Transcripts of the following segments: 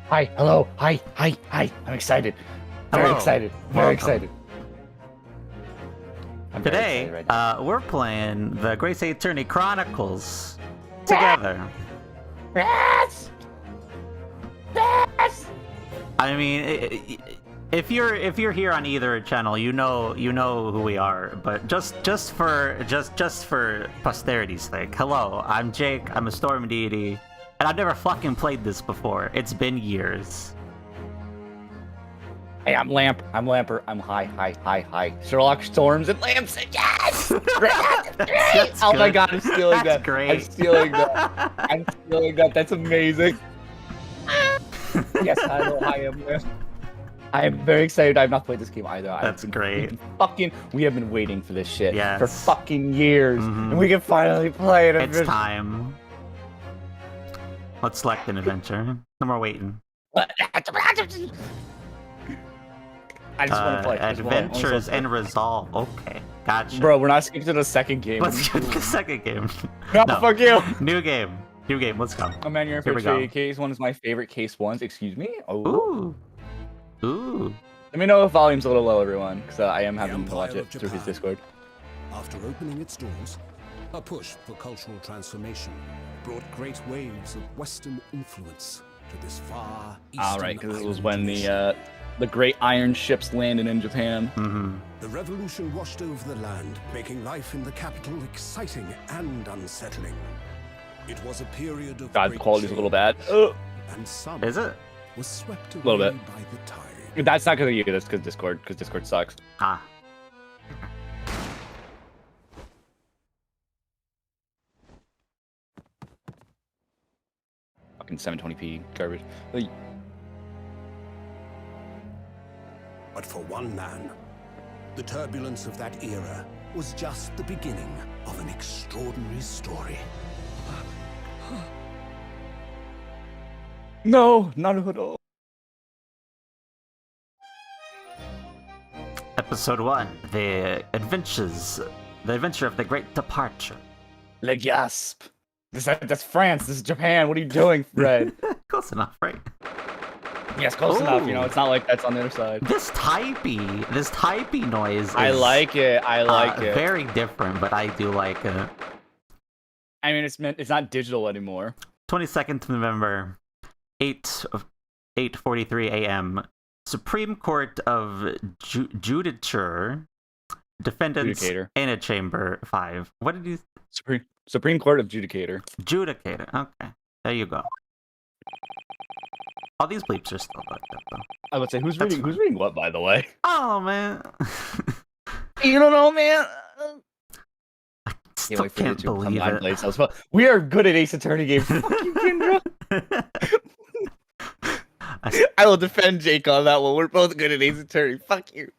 Hi, hello, hi. I'm excited. Very excited. Very excited. Today, right we're playing the Great Ace Attorney Chronicles together. Yes! Yes! I mean, if you're here on either channel, you know who we are. But just for posterity's sake, hello, I'm Jake. I'm a Storm Deity, and I've never fucking played this before. It's been years. Hey, I'm Lampert. I'm hi. Sherlock Storms and Lamps. Yes! That's Oh good. my god, I'm stealing That's that. great. I'm stealing that. That's amazing. Yes, hello, I am Lamp. I am very excited. I've not played this game either. That's great. We have been waiting for this shit Yes. for fucking years, and we can finally play it. It's time. Let's select an adventure. No more waiting. I just want to play. Adventures and Resolve. Okay, gotcha. Bro, we're not skipping to the second game. Let's get the second game. No, fuck you. New game. Let's go. Oh man, your favorite case one is my favorite case ones. Excuse me. Oh. Ooh. Let me know if volume's a little low, everyone, because I am having to watch it through his Discord. After opening its doors, a push for cultural transformation brought great waves of Western influence to this far eastern All right, because this was island when nation. the great iron ships landed in Japan. Mm-hmm. The revolution washed over the land, making life in the capital exciting and unsettling. It was a period of God, the great quality's a little change, bad. and some Is it? was swept away Little bit. by the tide. That's not because of you. That's because Discord sucks. Ah. Fucking 720p garbage. Like, But for one man, the turbulence of that era was just the beginning of an extraordinary story. no, not at all. Episode 1, the adventure of the Great Departure. Le gasp. That's France. This is Japan. What are you doing, Fred? Close enough, right? Yes, close enough. You know, it's not like that's on the other side. This typey noise is I like it. I like it. very different, but I do like it. I mean, it's not digital anymore. 22nd of November, 8:43 a.m. Supreme Court of Judicature, defendants Judicator. in a chamber 5. What did you? Supreme Court of Judicator. Judicator. Okay, there you go. All these bleeps are still like that, though. I would say who's That's reading? Who's reading what, by the way? Oh man, You don't know, man. still can't believe it. We are good at Ace Attorney games. Fuck you, Kendra. I will defend Jake on that one. We're both good at Ace Attorney. Fuck you.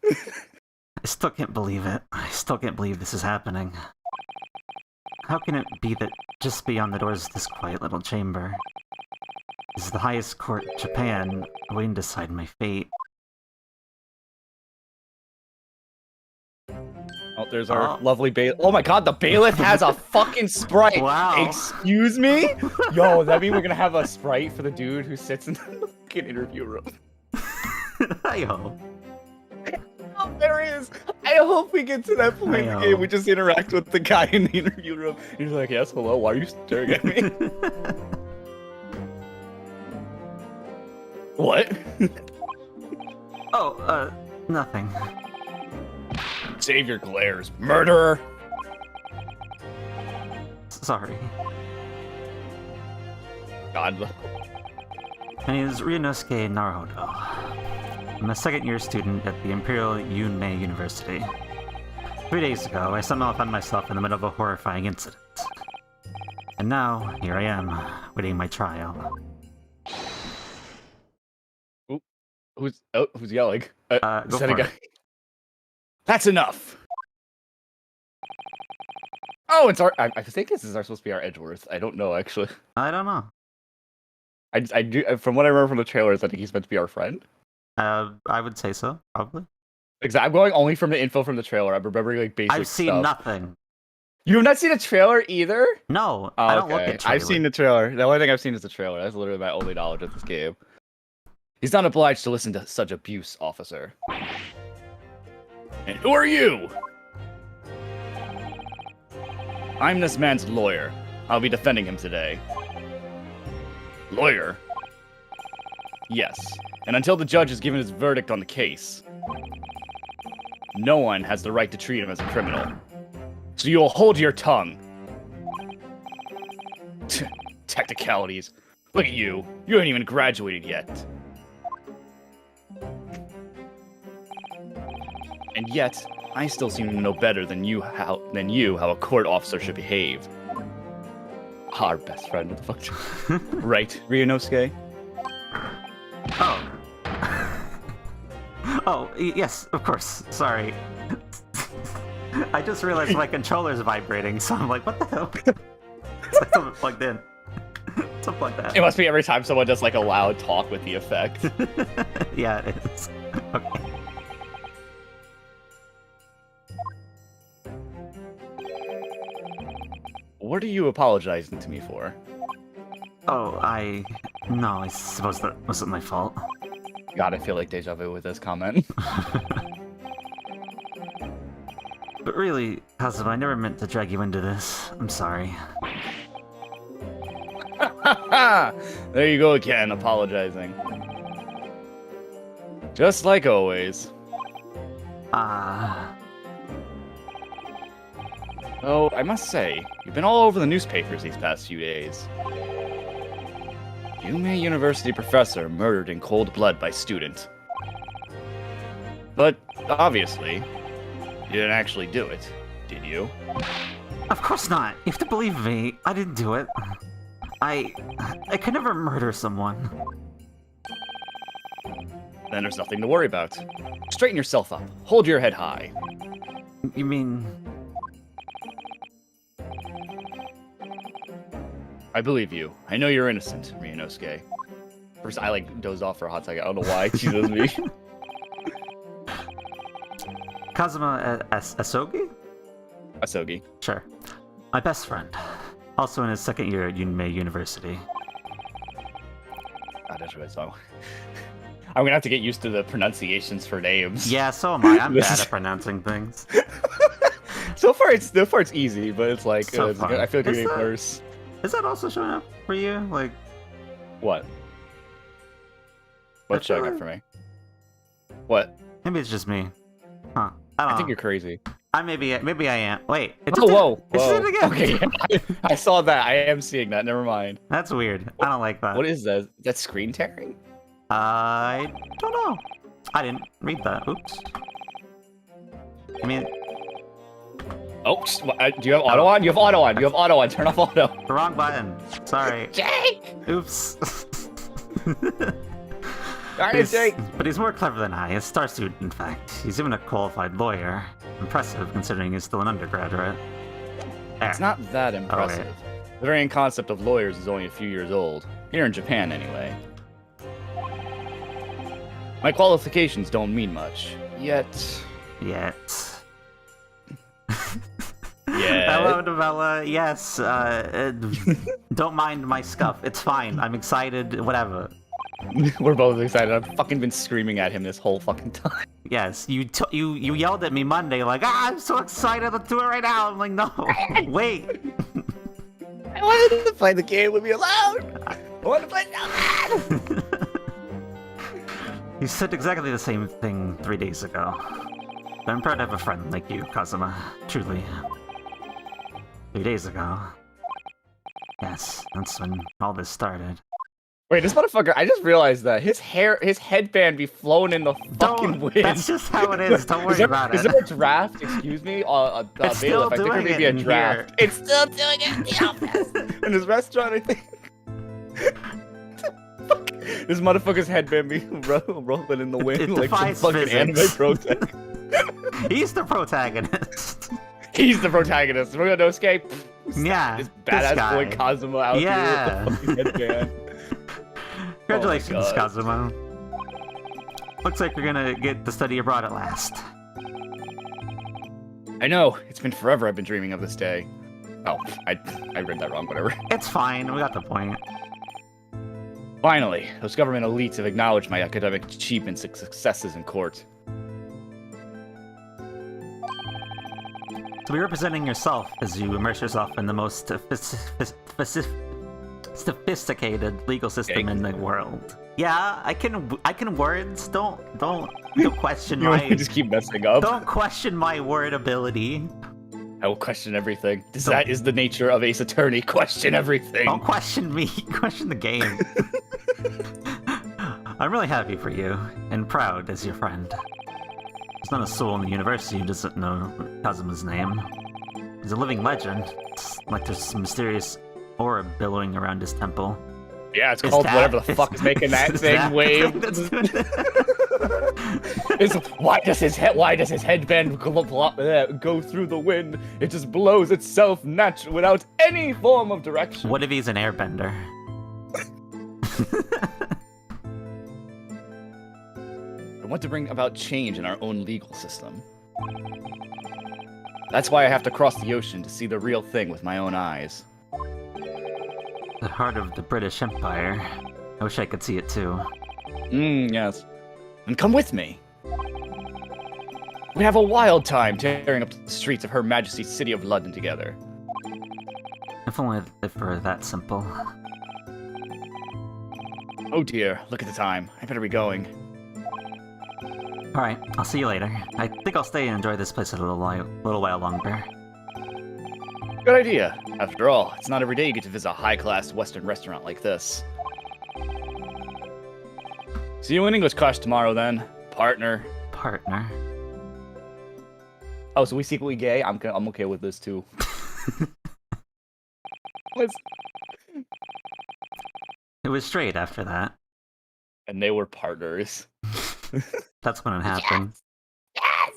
I still can't believe it. I still can't believe this is happening. How can it be that just beyond the doors of this quiet little chamber is the highest court in Japan waiting to decide my fate? Oh, there's our lovely bailiff. Oh my god, the bailiff has a fucking sprite. Wow. Excuse me? Yo, does that mean we're gonna have a sprite for the dude who sits in the fucking interview room? I hope. Oh, there is. I hope we get to that point in the game. We just interact with the guy in the interview room. He's like, yes, hello, why are you staring at me? What? Oh, nothing. Save your glares, murderer! Sorry. God. My name is Ryunosuke Naruhodo. I'm a second-year student at the Imperial Yunmei University. 3 days ago, I somehow found myself in the middle of a horrifying incident. And now, here I am, waiting my trial. Who's yelling? Go is that a for guy? it. That's enough! Oh, it's our... I think this is supposed to be our Edgeworth. I don't know, actually. I don't know. I do... From what I remember from the trailers, I think he's meant to be our friend. I would say so, probably. Exactly. I'm going only from the info from the trailer. I'm remembering, like, basic I've seen stuff. nothing. You have not seen a trailer either? No, Oh, I don't look at trailers. I've seen the trailer. The only thing I've seen is the trailer. That's literally my only knowledge of this game. He's not obliged to listen to such abuse, officer. And who are you? I'm this man's lawyer. I'll be defending him today. Lawyer? Yes. And until the judge has given his verdict on the case, no one has the right to treat him as a criminal. So you'll hold your tongue. Technicalities. Look at you. You ain't even graduated yet. And yet, I still seem to know better than you how a court officer should behave. Our best friend, what the fuck? Right, Ryunosuke? Oh. Oh, yes, of course. Sorry. I just realized my controller's vibrating, so I'm like, what the hell? It's like something plugged in. Something like that. It must be every time someone does like a loud talk with the effect. Yeah, it is. Okay. What are you apologizing to me for? Oh, No, I suppose that wasn't my fault. God, I feel like deja vu with this comment. But really, Kazuma, I never meant to drag you into this. I'm sorry. There you go again, apologizing. Just like always. Oh, I must say, you've been all over the newspapers these past few days. Yume University professor murdered in cold blood by student. But, obviously, you didn't actually do it, did you? Of course not. You have to believe me. I didn't do it. I could never murder someone. Then there's nothing to worry about. Straighten yourself up. Hold your head high. You mean... I believe you. I know you're innocent, Ryunosuke. First, I dozed off for a hot second. I don't know why. Jesus me. Kazuma Asogi? Asogi. Sure. My best friend. Also in his second year at Yume University. God, that's what I saw. I'm gonna have to get used to the pronunciations for names. Yeah, so am I. I'm bad at pronouncing things. So far it's easy, but it's like So I feel like it's getting that- worse. Is that also showing up for you? Like, What? What's showing up for me? What? maybe it's just me. Huh. I don't I know. think you're crazy. Maybe I am. Wait. It Oh, just did- whoa, It just whoa. did it again. Okay, yeah, I saw that. I am seeing that. Never mind. That's weird. I don't like that. What is that? That's screen tearing? I don't know. I didn't read that. Oops. I mean, Oh, do you have auto on? You have auto on. You have auto on. Turn off auto. the wrong button. Sorry. Jake! Oops. Darn it, He's- Jake! But he's more clever than I. A star student, in fact. He's even a qualified lawyer. Impressive, considering he's still an undergraduate. There. It's not that impressive. The very concept of lawyers is only a few years old. Here in Japan, anyway. My qualifications don't mean much. Yet. Yet. Yeah. Hello, novella. Yes. Don't mind my scuff. It's fine. I'm excited. Whatever. We're both excited. I've fucking been screaming at him this whole fucking time. Yes. You yelled at me Monday like, I'm so excited. Let's do it right now. I'm like, no. Wait. I wanted to play the game with me alone. I wanted to play it so bad. You said exactly the same thing 3 days ago. But I'm proud to have a friend like you, Kazuma. Truly. 3 days ago. Yes, that's when all this started. Wait, this motherfucker, I just realized that his headband be flowing in the fucking wind. That's just how it is. Don't worry about Is it. there a draft? Excuse me? It's still Bailiff, I think there doing may be it a in draft. here. It's still doing it in the office. In his restaurant, I think. Fuck. This motherfucker's headband be rolling in the wind It like some defies fucking anime physics. protest. He's the protagonist. He's the protagonist. Ryunosuke, Yeah. this this badass guy. boy Kazuma out Yeah. here with the fucking headband. Congratulations, Oh my God. Kazuma. Looks like you're gonna get to study abroad at last. I know. It's been forever I've been dreaming of this day. Oh, I read that wrong, whatever. It's fine. We got the point. Finally, those government elites have acknowledged my academic achievements and successes in court. To be representing yourself as you immerse yourself in the most sophisticated legal system in the world. Yeah, I can words. Don't question You my just keep messing up. don't question my word ability. I will question everything. That is the nature of Ace Attorney. Question everything. Don't question me. Question the game. I'm really happy for you and proud as your friend. There's not a soul in the university who doesn't know Kazuma's name. He's a living legend. It's like there's some mysterious aura billowing around his temple. Yeah, it's Is called that- whatever the is- fuck is making that is thing that the wave. thing that's doing it? Why does his headband go through the wind? It just blows itself naturally without any form of direction. What if he's an airbender? I want to bring about change in our own legal system. That's why I have to cross the ocean to see the real thing with my own eyes. The heart of the British Empire. I wish I could see it too. Yes. And come with me. We have a wild time tearing up the streets of Her Majesty's City of London together. If only if it were that simple. Oh dear, look at the time. I better be going. Alright, I'll see you later. I think I'll stay and enjoy this place a little while longer. Good idea. After all, it's not every day you get to visit a high-class Western restaurant like this. See you in English class tomorrow, then, partner. Partner. Oh, so we secretly gay? I'm okay with this too. What's... It was straight after that. And they were partners. That's when it happened. Yes!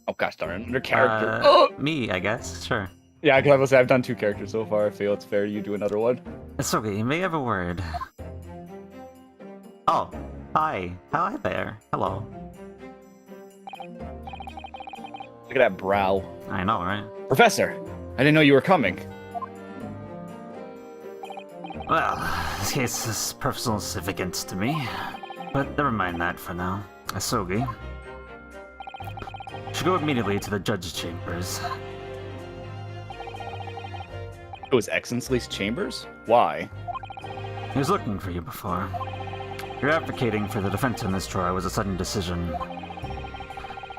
Oh gosh darn, their character. Me, I guess. Sure. Yeah, I will say I've done 2 characters so far. I feel it's fair you do another one. It's okay, you may have a word. Oh, hi. Hi there. Hello. Look at that brow. I know, right? Professor, I didn't know you were coming. Well, this case is personal significance to me. But never mind that for now. Asogi should go immediately to the judge's chambers. It was Excellency's chambers? Why? He was looking for you before. Your advocating for the defense in this trial was a sudden decision.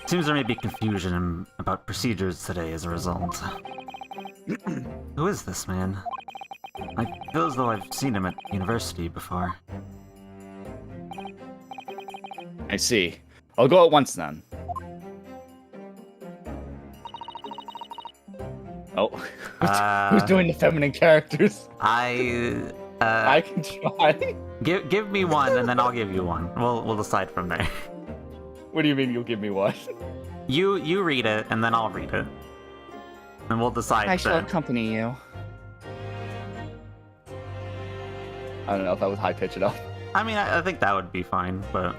Seems there may be confusion about procedures today as a result. Who is this man? I feel as though I've seen him at university before. I see. I'll go at once then. Oh, who's doing the feminine characters? I can try. Give me one, and then I'll give you one. We'll decide from there. What do you mean you'll give me one? You read it, and then I'll read it, and we'll decide. I shall then. accompany you. I don't know if that was high pitch enough. I mean, I think that would be fine, but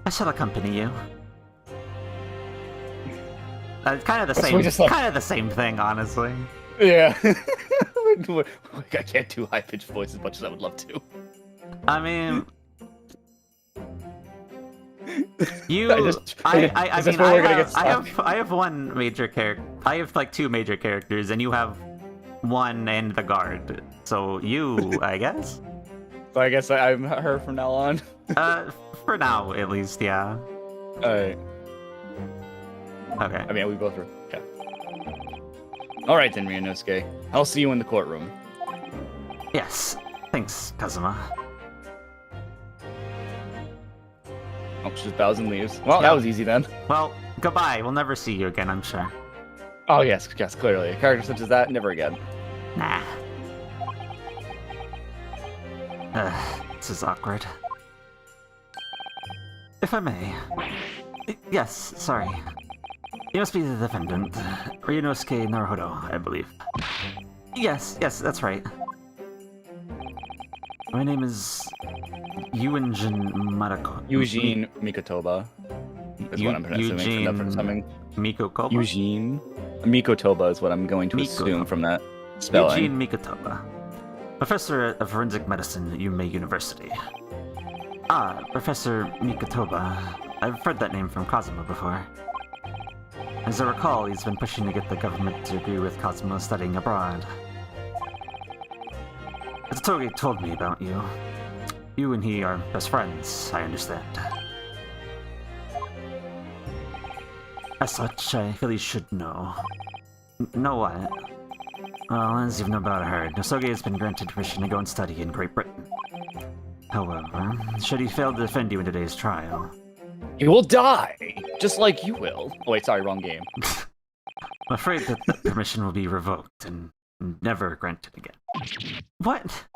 I shall accompany you. Kind of the same, kind of the same thing, honestly. Yeah. I can't do high pitched voice as much as I would love to. I mean, I have one major character. I have like 2 major characters, and you have 1 and the guard. So you, I guess. So I guess I'm her from now on. For now at least, yeah. Alright. Okay. I mean, we both are. Yeah. Alright then, Ryunosuke. I'll see you in the courtroom. Yes. Thanks, Kazuma. Oh, she just bows and leaves. Well, Yeah. that was easy then. Well, goodbye. We'll never see you again, I'm sure. Oh, yes, clearly. A character such as that, never again. Nah. This is awkward. If I may. Yes, sorry. You must be the defendant, Ryunosuke Naruhodo, I believe. Yes, that's right. My name is Eugene Mikotoba. Is what I'm assuming. Mikotoba? Eugene Mikotoba is what I'm going to assume from that spelling. Eugene Mikotoba. Professor of Forensic Medicine at Yume University. Ah, Professor Mikotoba. I've heard that name from Kazuma before. As I recall, he's been pushing to get the government to agree with Kazuma studying abroad. Toge told me about you. You and he are best friends, I understand. As such, I feel he should know. Know what? Well, as you've no doubt heard, Nosoge has been granted permission to go and study in Great Britain. However, should he fail to defend you in today's trial... He will die! Just like you will. Oh wait, sorry, wrong game. I'm afraid that the permission will be revoked and never granted again. What?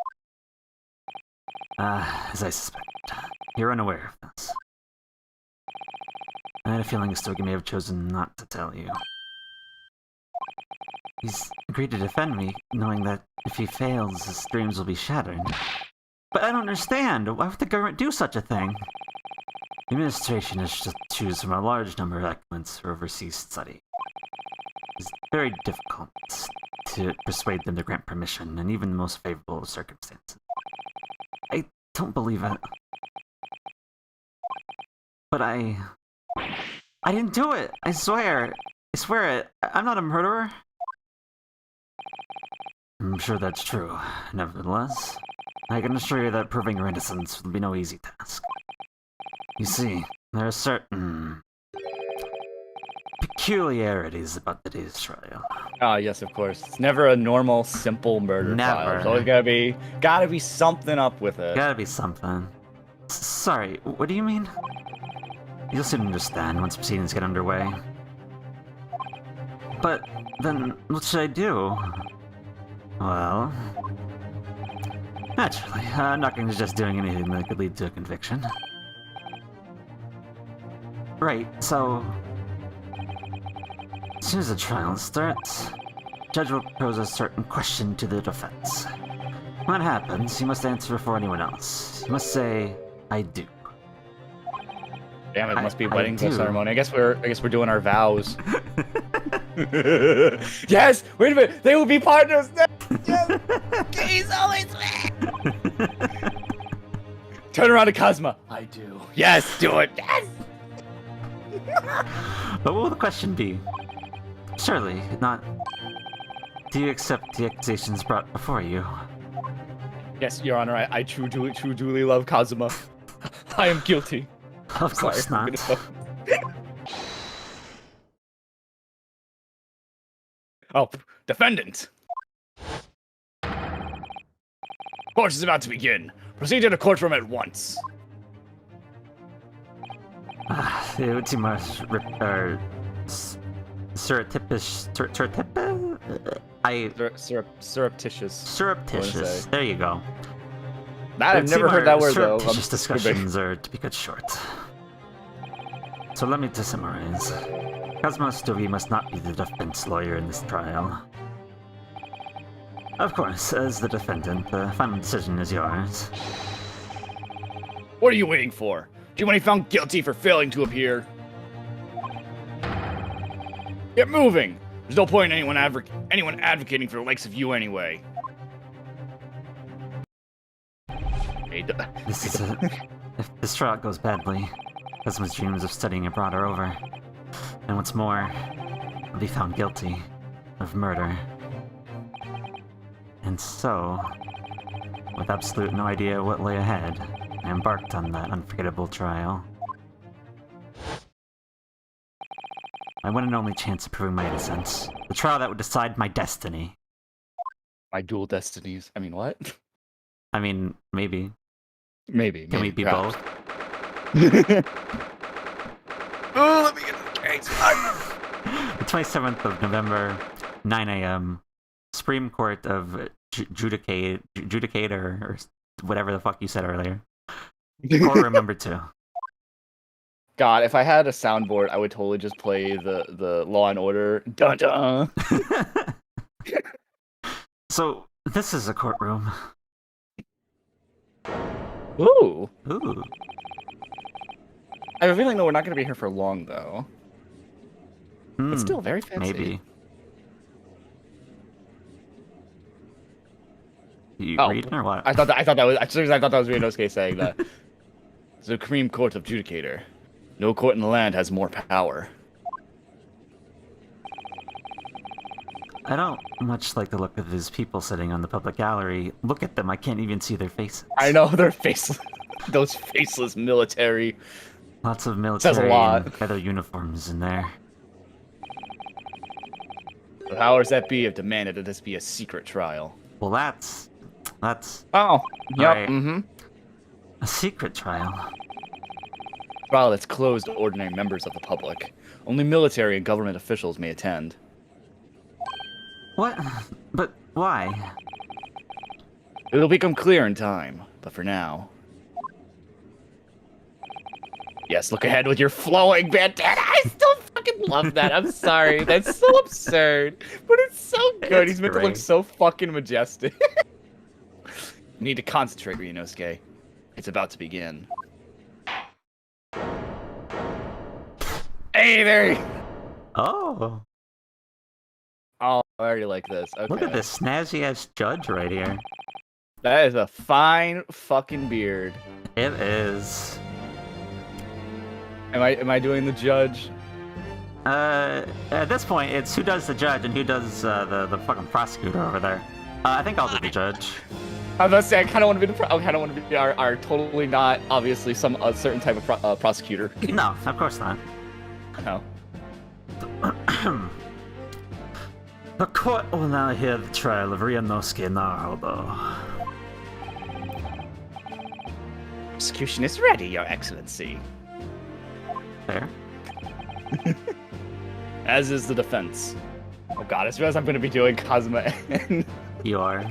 As I suspect, you're unaware of this. I had a feeling Stogi may have chosen not to tell you. He's agreed to defend me, knowing that if he fails, his dreams will be shattered. But I don't understand! Why would the government do such a thing? The administration is to choose from a large number of applicants for overseas study. It's very difficult to persuade them to grant permission, in even the most favorable of circumstances. I don't believe it. But I didn't do it! I swear! I swear it! I'm not a murderer! I'm sure that's true. Nevertheless, I can assure you that proving your innocence will be no easy task. You see, there are certain peculiarities about today's trial. Ah, yes, of course. It's never a normal, simple murder trial. There's always gotta be something up with it. Gotta be something. Sorry, what do you mean? You'll soon understand once proceedings get underway. But then, what should I do? Well, naturally, I'm not going to just doing anything that could lead to a conviction. Right, so as soon as the trial starts, the judge will pose a certain question to the defense. When that happens, you must answer before anyone else. You must say, "I do." Damn, it must be I wedding do. ceremony. I guess we're doing our vows. Yes! Wait a minute! They will be partners! Yes! He's always Turn around to Cosma. I do. Yes, do it! Yes! But what will the question be? Surely, not... Do you accept the accusations brought before you? Yes, Your Honor, I truly love Kazuma. I am guilty. Of course Sorry, not. Oh, defendant! Court is about to begin. Proceed to the courtroom at once. The ultima surreptitious. Surreptitious. Surreptitious. There you go. I've never heard that word though. Surreptitious discussions are to be cut short. So let me to summarize. Cosmo Stogie must not be the defense lawyer in this trial. Of course, as the defendant, the final decision is yours. What are you waiting for? Do you want to be found guilty for failing to appear? Get moving! There's no point in anyone advocating for the likes of you anyway. If this trial goes badly, Cosmo's dreams of studying abroad are over. And what's more, I'll be found guilty of murder. And so, with absolute no idea what lay ahead, I embarked on that unforgettable trial. My one and only chance of proving my innocence. The trial that would decide my destiny. My dual destinies. I mean, what? I mean, maybe. Maybe. Can we be perhaps. both? Oh, let me get to the case. The 27th of November, 9 a.m. Supreme Court of Judicator, or whatever the fuck you said earlier. Courtroom number 2. God, if I had a soundboard, I would totally just play the Law and Order. Dun dun. So, this is a courtroom. Ooh. Ooh. I have a feeling that we're not going to be here for long, though. Hmm, But still, very fancy. maybe. You Oh, reading or what? I thought that was Ryunosuke saying that. Supreme Court of Judicator. No court in the land has more power. I don't much like the look of these people sitting on the public gallery. Look at them, I can't even see their faces. I know, they're faceless. Those faceless military. Lots of Says a military lot. and other uniforms in there. The powers that be have demanded that this be a secret trial. Well, that's... Oh, yep, Right. mm-hmm. a secret trial. Trial that's closed to ordinary members of the public. Only military and government officials may attend. What? But why? It'll become clear in time, but for now... Yes, look ahead with your flowing bandana. I still fucking love that. I'm sorry. That's so absurd. But it's so good. It's He's meant to look great. so fucking majestic. You need to concentrate, Ryunosuke. It's about to begin. Hey there! Oh, Oh, I already like this. Okay. look at this snazzy-ass judge right here. That is a fine fucking beard. It is. Am I doing the judge? At this point, it's who does the judge and who does the fucking prosecutor over there. I think I'll do the judge. I was about to say, I kind of want to be I kind of want to be our totally not, obviously, some certain type of prosecutor. No, of course not. No. The court will now hear the trial of Ryunosuke Naruhodo. Execution is ready, Your Excellency. Fair. As is the defense. Oh god, I just realized I'm going to be doing Kazuma and... You are.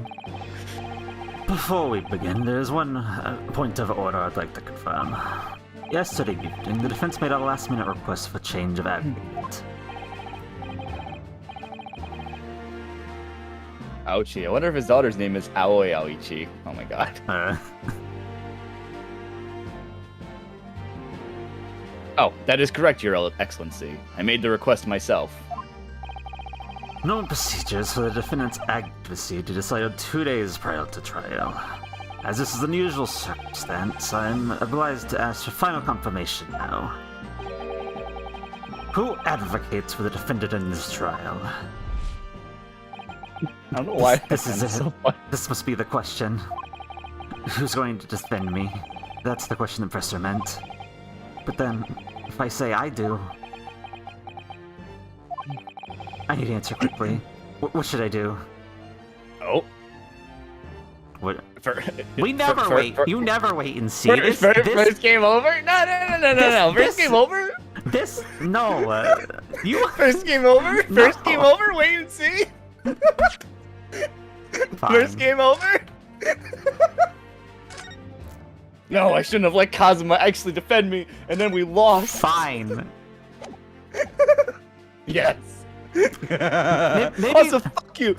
Before we begin, there is one point of order I'd like to confirm. Yesterday evening, the defense made a last-minute request for change of advocate. Ouchie, I wonder if his daughter's name is Aoi Aoichi. Oh my god. Oh, that is correct, Your Excellency. I made the request myself. Known procedures for the defendant's advocacy to decide on 2 days prior to trial. As this is an unusual circumstance, I'm obliged to ask for final confirmation now. Who advocates for the defendant in this trial? I don't know why. This is it. So funny. This must be the question. Who's going to defend me? That's the question the presser meant. But then, if I say I do... I need to answer quickly. What should I do? Oh. What? We never wait. You never wait and see. First game over? No. First game over? No. You... First game over? First game over? Wait and see? First game over? No, I shouldn't have let Kazuma actually defend me, and then we lost. Fine. Yes. Maybe... Also, fuck you.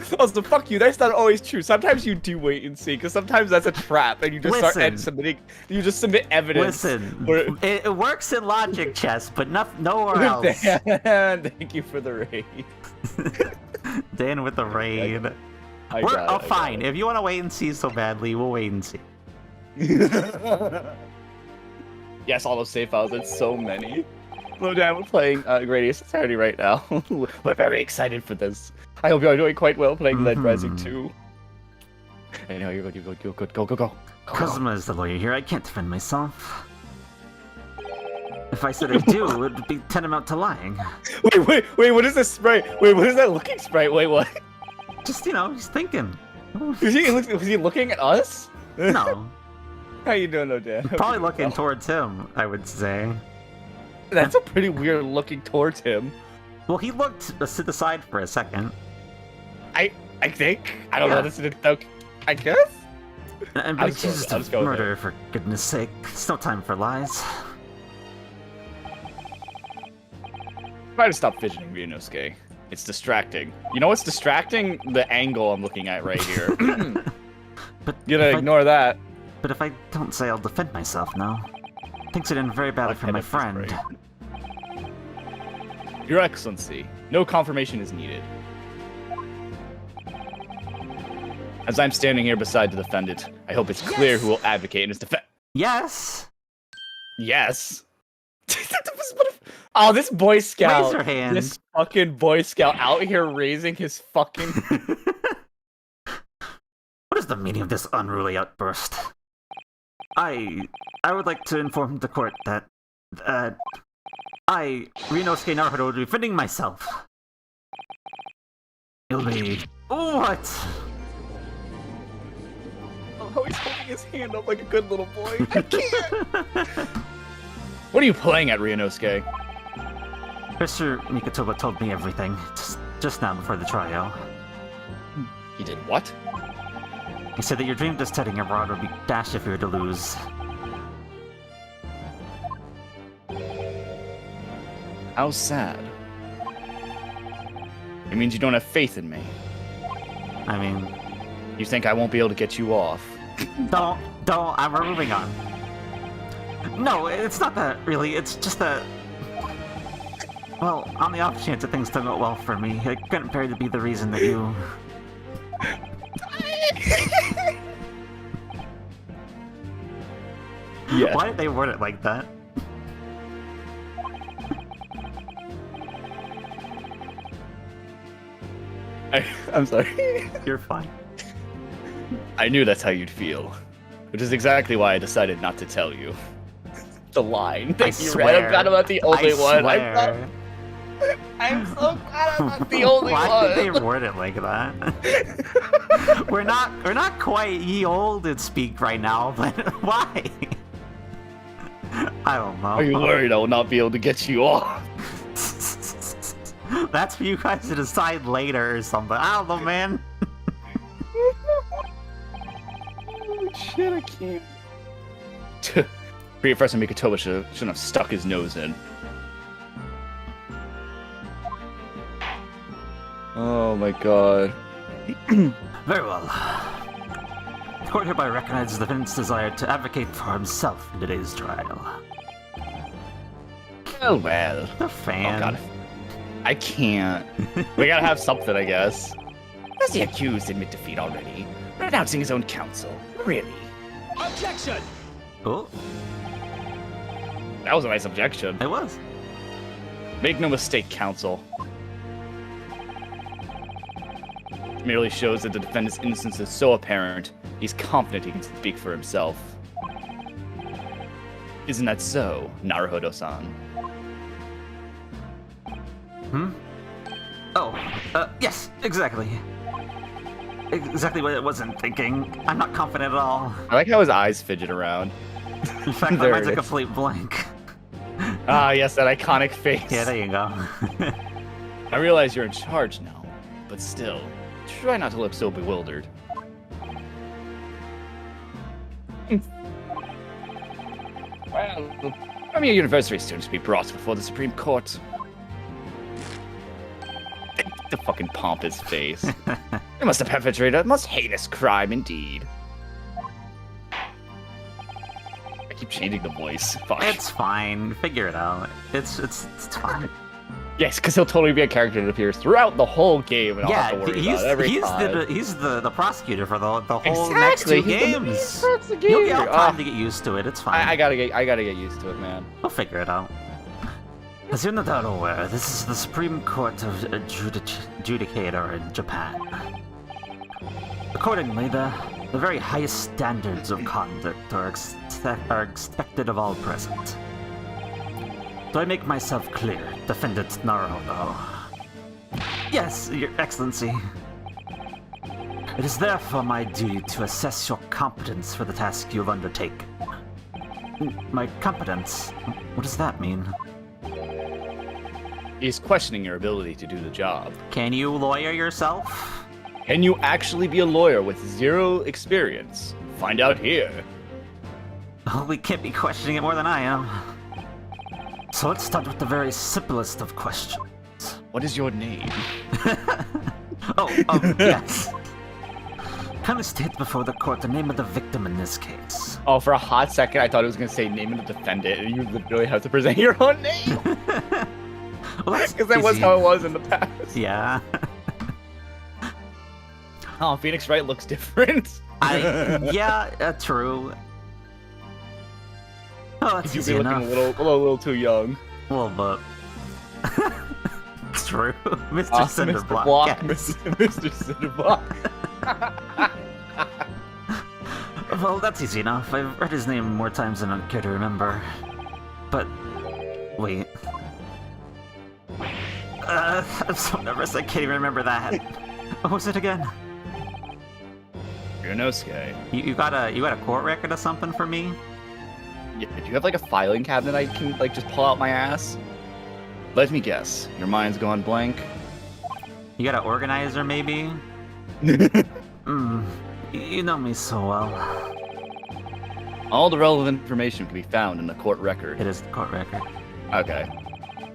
That's not always true. Sometimes you do wait and see, because sometimes that's a trap, and you just start submitting. You just submit evidence. Listen, it works in logic chess, but nowhere else. Thank you for the raid. Dan with the raid. Fine. If you want to wait and see so badly, we'll wait and see. Yes, all those save files. It's so many. Hello, Dan. We're playing Great Ace Attorney right now. We're very excited for this. I hope you're doing quite well playing Lead Rising 2. Anyway, you're good. Go. Kazuma is the lawyer here. I can't defend myself. If I said I do, it would be tantamount to lying. Wait, what is this sprite? Wait, what is that looking sprite? Wait, what? Just, he's thinking. Was he looking at us? No. How you doing, though, Dan? Probably looking towards him, I would say. That's a pretty weird looking towards him. Well, he looked to the side for a second. I think. I don't know. This is I guess? And but he's accused of murder, for goodness sake. It's no time for lies. Try to stop fidgeting, Ryunosuke. It's distracting. You know what's distracting? The angle I'm looking at right here. But you gotta ignore that. But if I don't say I'll defend myself now, things would end very badly for my friend. Your Excellency, no confirmation is needed. As I'm standing here beside the defendant, I hope it's clear who will advocate in his defense. Yes. Yes. Oh, this Boy Scout. Raise your hand. This fucking Boy Scout out here raising his fucking... What is the meaning of this unruly outburst? I would like to inform the court that... I, Ryunosuke Naruhodo, will be defending myself. It'll be... What? Oh, he's holding his hand up like a good little boy. I can't! What are you playing at, Ryunosuke? Mr. Mikotoba told me everything, just now before the trial. He did what? He said that your dream of studying abroad would be dashed if you were to lose. How sad. It means you don't have faith in me. I mean... You think I won't be able to get you off? Don't, we're moving on. No, it's not that, really, it's just that... Well, on the off chance that things don't go well for me, it couldn't bear to be the reason that you... Yeah. Why did they word it like that? I'm sorry. You're fine. I knew that's how you'd feel. Which is exactly why I decided not to tell you. The line. I You're swear. right, I'm not the only one. Swear. I'm so glad I'm not the only Why one. did they word it like that? we're not quite ye old at speak right now, but why? I don't know. Are you worried I will not be able to get you off? That's for you guys to decide later or something. I don't know, man. Oh, shit, I can't. Pretty first, Mikitoba shouldn't have stuck his nose in. Oh my god. Very well. The court hereby recognizes the defendant's desire to advocate for himself in today's trial. Well. The fan. Oh god. I can't. We gotta have something, I guess. Does the accused admit defeat already? Renouncing his own counsel? Really? Objection! Oh, That was a nice objection. it was. Make no mistake, counsel. It merely shows that the defendant's innocence is so apparent, he's confident he can speak for himself. Isn't that so, Naruhodo-san? Oh, yes, exactly. Exactly what I wasn't thinking. I'm not confident at all. I like how his eyes fidget around. In fact, my There mind's it a is. complete blank. Ah, yes, that iconic face. Yeah, there you go. I realize you're in charge now, but still, try not to look so bewildered. Well, I'm a university student to be brought before the Supreme Court. The fucking pompous face. You must have perpetrated a most heinous crime indeed. I keep changing the voice. Fuck. It's fine. Figure it out. It's fine. Yes, because he'll totally be a character that appears throughout the whole game, and I'll have to Yeah, worry about it every time. he's the prosecutor for the whole Exactly, next two he's the main games. prosecutor. You'll get time Ah. to get used to it. It's fine. I gotta get used to it, man. We'll figure it out. As you're no doubt aware, this is the Supreme Court of Judicator in Japan. Accordingly, the very highest standards of conduct are expected of all present. Do I make myself clear, Defendant Naruhodo? Yes, Your Excellency. It is therefore my duty to assess your competence for the task you have undertaken. My competence? What does that mean? He's questioning your ability to do the job. Can you lawyer yourself? Can you actually be a lawyer with zero experience? Find out here. Oh, we can't be questioning it more than I am. So let's start with the very simplest of questions. What is your name? Yes. Kindly state before the court the name of the victim in this case. Oh, for a hot second, I thought it was gonna say name of the defendant, and you literally have to present your own name. Well, that's Because that was easy. how it was in the past. Yeah. Oh, Phoenix Wright looks different. True. Oh, that's You'd easy be looking enough. a little too young. A little bit. It's true. Mr. Ah, Cinderblock. Mr. Block, Yes. Mr. Cinderblock. Well, that's easy enough. I've read his name more times than I care to remember. But, wait. I'm so nervous I can't even remember that. What was it again? Ryunosuke. You got a court record or something for me? Yeah, do you have like a filing cabinet I can like just pull out my ass? Let me guess. Your mind's gone blank. You got an organizer maybe? You know me so well. All the relevant information can be found in the court record. It is the court record. Okay.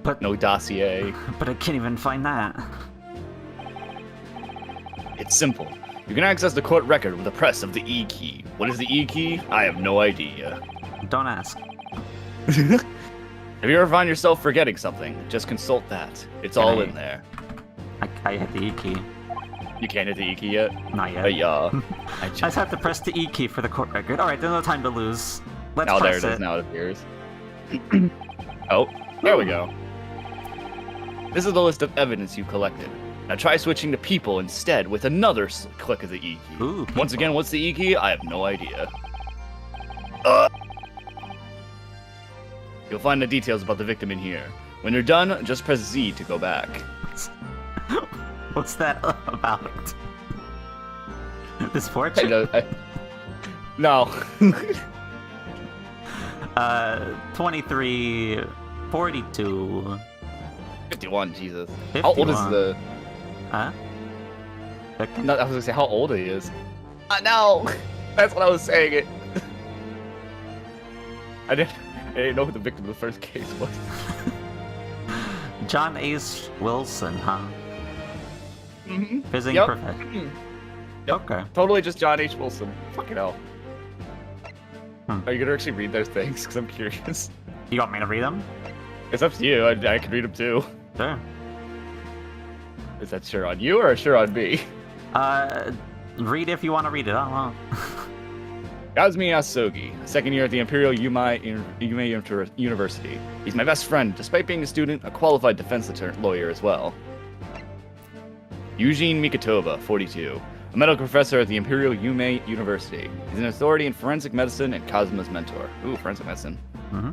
But No dossier. but I can't even find that. It's simple. You can access the court record with the press of the E key. What is the E key? I have no idea. Don't ask. If you ever find yourself forgetting something, just consult that. It's Can all I- in there. I hit the E key. You can't hit the E key yet? Not yet. Yeah. I just have to press the E key for the court record. Alright, there's no time to lose. Let's Oh, there press it is. Now it appears. Oh, there we go. This is the list of evidence you collected. Now try switching to people instead with another click of the E key. Ooh, Once again, what's the E key? I have no idea. You'll find the details about the victim in here. When you're done, just press Z to go back. What's that about? This I portrait? know, no. 23, 42. 51, Jesus. 51. How old is the... Huh? No, I was gonna say how old he is. No! That's what I was saying it. I didn't know who the victim of the first case was. John Ace Wilson, huh? Mm-hmm. Visiting Yep. professor. Yep. Okay. Totally just John H. Wilson. Fucking hell. Hmm. Are you gonna actually read those things? Because I'm curious. You want me to read them? It's up to you. I can read them too. Sure. Is that sure on you or sure on me? Read if you want to read it. I don't know. Kazumi Asogi, second year at the Imperial Yumei University. He's my best friend, despite being a student, a qualified defense lawyer as well. Eugene Mikitoba, 42, a medical professor at the Imperial Yumei University. He's an authority in forensic medicine and Kazuma's mentor. Ooh, forensic medicine. Mm-hmm.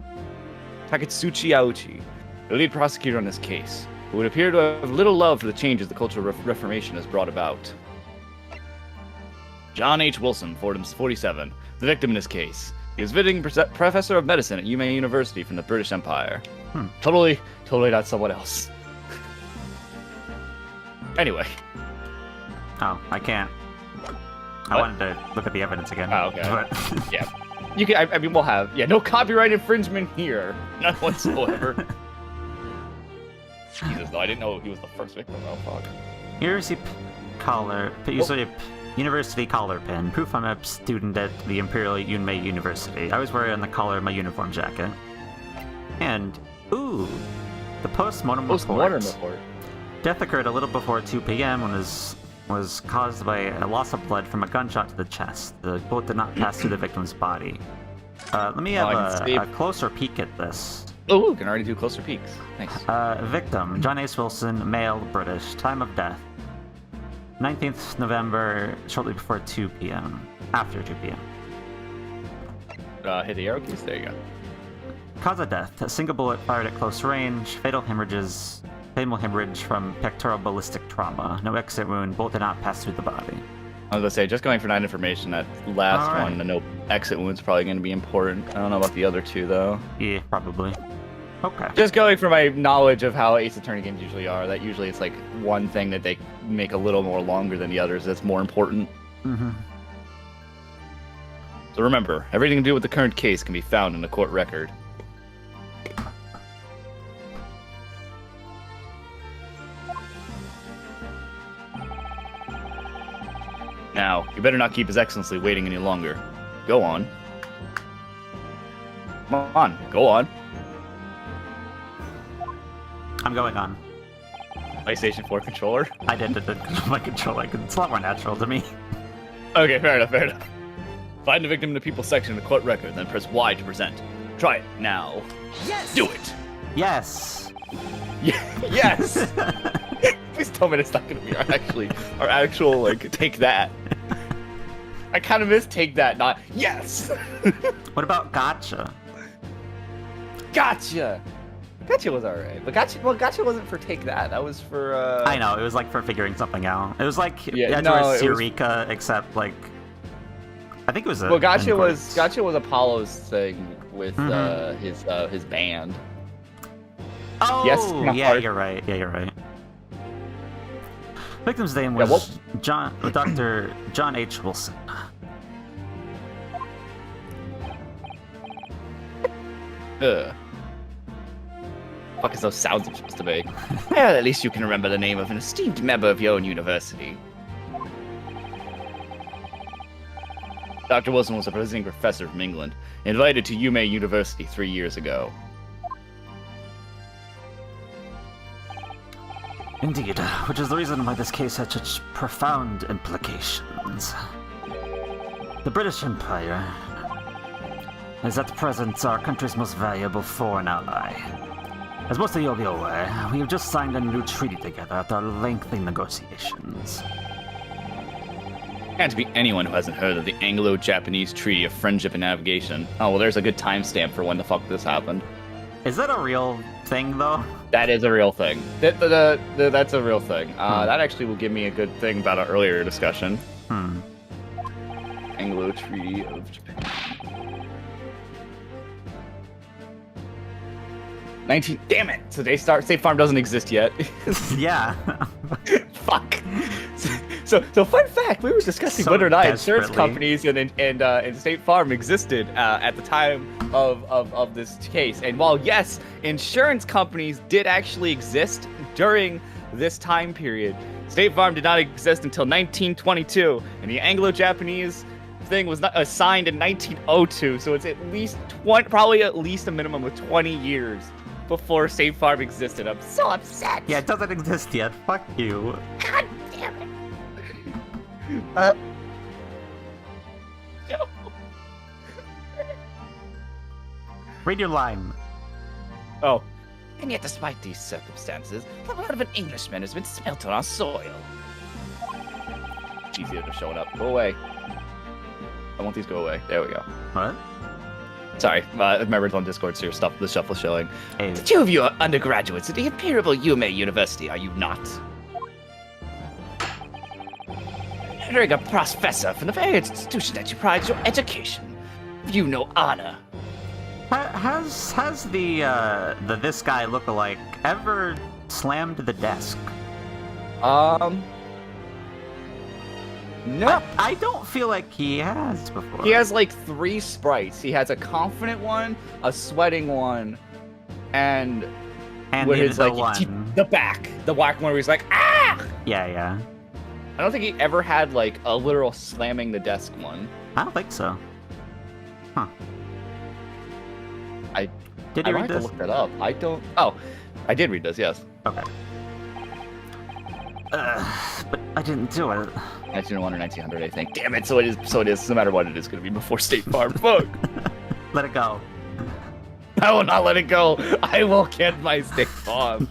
Taketsuchi Aochi, the lead prosecutor on this case, who would appear to have little love for the changes the Cultural Reformation has brought about. John H. Wilson, 47, the victim in this case. He was visiting professor of medicine at Yumei University from the British Empire. Totally not someone else. Anyway. Oh, I can't. I What? wanted to look at the evidence again. Oh, okay. But Yeah. You can. I mean, we'll have. Yeah, no copyright infringement here. None whatsoever. Jesus, though, I didn't know he was the first victim. Oh, fuck. University collar pin. Proof I'm a student at the Imperial Yunmei University. I was wearing on the collar of my uniform jacket. And, ooh, the post-mortem report. Death occurred a little before 2 p.m. when was caused by a loss of blood from a gunshot to the chest. The bullet did not pass through the victim's body. Let me have a closer peek at this. Oh, we can already do closer peeks. Nice. Victim, John Ace Wilson, male, British. Time of death, 19th November, shortly before 2 p.m. After 2 p.m. Hit the arrow keys. There you go. Cause of death, a single bullet fired at close range, fatal hemorrhage from pectoral ballistic trauma. No exit wound, bullet did not pass through the body. I was gonna say, just going for that information, that last All right. one, the no exit wound's probably gonna be important. I don't know about the other two, though. Yeah, probably. Okay. Just going for my knowledge of how Ace Attorney games usually are, that usually it's like one thing that they make a little more longer than the others that's more important. Mm-hmm. So remember, everything to do with the current case can be found in the court record. Now, you better not keep His Excellency waiting any longer. Go on. Come on, go on. I'm going on. PlayStation 4 controller? I did it. My controller. It's a lot more natural to me. Okay, fair enough. Find the victim in the people section in the court record, then press Y to present. Try it now. Yes! Do it! Yes! Yes! Please tell me it's not gonna be our actual, like, take that. I kind of miss take that, not yes! What about gotcha? Gotcha! Gotcha was alright, but gotcha wasn't for take that. That was for, I know, it was like for figuring something out. It was like Eureka, except like I think it was a Well, gotcha was Apollo's thing with his band. Oh, Yes, yeah, you're right. Yeah, you're right. Victim's name was Dr. John H. Wilson. Fuck is those sounds I'm supposed to make? Well, at least you can remember the name of an esteemed member of your own university. Dr. Wilson was a visiting professor from England, invited to Yumei University 3 years ago. Indeed, which is the reason why this case had such profound implications. The British Empire is at present our country's most valuable foreign ally. As most of you will be aware, we have just signed a new treaty together after lengthy negotiations. Can't be anyone who hasn't heard of the Anglo-Japanese Treaty of Friendship and Navigation. Oh, well, there's a good timestamp for when the fuck this happened. Is that a real thing, though? That is a real thing. That's a real thing. That actually will give me a good thing about our earlier discussion. Anglo Treaty of Japan. 19. Damn it! So State Farm doesn't exist yet. Yeah. Fuck. So fun fact: we were discussing whether or not insurance companies and State Farm existed at the time of this case. And while yes, insurance companies did actually exist during this time period, State Farm did not exist until 1922, and the Anglo-Japanese thing was not signed in 1902. So it's at least probably at least a minimum of 20 years before State Farm existed. I'm so upset. Yeah, it doesn't exist yet. Fuck you. God damn it. No. Read your line. Oh. And yet, despite these circumstances, the blood of an Englishman has been smelt on our soil. It's easier to show it up. Go away. I want these to go away. There we go. What? Sorry, remember it's on Discord, so the stuff was showing. Hey. The two of you are undergraduates at the Imperial Yume University, are you not? Entering a professor from the very institution that you pride your education. You know honor. Has the this guy lookalike ever slammed the desk? No. I don't feel like he has before. He has like 3 sprites. He has a confident one, a sweating one, and where his like the back one where he's like ah. Yeah. I don't think he ever had like a literal slamming the desk one. I don't think so. Huh. Did I you might read have this? to look that up. I don't. Oh, I did read this. Yes. Okay. But I didn't do it. 1901 or 1900, I think. Damn it! So it is. So it is. No matter what, it is going to be before State Farm. Fuck. Let it go. I will not let it go. I will get my State Farm.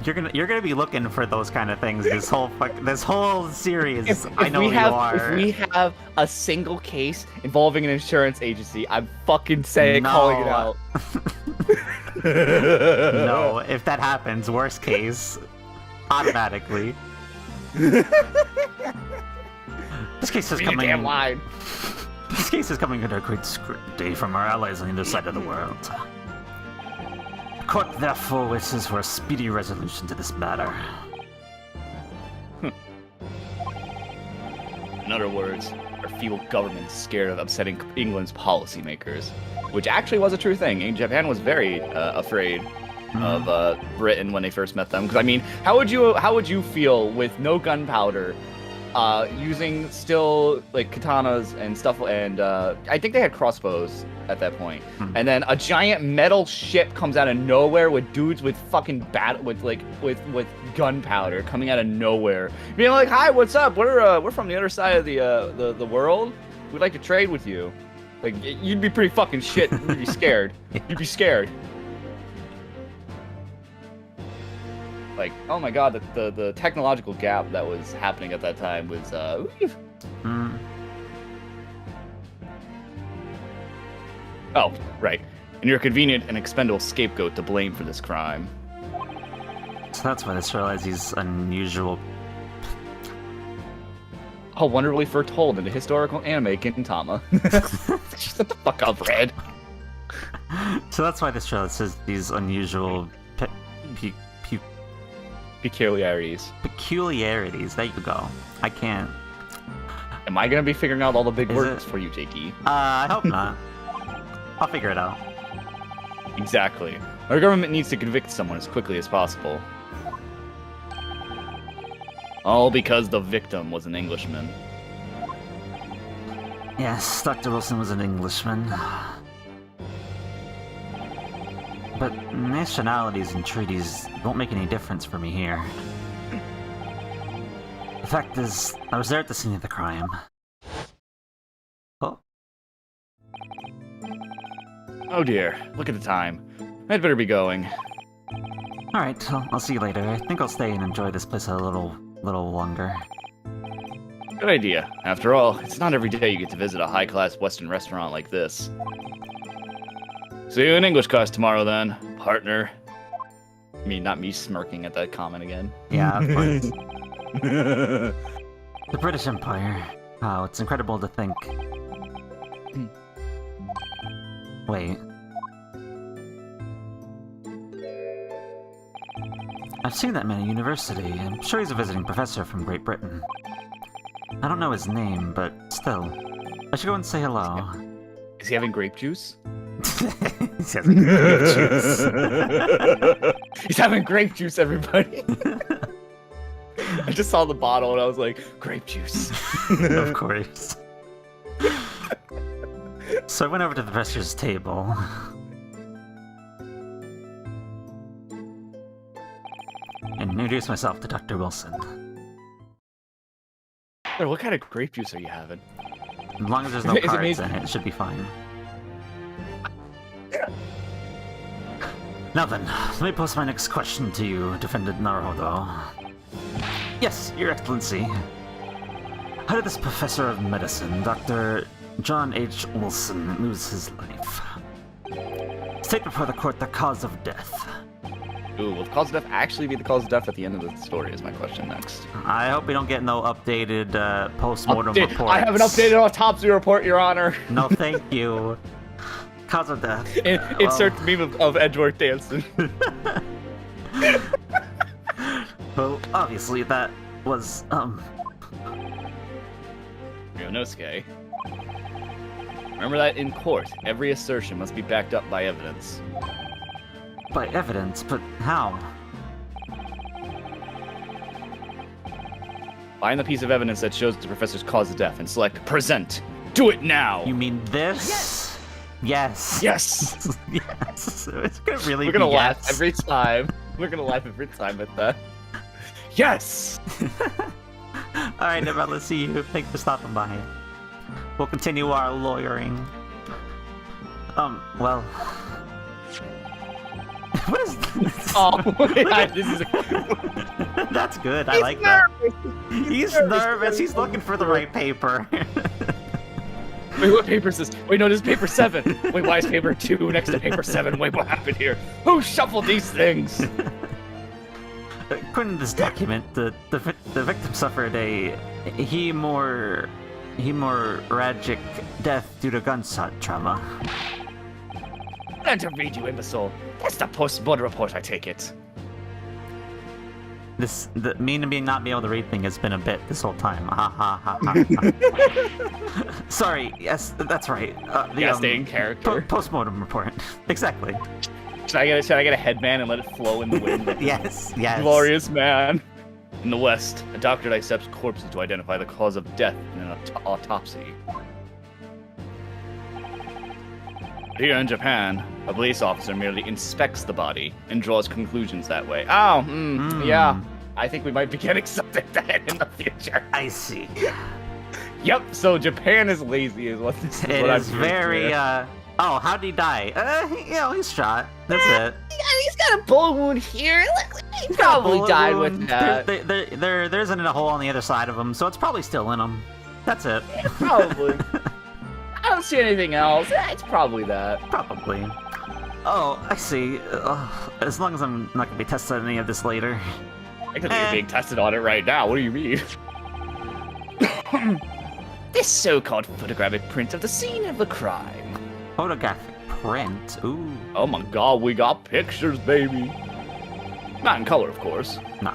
You're gonna be looking for those kind of things this whole series. If I know we you have, are. If we have a single case involving an insurance agency, I'm fucking calling it out. No, if that happens, worst case, automatically. This case is coming. Damn line. This case is coming under a great scrutiny from our allies on either side of the world. The court therefore wishes for a speedy resolution to this matter. In other words, our feeble government is scared of upsetting England's policymakers, which actually was a true thing. Japan was very afraid of Britain when they first met them. Because I mean, how would you feel with no gunpowder, using still like katanas and stuff, and I think they had crossbows at that point, and then a giant metal ship comes out of nowhere with dudes with fucking with gunpowder coming out of nowhere, being like, "Hi, what's up? We're from the other side of the world. We'd like to trade with you." Like, you'd be pretty fucking shit. You'd be scared. You'd be scared. Like, oh my god, the technological gap that was happening at that time was Oh, right. And you're a convenient and expendable scapegoat to blame for this crime. So that's why this realizes he's unusual. Oh, wonderfully foretold in the historical anime Gintama. Shut the fuck up, Red. So that's why this trailer says these unusual Peculiarities. Peculiarities. There you go. I can't. Am I gonna be figuring out all the big words for you, Jakey? I hope not. I'll figure it out. Exactly. Our government needs to convict someone as quickly as possible. All because the victim was an Englishman. Yes, Dr. Wilson was an Englishman. But nationalities and treaties won't make any difference for me here. The fact is, I was there at the scene of the crime. Oh. Oh dear, look at the time. I'd better be going. Alright, I'll see you later. I think I'll stay and enjoy this place a little longer. Good idea. After all, it's not every day you get to visit a high-class Western restaurant like this. See you in English class tomorrow then, partner. I mean, not me smirking at that comment again. Yeah, of course. The British Empire. Wow, it's incredible to think. Wait. I've seen that man at university. I'm sure he's a visiting professor from Great Britain. I don't know his name, but still. I should go and say hello. Is he having grape juice? He's having grape juice. He's having grape juice, everybody. I just saw the bottle and I was like, grape juice. Of course. So I went over to the professor's table. And introduced myself to Dr. Wilson. Sir, what kind of grape juice are you having? As long as there's no cards in it, it should be fine. Now then, let me pose my next question to you, Defendant Naruhodo. Yes, Your Excellency. How did this professor of medicine, Dr. John H. Wilson, lose his life? State before the court the cause of death. Ooh, will the cause of death actually be the cause of death at the end of the story is my question next. I hope we don't get no updated post-mortem reports. I have an updated autopsy report, Your Honor. No, thank you. Cause of death. Insert meme of Edward dancing. Well, obviously that was, Ryonosuke. Remember that in court, every assertion must be backed up by evidence. by evidence, but how? Find the piece of evidence that shows the professor's cause of death and select present. Do it now! You mean this? Yes. Yes! Yes. It's gonna really We're gonna be laugh yes. every time. We're gonna laugh every time at that. Yes! Alright, Never, let's see you. Thanks for stopping by. We'll continue our lawyering. Well... What is this? Oh, yeah, this is That's good, I He's like nervous. that. He's nervous, he's looking for the right paper. Wait, what paper is this? Wait, no, this is paper 7. Wait, why is paper 2 next to paper 7? Wait, what happened here? Who shuffled these things? According to this document, the victim suffered a hemorrhagic death due to gunshot trauma. Learn to read, you imbecile. That's the post-mortem report, I take it. The me not being able to read thing has been a bit this whole time. Ha ha ha ha. Sorry, yes, that's right. Stay in character. Post-mortem report. Exactly. Should I get a headband and let it flow in the wind? Yes, yes. Glorious man. In the West, a doctor dissects corpses to identify the cause of death in an autopsy. Here in Japan, a police officer merely inspects the body and draws conclusions that way. Oh, yeah. I think we might be getting something bad in the future. I see. Yep, so Japan is lazy is what this is. It what is very, Oh, how'd he die? He's shot. That's it. Yeah, he's got a bullet wound here. He probably died with that. There isn't a hole on the other side of him, so it's probably still in him. That's it. Yeah, probably. I don't see anything else. It's probably that. Probably. Oh, I see. As long as I'm not going to be tested on any of this later. I think you're being tested on it right now. What do you mean? This so-called photographic print of the scene of the crime. Photographic print? Ooh. Oh my god, we got pictures, baby. Not in color, of course. No.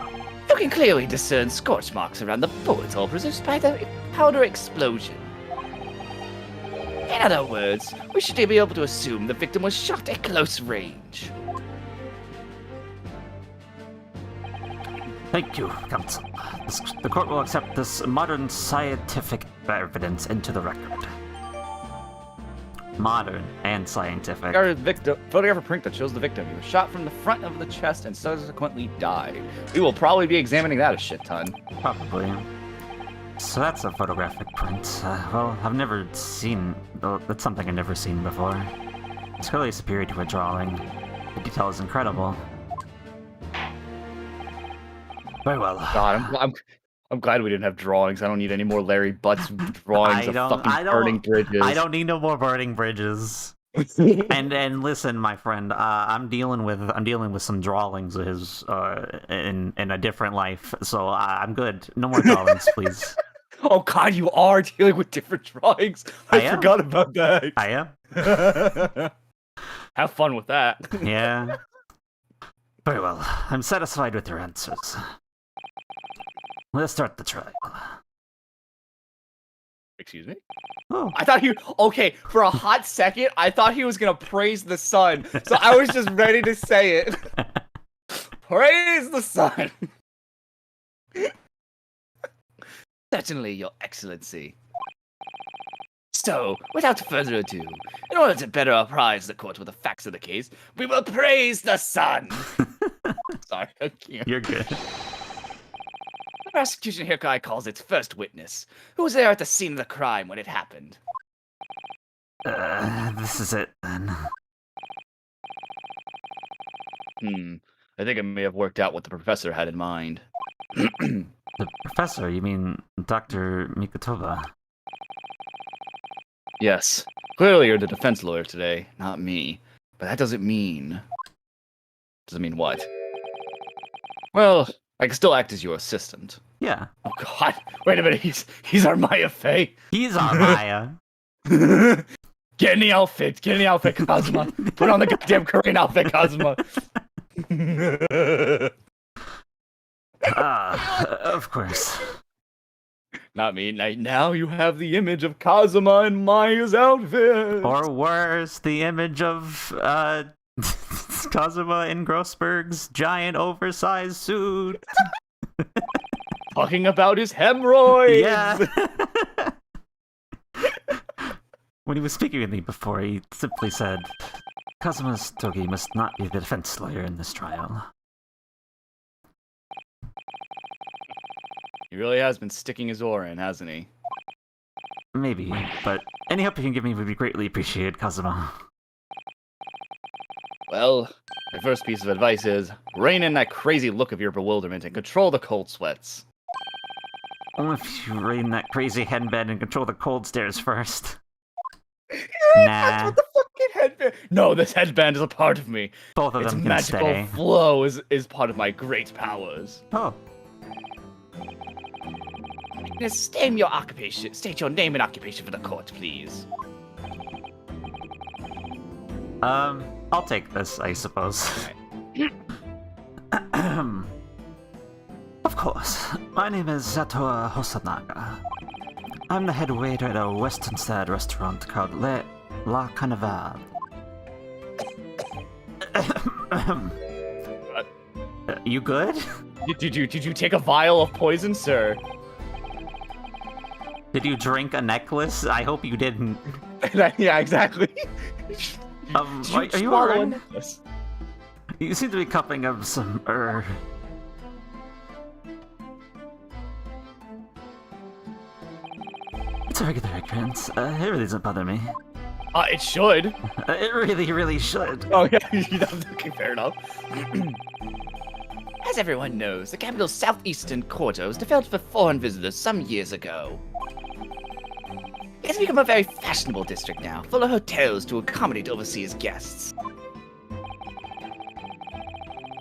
You can clearly discern scorch marks around the bullet hole produced by the powder explosion. In other words, we should be able to assume the victim was shot at close range. Thank you, counsel. The court will accept this modern scientific evidence into the record. Modern and scientific. Photographic print that shows the victim. He was shot from the front of the chest and subsequently died. We will probably be examining that a shit ton. Probably. So that's a photographic print. Well, I've never seen... That's something I've never seen before. It's clearly superior to a drawing. The detail is incredible. Very well. God, I'm glad we didn't have drawings. I don't need any more Larry Butts drawings of fucking burning bridges. I don't need no more burning bridges. And listen, my friend, I'm dealing with some drawings of his in a different life, so I'm good. No more drawings, please. Oh God, you are dealing with different drawings. I forgot about that. I am. Have fun with that. Yeah. Very well. I'm satisfied with your answers. Let's start the trial. Excuse me? Oh. I thought he... Okay, for a hot second, I thought he was gonna praise the sun. So I was just ready to say it. Praise the sun! Certainly, Your Excellency. So, without further ado, in order to better apprise the court with the facts of the case, we will praise the sun! Sorry, I can't. You're good. The prosecution hereby calls its first witness, who was there at the scene of the crime when it happened. This is it, then. I think I may have worked out what the professor had in mind. The professor? You mean Dr. Mikutova? Yes. Clearly you're the defense lawyer today, not me. But that doesn't mean... Doesn't mean what? Well, I can still act as your assistant. Yeah. Oh God! Wait a minute, he's our Maya Fey! He's our Maya! Get in the outfit, Kazuma! Put on the goddamn Korean outfit, Kazuma! Of course. Not me. Now you have the image of Kazuma in Maya's outfit! Or worse, the image of, Kazuma in Grossberg's giant oversized suit. Talking about his hemorrhoids! Yeah! When he was speaking with me before, he simply said, Kazuma Togi must not be the defense lawyer in this trial. He really has been sticking his oar in, hasn't he? Maybe, but any help you can give me would be greatly appreciated, Kazuma. Well, my first piece of advice is, rein in that crazy look of your bewilderment and control the cold sweats. Only if you rein that crazy headband and control the cold stares first. That's what the fucking headband... No, this headband is a part of me. Both of its them can magical stay. flow is part of my great powers. Oh. State your occupation. State your name and occupation for the court, please. I'll take this, I suppose. Of course. My name is Satoa Hosanaga. I'm the head waiter at a western-style restaurant called La Carnival. You good? Did you take a vial of poison, sir? Did you drink a necklace? I hope you didn't. Yeah, exactly. Are you alright? You seem to be cupping up some It's a regular occurrence. It really doesn't bother me. It should. It really, really should. Oh yeah, okay, fair enough. As everyone knows, the capital's southeastern quarter was developed for foreign visitors some years ago. It's become a very fashionable district now, full of hotels to accommodate overseas guests.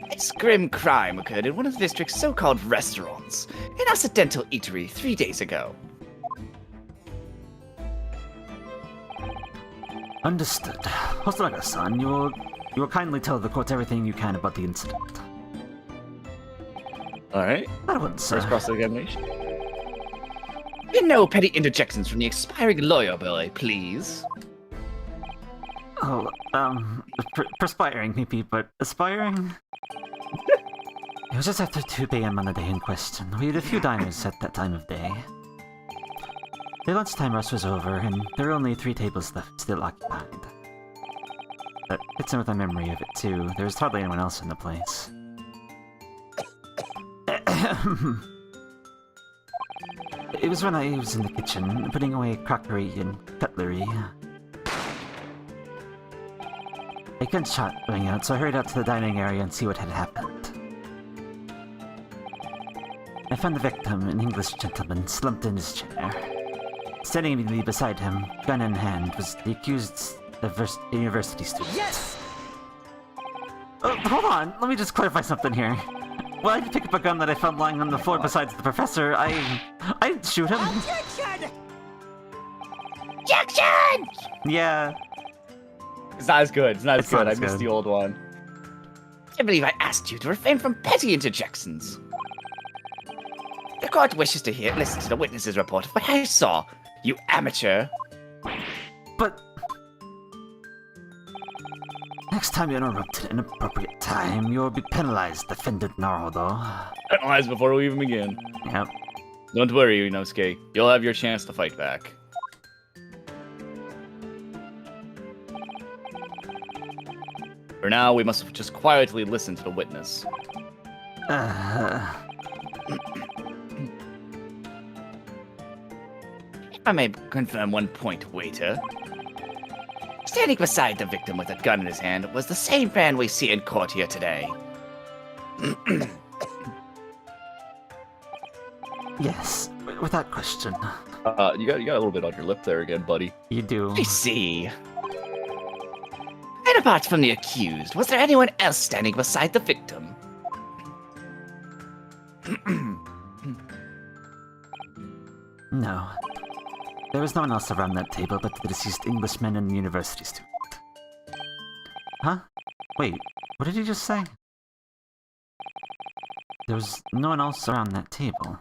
This grim crime occurred in one of the district's so-called restaurants, an accidental eatery 3 days ago. Understood. Hosanaga-san, you will kindly tell the court everything you can about the incident. Alright. That one, sir. First cross-examination. No petty interjections from the expiring lawyer boy, please. Oh, perspiring maybe, but aspiring? It was just after 2 p.m. on the day in question. We had a few diners at that time of day. The lunchtime rush was over, and there were only 3 tables left still occupied. That fits in with my memory of it, too. There was hardly anyone else in the place. It was when I was in the kitchen, putting away crockery and cutlery. A gunshot rang out, so I hurried out to the dining area and see what had happened. I found the victim, an English gentleman, slumped in his chair. Standing immediately beside him, gun in hand, was the accused university student. Yes! Hold on, let me just clarify something here. Well, I did pick up a gun that I found lying on the floor besides the professor. I didn't shoot him. Objection! Objection! Yeah. It's not as good. It's not as It's good. not I as missed good. the old one. I can't believe I asked you to refrain from petty interjections. The court wishes to listen to the witness's report of what I saw. You amateur. But next time you interrupt at an inappropriate time, you'll be penalized, defendant Naruto. Penalized before we even begin. Yep. Don't worry, Inosuke. You'll have your chance to fight back. For now, we must just quietly listen to the witness. If I may confirm one point, waiter. Standing beside the victim with a gun in his hand was the same man we see in court here today. Yes, without question. You got a little bit on your lip there again, buddy. You do. I see. And apart from the accused, was there anyone else standing beside the victim? No. There was no one else around that table but the deceased Englishman and university student. Huh? Wait, what did he just say? There was no one else around that table.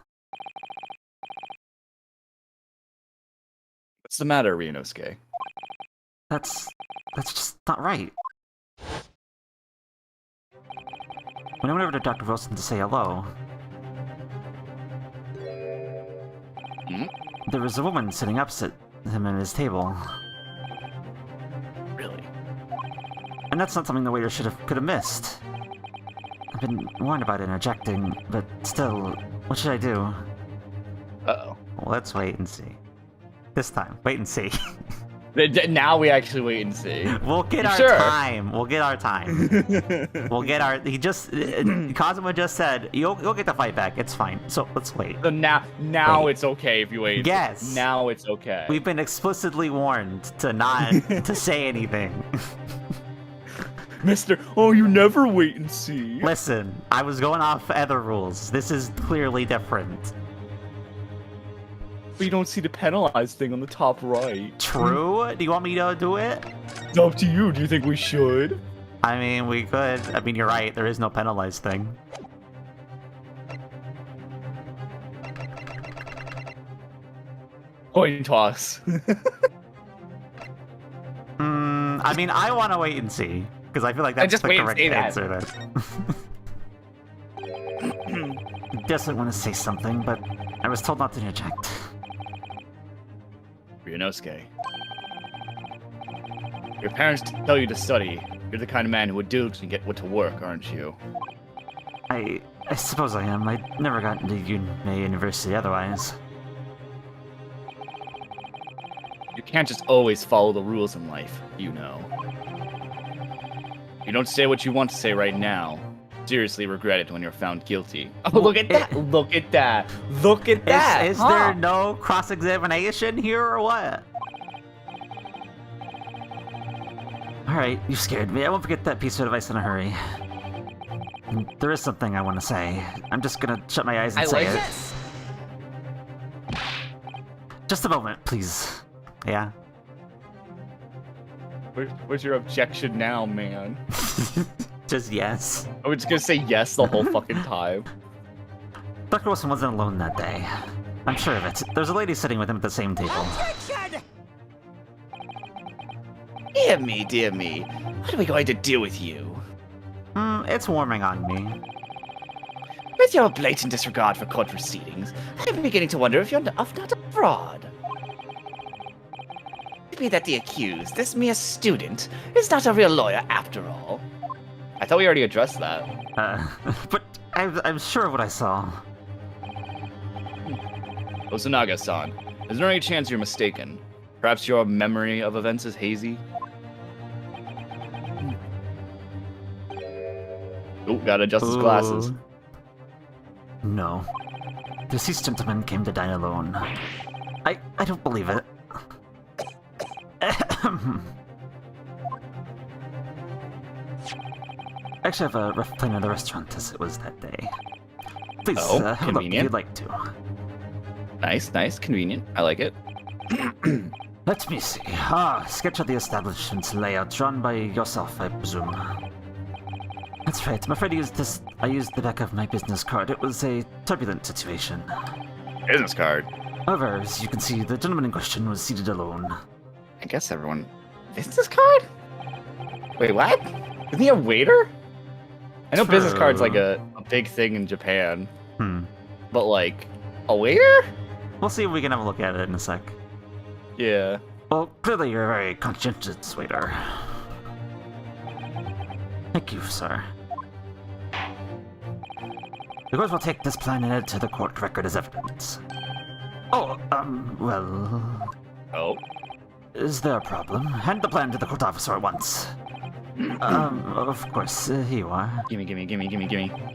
What's the matter, Ryunosuke? That's just not right. When I went over to Dr. Wilson to say hello, there was a woman sitting opposite him at his table. Really? And that's not something the waiter could have missed. I've been warned about interjecting, but still, what should I do? Uh-oh. Well, let's wait and see. This time, wait and see. Now we actually wait and see. We'll get our Sure. time. We'll get our time. We'll get our. He just. Kazuma just said you'll get the fight back. It's fine. So let's wait. So now Wait. it's okay if you wait. Yes. Now it's okay. We've been explicitly warned to not to say anything. Mr. Oh, you never wait and see. Listen, I was going off other rules. This is clearly different. But you don't see the penalized thing on the top right. True? Do you want me to do it? It's up to you. Do you think we should? I mean, we could. I mean, you're right. There is no penalized thing. Coin toss. I mean, I want to wait and see because I feel like that's just the wait and correct see that. answer. Then. Doesn't want to say something, but I was told not to interject. Ryunosuke. Your parents tell you to study. You're the kind of man who would do to get to work, aren't you? I suppose I am. I never got into university otherwise. You can't just always follow the rules in life, you know. You don't say what you want to say right now. Seriously regret it when you're found guilty. Oh, look at that! Look at that! Look at that! Is there no cross-examination here or what? Alright, you scared me. I won't forget that piece of advice in a hurry. And there is something I want to say. I'm just gonna shut my eyes and say it. Yes! Just a moment, please. Yeah? Where's your objection now, man? Just yes. I was just gonna say yes the whole fucking time. Dr. Wilson wasn't alone that day. I'm sure of it. There's a lady sitting with him at the same table. Objection! Dear me, dear me. What are we going to do with you? It's warming on me. With your blatant disregard for court proceedings, I'm beginning to wonder if you're not a fraud. Maybe that the accused, this mere student, is not a real lawyer after all. I thought we already addressed that. But I'm sure of what I saw. Osanaga-san, is there any chance you're mistaken? Perhaps your memory of events is hazy? Oh, gotta adjust his glasses. Ooh. No. The deceased gentleman came to dine alone. I don't believe it. I actually have a rough plan of the restaurant as it was that day. Please, Oh, have a look if convenient. you'd like to. Nice, convenient. I like it. Let me see. Sketch of the establishment's layout drawn by yourself, I presume. That's right. I'm afraid I used the back of my business card. It was a turbulent situation. Business card. However, as you can see, the gentleman in question was seated alone. I guess everyone... Business card? Wait, what? Isn't he a waiter? I know business card's like a big thing in Japan. But like, a waiter? We'll see if we can have a look at it in a sec. Yeah. Well, clearly you're a very conscientious waiter. Thank you, sir. The court will take this plan and add it to the court record as evidence. Oh, well... Oh? Is there a problem? Hand the plan to the court officer at once. Of course, here you are. Gimme. He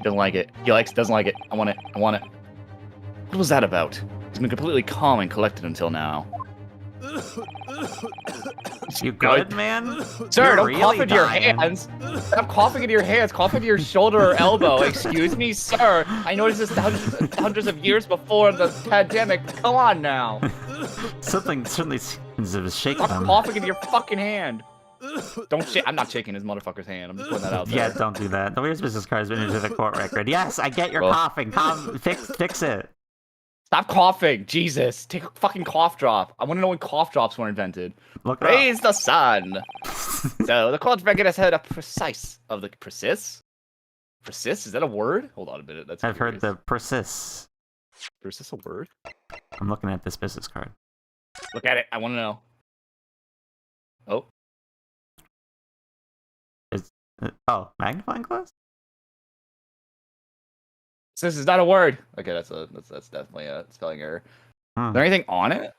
doesn't like it. Doesn't like it. I want it. What was that about? He's been completely calm and collected until now. You good, man? Sir, You're don't really cough into your dying. hands. Stop coughing into your hands. Cough into your shoulder or elbow. Excuse me, sir. I noticed this hundreds of years before the pandemic. Come on now. Something certainly seems to have shaken Stop him. coughing into your fucking hand. Don't shake. I'm not shaking his motherfucker's hand. I'm just putting that out there. Yeah, don't do that. The Waiter's business card has been into the court record. Yes, I get your Well. coughing. Fix it. Stop coughing. Jesus. Take a fucking cough drop. I want to know when cough drops were invented. Look up. Praise the sun. So the court record has heard a precise of the persist. Persist? Is that a word? Hold on a minute. That's I've heard curious. the persist. Persist a word? I'm looking at this business card. Look at it. I want to know. Oh. Oh, magnifying glass? This is not a word. Okay, that's definitely a spelling error. Is there anything on it?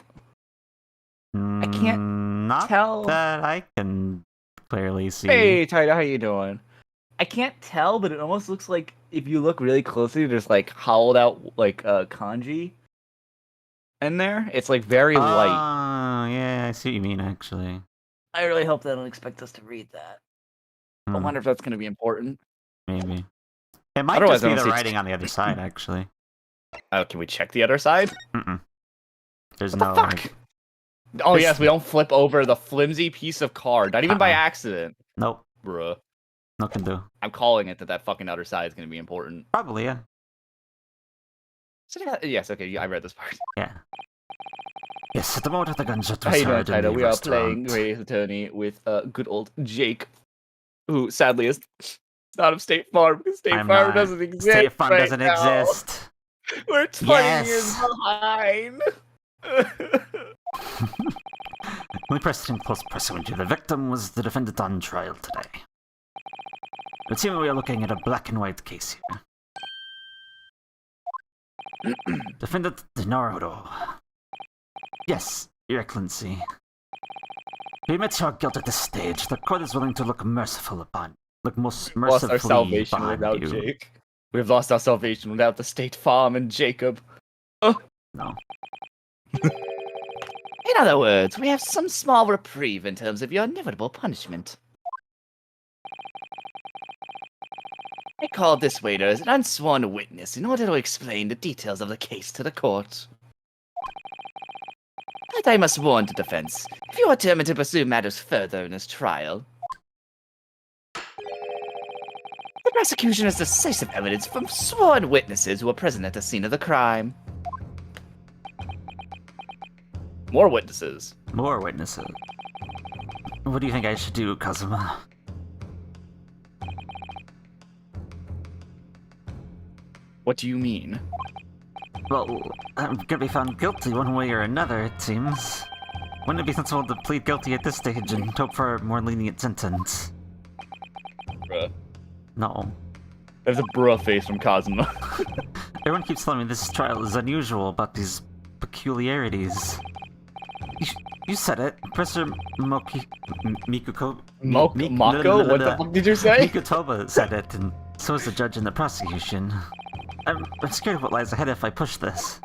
I can't Not tell. that I can clearly see. Hey, Tyler, how you doing? I can't tell, but it almost looks like if you look really closely, there's like hollowed out like kanji in there. It's like very light. Oh, yeah, I see what you mean, actually. I really hope they don't expect us to read that. I wonder if that's going to be important. Maybe. It might Otherwise, just I be don't the see- writing on the other side, actually. Oh, can we check the other side? There's What no. the fuck? Oh yes, we don't flip over the flimsy piece of card, not even by accident. Nope. Bruh. No can do. I'm calling it that fucking other side is going to be important. Probably, yeah. So, yes, okay, I read this part. Yeah. Yes, at the moment of the gunshot How was you doing, heard in Tyler? the We are restaurant. playing Great Ace Attorney with good old Jake, who sadly is not of State Farm because State I'm Farm not. doesn't exist. State Farm right doesn't now. exist. We're 20 Yes. years behind. Only precedent pursuant to the victim was the defendant on trial today. It seems we are looking at a black and white case here. Defendant Naruto. Yes, Your Excellency. We admit your guilt at this stage. The court is willing to look merciful upon. Look most Lost our mercifully salvation upon without you. Jake. We've lost our salvation without the State Farm and Jacob. Oh. No. In other words, we have some small reprieve in terms of your inevitable punishment. I called this waiter as an unsworn witness in order to explain the details of the case to the court. But I must warn the defense, if you are determined to pursue matters further in this trial, the prosecution has decisive evidence from sworn witnesses who were present at the scene of the crime. More witnesses. More witnesses. What do you think I should do, Kazuma? What do you mean? Well, I'm gonna be found guilty one way or another, it seems. Wouldn't it be sensible to plead guilty at this stage and hope for a more lenient sentence? Bruh. No. There's a bruh face from Kazuma. Everyone keeps telling me this trial is unusual about these peculiarities. You said it. Professor Mikuko... Mako? What the fuck did you say? Mikutoba said it, and so is the judge in the prosecution. I'm scared of what lies ahead if I push this.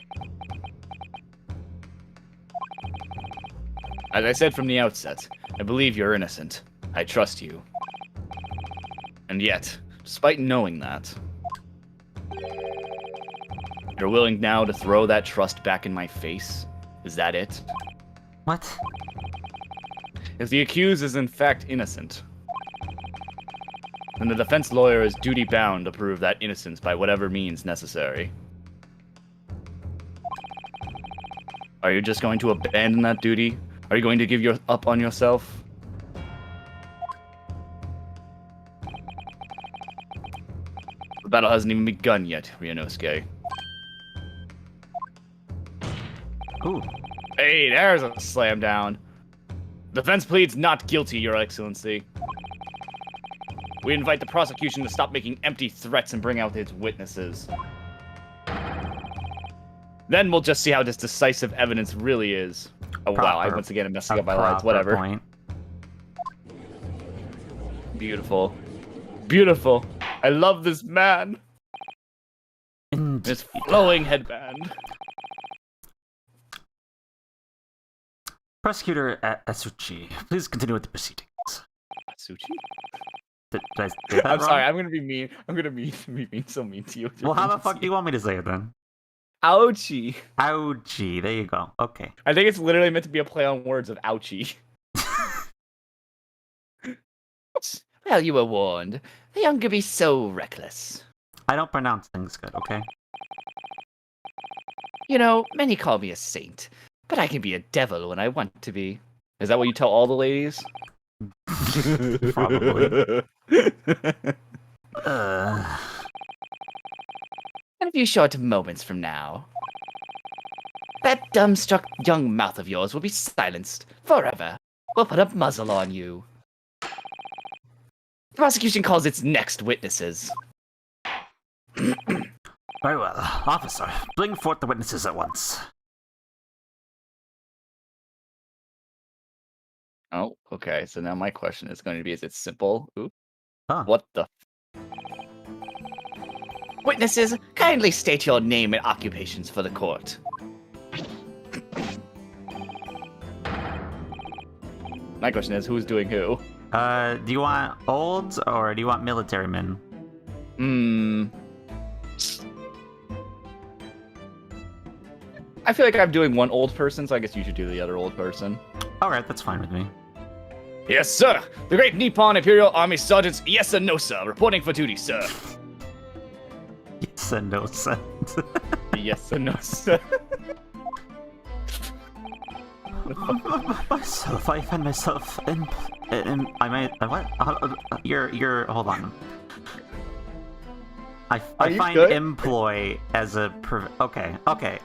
As I said from the outset, I believe you're innocent. I trust you. And yet, Despite knowing that, you're willing now to throw that trust back in my face? Is that it? What? If the accused is in fact innocent, then the defense lawyer is duty-bound to prove that innocence by whatever means necessary. Are you just going to abandon that duty? Are you going to give up on yourself? The battle hasn't even begun yet, Ryunosuke. Ooh. Hey, there's a slam down. Defense pleads not guilty, Your Excellency. We invite the prosecution to stop making empty threats and bring out its witnesses. Then we'll just see how this decisive evidence really is. Oh wow, I once again am messing up my lines. Whatever. Point. Beautiful. Beautiful. I love this man. This flowing headband. Prosecutor Asuchi, please continue with the proceedings. Asuchi? Did I say that I'm wrong? sorry, I'm gonna be mean. I'm gonna be so mean to you. Well, how the fuck do you want me to say it then? Ouchie. Ouchie, there you go. Okay. I think it's literally meant to be a play on words of ouchie. Well, you were warned. The young could be so reckless. I don't pronounce things good, okay? You know, many call me a saint, but I can be a devil when I want to be. Is that what you tell all the ladies? Probably. In a few short moments from now, that dumbstruck young mouth of yours will be silenced forever. We'll put a muzzle on you. The prosecution calls its next witnesses. Very well. Officer, bring forth the witnesses at once. Oh, okay. So now my question is going to be, is it simple? Ooh. Huh. What the? Witnesses, kindly state your name and occupations for the court. My question is, who's doing who? Do you want olds or do you want military men? I feel like I'm doing one old person, so I guess you should do the other old person. Alright, that's fine with me. Yes, sir! The Great Nippon Imperial Army Sergeant Yesanosa, reporting for duty, sir. Yes and no sense. Yesanosa. Myself, I find myself in I might, what? You're, hold on. I find good? employ as a, okay, alright.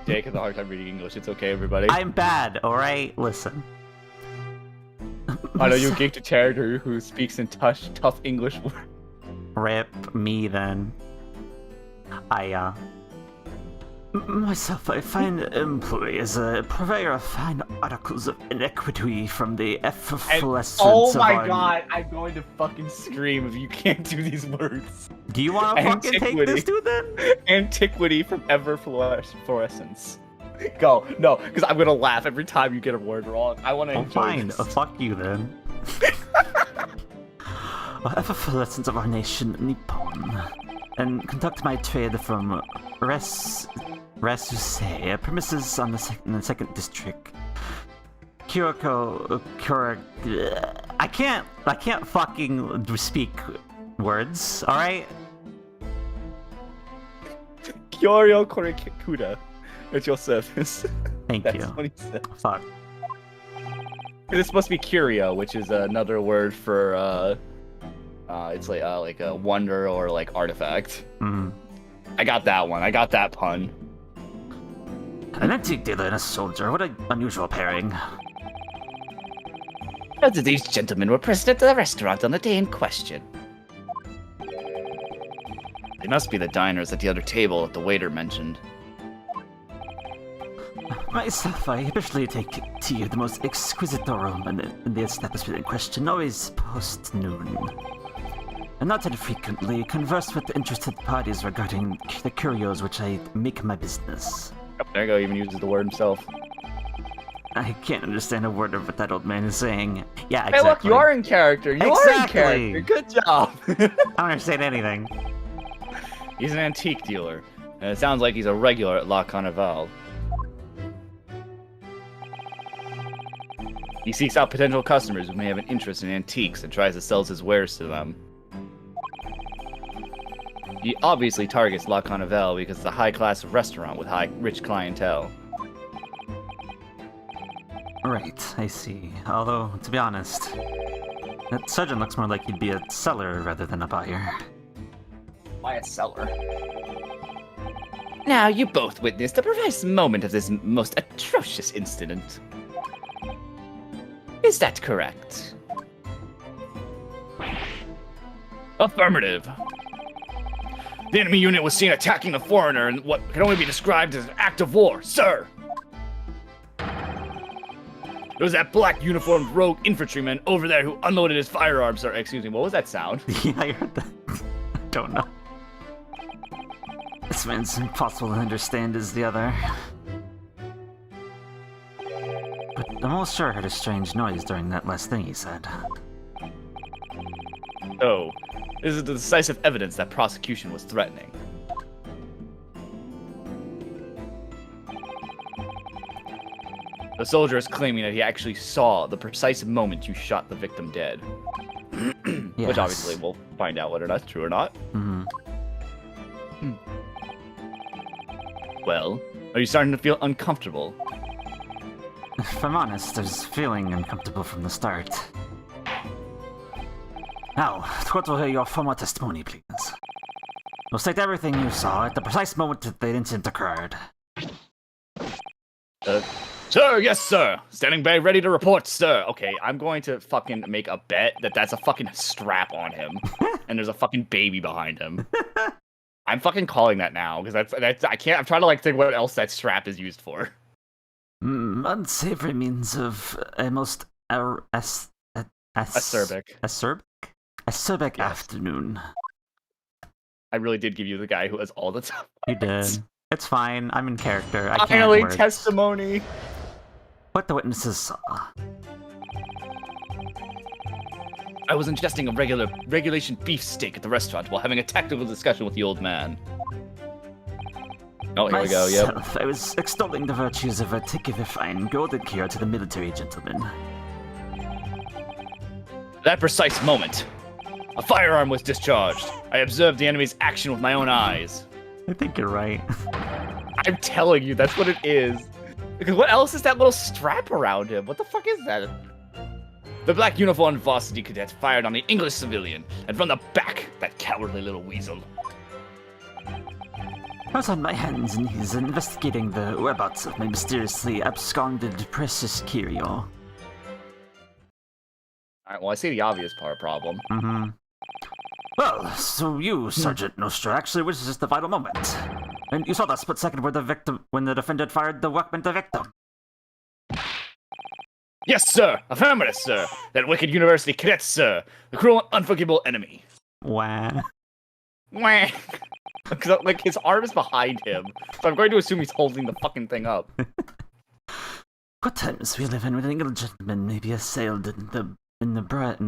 Jake has a hard time reading English, it's okay, everybody. I'm bad, alright? Listen. I know you geeked a character who speaks in tough English words. Rip me then. Myself, I find employ as a purveyor of fine articles of iniquity from the efflorescence oh of my our... god, I'm going to fucking scream if you can't do these words. Do you want to fucking take this dude then? Antiquity from efflorescence. Go. No, because I'm going to laugh every time you get a word wrong. I want to enjoy fine. this. Fuck you then. Efflorescence of our nation, Nippon, and conduct my trade from Rasuse, premises on in the second district. I can't fucking speak words, alright? Kyoryo Korikuda at your service. Thank That's you. what he said. Fuck. This is supposed to be curio, which is another word for it's like a wonder or like artifact. Mm-hmm. I got that one. I got that pun. An antique dealer and a soldier. What an unusual pairing. Both of these gentlemen were present at the restaurant on the day in question. They must be the diners at the other table that the waiter mentioned. Myself, I habitually take tea at the most exquisite room in the establishment in question, always post-noon. And not infrequently converse with interested parties regarding the curios which I make my business. Oh, there you go, even uses the word himself. I can't understand a word of what that old man is saying. Yeah, Hey, exactly. look, you are in character. You are in Exactly. character. Good job. I don't understand anything. He's an antique dealer, and it sounds like he's a regular at La Carnival. He seeks out potential customers who may have an interest in antiques and tries to sell his wares to them. He obviously targets La Carnival because it's a high-class restaurant with rich clientele. Right, I see. Although, to be honest, that sergeant looks more like he'd be a seller rather than a buyer. Why a seller? Now, you both witnessed the precise moment of this most atrocious incident. Is that correct? Affirmative. The enemy unit was seen attacking the foreigner in what can only be described as an act of war, sir! It was that black uniformed rogue infantryman over there who unloaded his firearms, sir. Excuse me, what was that sound? Yeah, I heard that. I don't know. This man's impossible to understand as the other. But I'm almost sure I heard a strange noise during that last thing he said. Oh, this is the decisive evidence that prosecution was threatening. The soldier is claiming that he actually saw the precise moment you shot the victim dead. Yes. Which obviously we'll find out whether that's true or not. Mm-hmm. Well, are you starting to feel uncomfortable? If I'm honest, I was feeling uncomfortable from the start. Now, the court will hear your formal testimony, please. You'll state everything you saw at the precise moment that the incident occurred. Sir, yes, sir. Standing by, ready to report, sir. Okay, I'm going to fucking make a bet that that's a fucking strap on him, and there's a fucking baby behind him. I'm fucking calling that now because that's I can't. I'm trying to like think what else that strap is used for. Unsavory means of a most Acerbic. Acerbic Yes. afternoon. I really did give you the guy who has all the time. You did. It's fine. I'm in character. I can't Finally, words. testimony. What the witnesses saw. I was ingesting a regulation beef steak at the restaurant while having a tactical discussion with the old man. Oh, here we go, yep. Myself, I was extolling the virtues of a particular fine golden cure to the military gentleman. That precise moment, a firearm was discharged. I observed the enemy's action with my own eyes. I think you're right. I'm telling you, that's what it is. Because what else is that little strap around him? What the fuck is that? The black uniformed varsity cadet fired on the English civilian, and from the back, that cowardly little weasel. I was on my hands and knees investigating the whereabouts of my mysteriously absconded precious curio. Alright, well, I see the obvious problem. Mm-hmm. Well, so you, Sergeant Nostra, actually witnessed the vital moment. And you saw that split second where when the defendant fired the weapon at the victim. Yes, sir! Affirmative, sir! That wicked university cadet, sir! The cruel and unforgivable enemy. Wah. Wah! Like, his arm is behind him, so I'm going to assume he's holding the fucking thing up. What times we live in when an English gentleman may be assailed in the broad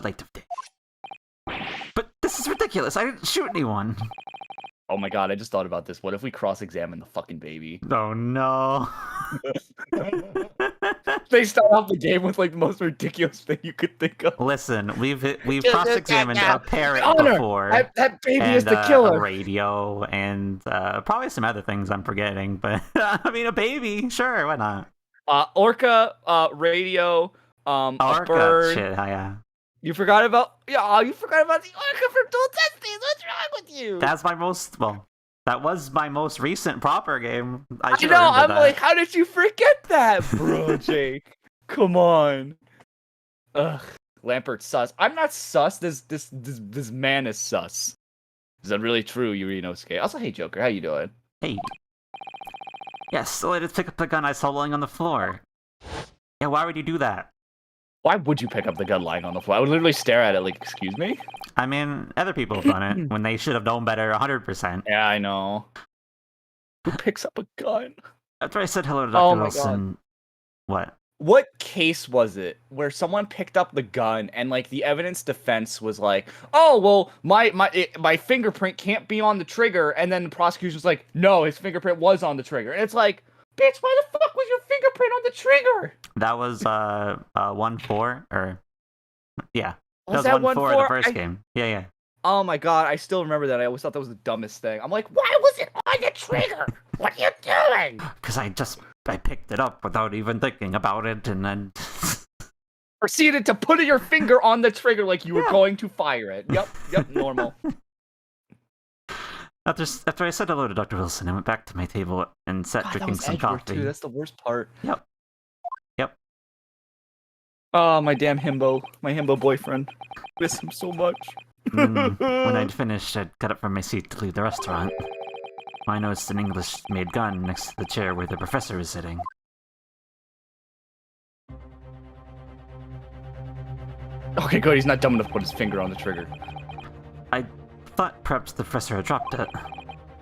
light of day. But this is ridiculous. I didn't shoot anyone. Oh my god, I just thought about this. What if we cross-examine the fucking baby? Oh no. They start off the game with like the most ridiculous thing you could think of. Listen, we've cross-examined a parrot Honor, before. That baby and, is the killer. A radio and probably some other things I'm forgetting, but I mean a baby, sure, why not? Orca, radio, a Orca, bird. shit, yeah. You forgot about the orca from Dual Destinies. What's wrong with you? That was my most recent proper game. I know. I'm like, how did you forget that, bro, Jake? Come on. Ugh, Lampert sus. I'm not sus. This man is sus. Is that really true, Yurinosuke? Also, hey, Joker, how you doing? Hey. Yes, the latest pick up the gun I saw lying on the floor. Yeah, why would you do that? Why would you pick up the gun lying on the floor? I would literally stare at it like, excuse me? I mean, other people have done it when they should have known better 100%. Yeah, I know. Who picks up a gun? After I said hello to Oh Dr. my Wilson, What? What case was it where someone picked up the gun and like the evidence defense was like, oh well, my fingerprint can't be on the trigger, and then the prosecution's like, no, his fingerprint was on the trigger, and it's like, bitch, why the fuck was your fingerprint on the trigger? That was 1-4 or yeah, Was that that was 1-4 the 1-4? first game. Yeah. Oh my god, I still remember that. I always thought that was the dumbest thing. I'm like, why was it on the trigger? What are you doing? Because I picked it up without even thinking about it, and then Proceeded to put your finger on the trigger like you were going to fire it. Yep, normal. after I said hello to Dr. Wilson, I went back to my table and sat God, drinking that was some Edward, coffee. too. That's the worst part. Yep. Oh, my damn himbo. My himbo boyfriend. Miss him so much. When I'd finished, I'd got up from my seat to leave the restaurant. I noticed an English-made gun next to the chair where the professor was sitting. Okay, good. He's not dumb enough to put his finger on the trigger. I thought perhaps the professor had dropped it,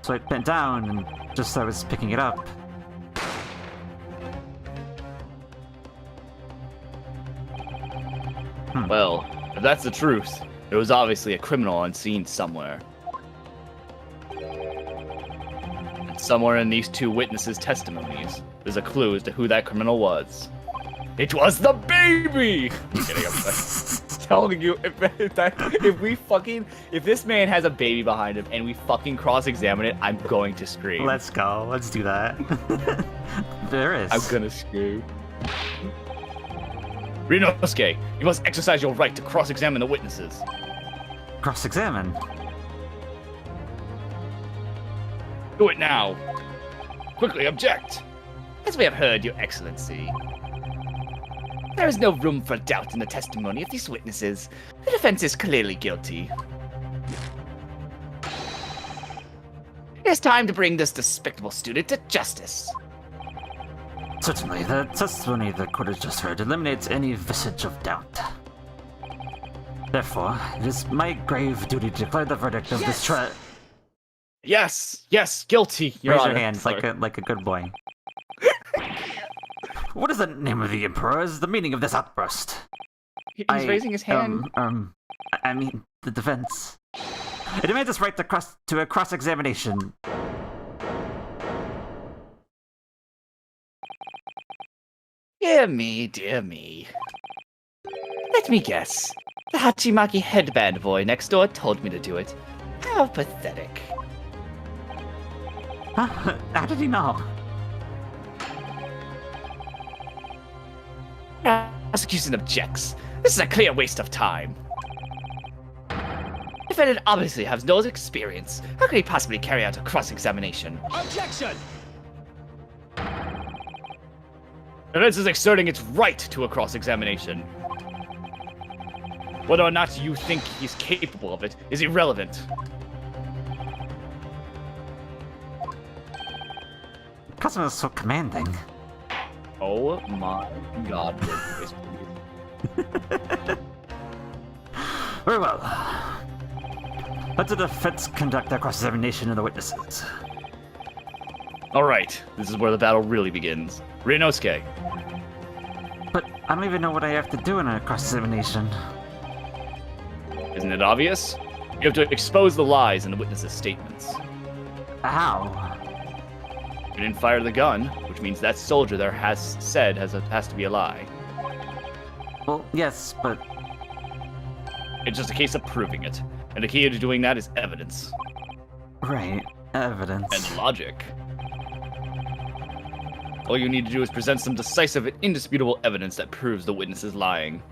so I bent down, and just as I was picking it up, Well, if that's the truth, there was obviously a criminal on scene somewhere. And somewhere in these two witnesses' testimonies, there's a clue as to who that criminal was. It was the baby! I'm kidding, I'm telling you, if this man has a baby behind him and we fucking cross-examine it, I'm going to scream. let's go. Let's do that. There is. I'm gonna scream. Rinosuke, you must exercise your right to cross-examine the witnesses. Cross-examine. Do it now. Quickly object. As we have heard, Your Excellency, there is no room for doubt in the testimony of these witnesses. The defense is clearly guilty. It is time to bring this despicable student to justice. Certainly, the testimony the court has just heard eliminates any vestige of doubt. Therefore, it is my grave duty to declare the verdict of this trial. Yes, guilty. Raise your hands like a good boy. What is the name of the Emperor? Is the meaning of this outburst? He's raising his hand. I mean, the defense. It demands its right to a cross-examination. Dear me. Let me guess. The Hachimaki headband boy next door told me to do it. How pathetic. Huh? How did he know? Prosecution objects. This is a clear waste of time. Defendant obviously has no experience. How could he possibly carry out a cross-examination? Objection! Defense is exerting its right to a cross-examination. Whether or not you think he's capable of it is irrelevant. Cousin is so commanding. Oh my god. Very well. Let the defense conduct their cross-examination of the witnesses. Alright, this is where the battle really begins. Rinosuke. But I don't even know what I have to do in a cross-examination. Isn't it obvious? You have to expose the lies in the witnesses' statements. How? You didn't fire the gun, which means that soldier there has to be a lie. Well, yes, but It's just a case of proving it. And the key to doing that is evidence. right, evidence. And logic. All you need to do is present some decisive and indisputable evidence that proves the witness is lying.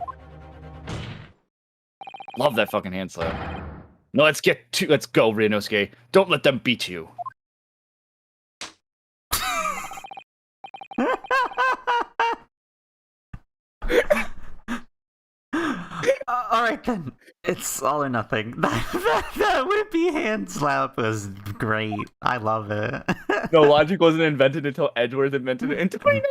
Love that fucking hand slam. No, let's go, Rinosuke. Don't let them beat you. Alright then, it's all or nothing. That whippy hand slap was great. I love it. No, logic wasn't invented until Edgeworth invented it in 2019.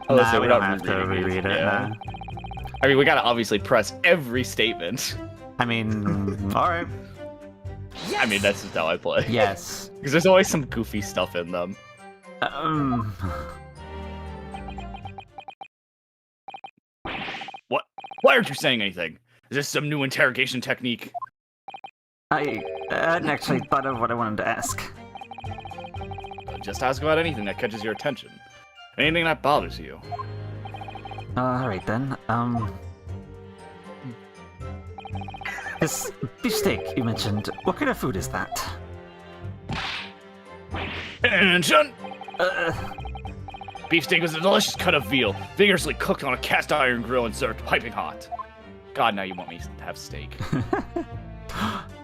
Nah, we don't have to reread it. Yeah. Nah. I mean, we gotta obviously press every statement. I mean, alright. I mean, that's just how I play. Yes. Because there's always some goofy stuff in them. What? Why aren't you saying anything? Is this some new interrogation technique? I hadn't actually thought of what I wanted to ask. Just ask about anything that catches your attention. Anything that bothers you. Alright then, this beefsteak you mentioned, what kind of food is that? Attention! Beefsteak is a delicious cut of veal, vigorously cooked on a cast iron grill and served piping hot. God, now you want me to have steak.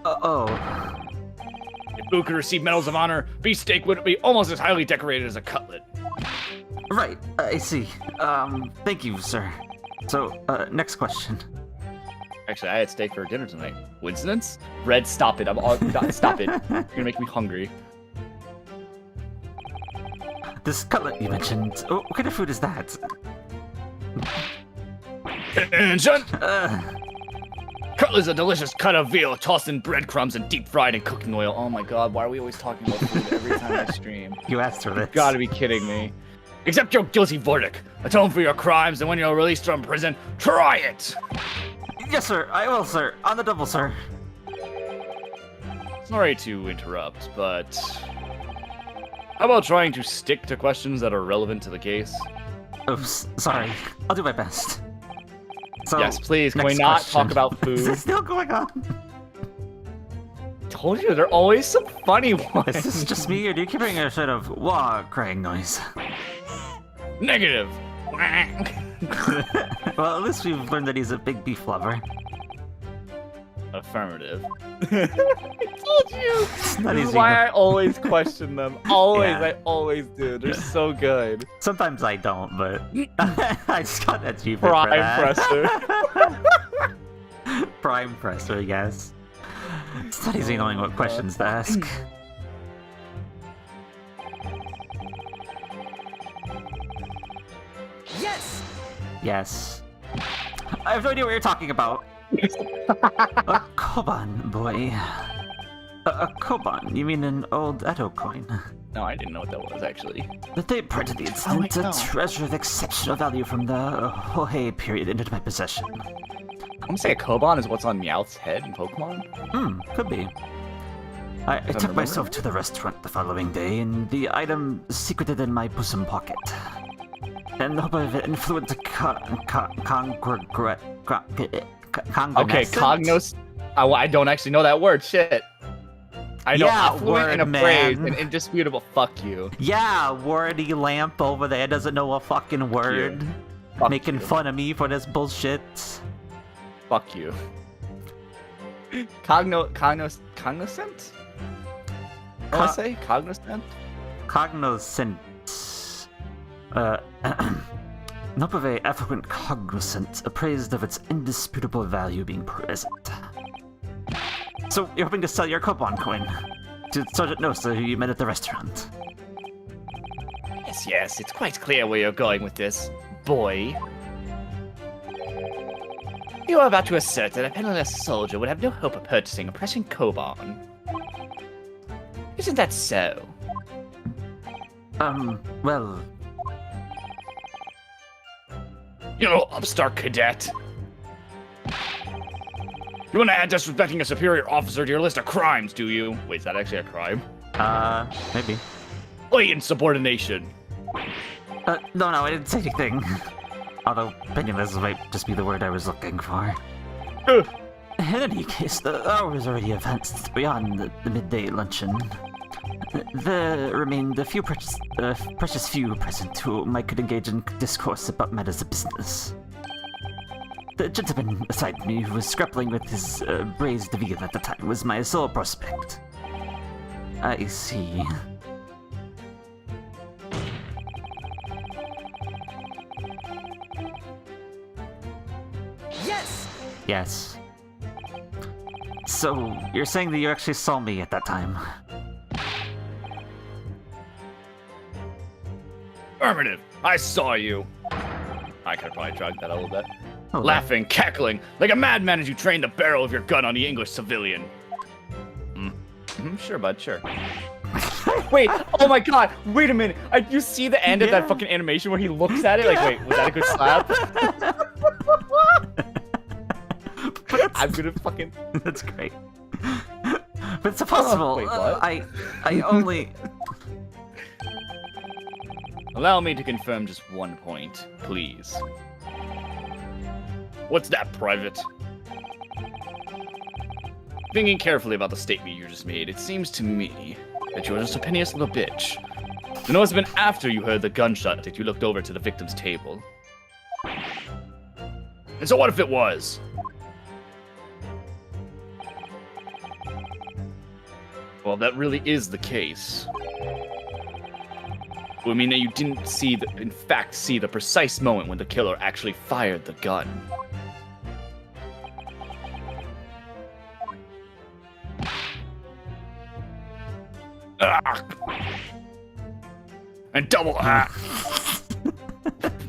If food could receive medals of honor, beefsteak would be almost as highly decorated as a cutlet. Right, I see. Thank you, sir. So, next question. Actually, I had steak for dinner tonight. Coincidence? Red, stop it. Stop it. You're gonna make me hungry. This cutlet you mentioned, what kind of food is that? Attention! Cutlet is a delicious cut of veal tossed in breadcrumbs and deep fried in cooking oil. Oh my god, why are we always talking about food every time I stream? You asked for this. You gotta be kidding me. Accept your guilty verdict. Atone for your crimes, and when you're released from prison, try it! Yes, sir. I will, sir. On the double, sir. Sorry to interrupt, but how about trying to stick to questions that are relevant to the case? Oops. Sorry. I'll do my best. So, Yes, please. Can we next not question. talk about food? Is this still going on? Told you, there are always some funny ones. Is this just me, or do you keep hearing a sort of wah crying noise? Negative. Well, at least we've learned that he's a big beef lover. Affirmative. I told you. Not This is easy why to- I always question them. Always, Yeah. I always do. They're so good. Sometimes I don't, but I just got that achievement for Prime that. presser. Prime presser, yes. It's not easy knowing what questions to ask. Yes! Yes. I have no idea what you're talking about. A koban, boy. A koban? You mean an old Edo coin? No, I didn't know what that was, actually. The day prior to the Oh my incident, a God. treasure of exceptional value from the Hohei period entered my possession. I'm gonna say a Koban is what's on Meowth's head in Pokemon. Could be. I took remember myself to the restaurant the following day, and the item secreted in my bosom pocket. In the hope of it influence a Okay, cognos. I don't actually know that word. Shit. I know Yeah, affluent and word, appraised man. and indisputable. Fuck you. Yeah, wordy lamp over there doesn't know a fucking word. Fuck Making you. fun of me for this bullshit. Fuck you. Cognoscent? What I say? Cognoscent? Cognoscent. Not of a affluent cognizant, appraised of its indisputable value being present. So, you're hoping to sell your coupon coin to Sergeant Nosa, who you met at the restaurant. Yes, it's quite clear where you're going with this, boy. You are about to assert that a penniless soldier would have no hope of purchasing a precious Koban. Isn't that so? Well, You know, upstart cadet. You want to add disrespecting a superior officer to your list of crimes, do you? Wait, is that actually a crime? maybe. Blatant subordination. No, I didn't say anything. Although, penniless might just be the word I was looking for. Ugh. In any case, the hours already advanced beyond the midday luncheon. There remained a few precious few present whom I could engage in discourse about matters of business. The gentleman beside me who was grappling with his braised veal at the time was my sole prospect. I see. Yes! Yes. So, you're saying that you actually saw me at that time? Affirmative. I saw you. I could have probably dragged that a little bit. Oh, Laughing, cackling, like a madman as you trained the barrel of your gun on the English civilian. Sure, bud, sure. Wait, oh my god, wait a minute. You see the end of that fucking animation where he looks at it? Like, wait, was that a good slap? I'm gonna fucking... That's great. But it's impossible. Wait, what? I only... Allow me to confirm just one point, please. What's that, Private? Thinking carefully about the statement you just made, it seems to me that you're just a penniless little bitch. You know, it's been after you heard the gunshot that you looked over to the victim's table. And so what if it was? Well, that really is the case. It would mean that you didn't see in fact see the precise moment when the killer actually fired the gun. And double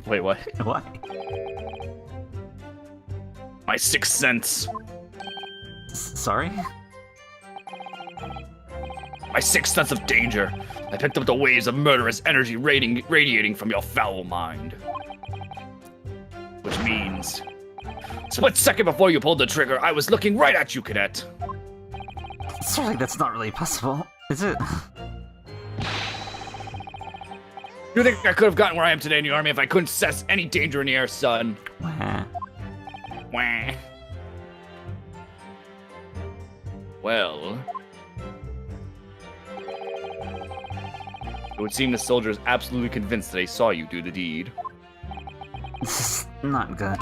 Wait, what? What? My sixth sense. Sorry? My sixth sense of danger. I picked up the waves of murderous energy radiating from your foul mind. Which means... split second before you pulled the trigger, I was looking right at you, Cadet. Surely that's not really possible, is it? You think I could have gotten where I am today in the army if I couldn't sense any danger in the air, son? Wah. Wah. Well... it would seem the soldier is absolutely convinced that they saw you do the deed. This is not good.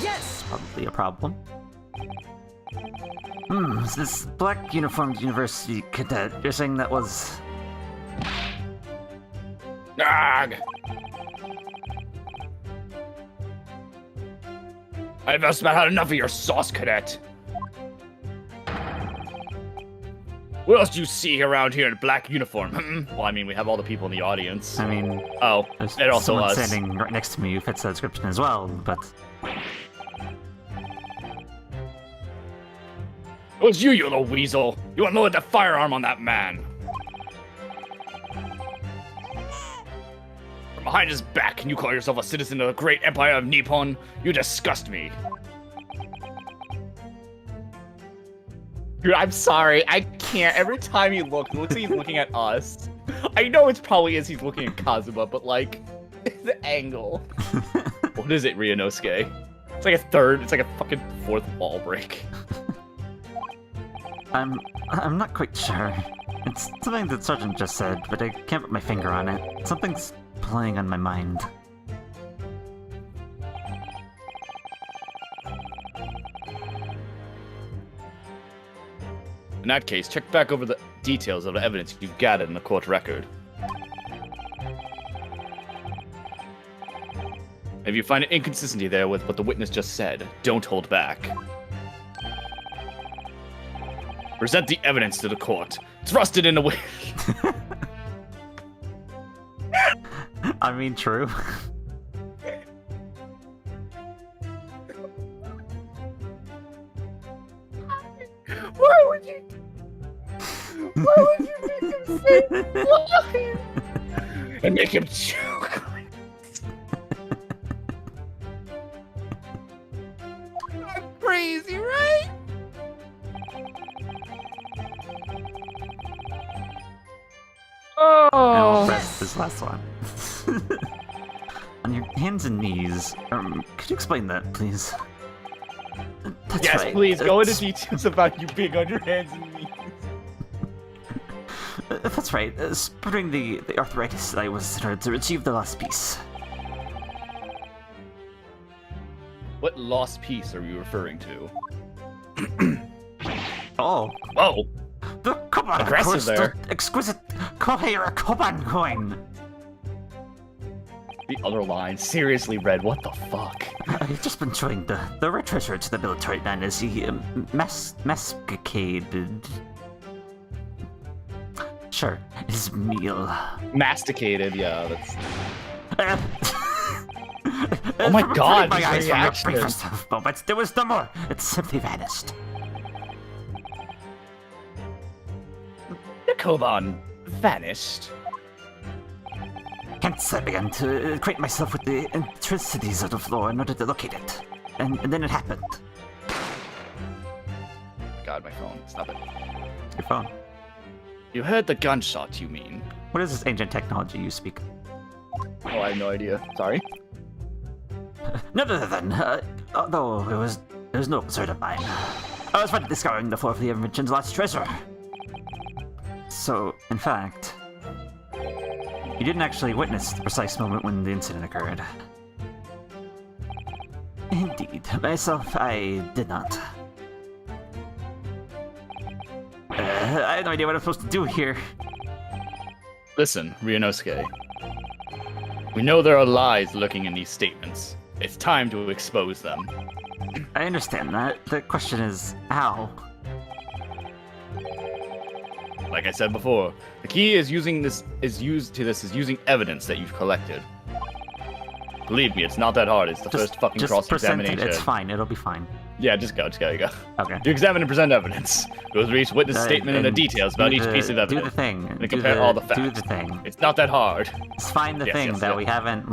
Yes! Probably a problem. This black uniformed university cadet, you're saying that was... Ugh. I've just about had enough of your sauce, Cadet. What else do you see around here in black uniform? Well, I mean, we have all the people in the audience. I mean... Oh, there's and also someone us. standing right next to me who fits that description as well, but... It was you little weasel. You unloaded the firearm on that man. From behind his back, and you call yourself a citizen of the great empire of Nippon? You disgust me. Dude, I'm sorry. I can't. Every time he looks like he's looking at us. I know it's probably as he's looking at Kazuma, but like, the angle. What is it, Ryunosuke? It's like a third. It's like a fucking fourth wall break. I'm not quite sure. It's something that Sergeant just said, but I can't put my finger on it. Something's playing on my mind. In that case, check back over the details of the evidence you've gathered in the court record. If you find an inconsistency there with what the witness just said, don't hold back. Present the evidence to the court. Thrust it in the way. I mean, true. Why would you make him say why? And make him choke. I'm crazy, right? And Oh. we'll press this last one. On your hands and knees. Could you explain that, please? That's Yes, right. please go into details about you being on your hands and knees. That's right. Spreading the arthritis I was to retrieve the last piece. What lost piece are you referring to? Oh. Whoa. The Koban Aggressive course, there. the exquisite Kohei Koban coin. The other line. Seriously, Red, what the fuck? I've just been showing the rare treasure to the military man as he masticated. Sure, his meal. Masticated, yeah, that's... Oh my God, My his eyes from the reaction. briefest of moments, there was no more. It simply vanished. The Koban vanished. Hence, I began to acquaint myself with the intricacies of the floor in order to locate it. And then it happened. God, my phone. Stop it. Your phone. You heard the gunshot, you mean? What is this ancient technology you speak? Oh, I have no idea. Sorry. No, then. Although it was no concern of mine. I was finally discovering the floor of the invention's lost treasure. So, in fact, you didn't actually witness the precise moment when the incident occurred. Indeed, myself, I did not. I have no idea what I'm supposed to do here. Listen, Ryunosuke. We know there are lies lurking in these statements. It's time to expose them. I understand that. The question is, how? Like I said before, the key is using evidence that you've collected. Believe me, it's not that hard. It's the first fucking cross-examination. It's fine. It'll be fine. Yeah, just go. You go. Okay. You examine and present evidence. Go through each witness statement and the details about each piece of evidence. Do the thing. And compare all the facts. Do the thing. It's not that hard. It's fine. The thing that we haven't.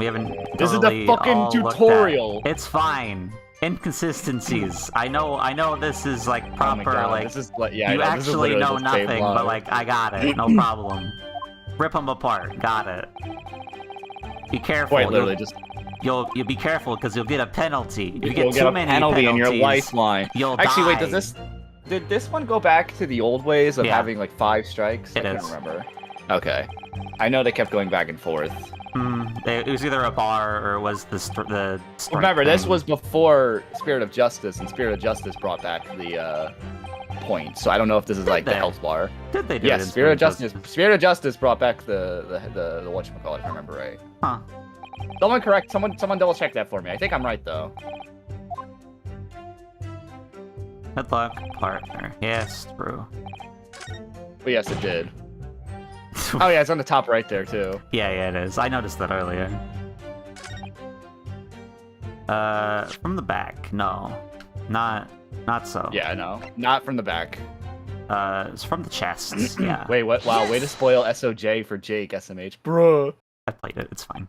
This is totally the fucking all looked tutorial. at. It's fine. Inconsistencies. I know. This is like proper. Oh my God, like this is like yeah. you I know, this is actually literally know the same nothing, line. but like I got it. No problem. Rip them apart. Got it. Be careful. Quite literally, just You'll be careful because you'll get a penalty. If you you'll get too a many penalty in your penalties, lifeline. You'll Actually, die. wait, did this one go back to the old ways of Yeah. having like 5 strikes? It I is. can't remember. Okay. I know they kept going back and forth. It was either a bar or it was the strike Remember, this thing. was before Spirit of Justice, and Spirit of Justice brought back the point. So I don't know if this is like the they? health bar. Did they do it Yes, in Spirit of Justice. Spirit of Justice brought back the whatchamacallit, if I remember right. Huh. Someone double check that for me. I think I'm right though. Good luck, partner. Yes, true. But yes, it did. Oh yeah, it's on the top right there too. Yeah, it is. I noticed that earlier. From the back, no. Not so. Yeah, I know. Not from the back. It's from the chest, yeah. Wait, what? Wow, way to spoil SOJ for Jake, SMH. Bruh. I played it, it's fine.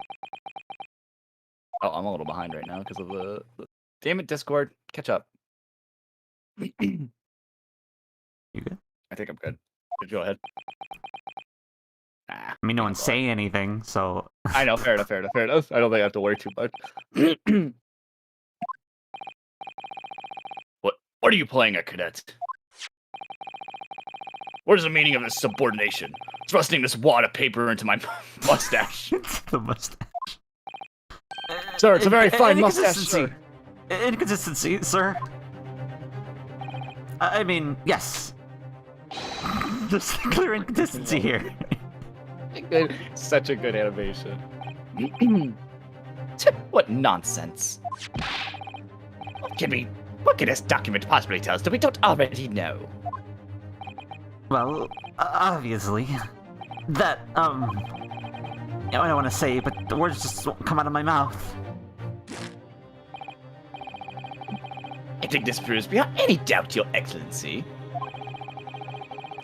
Oh, I'm a little behind right now because of the... Damn it, Discord. Catch up. You good? I think I'm good. Go ahead. Nah, I mean, no one's saying anything, so... I know, fair enough. I don't think I have to worry too much. What are you playing at, cadet? What is the meaning of this subordination? Thrusting this wad of paper into my mustache. The mustache. Sir, it's a very fine mustache, sir. Inconsistency, sir. I mean, yes. There's clear inconsistency here. Such a good animation. What nonsense. What can this document possibly tell us that we don't already know? Well, obviously. That, I don't want to say, but the words just won't come out of my mouth. I think this proves beyond any doubt, Your Excellency,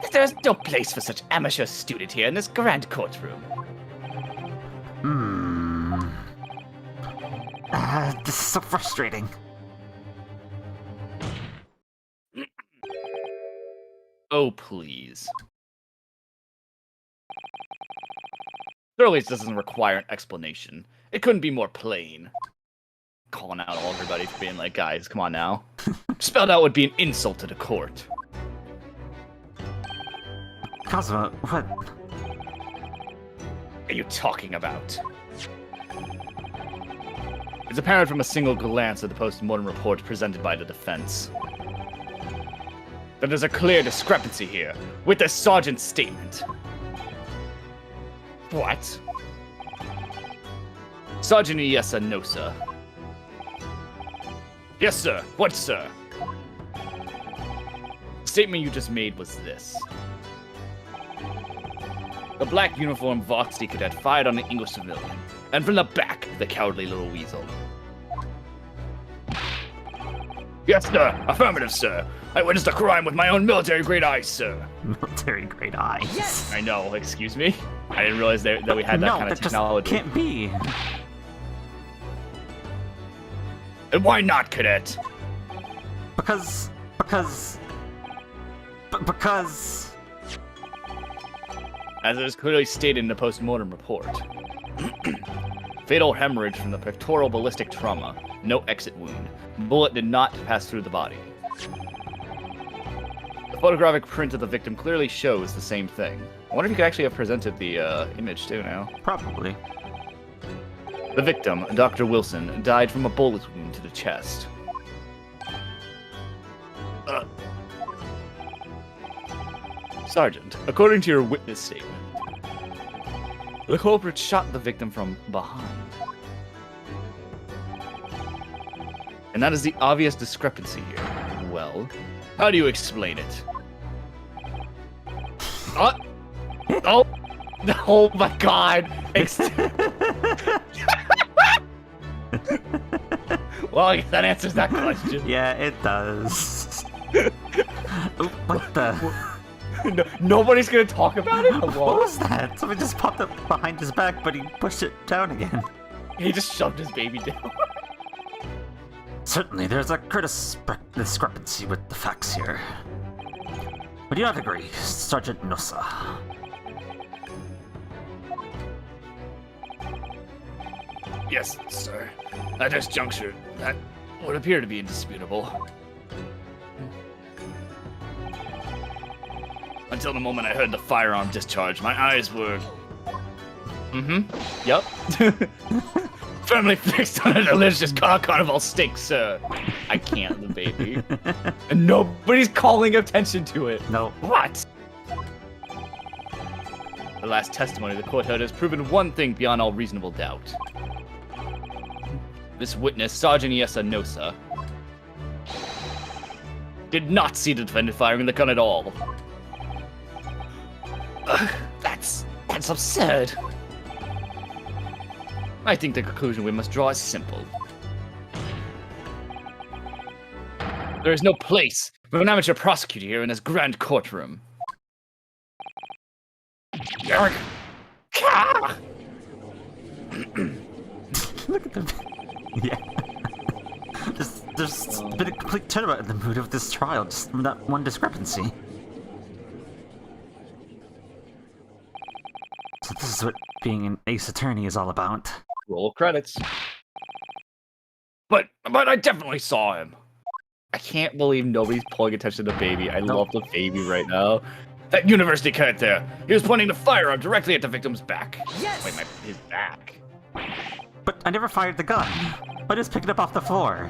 that there is no place for such amateur student here in this grand courtroom. This is so frustrating. Oh, please. Surely this doesn't require an explanation. It couldn't be more plain. Calling out everybody for being like, guys, come on now. Spelled out would be an insult to the court. Cosmo, what? What are you talking about? It's apparent from a single glance at the post-mortem report presented by the defense that there's a clear discrepancy here with the sergeant's statement. What? Sergeant Iesa, no, sir. Yes, sir. What, sir? The statement you just made was this. The black uniformed varsity cadet fired on an English civilian, And from the back, the cowardly little weasel. Yes, sir. Affirmative, sir. I witnessed a crime with my own military-grade eyes, sir. Military-grade eyes? Yes! I know, excuse me. I didn't realize that we had that kind of technology. No, that just can't be. And why not, cadet? Because... As it is clearly stated in the post-mortem report. Fatal hemorrhage from the pectoral ballistic trauma. No exit wound. Bullet did not pass through the body. The photographic print of the victim clearly shows the same thing. I wonder if you could actually have presented the image too now. Probably. The victim, Dr. Wilson, died from a bullet wound to the chest. Sergeant, according to your witness statement, the culprit shot the victim from behind. And that is the obvious discrepancy here. Well, how do you explain it? Oh! Oh my god! Well, I guess that answers that question. Yeah, it does. Oh, what the? No, nobody's gonna talk about it? What was that? Something just popped up behind his back, but he pushed it down again. He just shoved his baby down. Certainly, there's a discrepancy with the facts here. Would you not agree, Sergeant Nosa? Yes, sir. At this juncture, that would appear to be indisputable. Until the moment I heard the firearm discharge, my eyes were... Yup. Firmly fixed on a delicious car carnival steak, sir. I can't, the baby. And nobody's calling attention to it. No. What? The last testimony the court heard has proven one thing beyond all reasonable doubt. This witness, Sergeant Yesa Nosa, did not see the defendant firing the gun at all. That's absurd. I think the conclusion we must draw is simple. There is no place for an amateur prosecutor here in this grand courtroom. Eric! Look at them. Yeah. There's been a complete turnabout in the mood of this trial, just from that one discrepancy. So this is what being an ace attorney is all about. Roll credits. But I definitely saw him. I can't believe nobody's pulling attention to the baby. I love the baby right now. That university cadet there. He was pointing the firearm directly at the victim's back. Yes! Wait, his back. But I never fired the gun. I just picked it up off the floor.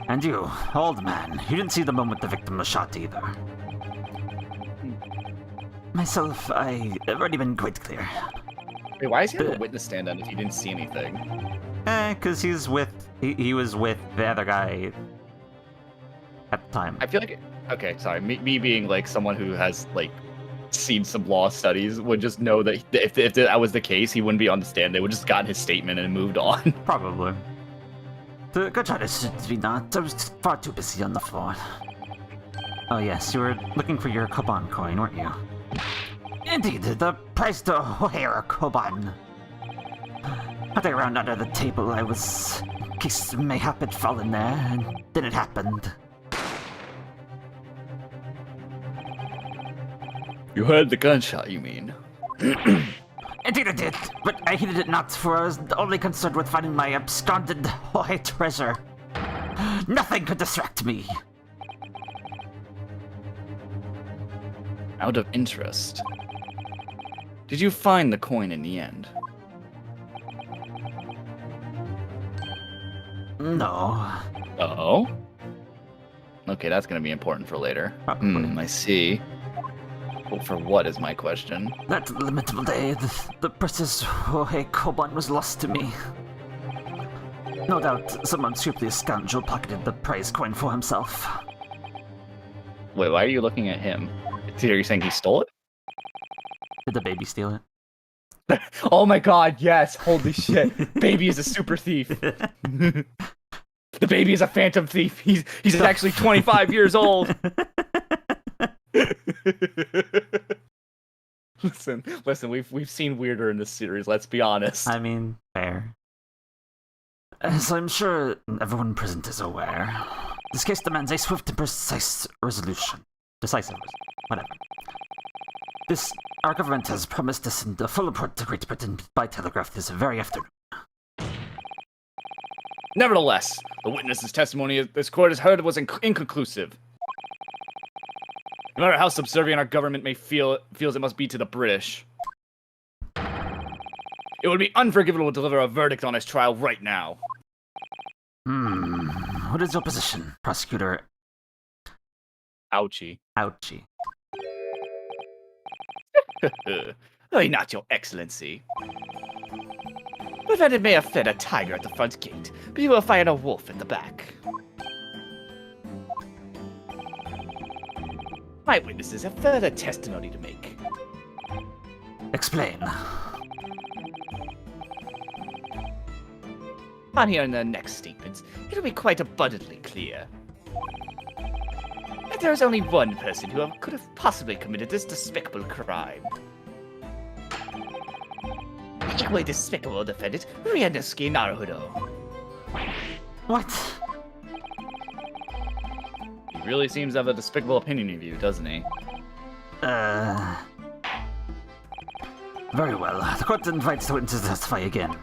And you, old man, you didn't see the moment the victim was shot either. Myself, I've already been quite clear. Wait, why is he on the witness stand then if he didn't see anything? Because he was with the other guy at the time. I feel like, okay, sorry, me being like someone who has like seen some law studies would just know that if that was the case, he wouldn't be on the stand. They would just gotten his statement and moved on. Probably. The good try should be not. I was far too busy on the phone. Oh yes, you were looking for your Koban coin, weren't you? Indeed, the price to O'Hara Koban. I think around under the table I was, in case mayhap it fell in there, and then it happened. You heard the gunshot, you mean? Indeed I did, but I heeded it not, for I was only concerned with finding my absconded Hohe treasure. Nothing could distract me. Out of interest, did you find the coin in the end? No. Oh? Okay, that's gonna be important for later. Probably. I see. Well, for what is my question? That lamentable day, the precious Hohe Koban was lost to me. No doubt some unscrupulous scoundrel pocketed the prize coin for himself. Wait, why are you looking at him? Are you saying he stole it? Did the baby steal it? Oh my god, yes! Holy shit! Baby is a super thief. The baby is a phantom thief. He's actually 25 years old. Listen. We've seen weirder in this series. Let's be honest. I mean, fair. As I'm sure everyone present is aware, this case demands a swift and precise resolution. Decisive, whatever. Our government has promised to send a full report to Great Britain by telegraph this very afternoon. Nevertheless, the witness's testimony this court has heard was inconclusive. No matter how subservient our government may feels it must be to the British, it would be unforgivable to deliver a verdict on his trial right now. What is your position, prosecutor? Ouchie. Ouchie. Oh, not your excellency. The defendant may have fed a tiger at the front gate, but you will find a wolf at the back. My witnesses have further testimony to make. Explain. On here in the next statements, it'll be quite abundantly clear that there is only one person who could have possibly committed this despicable crime. The equally despicable defendant, Ryunosuke Naruhodo. What? He really seems to have a despicable opinion of you, doesn't he? Very well. The court invites the witnesses to testify again.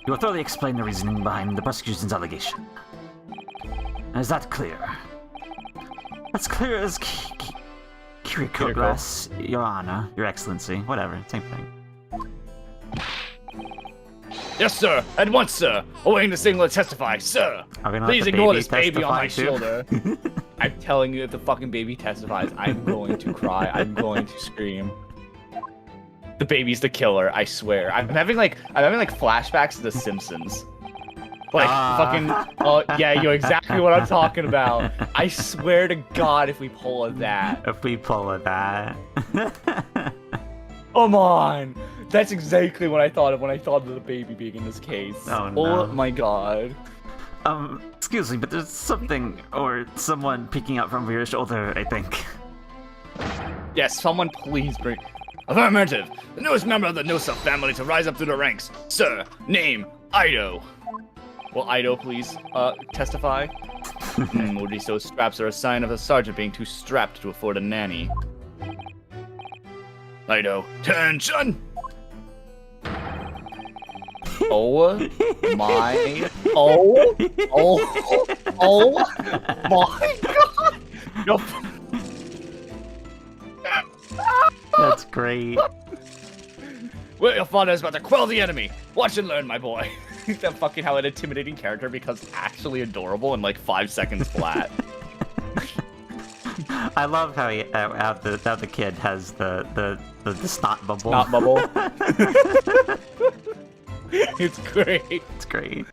You will thoroughly explain the reasoning behind the prosecution's allegation. Is that clear? That's clear as Kiriko Glass, Your Honor, Your Excellency, whatever, same thing. Yes, sir. At once, sir. Awaiting the signal to testify, sir. Please ignore this baby on my shoulder. I'm telling you, if the fucking baby testifies, I'm going to cry. I'm going to scream. The baby's the killer. I swear. I'm having like flashbacks to The Simpsons. Like fucking. Oh yeah, you're exactly what I'm talking about. I swear to God, if we pull a that. If we pull a that. Come on. That's exactly what I thought of when I thought of the baby being in this case. Oh no. Oh my God. Excuse me, but there's something or someone peeking out from your shoulder, I think. Yes, someone please bring... Affirmative! The newest member of the Nosa family to rise up through the ranks. Sir, name, Ido. Will Ido please, testify? Moriso straps are a sign of a sergeant being too strapped to afford a nanny. Ido, attention! Oh my... Oh my God! Nope. That's great. Well, your father is about to quell the enemy. Watch and learn, my boy. That fucking how an intimidating character becomes actually adorable in like 5 seconds flat. I love how the kid has the snot bubble. Snot bubble. It's great. It's great.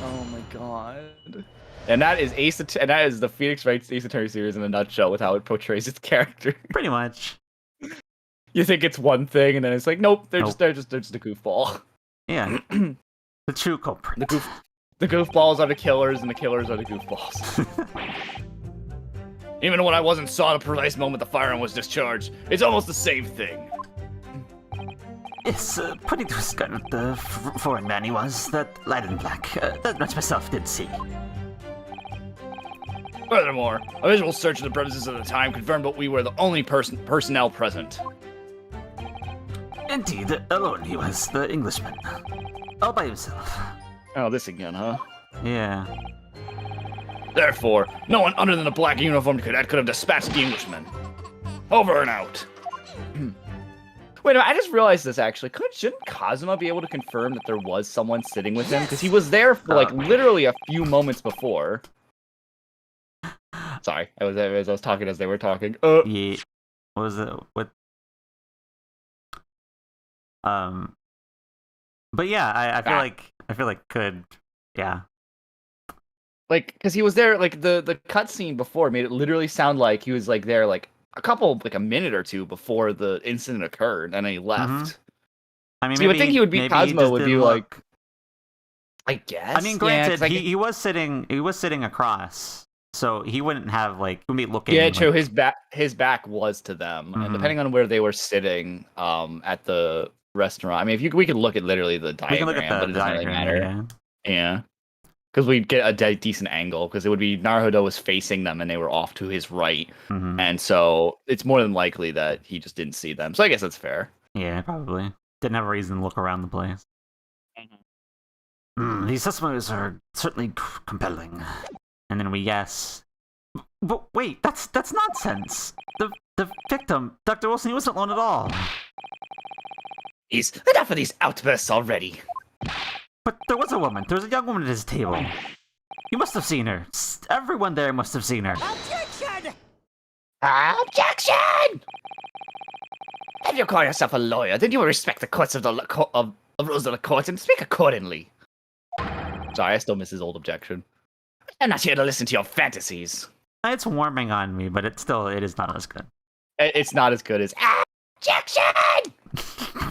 Oh my God. And that is the Phoenix Wright Ace Attorney series in a nutshell with how it portrays its character. Pretty much. You think it's one thing, and then it's like, nope, they're just a goofball. Yeah. The true culprit. The goofballs are the killers, and the killers are the goofballs. Even when I wasn't saw the precise moment the firearm was discharged, it's almost the same thing. Yes, pretty discarded the foreign man he was, that light in black. That much myself did see. Furthermore, a visual search of the premises at the time confirmed that we were the only personnel present. Indeed, alone he was, the Englishman. All by himself. Oh, this again, huh? Yeah. Therefore, no one other than a black uniformed cadet could have dispatched the Englishman. Over and out. Wait, no, I just realized this actually. Shouldn't Kazuma be able to confirm that there was someone sitting with him? Because he was there for like literally a few moments before. Sorry, I was talking as they were talking. Yeah. What was it? What? But yeah, I feel like could, yeah. Like, because he was there, like the cutscene before made it literally sound like he was like there, like a minute or two before the incident occurred, and he left. I mean, so you would think he would be Cosmo would be like. I guess. I mean, granted, he was sitting across, so he wouldn't have like be looking. Yeah, true. His back was to them, and depending on where they were sitting, at the restaurant. I mean, we could look at literally the diagram, but it doesn't really matter. Yeah. Because we'd get a decent angle, because it would be Naruhodo was facing them and they were off to his right. And so it's more than likely that he just didn't see them. So I guess that's fair. Yeah, probably. Didn't have a reason to look around the place. These testimonies are certainly compelling. And then we guess. But wait, that's nonsense. The victim, Dr. Wilson, he wasn't alone at all. Enough of these outbursts already. But there was a woman. There was a young woman at his table. You must have seen her. Everyone there must have seen her. Objection! Objection! If you call yourself a lawyer, then you will respect the courts of the rules of the court and speak accordingly. Sorry, I still miss his old objection. I'm not here to listen to your fantasies. It's warming on me, but it is not as good. It's not as good as objection!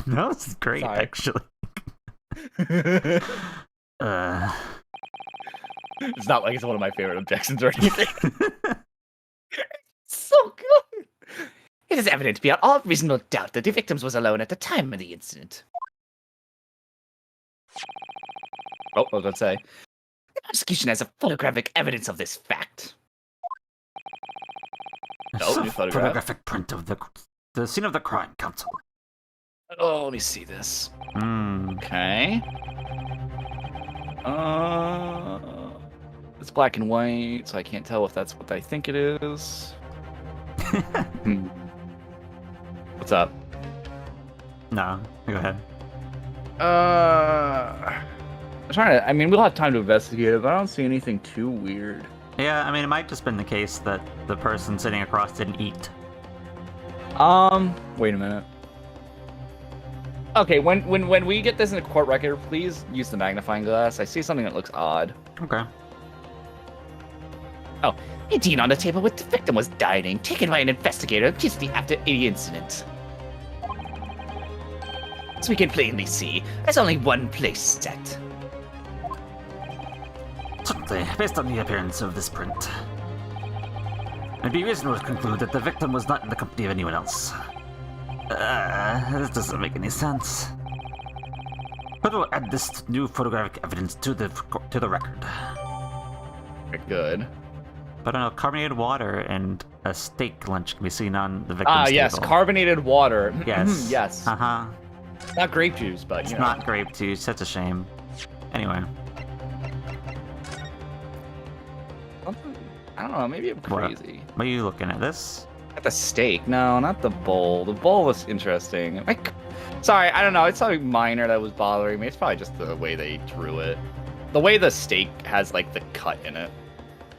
No, this is great, actually. It's not like it's one of my favorite objections or anything. So good. It is evident beyond all reasonable doubt that the victim was alone at the time of the incident. Oh, what was I say? The prosecution has a photographic evidence of this fact. No, photographic print of the scene of the crime, counsel. Oh, let me see this. Okay. It's black and white, so I can't tell if that's what I think it is. What's up? No, go ahead. I'm trying to. I mean, we'll have time to investigate it, but I don't see anything too weird. Yeah, I mean, it might just been the case that the person sitting across didn't eat. Wait a minute. Okay, when we get this in a court record, please use the magnifying glass. I see something that looks odd. Okay. Oh, Nadine on the table with the victim was dining, taken by an investigator immediately after the incident. As we can plainly see, there's only one place set. Certainly, based on the appearance of this print, it'd be reasonable to conclude that the victim was not in the company of anyone else. This doesn't make any sense. But we'll add this new photographic evidence to the record. Very good. But I don't know, carbonated water and a steak lunch can be seen on the victim's table. Yes, carbonated water. Yes. Yes. Not grape juice, but it's not grape juice. That's a shame. Anyway. I don't know, maybe I'm crazy. What are you looking at? This? At the steak. No, not the bowl. The bowl was interesting. Sorry, I don't know. It's something minor that was bothering me. It's probably just the way they drew it. The way the steak has, like, the cut in it.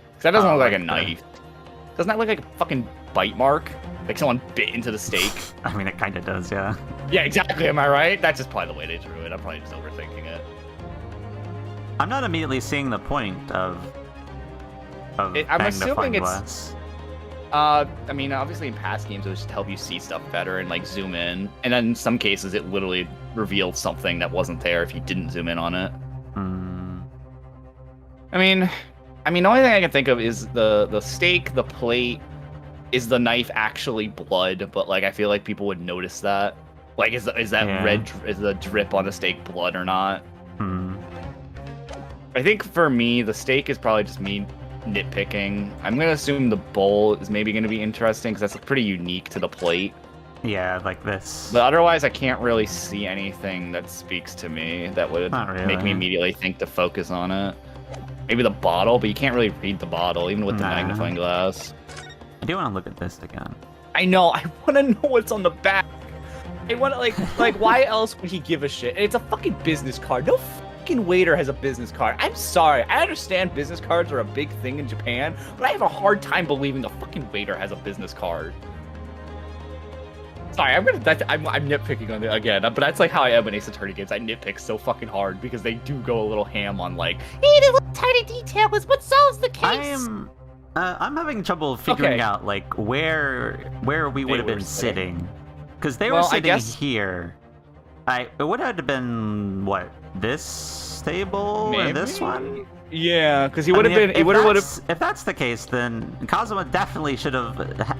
Because that doesn't look like a knife. Doesn't that look like a fucking bite mark? Like someone bit into the steak? I mean, it kind of does, yeah. Yeah, exactly. Am I right? That's just probably the way they drew it. I'm probably just overthinking it. I'm not immediately seeing the point of I'm assuming glass. I mean, obviously in past games it was just to help you see stuff better and like zoom in, and then in some cases it literally revealed something that wasn't there if you didn't zoom in on it. I mean, the only thing I can think of is the steak, the plate. Is the knife actually blood? But like, I feel like people would notice that. Like, is that red? Is the drip on the steak blood or not? I think for me, the steak is probably just me nitpicking. I'm gonna assume the bowl is maybe gonna be interesting because that's pretty unique to the plate. Yeah, like this. But otherwise, I can't really see anything that speaks to me that would make me immediately think to focus on it. Maybe the bottle, but you can't really read the bottle even with the magnifying glass. I do want to look at this again. I know. I want to know what's on the back. I want to like why else would he give a shit? And it's a fucking business card. No fucking waiter has a business card. I'm sorry. I understand business cards are a big thing in Japan, but I have a hard time believing a fucking waiter has a business card. Sorry, I'm nitpicking on it again, but that's like how I am in Ace Attorney games. I nitpick so fucking hard because they do go a little ham on like, hey, the little tiny detail is what solves the case. I'm having trouble figuring out like where we would have been sitting, because they were sitting here. It would have been what, this table or this one? Yeah, because he would have been. He would have. If that's the case, then Kazuma definitely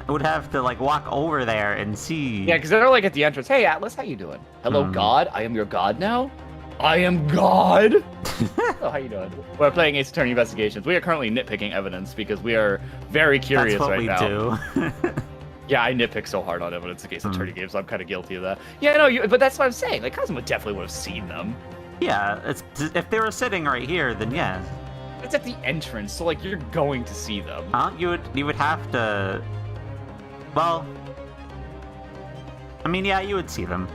would have to like walk over there and see. Yeah, because they're like at the entrance. Hey, Atlas, how you doing? Hello, God. I am your God now. I am God. Oh, how you doing? We're playing Ace Attorney Investigations. We are currently nitpicking evidence because we are very curious right now. That's what we do. Yeah, I nitpick so hard on evidence against attorney games. I'm kind of guilty of that. Yeah, no, but that's what I'm saying. Like, Kazuma definitely would have seen them. Yeah, if they were sitting right here, then yeah. It's at the entrance, so like you're going to see them. You would have to. Well, I mean, yeah, you would see them.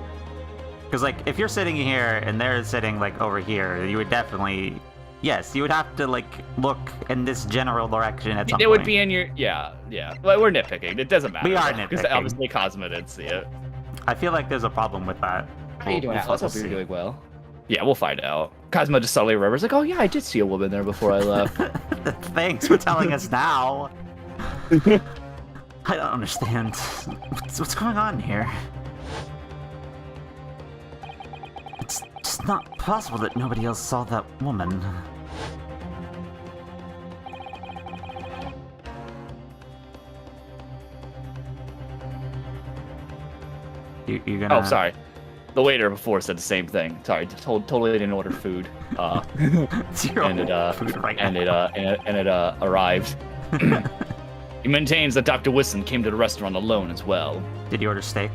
Because like, if you're sitting here and they're sitting like over here, you would definitely. Yes, you would have to like look in this general direction at some point. It would be in your yeah. But we're nitpicking. It doesn't matter. We are nitpicking. Because obviously Kazuma didn't see it. I feel like there's a problem with that. How you doing, Atlas? Hope you're doing well. Yeah, we'll find out. Kazuma just suddenly remembers, like, oh yeah, I did see a woman there before I left. Thanks for telling us now. I don't understand. What's going on here? It's just not possible that nobody else saw that woman. You're gonna... Oh, sorry. The waiter before said the same thing. Sorry, totally didn't order food. And it arrived. He maintains that Dr. Wilson came to the restaurant alone as well. Did you order steak?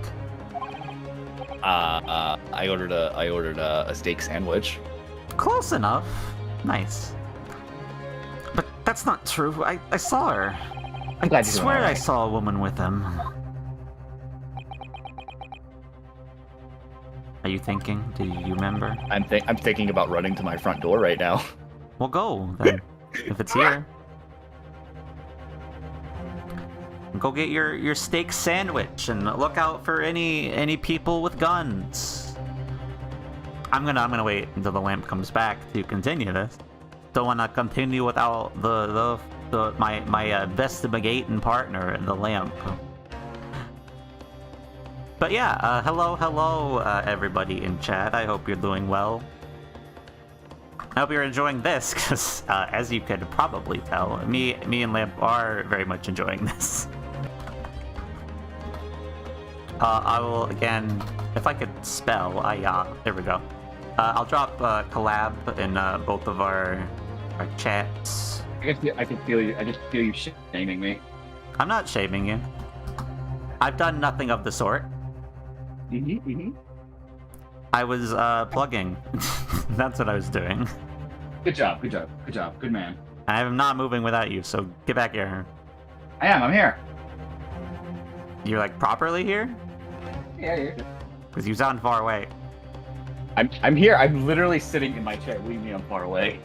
I ordered a steak sandwich. Close enough. Nice. But that's not true. I saw her. I swear I saw a woman with him. Are you thinking? Do you remember? I'm thinking about running to my front door right now. Well, go then. If it's here. Go get your steak sandwich and look out for any people with guns. I'm gonna wait until the lamp comes back to continue this. Don't want to continue without my investigating partner, the lamp. But yeah, hello, everybody in chat. I hope you're doing well. I hope you're enjoying this, because as you could probably tell, me and Lamp are very much enjoying this. I will, again, if I could spell, there we go. I'll drop collab in both of our chats. I can feel you. I just feel you shaming me. I'm not shaming you. I've done nothing of the sort. I was plugging. That's what I was doing. Good job, good man. I am not moving without you, so get back here. I'm here. You're like properly here? Yeah. Because you sound far away. I'm here. I'm literally sitting in my chair. What do you mean I'm far away?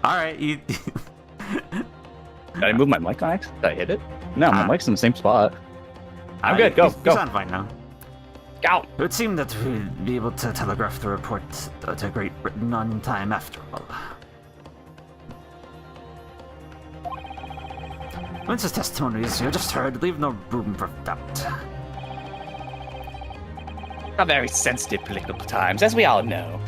Alright, you... Did I move my mic on accident? Did I hit it? No, my mic's in the same spot. I'm good. Go. You sound fine now. Go. It would seem that we'd be able to telegraph the report to Great Britain on time after all. Vince's testimony, as you just heard, leave no room for doubt. A very sensitive political times, as we all know.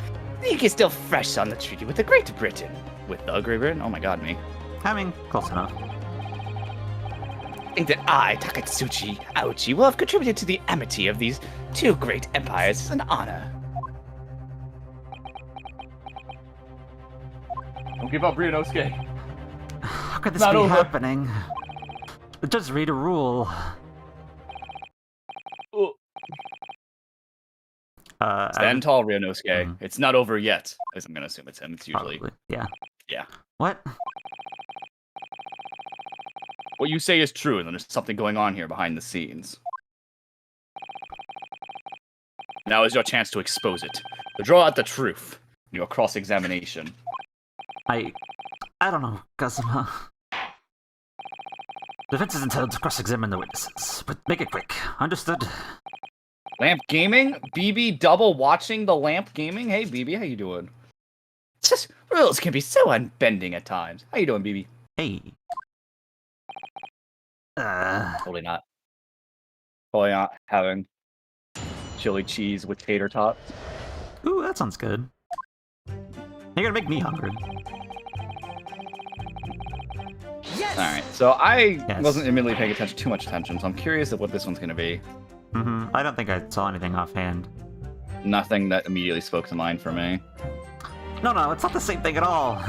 The ink is still fresh on the treaty with the Great Britain. With the Great Britain? Oh my god, me. I mean, close enough. I think that I, Takatsuchi Aochi, will have contributed to the amity of these two great empires as an honor. Don't give up, Ryunosuke. How could this be happening? Just read a rule. Stand tall, Ryunosuke. It's not over yet. Because I'm gonna assume it's him. It's usually. Probably. Yeah. Yeah. What? What you say is true, and then there's something going on here behind the scenes. Now is your chance to expose it. To draw out the truth in your cross-examination. I don't know, Kazuma. Defense is entitled to cross-examine the witnesses, but make it quick. Understood? Lamp Gaming? BB double watching the Lamp Gaming? Hey, BB, how you doing? It's just, rules can be so unbending at times. How you doing, BB? Hey. Totally not. Totally not having chili cheese with tater tots. Ooh, that sounds good. You're gonna make me hungry. Alright, so I Yes. wasn't immediately paying too much attention, so I'm curious of what this one's gonna be. I don't think I saw anything offhand. Nothing that immediately spoke to mind for me. No, it's not the same thing at all.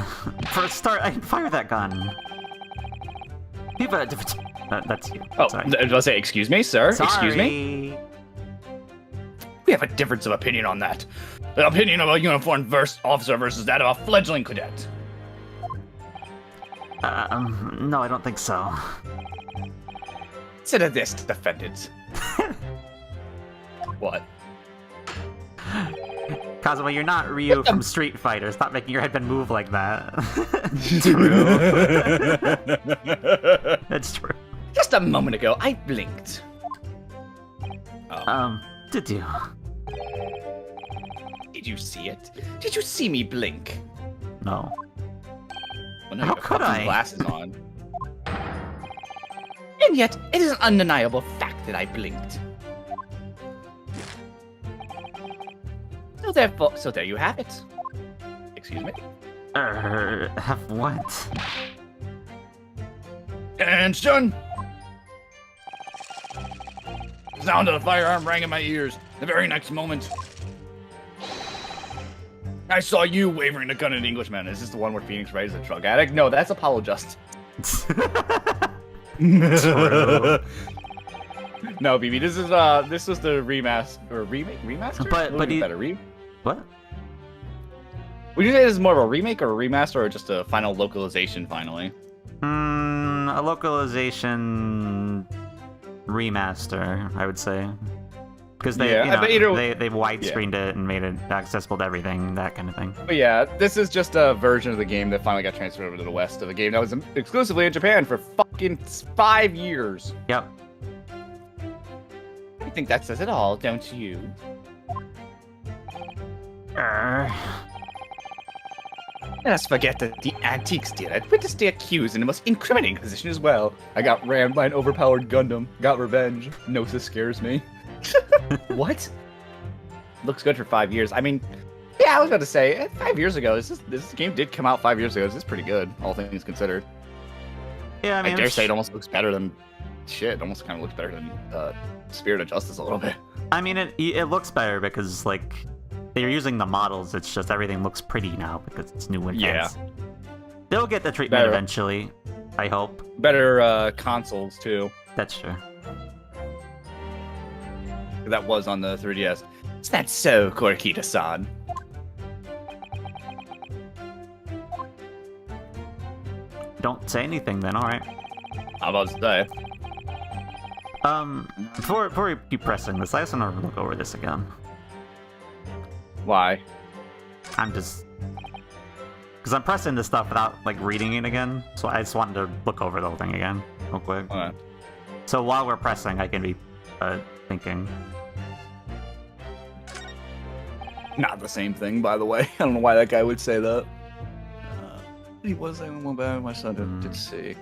For a start, I can fire that gun. That's you. Oh, sorry. did I say, excuse me, sir? Sorry. Excuse me? We have a difference of opinion on that. The opinion of a uniformed officer versus that of a fledgling cadet. No, I don't think so. Consider this, defendant. What? Kazuma, you're not Ryu from Street Fighter. Stop making your headband move like that. True. That's true. Just a moment ago, I blinked. Oh. Did you? Did you see it? Did you see me blink? No. Well, no, How you have could fucking I? glasses on. And yet, it is an undeniable fact that I blinked. So therefore, so there you have it. Excuse me? Have what? Attention! The sound of the firearm rang in my ears. The very next moment, I saw you wavering the gun at an Englishman. Is this the one where Phoenix Wright is a drug addict? No, that's Apollo Justice. True. No, BB, this was the remaster? But he... better What? Would you say this is more of a remake or a remaster or just a final localization finally? A localization remaster, I would say. Because they, they widescreened it and made it accessible to everything, that kind of thing. But yeah, this is just a version of the game that finally got transferred over to the West of the game that was exclusively in Japan for fucking 5 years. Yep. I think that says it all, don't you? Let us forget that the antiques dealer witnessed the accused in the most incriminating position as well. I got rammed by an overpowered Gundam. Got revenge. Gnosis scares me. What? Looks good for 5 years. I mean, yeah, I was about to say, 5 years ago, this game did come out 5 years ago. This is pretty good, all things considered. Yeah, I mean, I dare say it almost looks better than... Shit, it almost kind of looks better than Spirit of Justice a little bit. I mean, it looks better because, like, they're using the models. It's just everything looks pretty now because it's new and fancy. They'll get the treatment eventually, I hope. Better consoles, too. That's true. That was on the 3DS. Is that so, Korikita-san? Don't say anything then, alright. I'm about to say. Before we keep pressing this, I just want to look over this again. Why? I'm just... Because I'm pressing this stuff without, like, reading it again, so I just wanted to look over the whole thing again, real quick. Okay. So while we're pressing, I can be, thinking. Not the same thing, by the way. I don't know why that guy would say that. He was saying one bad. My son did see.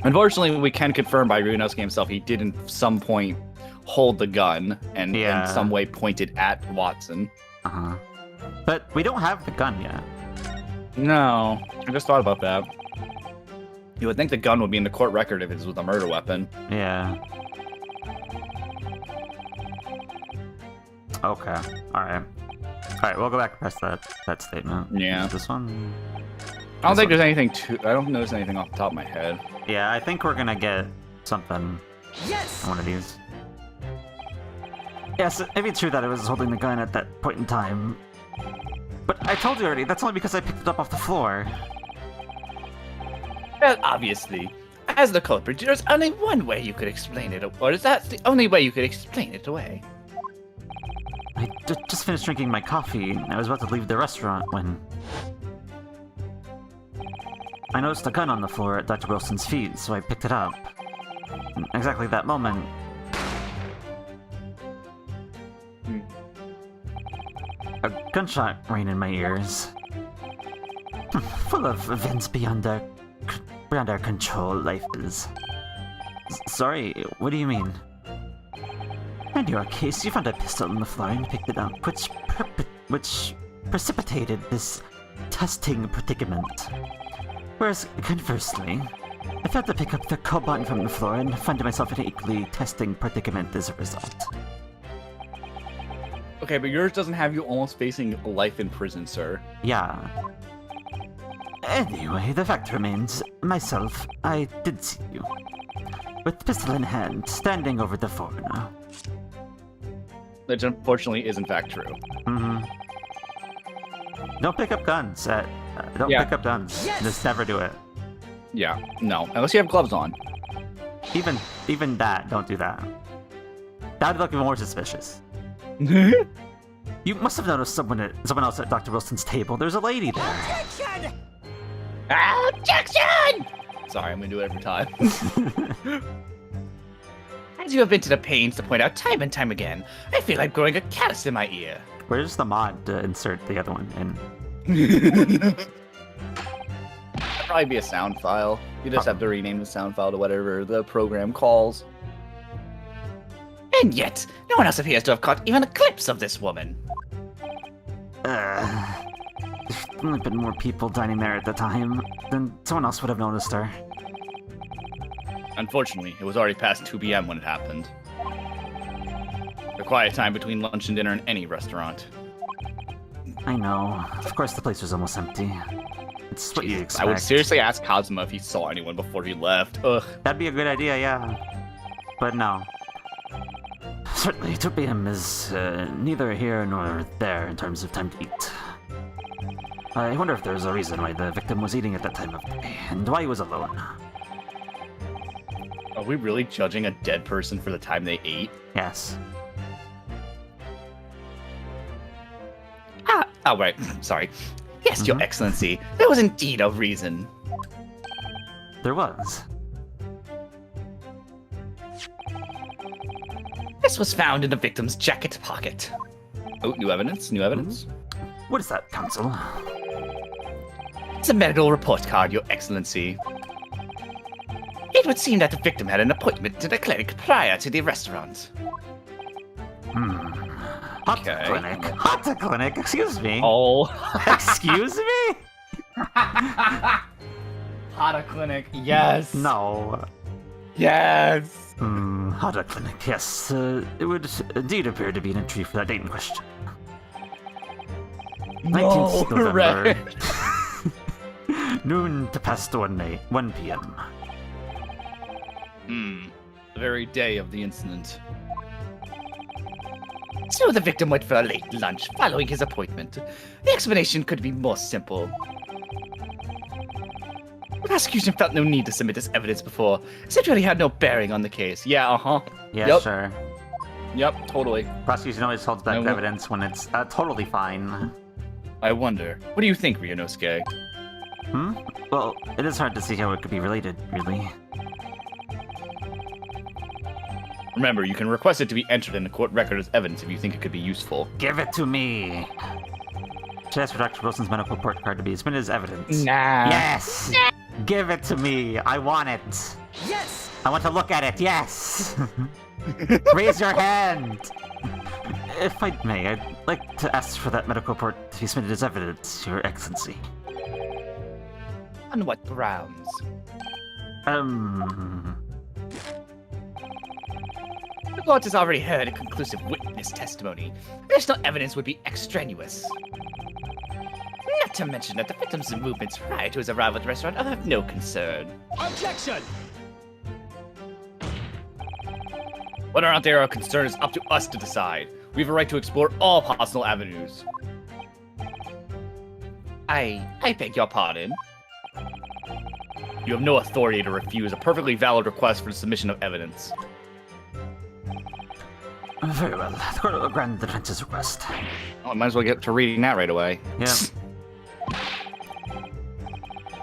Unfortunately, we can confirm by Ryunosuke himself he did in some point hold the gun and in some way point it at Watson. Uh-huh. But we don't have the gun yet. No, I just thought about that. You would think the gun would be in the court record if it was with a murder weapon. Yeah. Okay. Alright. Alright, we'll go back and press that statement. Yeah. This one? I don't think there's anything I don't notice anything off the top of my head. Yeah, I think we're gonna get something. Yes! On one of these. Yes, maybe it's true that I was holding the gun at that point in time. But I told you already, that's only because I picked it up off the floor. Well, obviously. As the culprit, there's only one way you could explain it, or is that the only way you could explain it away? I just finished drinking my coffee, and I was about to leave the restaurant when... I noticed a gun on the floor at Dr. Wilson's feet, so I picked it up. And exactly that moment... A gunshot rang in my ears. Full of events beyond beyond our control life is. Sorry, what do you mean? In your case, you found a pistol on the floor and picked it up, which precipitated this testing predicament. Whereas, conversely, I failed to pick up the cobalt from the floor and found myself in an equally testing predicament as a result. Okay, but yours doesn't have you almost facing life in prison, sir. Yeah. Anyway, the fact remains, myself, I did see you. With pistol in hand, standing over the foreigner. Which unfortunately is in fact true. Mm-hmm. Don't pick up guns. Don't pick up guns. Yes! Just never do it. Yeah, no. Unless you have gloves on. Even that, don't do that. That would look even more suspicious. You must have noticed someone else at Dr. Wilson's table. There's a lady there. Objection! Objection! Sorry, I'm gonna do it every time. As you have been to the pains to point out time and time again, I feel like growing a callus in my ear. Where's the mod to insert the other one in? That'd probably be a sound file. You just have to rename the sound file to whatever the program calls. And yet, no one else appears to have caught even a glimpse of this woman. There's only been more people dining there at the time, then someone else would have noticed her. Unfortunately, it was already past 2 p.m. when it happened. The quiet time between lunch and dinner in any restaurant. I know. Of course the place was almost empty. It's what you expect. I would seriously ask Kazuma if he saw anyone before he left. Ugh. That'd be a good idea, yeah. But no. Certainly, 2 p.m. is neither here nor there in terms of time to eat. I wonder if there's a reason why the victim was eating at that time of day, and why he was alone. Are we really judging a dead person for the time they ate? Yes. Oh, right. Sorry. Yes, Your Excellency. There was indeed a reason. There was. This was found in the victim's jacket pocket. Oh, new evidence? New evidence? What is that, counsel? It's a medical report card, Your Excellency. It would seem that the victim had an appointment in a clinic prior to the restaurant. Hot clinic. Hot clinic? Excuse me? Oh. Excuse me? Hot clinic, yes. No. Yes. Hot clinic, yes. It would indeed appear to be an entry for that date in question. 19th November. Noon to past 1 p.m. The very day of the incident. So the victim went for a late lunch following his appointment. The explanation could be more simple. The prosecution felt no need to submit this evidence before, as it really had no bearing on the case. Yeah, Yeah, yep. Sure. Yep, totally. Prosecution always holds back evidence when it's totally fine. I wonder, what do you think, Ryunosuke? Well, it is hard to see how it could be related, really. Remember, you can request it to be entered in the court record as evidence if you think it could be useful. Give it to me! Should ask for Dr. Wilson's medical report card to be submitted as evidence. Nah. Yes! Give it to me! I want it! Yes! I want to look at it, yes! Raise your hand! If I may, I'd like to ask for that medical report to be submitted as evidence, Your Excellency. On what grounds? The court has already heard a conclusive witness testimony. Additional evidence would be extraneous. Not to mention that the victim's movements prior to his arrival at the restaurant are of no concern. Objection! Whether or not they are of concern is up to us to decide. We have a right to explore all possible avenues. I beg your pardon. You have no authority to refuse a perfectly valid request for the submission of evidence. Very well. The court will grant the defense's request. Oh, I might as well get to reading that right away. Yeah.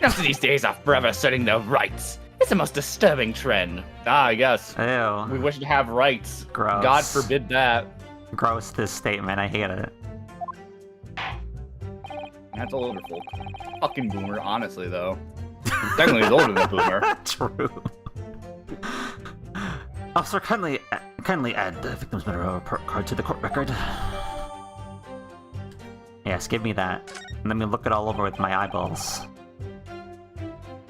Most of these days are forever asserting their rights. It's the most disturbing trend. Ah, yes. Ew. We wish to have rights. Gross. God forbid that. Gross, this statement. I hate it. That's a wonderful. Fucking boomer, honestly, though. Technically, he's older than Boomer. True. Officer, kindly add the victim's murder card to the court record. Yes, give me that. Let me look it all over with my eyeballs.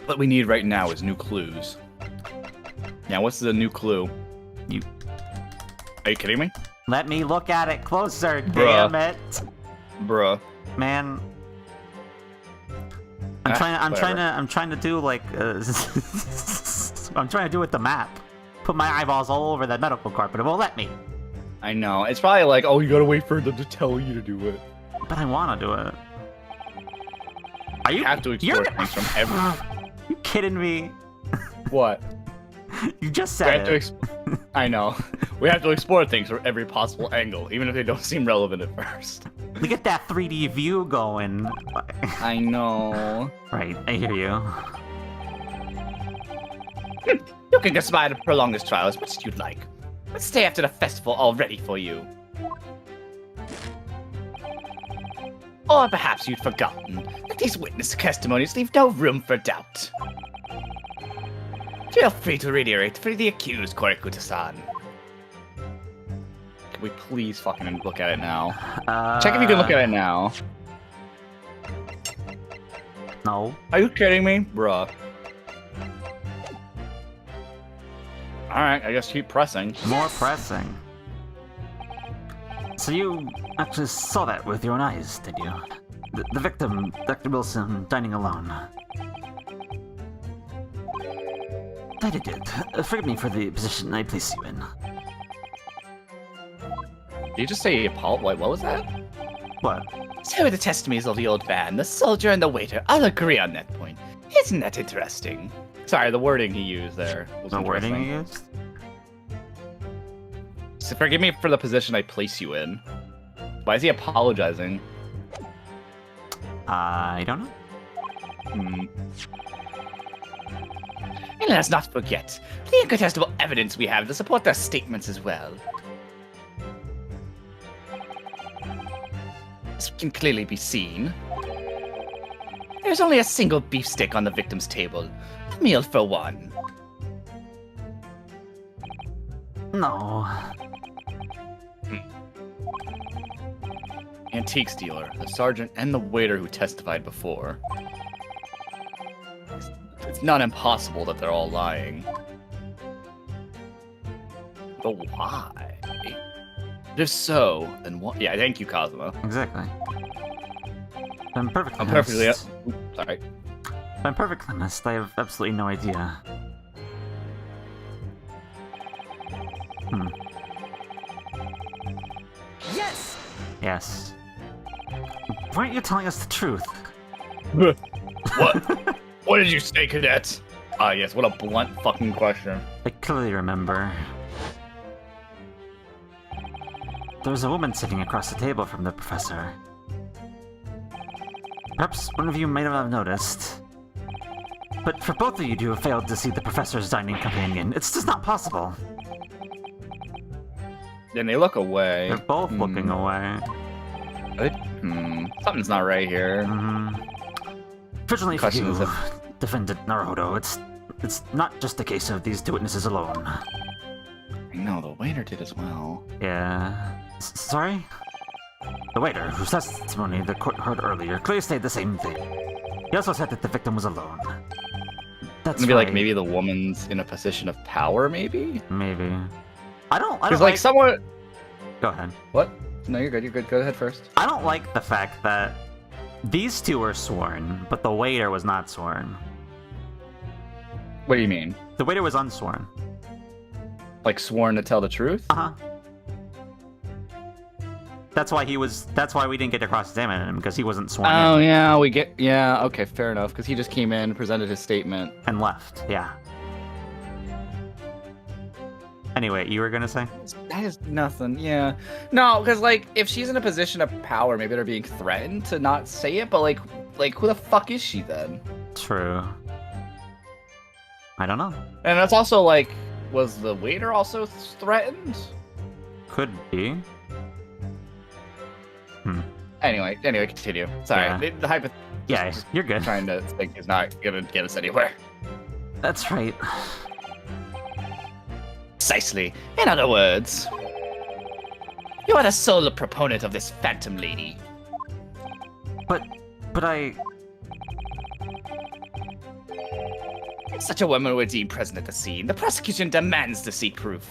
What we need right now is new clues. Now, what's the new clue? Are you kidding me? Let me look at it closer, Bruh. damn it. Bruh. Man. I'm trying to do like I'm trying to do with the map. Put my eyeballs all over that medical card, but it won't let me. I know. It's probably like, oh, you gotta wait for them to tell you to do it. But I want to do it. Are you have to explore things from every... You kidding me? What? You just We said have it. to I know. We have to explore things from every possible angle, even if they don't seem relevant at first. We get that 3D view going. I know. Right, I hear you. You can conspire to prolong this trial as much as you'd like. Let's stay after the festival all ready for you. Or perhaps you'd forgotten that these witness testimonies leave no room for doubt. Feel free to reiterate for the accused, Korikuta-san. Can we please fucking look at it now? Check if you can look at it now. No. Are you kidding me? Bruh. Alright, I guess keep pressing. More pressing. So you actually saw that with your own eyes, did you? The victim, Dr. Wilson, dining alone. That it did. Forgive me for the position I placed you in. Did you just say Paul? Wait, what was that? What? So the testimonies of the old man, the soldier, and the waiter all agree on that point. Isn't that interesting? Sorry, the wording he used there was The wording interesting. you used? So forgive me for the position I place you in. Why is he apologizing? I don't know. And let's not forget the incontestable evidence we have to support their statements as well. As can clearly be seen, there's only a single beef stick on the victim's table. A meal for one. No. Antiques dealer, the sergeant, and the waiter who testified before. It's not impossible that they're all lying. But why? If so, then what? Yeah, thank you, Cosmo. Exactly. I'm perfectly I'm perfectly... honest. Sorry. I'm perfectly honest. I have absolutely no idea. Yes! Yes. Why aren't you telling us the truth? What? What did you say, cadet? Ah, yes, what a blunt fucking question. I clearly remember. There was a woman sitting across the table from the professor. Perhaps one of you might have noticed. But for both of you to have failed to see the professor's dining companion, it's just not possible. Then they look away. They're both looking away. Something's not right here. Fortunately for Question you, is Defendant Naruhodo, it's not just a case of these two witnesses alone. I know, the waiter did as well. Yeah. Sorry? The waiter, whose testimony the court heard earlier, clearly stated the same thing. He also said that the victim was alone. That's Maybe why... like maybe the woman's in a position of power, maybe? Maybe. I don't Because like someone... Go ahead. What? No, you're good, you're good. Go ahead first. I don't like the fact that these two were sworn, but the waiter was not sworn. What do you mean? The waiter was unsworn. Like sworn to tell the truth? Uh-huh. That's why we didn't get to cross-examine him, because he wasn't sworn Oh, in. yeah, okay, fair enough. Because he just came in, presented his statement. And left, yeah. Anyway, you were gonna say? That is nothing, yeah. No, because, like, if she's in a position of power, maybe they're being threatened to not say it, but, like who the fuck is she then? True. I don't know. And that's also, like, was the waiter also threatened? Could be. Anyway, continue. Sorry. Yeah. Yeah, you're good. Trying to think is not gonna get us anywhere. That's right. Precisely. In other words, you are the sole proponent of this phantom lady. But I... If such a woman were deemed present at the scene, the prosecution demands to see proof.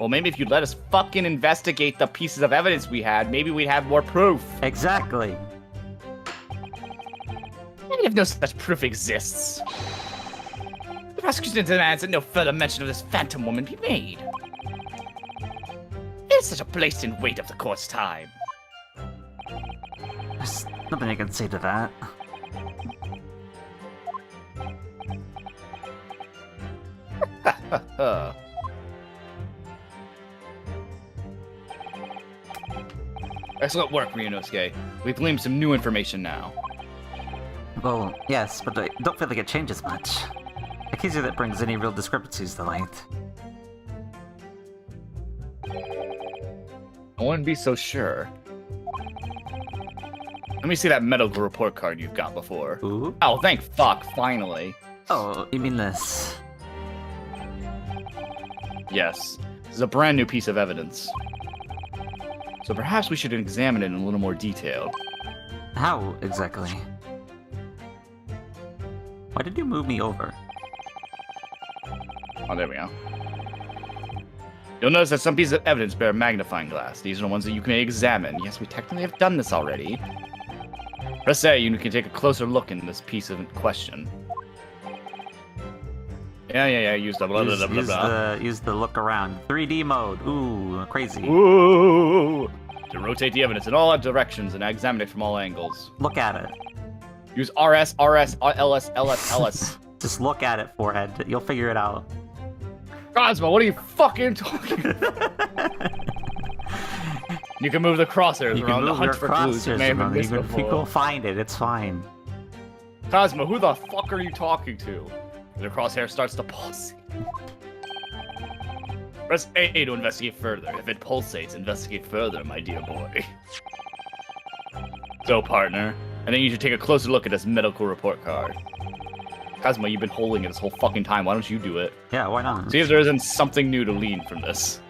Well, maybe if you'd let us fucking investigate the pieces of evidence we had, maybe we'd have more proof. Exactly. Even if no such proof exists, the prosecution demands that no further mention of this phantom woman be made. It is such a blatant weight of the court's time. There's nothing I can say to that. Excellent work, Ryunosuke. We've gleaned some new information now. Well, yes, but I don't feel like it changes much. The case that brings any real discrepancies to light. I wouldn't be so sure. Let me see that medical report card you've got before. Ooh. Oh, thank fuck, finally. Oh, you mean this? Yes, this is a brand new piece of evidence. So perhaps we should examine it in a little more detail. How, exactly? Why did you move me over? Oh, there we go. You'll notice that some pieces of evidence bear a magnifying glass. These are the ones that you can examine. Yes, we technically have done this already. Press A, you can take a closer look in this piece of question. Yeah, use the blah, blah, blah, blah. Use the look around. 3D mode. Ooh, crazy. Ooh! To rotate the evidence in all directions and examine it from all angles. Look at it. Use RS, LS, LS. Just look at it, forehead. You'll figure it out. Cosmo, what are you fucking talking about? You can move the crosshairs You around can to move hunt your for clues. You may have crosshairs missed around. You before. can find it. It's fine. Cosmo, who the fuck are you talking to? The crosshair starts to pulsate. Press A to investigate further. If it pulsates, investigate further, my dear boy. So, partner, I think you should take a closer look at this medical report card. Cosmo, you've been holding it this whole fucking time. Why don't you do it? Yeah, why not? See if there isn't something new to lean from this.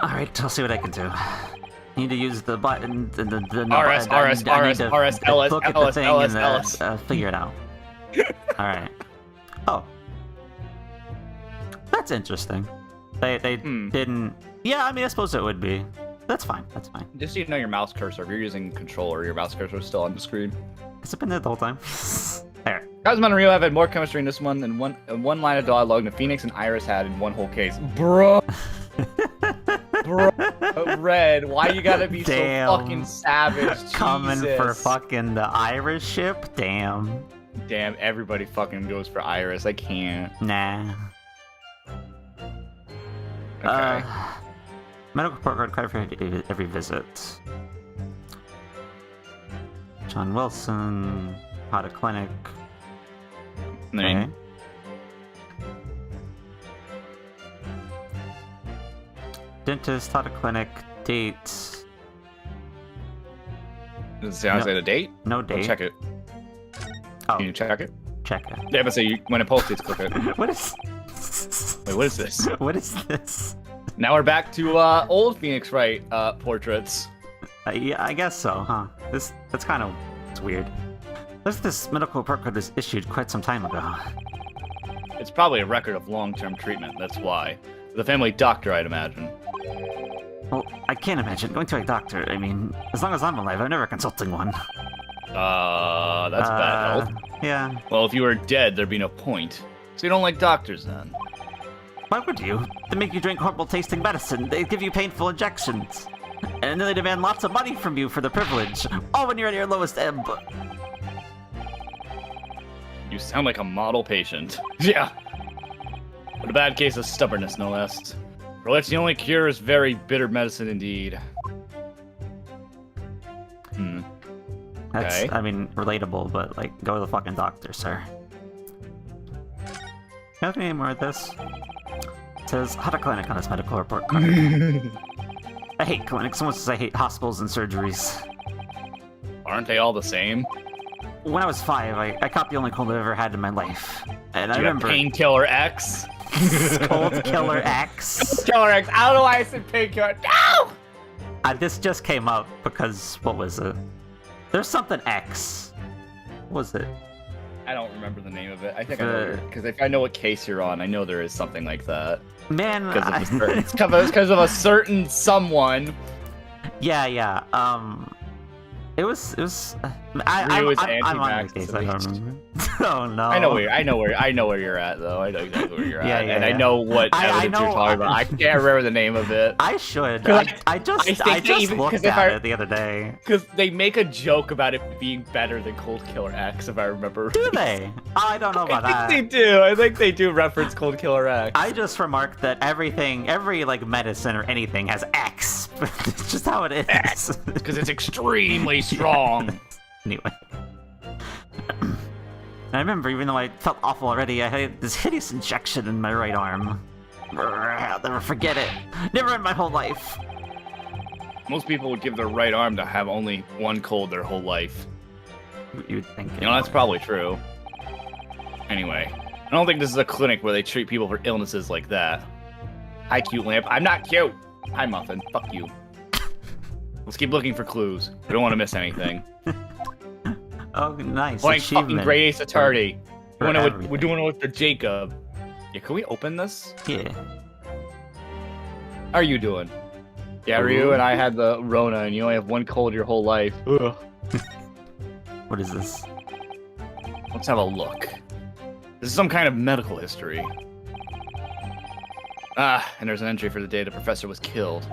Alright, I'll see what I can do. You need to use the button, the RS, RS, RS, RS, LS, look at LS, the thing LS, and LS. figure it out. Alright. Oh. That's interesting. They didn't... Yeah, I mean, I suppose it would be. That's fine, that's fine. Just so you know your mouse cursor, if you're using controller, your mouse cursor is still on the screen. Has it been there the whole time? There. Cosmo and Rio have had more chemistry in this one than one line of dialogue than Phoenix and Iris had in one whole case. Bro. Bro. Red, why you gotta be Damn. so fucking savage? Coming for Jesus. fucking the Irish ship? Damn. Damn, everybody fucking goes for Iris. I can't. Nah. Okay. Medical report card card for every visit. John Wilson, how to clinic. Okay. Dentist, how to clinic, dates. Does it sound like a date? No I'll date. check it. Oh, Can you check it? check it. Yeah, but say when it pulsates, click it. What is? Wait, what is this? What is this? Now we're back to old Phoenix Wright portraits. Yeah, I guess so, huh? That's kind of it's weird. This medical report card was issued quite some time ago. It's probably a record of long-term treatment. That's why. The family doctor, I'd imagine. Well, I can't imagine going to a doctor. I mean, as long as I'm alive, I'm never consulting one. That's bad health. Yeah. Well, if you were dead, there'd be no point. So you don't like doctors, then? Why would you? They make you drink horrible tasting medicine. They give you painful injections. And then they demand lots of money from you for the privilege. All when you're at your lowest ebb. You sound like a model patient. Yeah. But a bad case of stubbornness, no less. For which the only cure is very bitter medicine indeed. That's, Okay. I mean, relatable, but, like, go to the fucking doctor, sir. Can I look at any more of this? It says, how to clinic on this medical report card. I hate clinics. Someone says I hate hospitals and surgeries. Aren't they all the same? when I was 5, I caught the only cold I've ever had in my life. And I You have remember... Painkiller X. Cold Killer X. Killer X. I don't know why I said Painkiller. No! This just came up because, what was it? There's something X. What was it? I don't remember the name of it. I think I know because if I know what case you're on, I know there is something like that. Man, It's because of a certain someone. Yeah. It was. I'm on the case. I don't remember. Oh no. I know where you're at though. I know exactly where you're at, and yeah. I know what evidence know, you're talking about. I can't remember the name of it. I should. I just even, looked at it the other day. Because they make a joke about it being better than Cold Killer X, if I remember. Do they? I don't know about that. I think they do. I think they do reference Cold Killer X. I just remarked that every like medicine or anything has X. It's just how it is. Because it's extremely strong. Anyway. I remember, even though I felt awful already, I had this hideous injection in my right arm. I'll never forget it. Never in my whole life. Most people would give their right arm to have only one cold their whole life. You'd think. You know, that's probably true. Anyway, I don't think this is a clinic where they treat people for illnesses like that. Hi, cute lamp. I'm not cute. Hi, Muffin. Fuck you. Let's keep looking for clues. We don't want to miss anything. Oh, nice. Playing fucking Great Ace Attorney. We're doing it with the Jacob. Yeah, can we open this? Yeah. How are you doing? Yeah, Ryu and I had the Rona, and you only have one cold your whole life. Ugh. What is this? Let's have a look. This is some kind of medical history. Ah, and there's an entry for the day the professor was killed.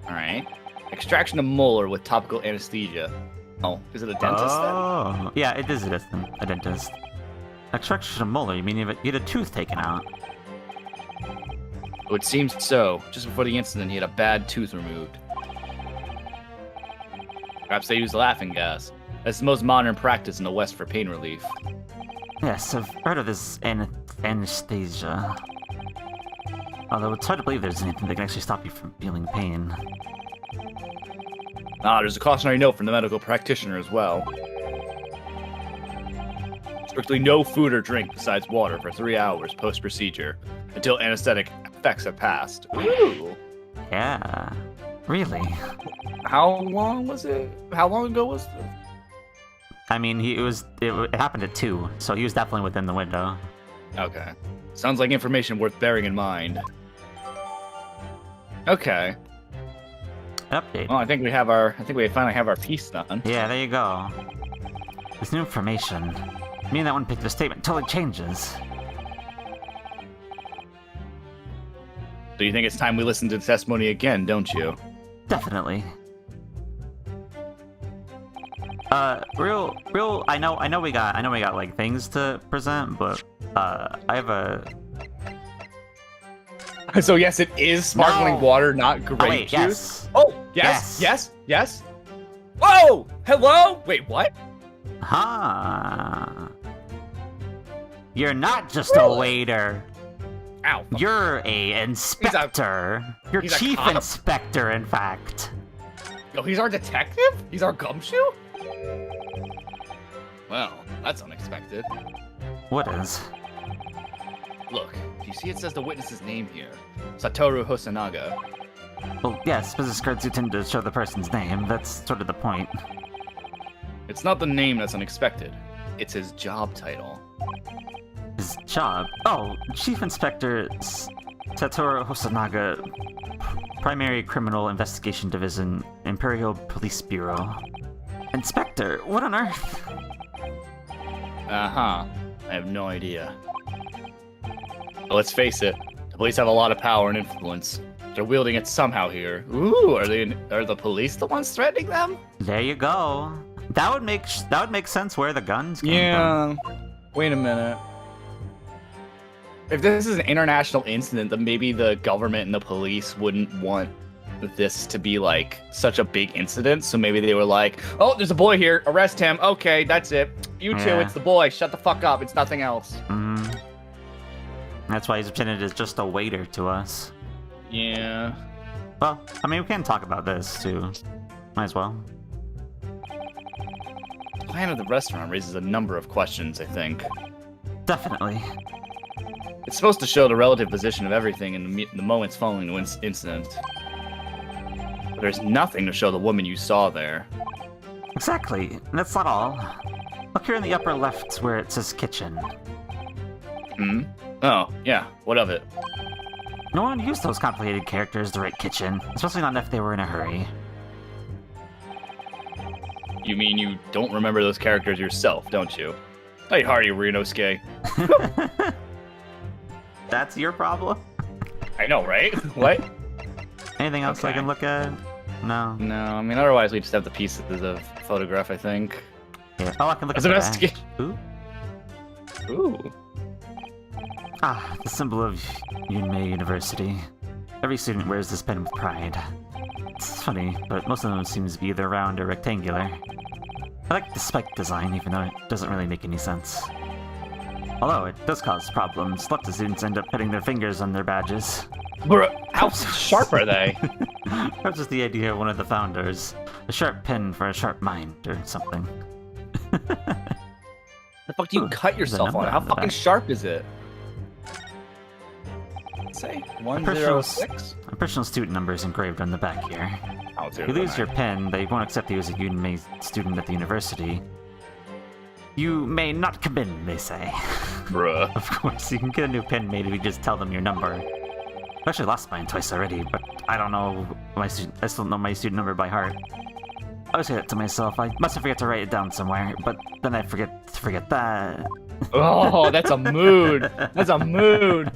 Alright. Extraction of molar with topical anesthesia. Oh, is it a dentist then? Yeah, it is a dentist. Extraction of molar, you mean you had a tooth taken out? Oh, it seems so. Just before the incident, he had a bad tooth removed. Perhaps they used laughing gas. That's the most modern practice in the West for pain relief. Yes, I've heard of this anesthesia. Although it's hard to believe there's anything that can actually stop you from feeling pain. Ah, there's a cautionary note from the medical practitioner as well. Strictly no food or drink besides water for 3 hours post-procedure, until anesthetic effects have passed. Ooh! Yeah. Really? How long was it? How long ago was this? I mean, it happened at 2, so he was definitely within the window. Okay. Sounds like information worth bearing in mind. Okay. Update. Well, I think we finally have our piece done. Yeah, there you go. This new information. Me and that one particular statement totally changes. So you think it's time we listen to the testimony again, don't you? Definitely. Real. I know we got like things to present, but I have a. So yes, it is sparkling water, not grape juice. Yes. Oh, yes. Whoa! Hello? Wait, what? Huh. You're not just a waiter. Ow. You're a inspector. You're chief inspector, in fact. Oh, he's our detective? He's our gumshoe? Well, that's unexpected. What is? Look, do you see it says the witness's name here? Satoru Hosonaga. Well, yes, business cards do tend to show the person's name. That's sort of the point. It's not the name that's unexpected. It's his job title. His job? Oh, Chief Inspector Satoru Hosonaga, Primary Criminal Investigation Division, Imperial Police Bureau. Inspector? What on earth? Uh-huh. I have no idea. But let's face it, the police have a lot of power and influence. They're wielding it somehow here. Ooh, are the police the ones threatening them? There you go. That would make sense where the guns came from. Wait a minute. If this is an international incident, then maybe the government and the police wouldn't want this to be like such a big incident. So maybe they were like, "Oh, there's a boy here. Arrest him." Okay, that's it. You two, it's the boy. Shut the fuck up. It's nothing else. Mm-hmm. That's why he's pretended as just a waiter to us. Yeah. Well, I mean, we can talk about this too. Might as well. Why plan of the restaurant raises a number of questions, I think. Definitely. It's supposed to show the relative position of everything in the moments following the incident. But there's nothing to show the woman you saw there. Exactly. And that's not all. Look here in the upper left where it says kitchen. Hmm? Oh, yeah. What of it? No one used those complicated characters to write kitchen, especially not if they were in a hurry. You mean you don't remember those characters yourself, don't you? Hey, Hardy Renosuke. That's your problem? I know, right? What? Anything else I Okay. can look at? No. No, I mean, otherwise we just have the pieces of photograph, I think. Yeah. Oh, I can look As at an the back. investigation. Ooh. Ooh. Ah, the symbol of Yunmei University. Every student wears this pen with pride. It's funny, but most of them seems to be either round or rectangular. I like the spike design, even though it doesn't really make any sense. Although it does cause problems. Lots of students end up putting their fingers on their badges. Bruh, how sharp are they? That's just the idea of one of the founders. A sharp pen for a sharp mind, or something. The fuck do you Ooh, cut there's a yourself number on? How on the fucking back. sharp is it? Say 106. A personal student number is engraved on the back here. Oh, If you lose your pen, they won't accept you as a Yunmei student at the university. You may not come in, they say. Bruh. Of course, you can get a new pen made if you just tell them your number. I've actually lost mine twice already, but I don't know I still know my student number by heart. I always say that to myself. I must have forgot to write it down somewhere, but then I forget that. Oh, that's a mood. That's a mood.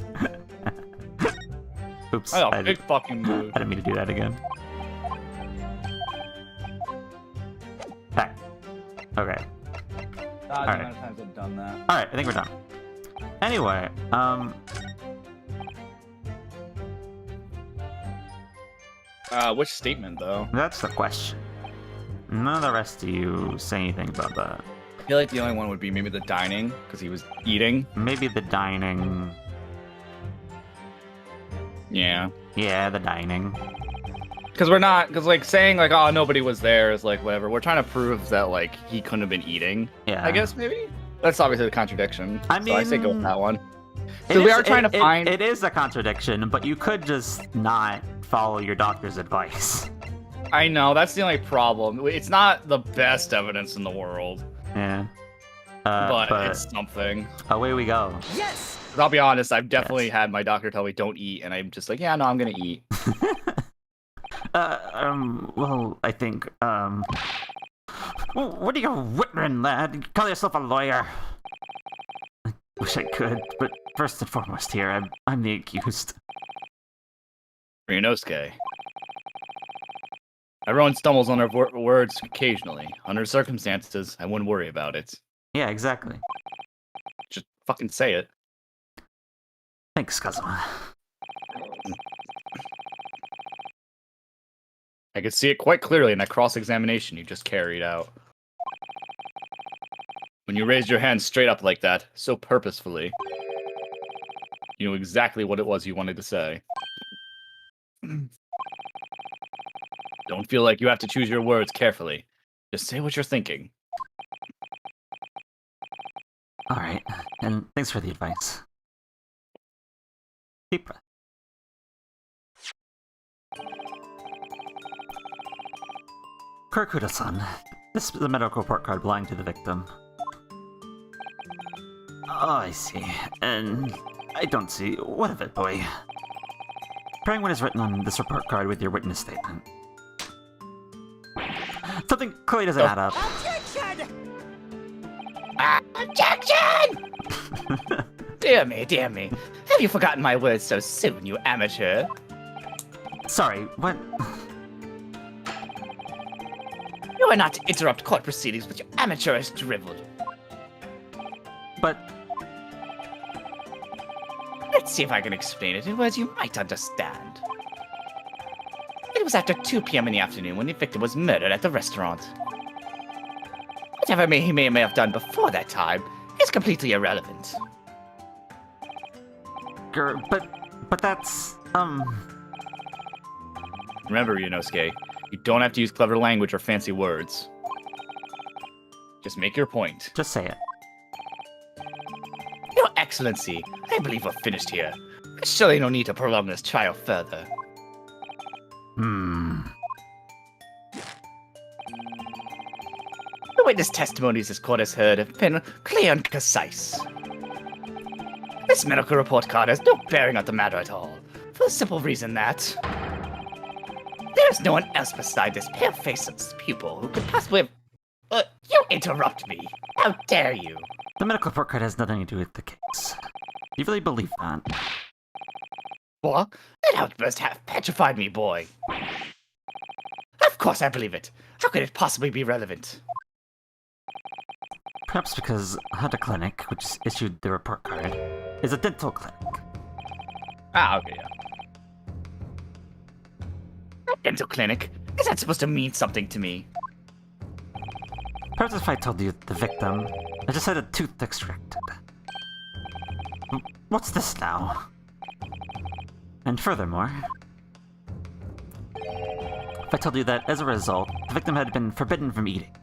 Oops. That's a I big fucking mood. didn't mean to do that again. Back. Okay. Alright. Alright. times I've done that. Alright, I think we're done. Anyway, Which statement though? that's the question. None of the rest of you say anything about that. I feel like the only one would be maybe the dining, because he was eating. Maybe the dining. Yeah. Yeah, the dining. Because we're not, because like saying like, oh, nobody was there is like whatever. We're trying to prove that like he couldn't have been eating. Yeah. I guess maybe. That's obviously the contradiction. I so I say go with mean, that one. It So we is- are trying to find. It is a contradiction, but you could just not follow your doctor's advice. I know that's the only problem. It's not the best evidence in the world, Yeah. but But it's something. away we go. Yes! 'Cause I'll be honest, I've definitely had my doctor tell me don't eat, and I'm just like, yeah, no, I'm gonna eat. Well, I think, what are you whittering, lad? You call yourself a lawyer? I wish I could, but first and foremost here, I'm the accused. Renosuke. Everyone stumbles on their words occasionally. Under circumstances, I wouldn't worry about it. Yeah, exactly. Just fucking say it. Thanks, Kazuma. I could see it quite clearly in that cross-examination you just carried out. When you raised your hand straight up like that, so purposefully, you knew exactly what it was you wanted to say. Don't feel like you have to choose your words carefully. Just say what you're thinking. Alright, and thanks for the advice. Deep breath. Kurakuda-san, this is a medical report card belonging to the victim. Oh, I see. And I don't see. What of it, boy? Pairing what is written on this report card with your witness statement. Something clearly doesn't add up. Objection! Objection! Dear me, dear me. Have you forgotten my words so soon, you amateur? Sorry, what? You are not to interrupt court proceedings with your amateurish drivel. But Let's see if I can explain it in words you might understand. It was after 2 p.m. in the afternoon when the victim was murdered at the restaurant. Whatever he may have done before that time is completely irrelevant. but that's Remember, Yunosuke, you don't have to use clever language or fancy words. Just make your point. Just say it. Your Excellency, I believe we're finished here. There's surely no need to prolong this trial further. Hmm. The witness testimonies this court has heard have been clear and concise. This medical report card has no bearing on the matter at all, for the simple reason that there is no one else beside this pale-faced pupil who could possibly have... you interrupt me! How dare you! The medical report card has nothing to do with the case. You really believe that? What? That outburst half petrified me, boy. Of course I believe it. How could it possibly be relevant? Perhaps because Hunter Clinic, which issued the report card, is a dental clinic. Ah, okay, yeah. A dental clinic? Is that supposed to mean something to me? Perhaps if I told you the victim, I just had a tooth extracted. What's this now? And furthermore, if I told you that as a result, the victim had been forbidden from eating.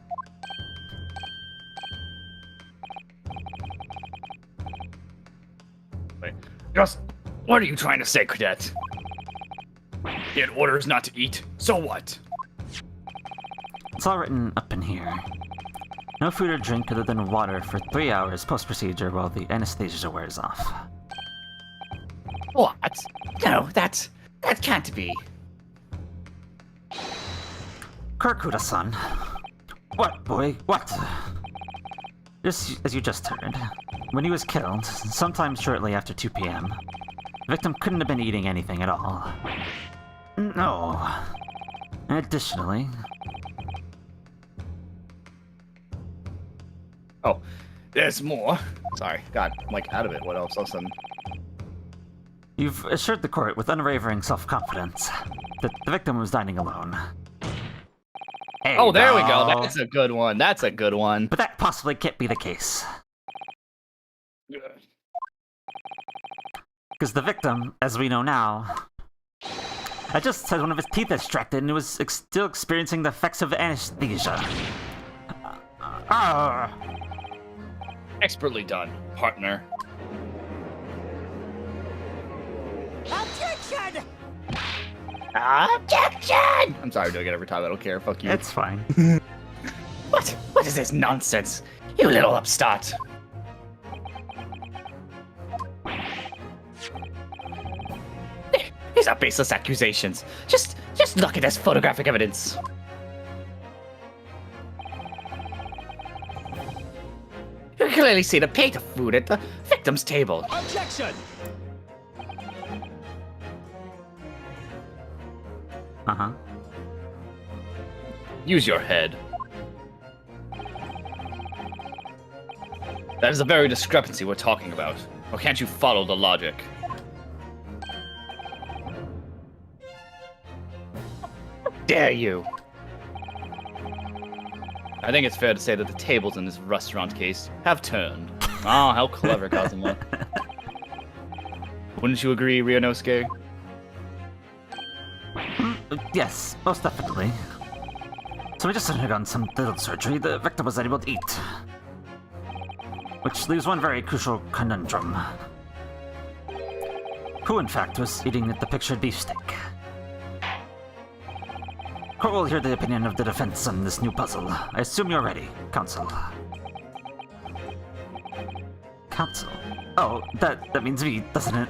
Wait, just what are you trying to say, Cadet? He had orders not to eat, so what? It's all written up in here. No food or drink other than water for 3 hours post-procedure while the anesthesia wears off. What? No, that can't be. Kurakuda-san. What, boy? What? Just as you just heard, when he was killed, sometime shortly after 2 p.m., the victim couldn't have been eating anything at all. No. And additionally... Oh, there's more. Sorry, got like out of it. What else? All of a sudden. You've assured the court with unwavering self-confidence that the victim was dining alone. Oh, there we go. That's a good one. That's a good one. But that possibly can't be the case. Because the victim, as we know now, had just had one of his teeth extracted and was still experiencing the effects of anesthesia. Expertly done, partner. Objection! Objection! I'm sorry, I'm doing it every time. I don't care. Fuck you. It's fine. What is this nonsense? You little upstart. These are baseless accusations. Just look at this photographic evidence. You can clearly see the plate of food at the victim's table. Objection! Uh-huh. Use your head. That is the very discrepancy we're talking about. Or can't you follow the logic? How dare you? I think it's fair to say that the tables in this restaurant case have turned. Oh, how clever, Kazuma. Wouldn't you agree, Ryunosuke? Yes, most definitely. So we just undergone some little surgery. The victim was unable to eat. Which leaves one very crucial conundrum. Who, in fact, was eating the pictured beefsteak? Court will hear the opinion of the defense on this new puzzle. I assume you're ready, counsel. Counsel? Oh, that means me, doesn't it?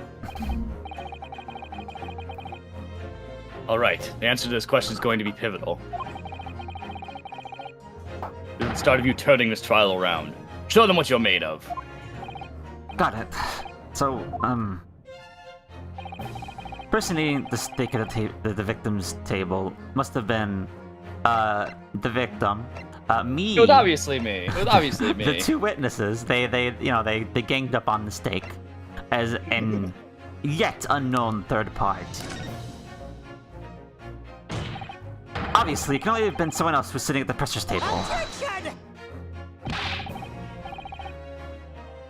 Alright, the answer to this question is going to be pivotal. This is the start of you turning this trial around. Show them what you're made of. Got it. So, person eating the steak at the victim's table must have been, the victim. Me. It was obviously me. It was obviously me. The two witnesses, they ganged up on the steak as an yet unknown third party. Obviously, it can only have been someone else who was sitting at the presser's table. Objection!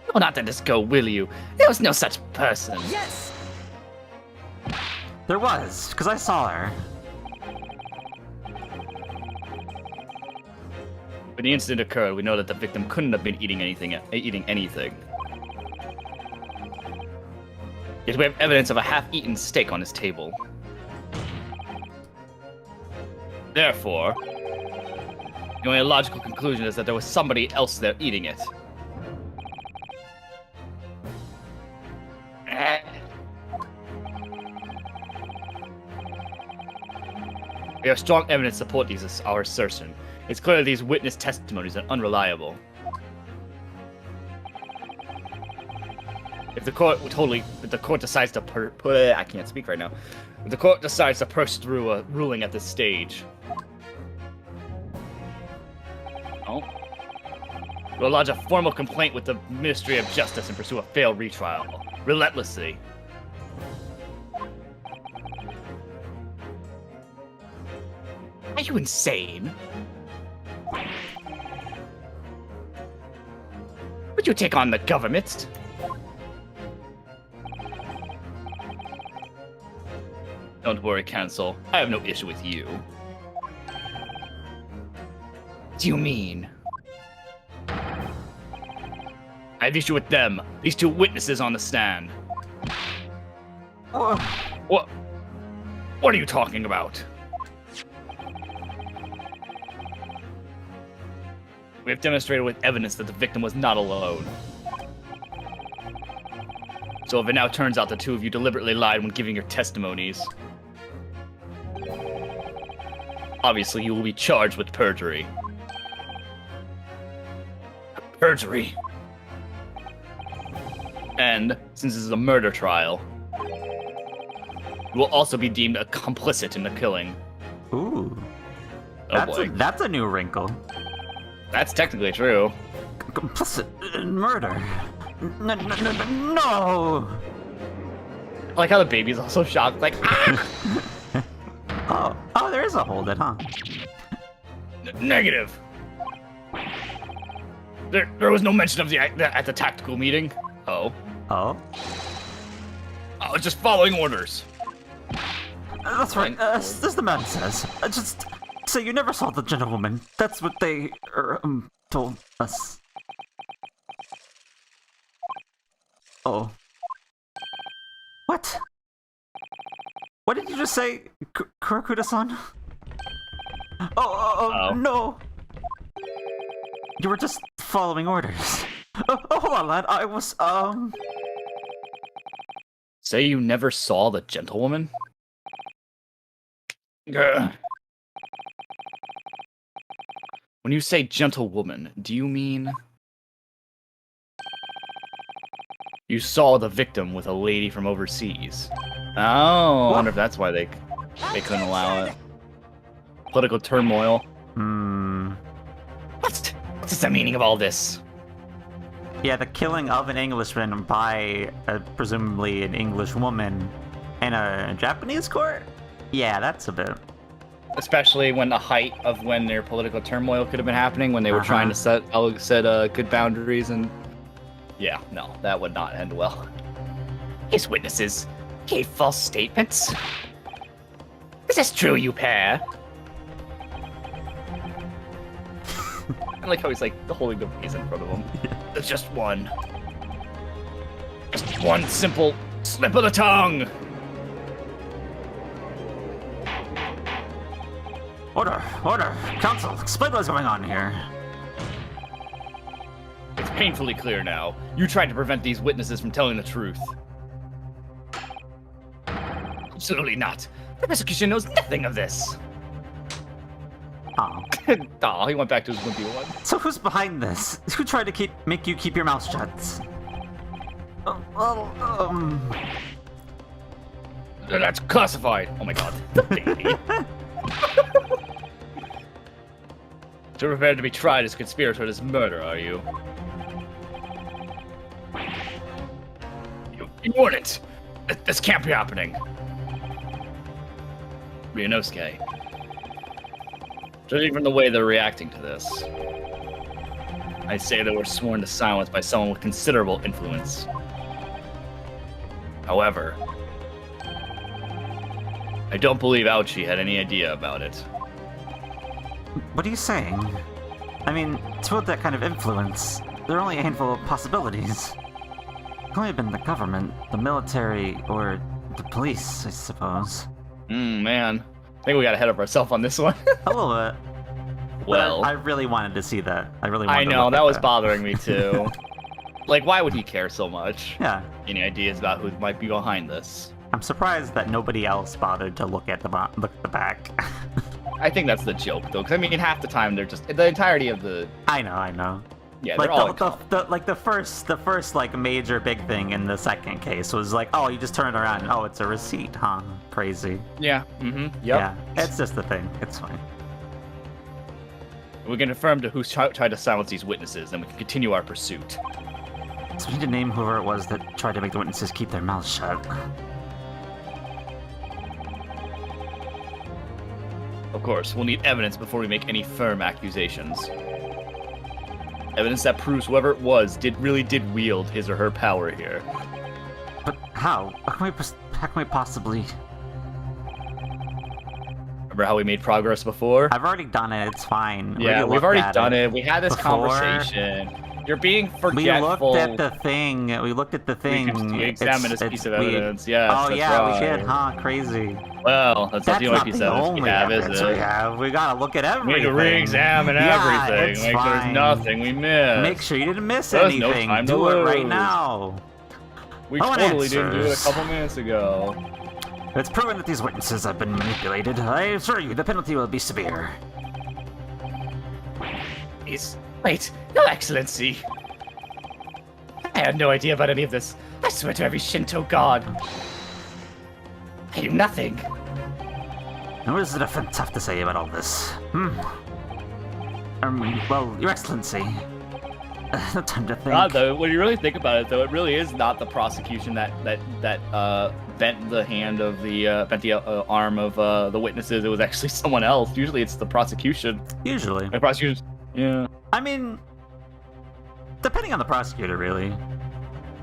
You'll not let this go, will you? There was no such person. Yes! There was, because I saw her. When the incident occurred, we know that the victim couldn't have been eating anything. Yet we have evidence of a half-eaten steak on his table. Therefore, the only logical conclusion is that there was somebody else there eating it. We have strong evidence to support our assertion. It's clear that these witness testimonies are unreliable. If the court decides to I can't speak right now. If the court decides to push through a ruling at this stage, we'll lodge a formal complaint with the Ministry of Justice and pursue a failed retrial relentlessly. Are you insane? Would you take on the government? Don't worry, counsel. I have no issue with you. What do you mean? I have issue with them. These two witnesses on the stand. What are you talking about? We have demonstrated with evidence that the victim was not alone. So if it now turns out the two of you deliberately lied when giving your testimonies, obviously you will be charged with perjury. Perjury. And, since this is a murder trial, you will also be deemed a complicit in the killing. Ooh. Oh boy. That's a new wrinkle. That's technically true. Complicit in murder. No! I like how the baby's also shocked, like, ah! Oh, there is a hold it, huh? Negative. There was no mention of at the tactical meeting. Oh. Oh? I was just following orders. That's right. As the man says. Just say you never saw the gentlewoman. That's what they told us. Oh. What? What did you just say, Kurakuda-san? Oh, no! You were just following orders. Hold on, lad. I was, Say you never saw the gentlewoman? When you say gentlewoman, do you mean you saw the victim with a lady from overseas? Oh, I wonder if that's why they couldn't allow it. Political turmoil. What's the meaning of all this? Yeah, the killing of an Englishman by presumably an English woman in a Japanese court? Yeah, that's a bit. Especially when the height of when their political turmoil could have been happening, when they were trying to set good boundaries, and yeah, no, that would not end well. His witnesses gave false statements. Is this true, you pair? I like how he's like holding the vase in front of him. It's just one simple slip of the tongue. Order! Counsel, explain what's going on here. It's painfully clear now. You tried to prevent these witnesses from telling the truth. Absolutely not. The prosecution knows nothing of this. Oh. Aw, he went back to his wimpy one. So who's behind this? Who tried to make you keep your mouth shut? That's classified. Oh my god. Baby. So prepared to be tried as conspirator to this murder, are you? You wouldn't. This can't be happening. Ryunosuke. Judging from the way they're reacting to this, I'd say they were sworn to silence by someone with considerable influence. However, I don't believe Ouchie had any idea about it. What are you saying? I mean, to wield that kind of influence, there are only a handful of possibilities. It could have been the government, the military, or the police, I suppose. Man. I think we got ahead of ourselves on this one. A little bit. Well, I really wanted to see that. I really wanted I to know, look that at was bothering me too. Like, why would he care so much? Yeah. Any ideas about who might be behind this? I'm surprised that nobody else bothered to look at the back. I think that's the joke, though, because I mean, half the time they're just the entirety of the. I know. Yeah, Like they're all. the first like major big thing in the second case was like, oh, you just turn it around and oh, it's a receipt, huh? Crazy. Yeah. Yep. Yeah, it's just a thing. It's fine. We can confirm to who's tried to silence these witnesses, and we can continue our pursuit. So we need to name whoever it was that tried to make the witnesses keep their mouths shut. Of course, we'll need evidence before we make any firm accusations. Evidence that proves whoever it was really did wield his or her power here. But how? How can we possibly? Remember how we made progress before? I've already done it. It's fine. Yeah, we've already done it. We had this before. conversation. You're being forgetful. We looked at the thing. We examined this piece of evidence. Yeah. Oh yeah, we did, huh? Crazy. Well, that's not the only piece of evidence we have, is it? We have. We gotta look at everything. We need to re-examine everything. It's Make sure there's nothing we missed. Make sure you didn't miss There's no anything. time to Do it right lose. now. We I want totally didn't do it a answers. couple minutes ago. It's proven that these witnesses have been manipulated. I assure you, the penalty will be severe. Wait, Your Excellency. I had no idea about any of this. I swear to every Shinto god. I knew nothing. And what does the defense have to say about all this? Well, Your Excellency. No time to think. Though, when you really think about it, though, it really is not the prosecution that bent the hand of the bent the arm of the witnesses. It was actually someone else. Usually, it's the prosecution. Usually. The prosecution. Yeah. I mean, depending on the prosecutor, really.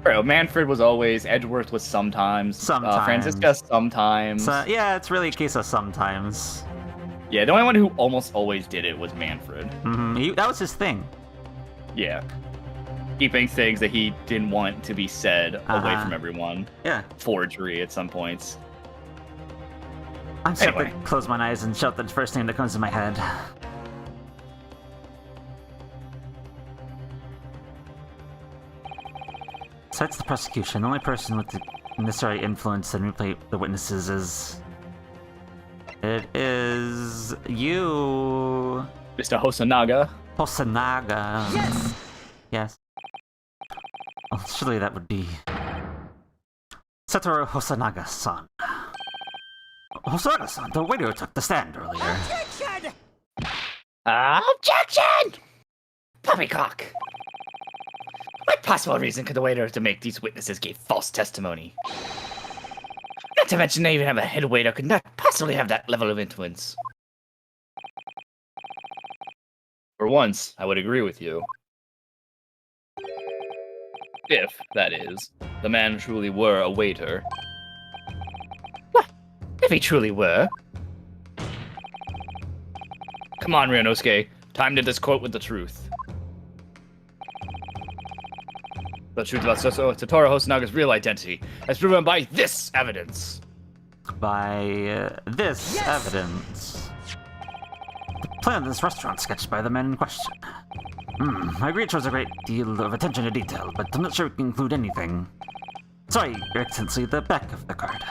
Right, Manfred was always. Edgeworth was sometimes. Sometimes. Francisca sometimes. So, yeah, it's really a case of sometimes. Yeah, the only one who almost always did it was Manfred. That was his thing. Yeah. Keeping things that he didn't want to be said away from everyone. Yeah. Forgery at some points. I'm just Anyway. gonna close my eyes and shout the first name that comes to my head. Besides the prosecution, the only person with the necessary influence to manipulate the witnesses is... It is... you... Mr. Hosonaga. Hosonaga. Yes! Yes. Well, surely that would be... Satoru Hosonaga-san. Hosonaga-san, the waiter took the stand earlier. Objection! Objection! Poppycock! What possible reason could the waiter to make these witnesses give false testimony? Not to mention they even have a head waiter could not possibly have that level of influence. For once, I would agree with you. If, that is, the man truly were a waiter. What? If he truly were? Come on, Ryunosuke. Time to disquote with the truth. The truth about Satoru Hosanaga's real identity, as proven by this evidence. By this Yes! evidence. The plan of this restaurant sketched by the man in question. I agree it shows a great deal of attention to detail, but I'm not sure we can include anything. Sorry, Your Excellency, the back of the card.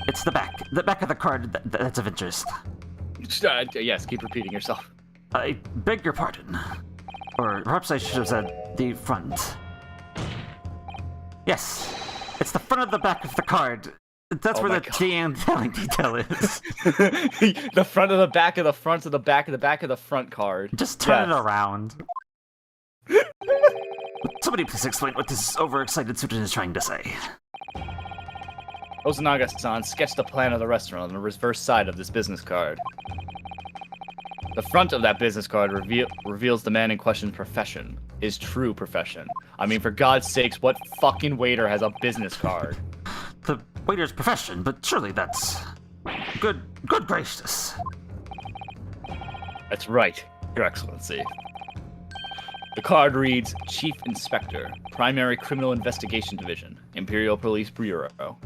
It's the back of the card that's of interest. Yes, keep repeating yourself. I beg your pardon. Or perhaps I should have said the front. Yes, it's the front of the back of the card. That's Oh where my the God. telling detail is. The front of the back of the front of the back of the back of the front card. Just turn Yes. it around. Somebody please explain what this overexcited student is trying to say. Hosonaga-san sketched the plan of the restaurant on the reverse side of this business card. The front of that business card reveals the man in question's profession, his true profession. I mean, for God's sakes, what fucking waiter has a business card? The waiter's profession, but surely that's... Good gracious. That's right, Your Excellency. The card reads Chief Inspector, Primary Criminal Investigation Division, Imperial Police Bureau.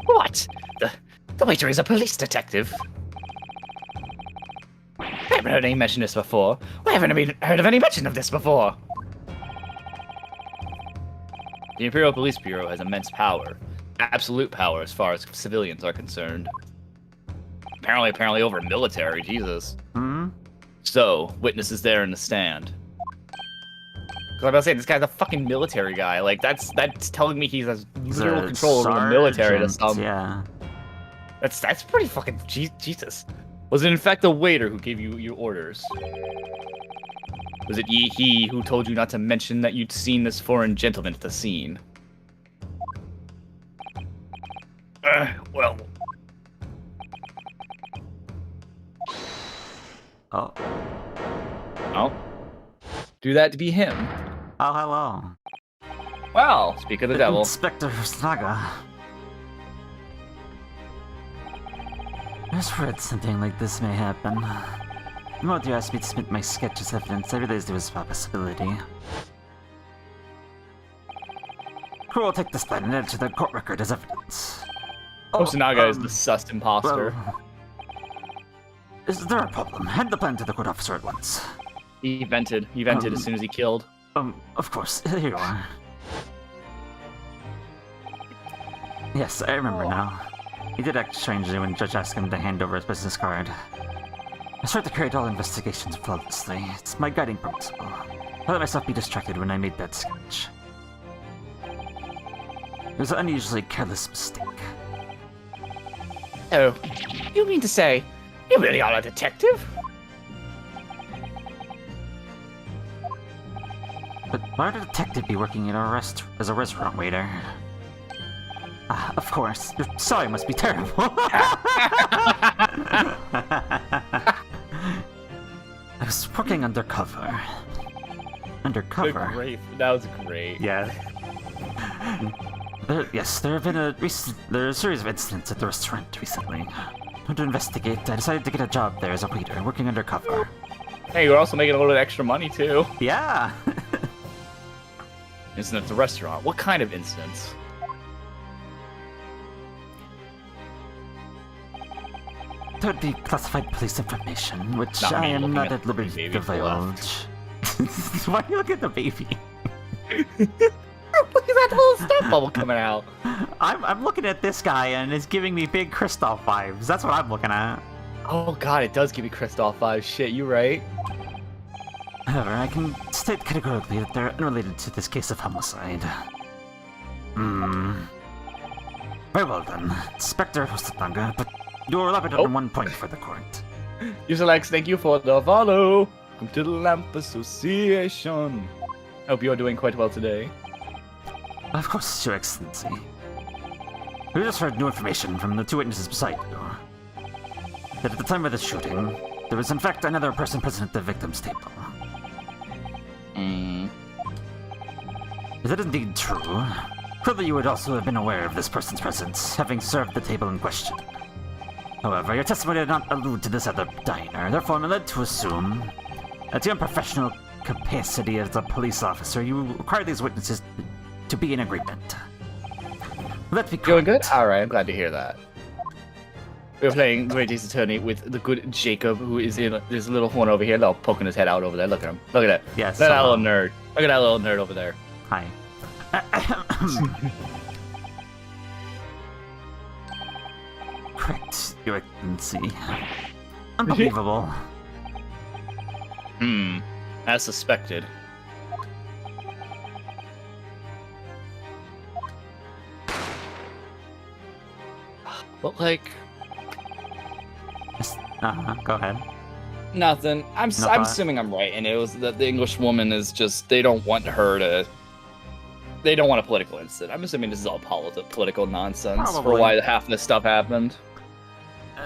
What? The waiter is a police detective. I haven't heard any mention of this before. I haven't heard of any mention of this before. The Imperial Police Bureau has immense power. Absolute power as far as civilians are concerned. Apparently over military, Jesus. Hmm? So, witnesses there in the stand. Cause I'm about to say, this guy's a fucking military guy. Like, that's telling me he has literal control over the military to some. Yeah. That's pretty fucking Jesus. Was it in fact the waiter who gave you your orders? Was it he who told you not to mention that you'd seen this foreign gentleman at the scene? Well. Oh. Oh. Do that to be him. Oh, hello. Well, speak of the devil. Inspector Snaga. I just read something like this may happen. The moment you asked me to submit my sketch as evidence, I realized there was a possibility. Who will take this line and add it to the court record as evidence? Osanaga is the sus imposter. Well, is there a problem? Hand the plan to the court officer at once. He vented as soon as he killed. Of course. Here you are. Yes, I remember now. He did act strangely when Judge asked him to hand over his business card. I strive to carry out all investigations flawlessly. It's my guiding principle. I let myself be distracted when I made that sketch. It was an unusually careless mistake. Oh, you mean to say you really are a detective? But why would a detective be working in as a restaurant waiter? Ah, of course. Your sorry must be terrible. I was working undercover. Undercover? Great. That was great. Yeah. There have been a series of incidents at the restaurant recently. To investigate, I decided to get a job there as a waiter, working undercover. Hey, you're also making a little bit extra money too. Yeah. Incident at the restaurant. What kind of incidents? That would be classified police information, which I am not at liberty to divulge. Why do you look at the baby? Look at that little stunt bubble coming out. I'm looking at this guy and it's giving me big Kristoff vibes. That's what I'm looking at. Oh god, it does give me Kristoff vibes. Shit, you right. However, I can state categorically that they're unrelated to this case of homicide. Very well then, Inspector Hostatanga, but you're elaborate on 1 point for the court. User Lex, thank you for the follow. Welcome to the Lamp Association. Hope you're doing quite well today. Of course, Your Excellency. We just heard new information from the two witnesses beside you. That at the time of the shooting, there was in fact another person present at the victim's table. Is that indeed true? Further, you would also have been aware of this person's presence, having served the table in question. However, your testimony did not allude to this other diner, therefore I'm led to assume that your unprofessional capacity as a police officer, you require these witnesses to be in agreement. Let's be doing good? Alright, I'm glad to hear that. We're playing Great Ace Attorney with the good Jacob, who is in this little one over here, poking his head out over there. Look at him. Look at that. Yes. Look at that little nerd. Look at that little nerd over there. Hi. Correct, Your Excellency. Unbelievable. As suspected. Well, like... Go ahead. Nothing. I'm assuming I'm right, and it was that the English woman is just... They don't want her to... They don't want a political incident. I'm assuming this is all political nonsense for why half of this stuff happened.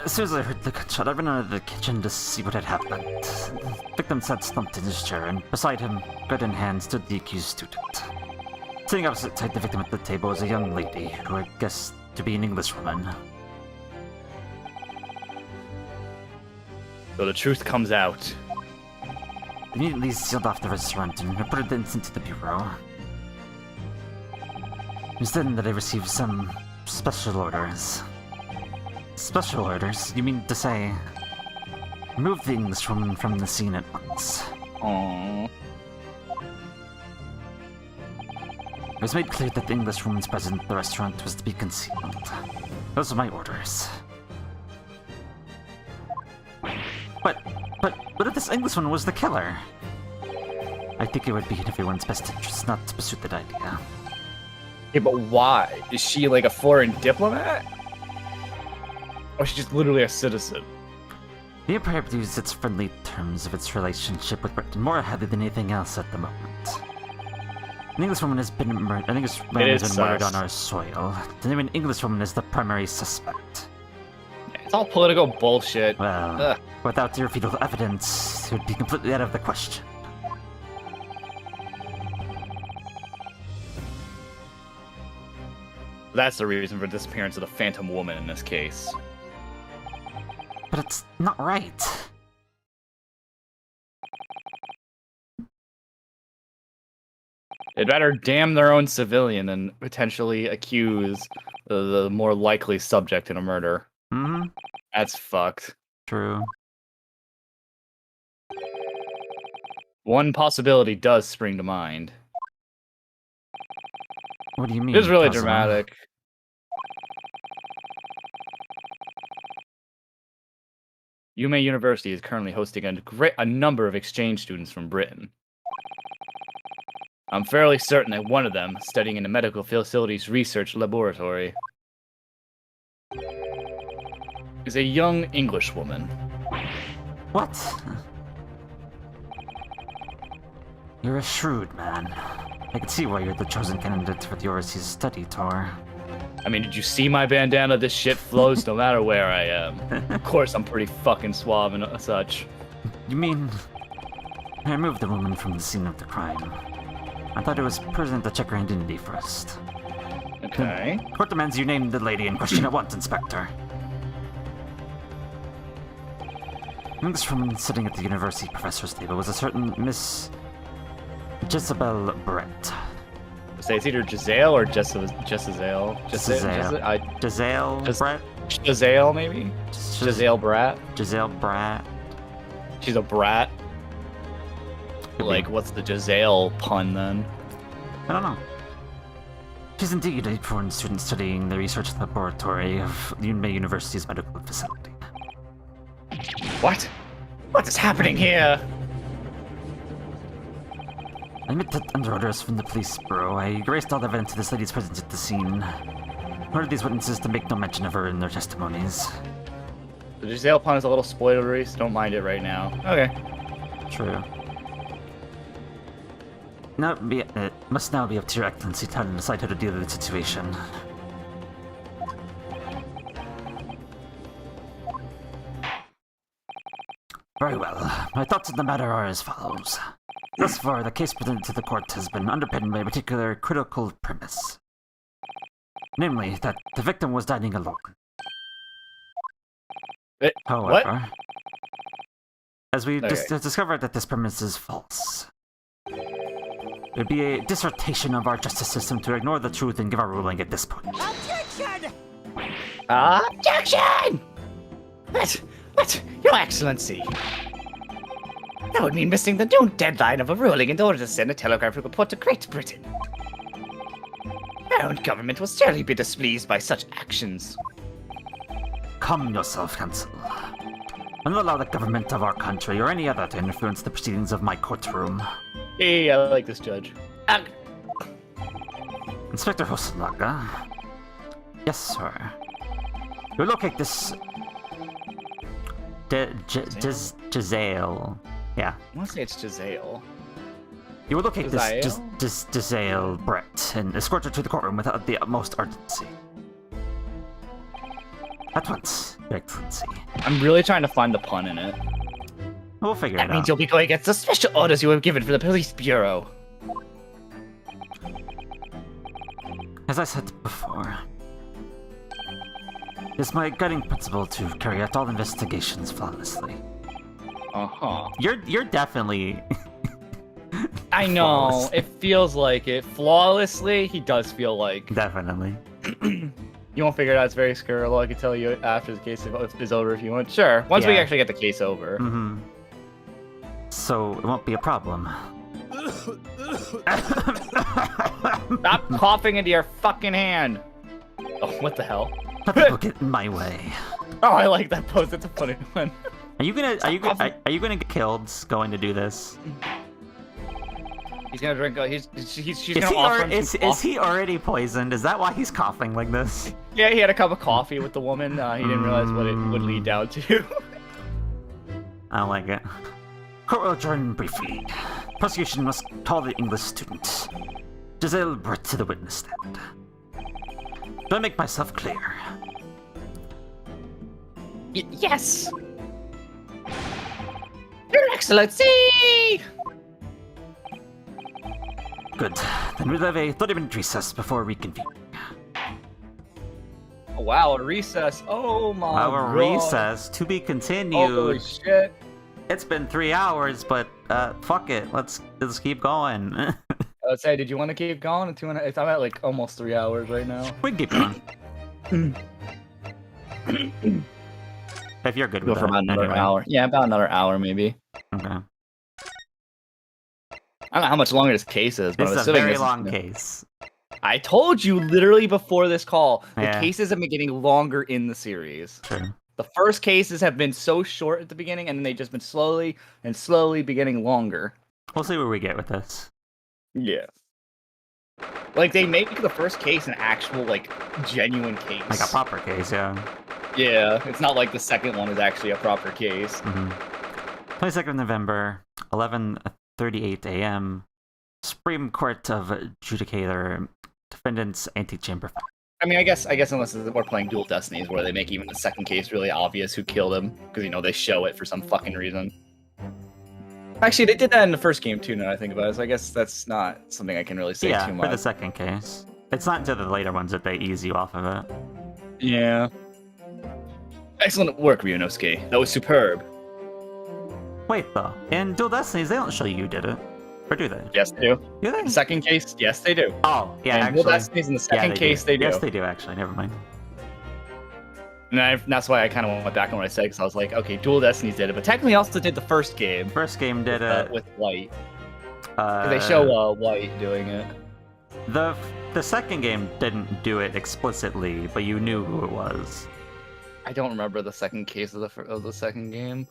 As soon as I heard the gunshot, I ran out of the kitchen to see what had happened. The victim sat slumped in his chair, and beside him, gun in hand, stood the accused student. Sitting opposite the victim at the table was a young lady, who I guessed to be an Englishwoman. So the truth comes out. immediately sealed off the restaurant and reported the incident to the bureau. It was then that I received some special orders. Special orders? You mean to say... remove the Englishwoman from the scene at once. Aww. It was made clear that the Englishwoman's presence at the restaurant was to be concealed. Those were my orders. But what if this Englishwoman was the killer? I think it would be in everyone's best interest not to pursue that idea. Yeah, but why? Is she like a foreign diplomat? Or is she just literally a citizen? The Empire views its friendly terms of its relationship with Britain more heavily than anything else at the moment. An Englishwoman has been murdered on our soil. The name of an Englishwoman is the primary suspect. It's all political bullshit. Well, without irrefutable evidence, it would be completely out of the question. That's the reason for the disappearance of the Phantom Woman in this case. But it's not right. They'd rather damn their own civilian than potentially accuse the more likely subject in a murder. Hmm? That's fucked. True. One possibility does spring to mind. What do you mean? It was really puzzle? dramatic. UMA University is currently hosting a number of exchange students from Britain. I'm fairly certain that one of them, studying in the medical facilities research laboratory, is a young English woman. What? You're a shrewd man. I can see why you're the chosen candidate for the overseas study tour. I mean, did you see my bandana? This shit flows no matter where I am. Of course, I'm pretty fucking suave and such. You mean... I removed the woman from the scene of the crime. I thought it was prudent to check her identity first. Okay. Court demands you name the lady in question at once, Inspector. This woman sitting at the university professor's table was a certain Miss... Jezebel Brett. Say it's either Giselle or Jezebel. Giselle Just- Brett? Giselle, maybe? Giselle Brat? Giselle Brat. She's a brat. Like, what's the Giselle pun then? I don't know. She's indeed a foreign student studying the research laboratory of UMA University's medical facility. What? What is happening here? I admit that under orders from the police bureau, I erased all evidence of this lady's presence at the scene. I ordered these witnesses to make no mention of her in their testimonies. The Giselle pun is a little spoilery, so don't mind it right now. Okay. True. It must now be up to your excellency to decide how to deal with the situation. Very well. My thoughts on the matter are as follows. Thus far, the case presented to the court has been underpinned by a particular critical premise. Namely, that the victim was dining alone. However, as we discovered that this premise is false. It would be a dissertation of our justice system to ignore the truth and give our ruling at this point. Objection! Objection! But, Your Excellency. That would mean missing the noon deadline of a ruling in order to send a telegraphic report to Great Britain. Our own government will certainly be displeased by such actions. Calm yourself, counsel. I will not allow the government of our country or any other to influence the proceedings of my courtroom. Hey, I like this judge. Inspector Hosonaga? Yes, sir. You locate this... Giselle. Yeah. I want to say it's Giselle. You will locate this Giselle Brett and escort her to the courtroom without the utmost urgency. At once, Your Excellency. I'm really trying to find the pun in it. We'll figure it That means out. you'll be going against the special orders you have given for the police bureau. As I said before, it's my guiding principle to carry out all investigations flawlessly. Uh-huh. You're definitely. I know. Flawless. It feels like it. Flawlessly, he does feel like. Definitely. You won't figure it out. It's very scurrilous. I can tell you after the case is over if you want. Sure. Once we Yeah. actually get the case over. Mm-hmm. So it won't be a problem. Stop coughing into your fucking hand. Oh, what the hell? Let people get in my way. Oh, I like that pose. That's a funny one. Are you gonna get killed going to do this? He's gonna drink. She's Is gonna he, offer him. is he already poisoned? Is that why he's coughing like this? Yeah, he had a cup of coffee with the woman. He didn't realize what it would lead down to. I don't like it. Court will adjourn briefly. Prosecution must call the English student, Giselle Brett, to the witness stand. Do I make myself clear? Yes! Your Excellency! Good. Then we'll have a 30-minute recess before reconvening. Oh, wow, a recess. Oh my god. Our recess to be continued. Holy shit. It's been 3 hours, but fuck it. Let's keep going. Let's say, did you want to keep going? I'm at like almost 3 hours right now. We can keep going. If you're good Go with for that. about another anyway. hour. Yeah, about another hour maybe. Okay. I don't know how much longer this case is, but It's I'm a assuming very this is- long case. I told you literally before this call, the Yeah. cases have been getting longer in the series. True. The first cases have been so short at the beginning, and then they've just been slowly getting longer. We'll see where we get with this. Yeah. Like, they make the first case an actual, like, genuine case. Like a proper case, yeah. Yeah, it's not like the second one is actually a proper case. 22nd November, 11:38 a.m. Supreme Court of Adjudicator, Defendant's Antechamber. I mean, I guess unless we're playing Dual Destinies, where they make even the second case really obvious who killed him, because, you know, they show it for some fucking reason. Actually, they did that in the first game, too, now that I think about it, so I guess that's not something I can really say Yeah, too for the much. second case. It's not until the later ones that they ease you off of it. Yeah. Excellent work, Ryunosuke. That was superb. Wait, though. In Dual Destinies, they don't show you did it. Or do they? Yes, they do. Do they? The second case, yes, they do. Oh, yeah, And actually. Dual Destinies in the Yeah, second case, they do. Yes, they do, actually. Never mind. And that's why I kind of went back on what I said, because I was like, okay, Dual Destinies did it, but technically also did the first game First game did it. with White. 'Cause Uh, they show White doing it. The second game didn't do it explicitly, but you knew who it was. I don't remember the second case of the second game.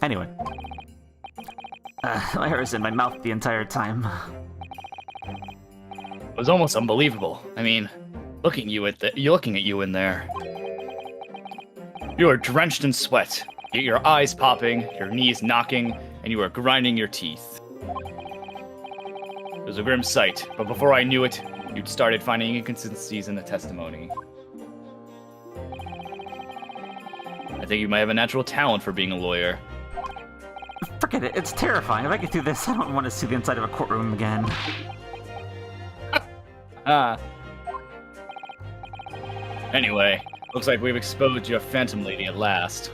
Anyway. My hair is in my mouth the entire time. It was almost unbelievable. I mean, looking at you in there. You are drenched in sweat, yet your eyes popping, your knees knocking, and you are grinding your teeth. It was a grim sight, but before I knew it, you'd started finding inconsistencies in the testimony. I think you might have a natural talent for being a lawyer. Forget it, it's terrifying. If I get through this, I don't want to see the inside of a courtroom again. Anyway, looks like we've exposed your Phantom Lady at last.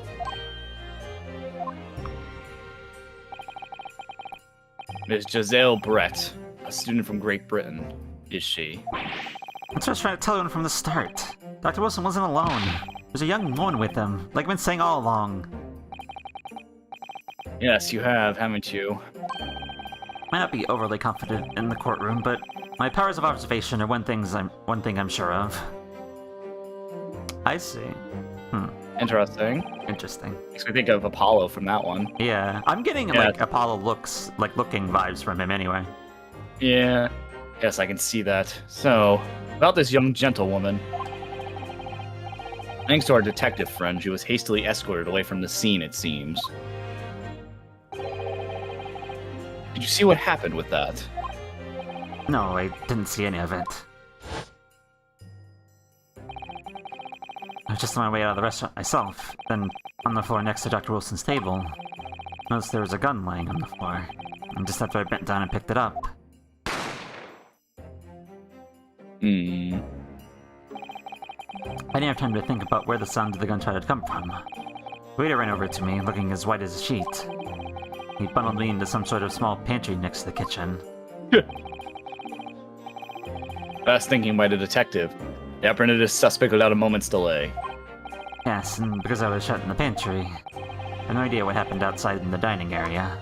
Miss Giselle Brett, a student from Great Britain, is she? That's what I was trying to tell you from the start. Dr. Wilson wasn't alone. There's a young woman with him, like I've been saying all along. Yes, you have, haven't you? Might not be overly confident in the courtroom, but my powers of observation are one thing I'm sure of. I see. Interesting. Interesting. Makes me think of Apollo from that one. Yeah, I'm getting Yeah. like Apollo looking vibes from him anyway. Yeah. Yes, I can see that. So, about this young gentlewoman. Thanks to our detective friend, she was hastily escorted away from the scene, it seems. Did you see what happened with that? No, I didn't see any of it. I was just on my way out of the restaurant myself, then on the floor next to Dr. Wilson's table. Noticed there was a gun lying on the floor, and just after I bent down and picked it up. I didn't have time to think about where the sound of the gunshot had come from. waiter ran over to me, looking as white as a sheet. He bundled me into some sort of small pantry next to the kitchen. Fast thinking by the detective. He apprehended his suspect without a moment's delay. Yes, and because I was shut in the pantry, I had no idea what happened outside in the dining area.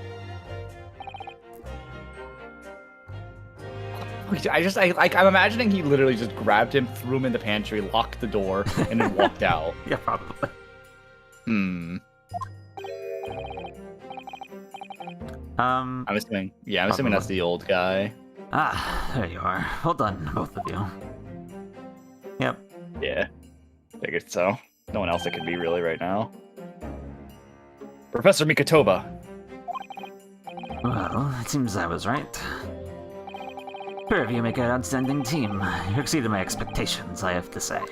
I'm imagining he literally just grabbed him, threw him in the pantry, locked the door, and then walked out. Yeah, probably. I'm assuming that's the old guy. Ah, there you are. Well done, both of you. Yep. Yeah, figured so. No one else it could be really right now. Professor Mikotoba. Well, it seems I was right. Pair of you make an outstanding team. You exceeded my expectations, I have to say.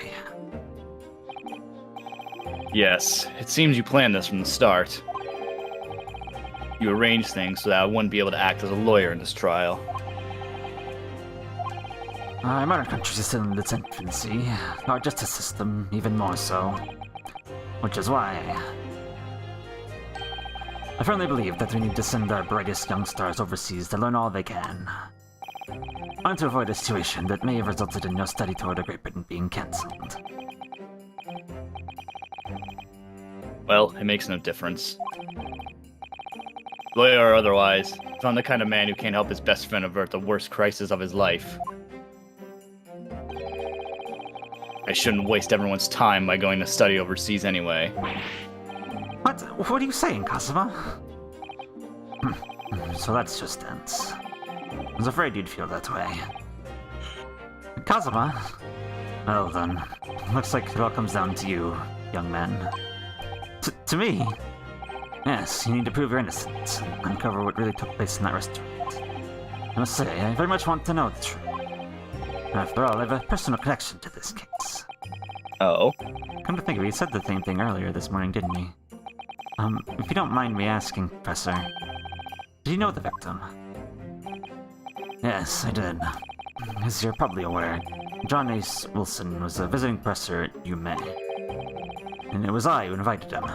Yes, it seems you planned this from the start. You arranged things so that I wouldn't be able to act as a lawyer in this trial. Our modern country is still in its infancy. Our justice system even more so. Which is why I firmly believe that we need to send our brightest young stars overseas to learn all they can. I want to avoid a situation that may have resulted in your study tour to Great Britain being cancelled. Well, it makes no difference. Lawyer or otherwise, I'm the kind of man who can't help his best friend avert the worst crisis of his life. I shouldn't waste everyone's time by going to study overseas anyway. What? What are you saying, Kazuma? So that's just dense. I was afraid you'd feel that way. Kazuma? Well then, looks like it all comes down to you, young man. To me? Yes, you need to prove your innocence and uncover what really took place in that restaurant. I must say, I very much want to know the truth. After all, I have a personal connection to this case. Oh? Come to think of it, you said the same thing earlier this morning, didn't you? If you don't mind me asking, Professor, did you know the victim? Yes, I did. As you're probably aware, John Ace Wilson was a visiting professor at UMay. And it was I who invited him.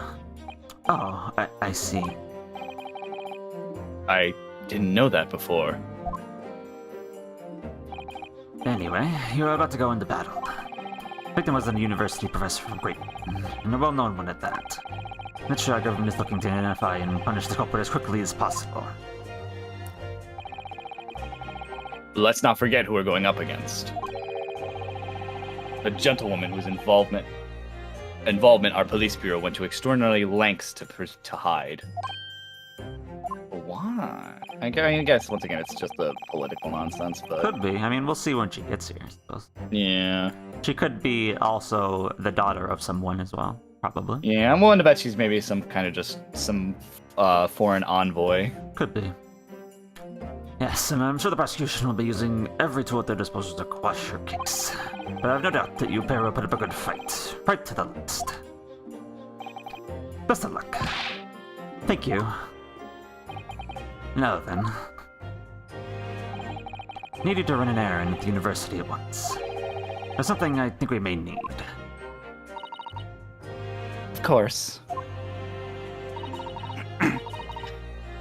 Oh, I see. I didn't know that before. Anyway, you were about to go into battle. The victim was a university professor from Great Britain, and a well-known one at that. Naturally, our government is looking to identify and punish the culprit as quickly as possible. Let's not forget who we're going up against. A gentlewoman whose involvement our police bureau went to extraordinary lengths to hide. Why? I guess, once again, it's just the political nonsense, but... Could be. I mean, we'll see when she gets here, I suppose. Yeah. She could be also the daughter of someone as well, probably. Yeah, I'm willing to bet she's maybe some kind of just some foreign envoy. Could be. Yes, and I'm sure the prosecution will be using every tool at their disposal to quash your case. But I have no doubt that you pair will put up a good fight, right to the last. Best of luck. Thank you. Now then. Needed to run an errand at the university at once. There's something I think we may need. Of course.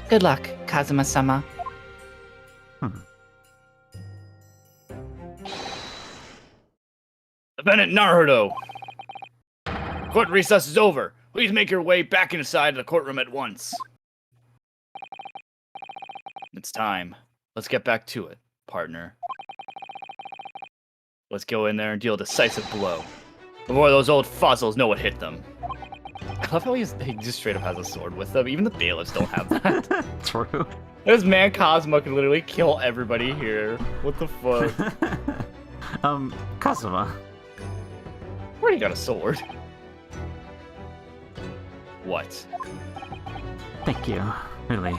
Good luck, Kazuma-sama. Defendant Naruto! Court recess is over. Please make your way back inside the courtroom at once. It's time. Let's get back to it, partner. Let's go in there and deal a decisive blow. Before those old fossils know what hit them. I love how he just straight up has a sword with them. Even the bailiffs don't have that. True. This man Cosmo can literally kill everybody here. What the fuck? Kazuma. Where do you got a sword? What? Thank you. Really.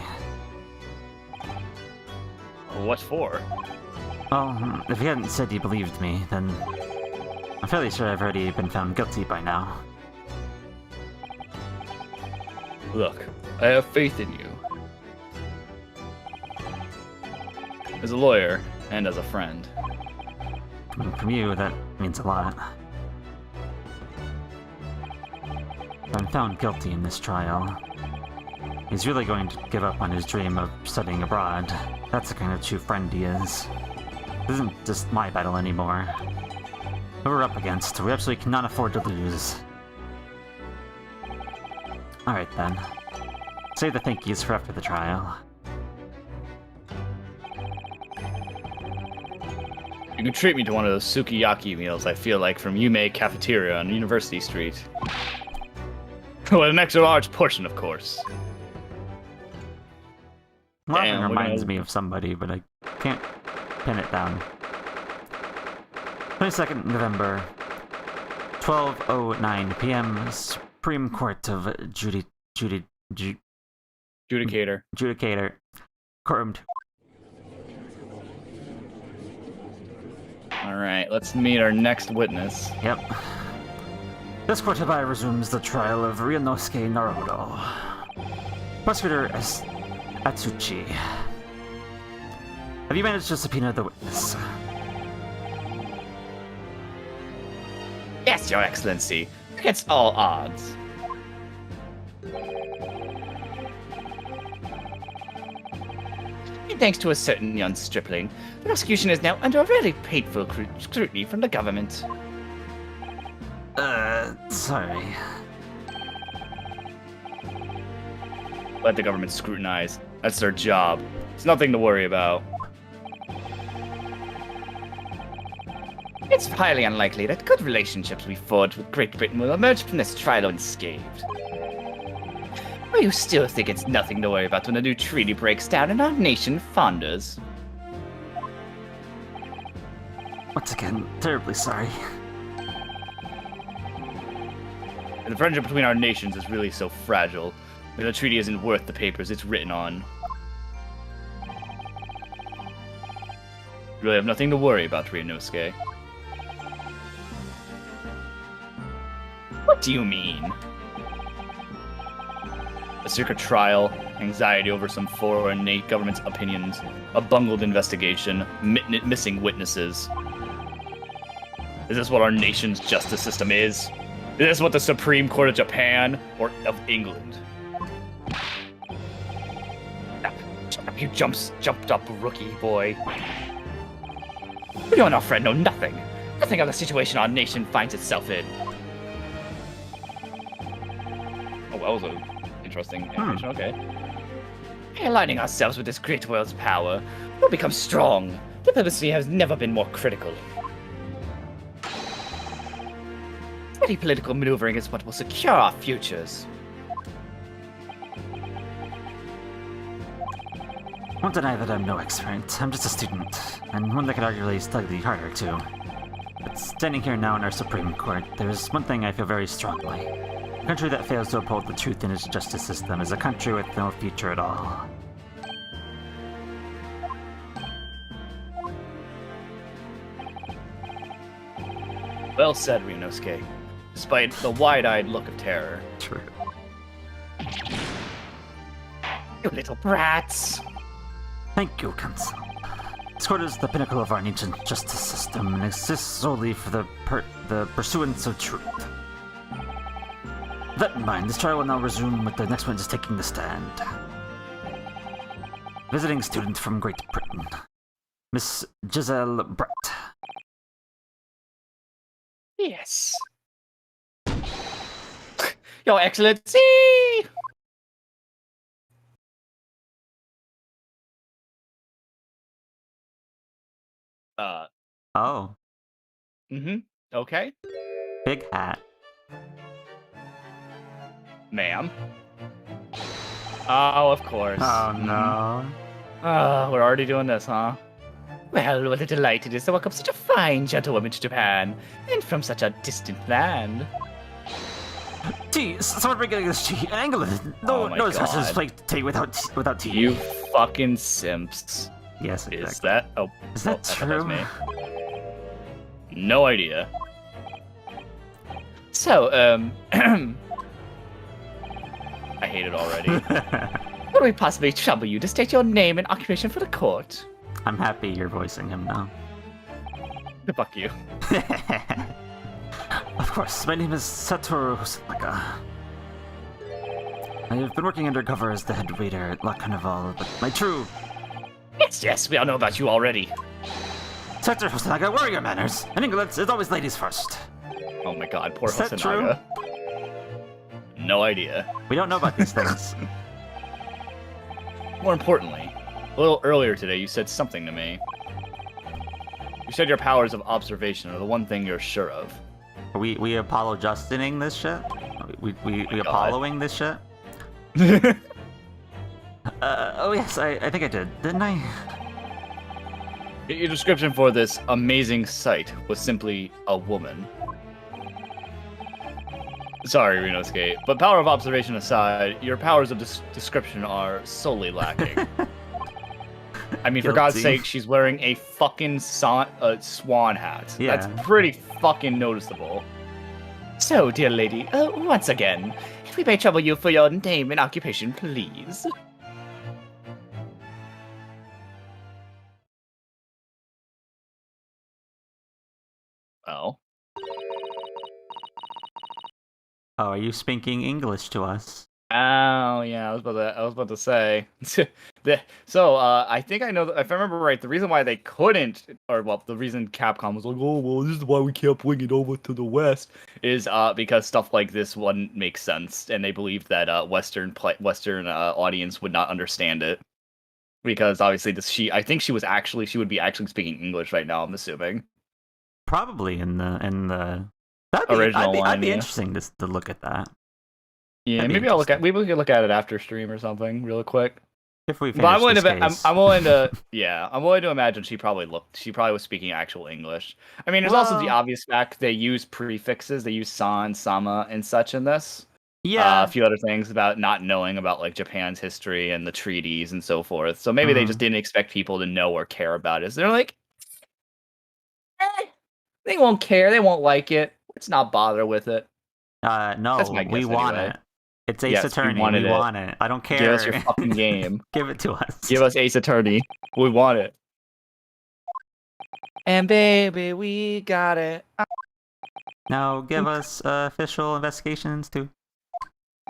What for? Well, if you hadn't said you believed me, then I'm fairly sure I've already been found guilty by now. Look, I have faith in you. As a lawyer, and as a friend. Coming from you, that means a lot. If I'm found guilty in this trial, he's really going to give up on his dream of studying abroad. That's the kind of true friend he is. This isn't just my battle anymore. Who we're up against, we absolutely cannot afford to lose. Alright then. Save the thank yous for after the trial. You can treat me to one of those sukiyaki meals I feel like from Yume Cafeteria on University Street. With an extra large portion, of course. Ramen we're reminds gonna- me of somebody, but I can't pin it down. 22nd November, 12:09 p.m. Supreme Court of Judicator. Courtroom. Alright, let's meet our next witness. Yep. This court hereby resumes the trial of Ryunosuke Naruto. Prosecutor Atsuchi. Have you managed to subpoena the witness? Yes, Your Excellency. Against all odds. And thanks to a certain young stripling, the prosecution is now under a very painful scrutiny from the government. Sorry. Let the government scrutinize. That's their job. It's nothing to worry about. It's highly unlikely that good relationships we forged with Great Britain will emerge from this trial unscathed. Or you still think it's nothing to worry about when a new treaty breaks down and our nation founders? Once again, terribly sorry. And the friendship between our nations is really so fragile. The treaty isn't worth the papers it's written on. You really have nothing to worry about, Ryunosuke. What do you mean? A secret trial, anxiety over some foreign government's opinions, a bungled investigation, missing witnesses. Is this what our nation's justice system is? Is this what the Supreme Court of Japan or of England? Shut up, you jumped up, rookie boy. You and our friend know nothing. Nothing of the situation our nation finds itself in. Oh, that was an interesting animation. Okay. By aligning ourselves with this great world's power, we'll become strong. Diplomacy has never been more critical. Steady political maneuvering is what will secure our futures. Won't deny that I'm no expert. I'm just a student, and one that could arguably study harder too. But standing here now in our Supreme Court, there's one thing I feel very strongly. A country that fails to uphold the truth in its justice system is a country with no future at all. Well said, Ryunosuke. Despite the wide-eyed look of terror. True. You little brats. Thank you, counsel. This court is the pinnacle of our ancient justice system and exists solely for the pursuance of truth. With that in mind, this trial will now resume with the next witness taking the stand. Visiting student from Great Britain, Miss Giselle Brett. Yes. Your Excellency! Oh, Okay. big hat. Ma'am. Oh, of course. Oh no. Oh, we're already doing this, huh? Well, what a delight it is to welcome such a fine gentlewoman to Japan, and from such a distant land. Tea! Someone bring this tea! An England! No, Oh my no discussion is God. played tea without tea. You fucking simps. Yes, Is exactly. that? Oh, Is that I thought that was true? me. No idea. So, I hate it already. could we possibly trouble you to state your name and occupation for the court? I'm happy you're voicing him now. Fuck you. Of course, my name is Satoru Hosonaga. I've been working undercover as the head waiter at La Carnival, but my true Yes, we all know about you already. Sector Hosonaga, warrior manners. In England, it's always ladies first. Oh my god, poor Is that Hosonaga. No idea. We don't know about these things. More importantly, a little earlier today, you said something to me. You said your powers of observation are the one thing you're sure of. Are we Apollo Justining this shit? We Apolloing this shit? Oh yes, I think I did, didn't I? Your description for this amazing sight was simply a woman. Sorry, Renosuke, but power of observation aside, your powers of description are solely lacking. I mean, for God's sake, she's wearing a fucking swan hat. Yeah. That's pretty fucking noticeable. So, dear lady, once again, if we may trouble you for your name and occupation, please. Oh. Oh, are you speaking English to us? Oh yeah, I was about to say. I think I know. If I remember right, the reason why they couldn't, the reason Capcom was like, oh well, this is why we can't bring it over to the West, is because stuff like this wouldn't make sense, and they believed that Western audience would not understand it, because obviously I think she would be actually speaking English right now. I'm assuming. Probably in the original one. I'd be interesting to look at that. Yeah, maybe we could look at it after stream or something, real quick. If we finish But I'm willing this to, case. I'm willing to, yeah, I'm willing to imagine she probably was speaking actual English. I mean, there's also the obvious fact they use prefixes, they use san, sama, and such in this. Yeah. A few other things about not knowing about like Japan's history and the treaties and so forth. So maybe they just didn't expect people to know or care about it. So they're like, they won't care, they won't like it. Let's not bother with it. No, That's my guess we want anyway. it. It's Ace Yes, we Attorney. wanted We it. want it. I don't care. Give us your fucking game. Give it to us. Give us Ace Attorney. We want it. And baby, we got it. Now give us official investigations too.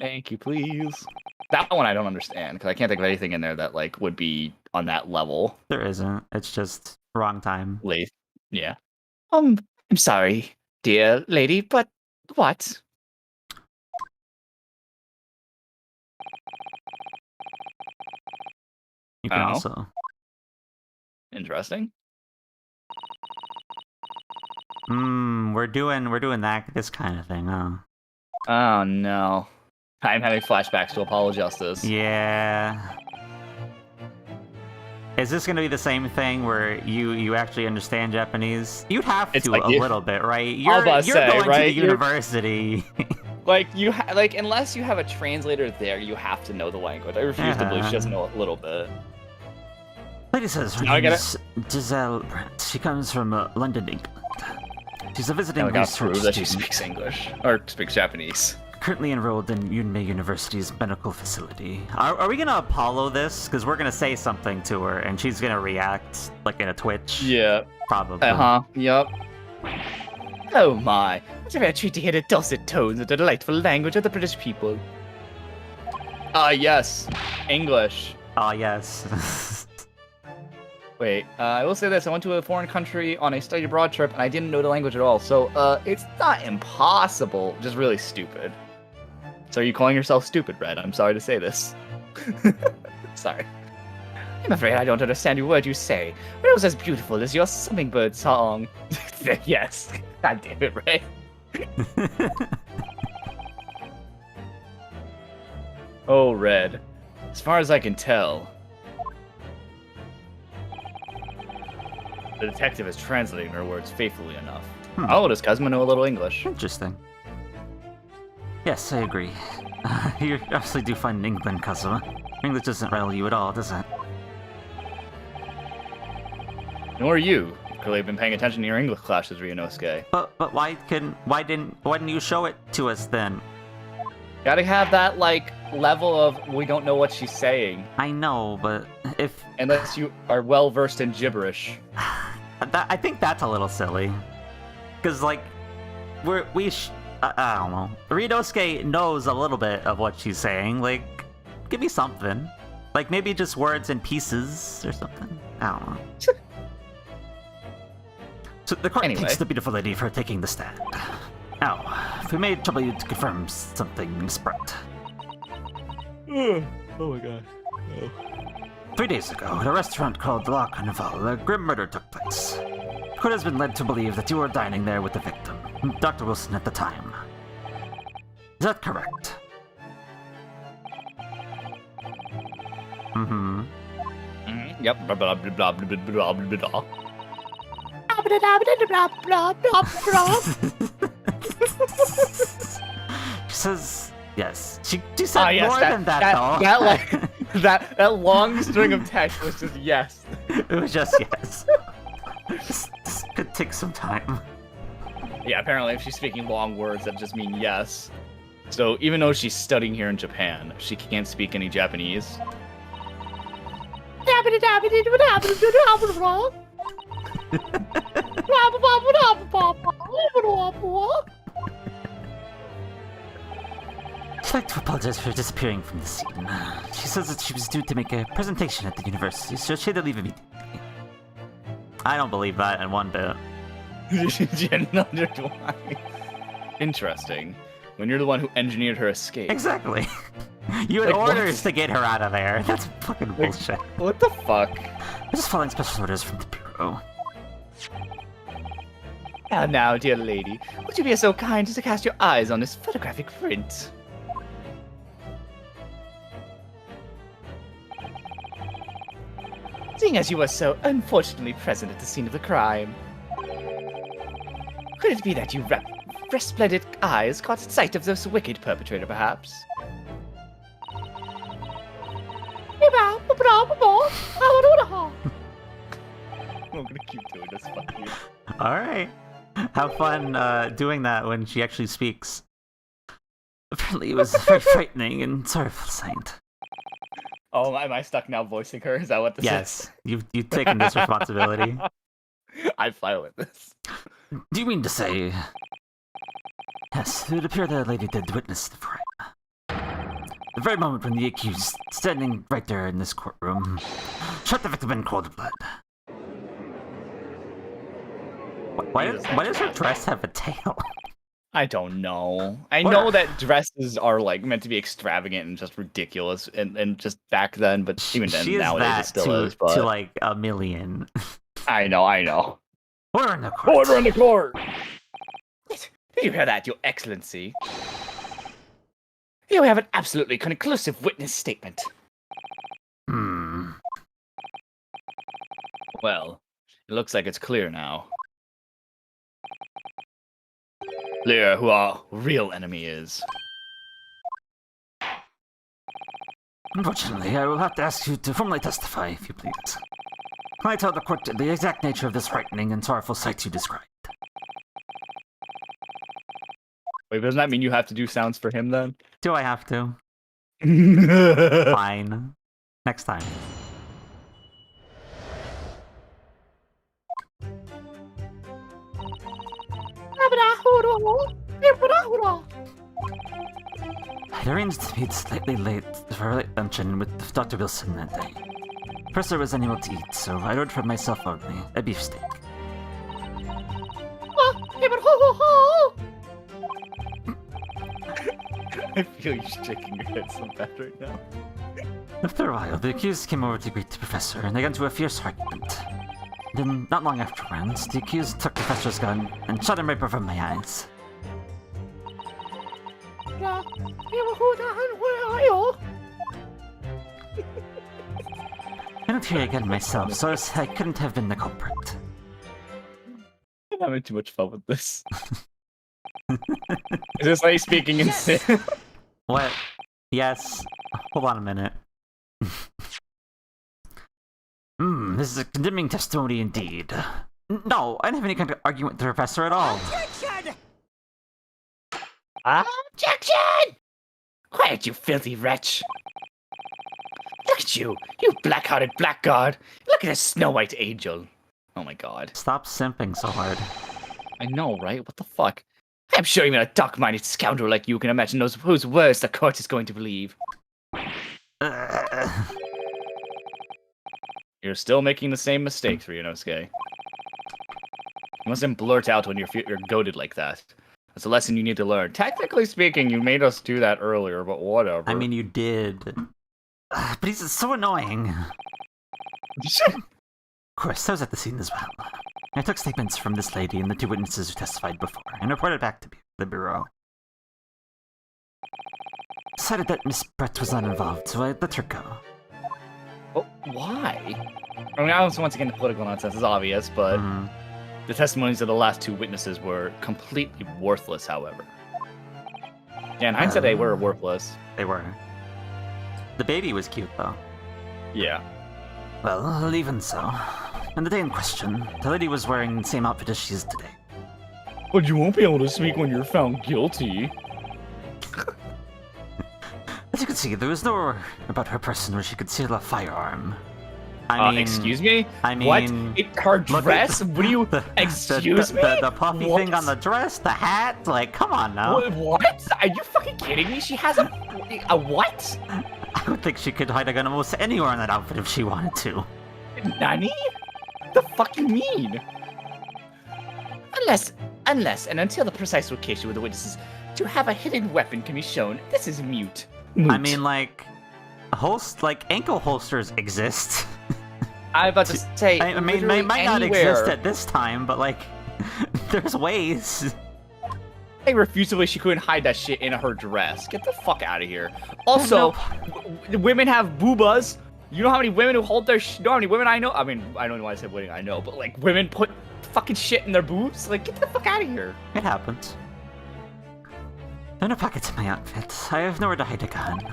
Thank you, please. That one I don't understand because I can't think of anything in there that like would be on that level. There isn't. It's just wrong time. Late. Yeah. I'm sorry, dear lady, but what? You can Oh. also. Interesting. We're doing this kind of thing, huh? Oh no. I'm having flashbacks to Apollo Justice. Yeah. Is this gonna be the same thing where you actually understand Japanese? You'd have It's to like a little bit, right? I was about to You're say, going to right? the You're- university. Like unless you have a translator there, you have to know the language. I refuse to believe she doesn't know a little bit. Lady says her Now I name gotta- is Giselle Brandt. She comes from London, England. She's a visiting And we gotta research prove that she student, speaks English or speaks Japanese. currently enrolled in Yunmei University's medical facility. Are we gonna Apollo this? Because we're gonna say something to her, and she's gonna react like in a Twitch. Yeah. Probably. Yup. Oh my, what a rare treat to hear the dulcet tones of the delightful language of the British people. Yes. English. Oh yes. Wait, I will say this. I went to a foreign country on a study abroad trip, and I didn't know the language at all. So, it's not impossible, just really stupid. So are you calling yourself stupid, Red? I'm sorry to say this. Sorry. I'm afraid I don't understand a word you say, but it was as beautiful as your hummingbird song. Yes. God damn it, Ray. Oh, Red. As far as I can tell, the detective is translating her words faithfully enough. Oh, does Kazuma know a little English? Interesting. Yes, I agree. You actually do find England, Kazuma. English doesn't rattle you at all, does it? Nor you. You've clearly been paying attention to your English classes, Ryunosuke. But why didn't you show it to us then? Gotta have that, like, level of we don't know what she's saying. I know, but if Unless you are well versed in gibberish. I think that's a little silly, because like I don't know. Ryunosuke knows a little bit of what she's saying. Like give me something. Like maybe just words in pieces or something. I don't know. So the court thanks the beautiful lady for taking the stand. Now, if we may trouble you to confirm something, Sprite. Oh my god. Oh. 3 days ago, at a restaurant called La Carnival, a grim murder took place. The court has been led to believe that you were dining there with the victim, Dr. Wilson, at the time. Is that correct? Mm-hmm. Yep. Blah blah blah blah blah blah blah blah. She says yes. She said more than that though. That long string of text was just yes. It was just yes. This could take some time. Yeah, apparently if she's speaking long words, that just mean yes. So even though she's studying here in Japan, she can't speak any Japanese. She'd like to apologize for disappearing from the scene. She says that she was due to make a presentation at the university, so she had to leave immediately. I don't believe that in one bit. Interesting. When you're the one who engineered her escape. Exactly. You had orders to get her out of there. That's fucking bullshit. What the fuck? I'm just following special orders from the bureau. Now, dear lady, would you be so kind as to cast your eyes on this photographic print? Seeing as you were so unfortunately present at the scene of the crime, could it be that your resplendent eyes caught sight of this wicked perpetrator, perhaps? I'm gonna keep doing this, fuck you. Alright. Have fun doing that when she actually speaks. Apparently it was a very frightening and sorrowful sight. Oh, am I stuck now voicing her? Is that what this is? Yes, you've taken this responsibility. I'm fine with this. Do you mean to say... Yes, it would appear that a lady did witness the crime. The very moment when the accused, standing right there in this courtroom, shot the victim in cold blood. Why does her dress have a tail? I don't know. I know that dresses are like meant to be extravagant and just ridiculous, and just back then, but even then nowadays it still is. But to like a million. I know. Order in the court. Order in the court. Did you hear that, Your Excellency? Here we have an absolutely conclusive witness statement. Well, it looks like it's clear now. Clear who our real enemy is. Unfortunately, I will have to ask you to formally testify, if you please. Can I tell the court the exact nature of this frightening and sorrowful sight you described? Wait, doesn't that mean you have to do sounds for him then? Do I have to? Fine. Next time. I'd arranged to meet slightly late for a late luncheon with Dr. Wilson that day. Professor was unable to eat, so I ordered for myself only a beefsteak. I feel you shaking your head so bad right now. After a while, the accused came over to greet the professor, and they got into a fierce argument. Then, not long afterwards, the accused took the professor's gun and shot him right before my eyes. I don't hear again myself, so I couldn't have been the culprit. I'm having too much fun with this. Is this like speaking in sin? What? Yes. Hold on a minute. This is a condemning testimony indeed. No, I didn't have any kind of argument with the professor at all. Objection! Objection! Quiet, you filthy wretch! Look at you black-hearted blackguard! Look at this snow-white angel! Oh my god. Stop simping so hard. I know, right? What the fuck? I'm sure even a dark-minded scoundrel like you can imagine whose words the court is going to believe. You're still making the same mistakes, Ryunosuke. You mustn't blurt out when you're goaded like that. That's a lesson you need to learn. Technically speaking, you made us do that earlier, but whatever. I mean, you did. But he's so annoying. Of course, I was at the scene as well. I took statements from this lady and the 2 witnesses who testified before, and reported back to the bureau. Decided that Miss Brett was not involved, so I let her go. Well, why? I mean, I don't want to get into political nonsense, it's obvious, but the testimonies of the last 2 witnesses were completely worthless, however. Yeah, in hindsight, they were worthless. They were. The baby was cute, though. Yeah. Well, even so. On the day in question, the lady was wearing the same outfit as she is today. But you won't be able to speak when you're found guilty. As you can see, there was nowhere about her person where she could conceal a firearm. I mean, excuse me? I mean, what? Her dress? What do you? Excuse me? The puffy thing on the dress, the hat. Like, come on now. What? Are you fucking kidding me? She has a what? I would think she could hide a gun almost anywhere in that outfit if she wanted to. Nani? The fuck you mean? Unless and until the precise location where the witnesses to have a hidden weapon can be shown, this is mute. I mean, like, ankle holsters exist. I was about to say, I mean, they might not exist at this time, but like, there's ways. Hey, refuse the way she couldn't hide that shit in her dress. Get the fuck out of here. Also, women have boobas. You know how many women who hold their you know how many women I know? I mean, I don't know why I said women I know, but like, women put fucking shit in their boobs? Like, get the fuck out of here. It happens. There are no pockets in my outfit. I have nowhere to hide a gun.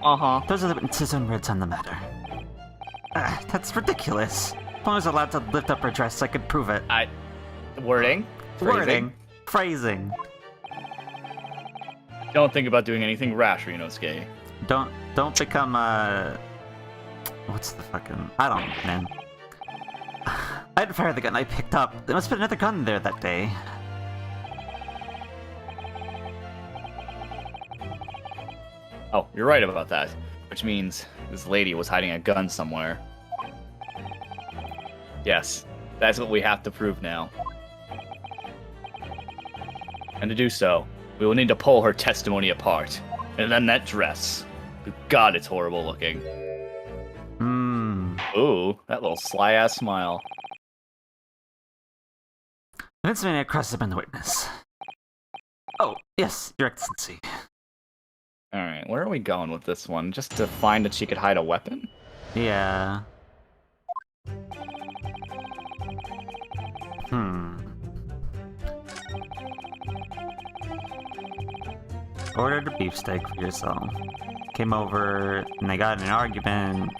Uh-huh. Those are the witnesses' own words on the matter. That's ridiculous. If I was allowed to lift up her dress, I could prove it. Wording? Wording. Phrasing. Don't think about doing anything rash, Ryunosuke. Don't become, what's the fucking... I don't know, man. I had to fire the gun I picked up. There must have been another gun there that day. Oh, you're right about that. Which means this lady was hiding a gun somewhere. Yes, that's what we have to prove now. And to do so, we will need to pull her testimony apart. And then that dress. God, it's horrible looking. Ooh, that little sly-ass smile. Convince me I crossed up in the witness. Oh, yes, Your Excellency. Alright, where are we going with this one? Just to find that she could hide a weapon? Yeah. Ordered a beefsteak for yourself. Came over and they got in an argument.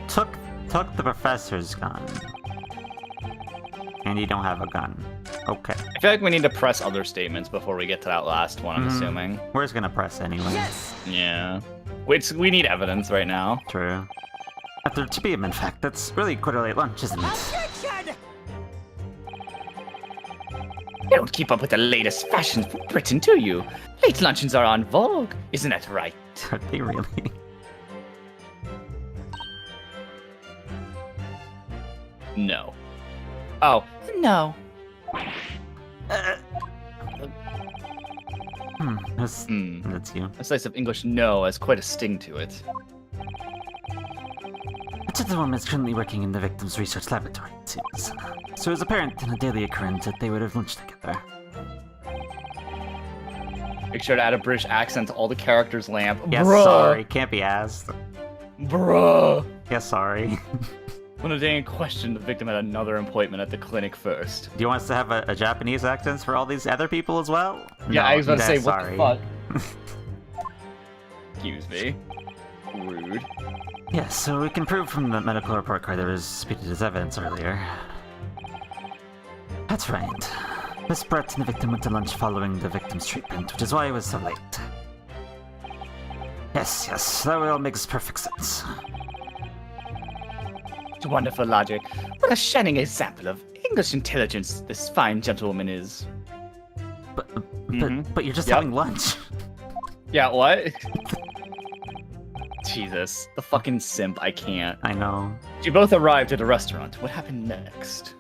Took the professor's gun. And you don't have a gun. Okay. I feel like we need to press other statements before we get to that last one, I'm assuming. We're just gonna press anyway. Yes! Yeah. We need evidence right now. True. After 2 p.m. in fact, that's really quite a late lunch, isn't it? Objection! You don't keep up with the latest fashions from Britain, do you? Late luncheons are en vogue, isn't that right? Are they really? No. Oh, no. That's you. A slice of English no has quite a sting to it. The gentlewoman is currently working in the victim's research laboratory, it seems. So it was apparent in a daily occurrence that they would have lunched together. Make sure to add a British accent to all the characters, Lamp. Yes, Bruh. sorry, can't be asked. Bruh. Yes, sorry. On the day in question, the victim had another appointment at the clinic first. Do you want us to have a Japanese accent for all these other people as well? Yeah, No, I was about to say, sorry. what the fuck? Excuse me. Rude. Yes, so we can prove from the medical report card that was submitted as evidence earlier. That's right. Miss Brett and the victim went to lunch following the victim's treatment, which is why it was so late. Yes, that all makes perfect sense. Wonderful logic. What a shining example of English intelligence this fine gentlewoman is. But you're just Yep. having lunch. Yeah, what? Jesus, the fucking simp, I can't. I know. You both arrived at a restaurant. What happened next?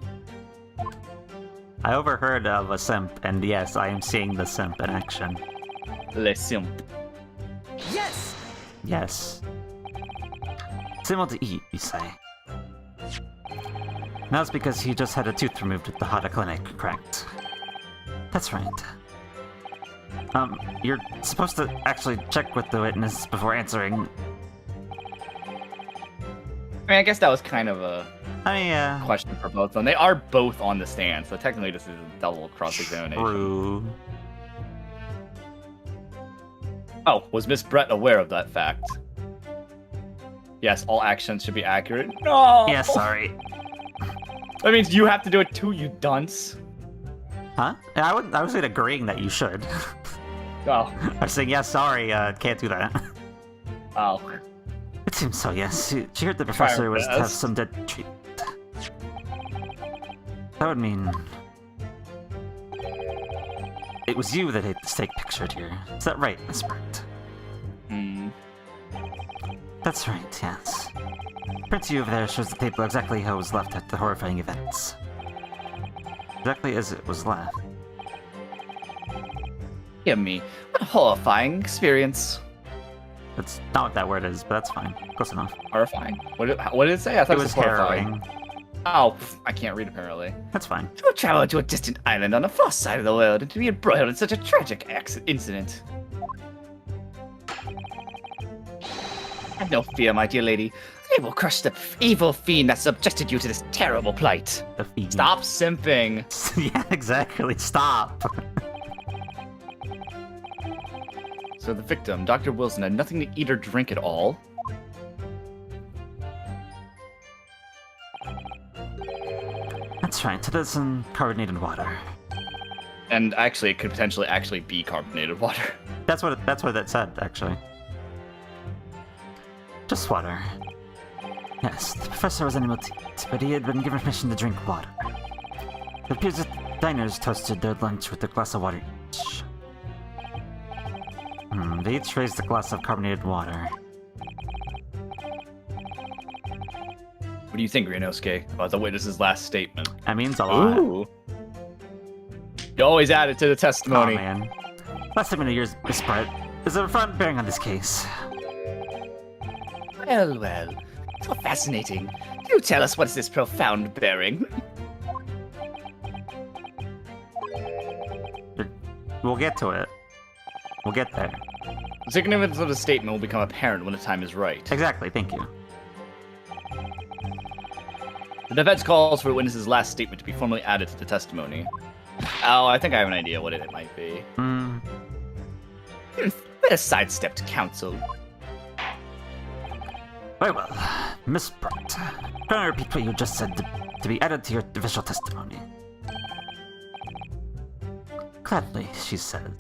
I overheard of a simp, and yes, I am seeing the simp in action. Le simp. Yes! Yes. Simple to eat, you say? That's because he just had a tooth removed at the Hada Clinic, correct? That's right. You're supposed to actually check with the witness before answering. I mean, I guess that was kind of a question for both of them. They are both on the stand, so technically this is a double cross-examination. True. Oh, was Miss Brett aware of that fact? Yes, all actions should be accurate. No! Yeah, sorry. That means you have to do it too, you dunce. Huh? I was agreeing that you should. Oh. I was saying, yeah, sorry, can't do that. Oh. It seems so, yes. She heard the professor was to have some dead treatment. That would mean... It was you that had the steak pictured here. Is that right, Miss Brett? Hmm. That's right, yes. Print to you over there shows the table exactly how it was left at the horrifying events. Exactly as it was left. Give me. What a horrifying experience. That's not what that word is, but that's fine. Close enough. Horrifying? What did it say? I thought It was horrifying. harrowing. Oh, I can't read apparently. That's fine. To travel to a distant island on the far side of the world and to be embroiled in such a tragic incident. Have no fear, my dear lady. I will crush the evil fiend that subjected you to this terrible plight. The feed. Stop simping. Yeah, exactly. Stop. So the victim, Dr. Wilson, had nothing to eat or drink at all. That's right. So there's some carbonated water. And actually, it could potentially actually be carbonated water. That's what that said, actually. Just water. Yes, the professor was unable to eat, but he had been given permission to drink water. It appears that the diners toasted their lunch with a glass of water each. They each raised a glass of carbonated water. What do you think, Ryunosuke, about the witness's last statement? That means a lot. Ooh. You always add it to the Oh testimony. man. Last statement of yours, Miss Brett, is a front bearing on this case. Well, well. So fascinating. Do tell us what is this profound bearing? We'll get to it. We'll get there. The significance of the statement will become apparent when the time is right. Exactly, thank you. The defense calls for the witness's last statement to be formally added to the testimony. Oh, I think I have an idea what it might be. Better sidestepped counsel. Very well. Miss Brett, can I repeat what you just said to be added to your official testimony? Gladly, she said.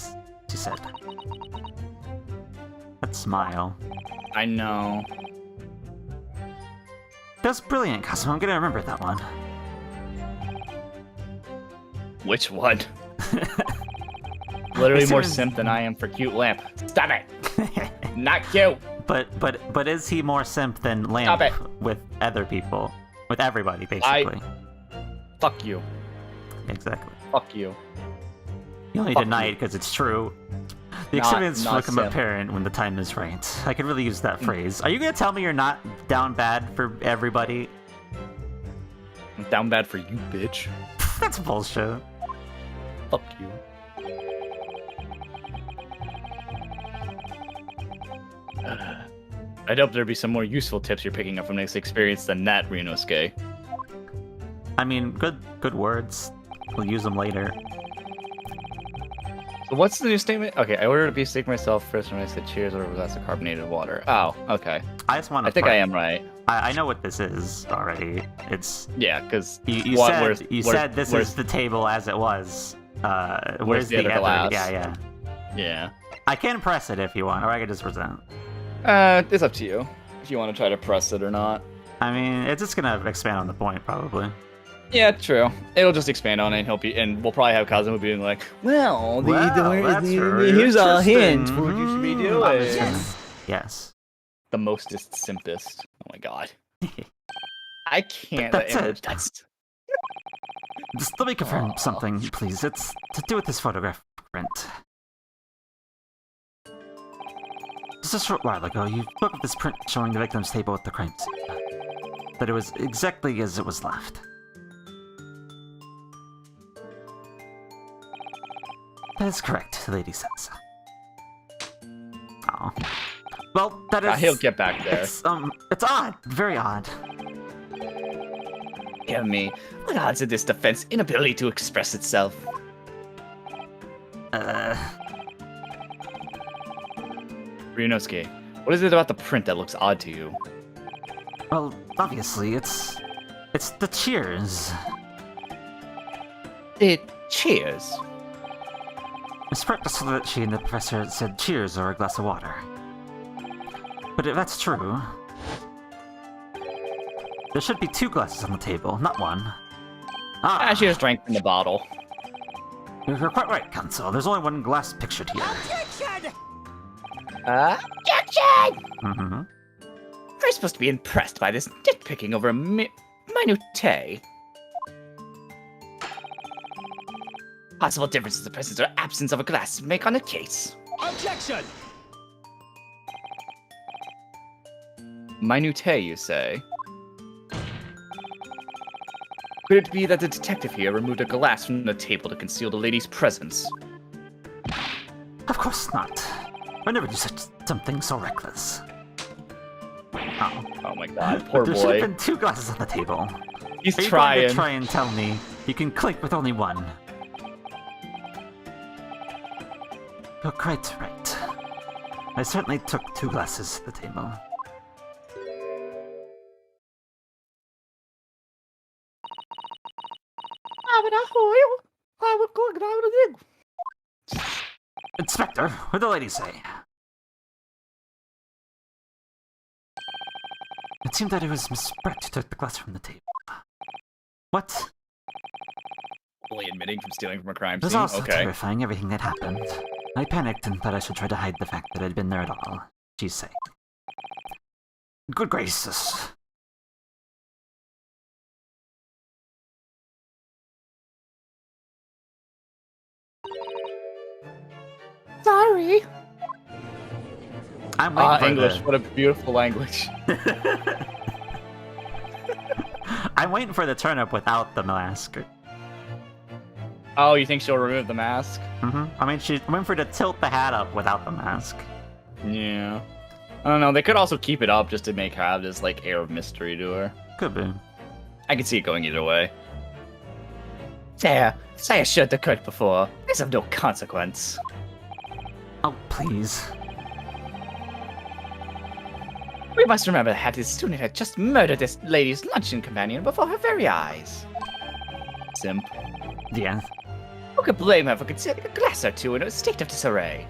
That smile. I know. That's brilliant, Cosmo. I'm gonna remember that one. Which one? Literally more seems- simp than I am for cute lamp. Stop it! Not cute! But is he more simp than Stop Lamp it. with other people? With everybody, basically. Fuck you. Exactly. Fuck you. You only Fuck deny you. it because it's true. The Not- experience will not become simp. apparent when the time is right. I could really use that phrase. Are you gonna tell me you're not down bad for everybody? I'm down bad for you, bitch. That's bullshit. Fuck you. I'd hope there'd be some more useful tips you're picking up from this experience than that, Ryunosuke. I mean, good words. We'll use them later. So what's the new statement? Okay, I ordered a beef steak myself first when I said cheers, or was that the carbonated water? Oh, okay. I just want to. I think I am right. I know what this is already. It's Yeah, because you said this is the table as it was. Where's the other glass? Yeah. Yeah. I can press it if you want, or I can just present. It's up to you if you want to try to press it or not. I mean, it's just gonna expand on the point, probably. Yeah, true. It'll just expand on it and help you, and we'll probably have Kazuma being like, "Well, Well, that's very here's a hint interesting. for what you should be Mhm. doing." Yes. Yes. the mostest simpest. Oh my god. I can't. That's it. That's Just let me confirm something, please. It's to do with this photograph print. Just a short while ago, you spoke of this print showing the victim's table at the crime scene. That it was exactly as it was left. That is correct, the lady says. Oh. Well, that is... he'll get back there. It's odd. Very odd. Hear me. What odds of this defense inability to express itself? Ryunosuke, what is it about the print that looks odd to you? Well, obviously, it's the cheers. It cheers. Miss Practice said that she and the professor said cheers or a glass of water. But if that's true, there should be 2 glasses on the table, not 1. She just drank from the bottle. You're quite right, counsel. There's only 1 glass pictured here. Objection! Objection! Mm-hmm. We're supposed to be impressed by this nitpicking over a minutiae. Possible differences in the presence or absence of a glass make on a case. Objection! Minutiae, you say? Could it be that the detective here removed a glass from the table to conceal the lady's presence? Of course not. I never do something so reckless. Oh. Oh my god, poor There should boy. have been 2 glasses on the table. He's Are you trying. going to try and tell me you can clink with only 1? You're quite right. I certainly took 2 glasses at the table. Inspector, what did the lady say? It seemed that it was Miss Brett who took the glass from the table. What? Fully admitting from stealing from a crime It was scene? also Okay. terrifying, everything that happened. I panicked and thought I should try to hide the fact that I'd been there at all, she's saying. Good gracious. Sorry. I'm waiting for English, the... what a beautiful language. I'm waiting for the turnip without the mask. Oh, you think she'll remove the mask? Mm-hmm. I mean, I'm waiting for her to tilt the hat up without the mask. Yeah. I don't know, they could also keep it up just to make her have this, like, air of mystery to her. Could be. I can see it going either way. Say I should have cut before. It's of no consequence. Oh, please. We must remember that this student had just murdered this lady's luncheon companion before her very eyes. Simp. Yeah. Who could blame her for concealing a glass or 2 in a state of disarray?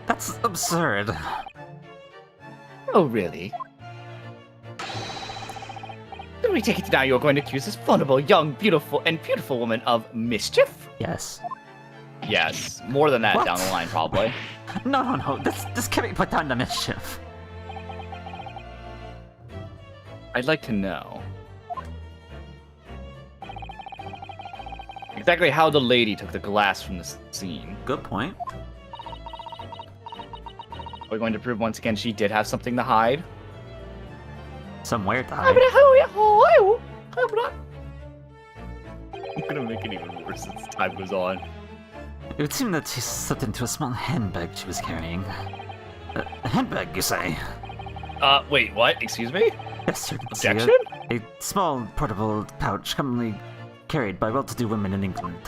That's absurd. Oh, really? Do we take it now you're going to accuse this vulnerable, young, beautiful woman of mischief? Yes. Yes, more than that What? down the line, probably. No. This can't be put down to mischief. I'd like to know exactly how the lady took the glass from the scene. Good point. Are we going to prove once again she did have something to hide? Somewhere to hide. I'm gonna make it even worse as time goes on. It would seem that she slipped into a small handbag she was carrying. A handbag, you say? Wait, what? Excuse me? Yes, you can see Objection? a small portable pouch commonly carried by well-to-do women in England.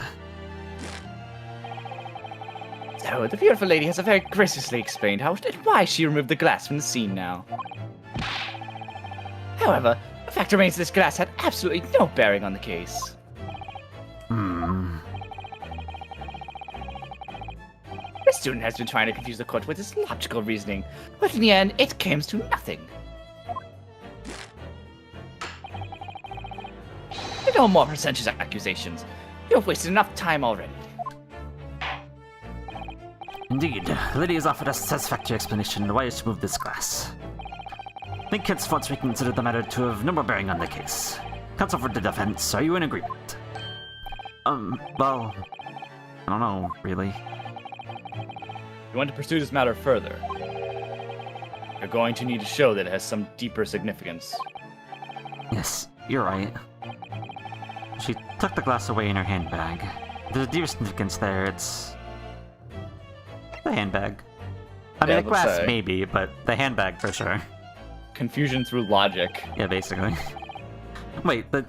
So, the beautiful lady has very graciously explained how and why she removed the glass from the scene now. However, the fact remains this glass had absolutely no bearing on the case. The student has been trying to confuse the court with his logical reasoning, but in the end, it came to nothing. No more pretentious accusations. You have wasted enough time already. Indeed, the lady has offered us a satisfactory explanation why she moved this glass. I think henceforth we consider the matter to have no more bearing on the case. Counsel for the defense, are you in agreement? Well, I don't know, really. You want to pursue this matter further? You're going to need to show that it has some deeper significance. Yes, you're right. She took the glass away in her handbag. There's a deeper significance there, it's... the handbag. I mean, the glass maybe, but the handbag for sure. Confusion through logic. Yeah, basically. Wait, the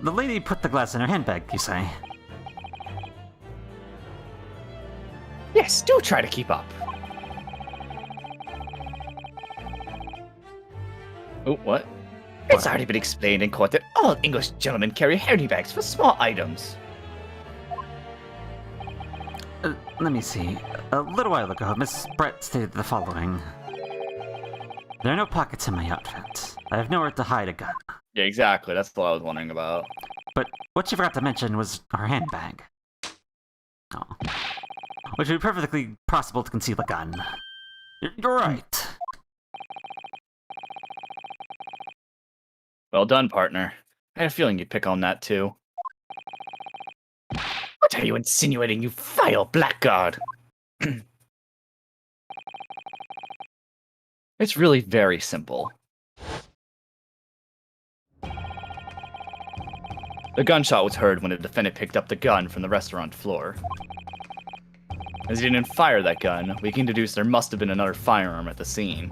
lady put the glass in her handbag, you say? Yes, do try to keep up. Oh, what? It's already been explained in court that all English gentlemen carry handy bags for small items. Let me see. A little while ago, Miss Brett stated the following. There are no pockets in my outfit. I have nowhere to hide a gun. Yeah, exactly. That's what I was wondering about. But what she forgot to mention was her handbag. Oh. Which would be perfectly possible to conceal a gun. You're right. Well done, partner. I had a feeling you'd pick on that too. What are you insinuating, you vile blackguard? It's really very simple. The gunshot was heard when the defendant picked up the gun from the restaurant floor. As he didn't fire that gun, we can deduce there must have been another firearm at the scene.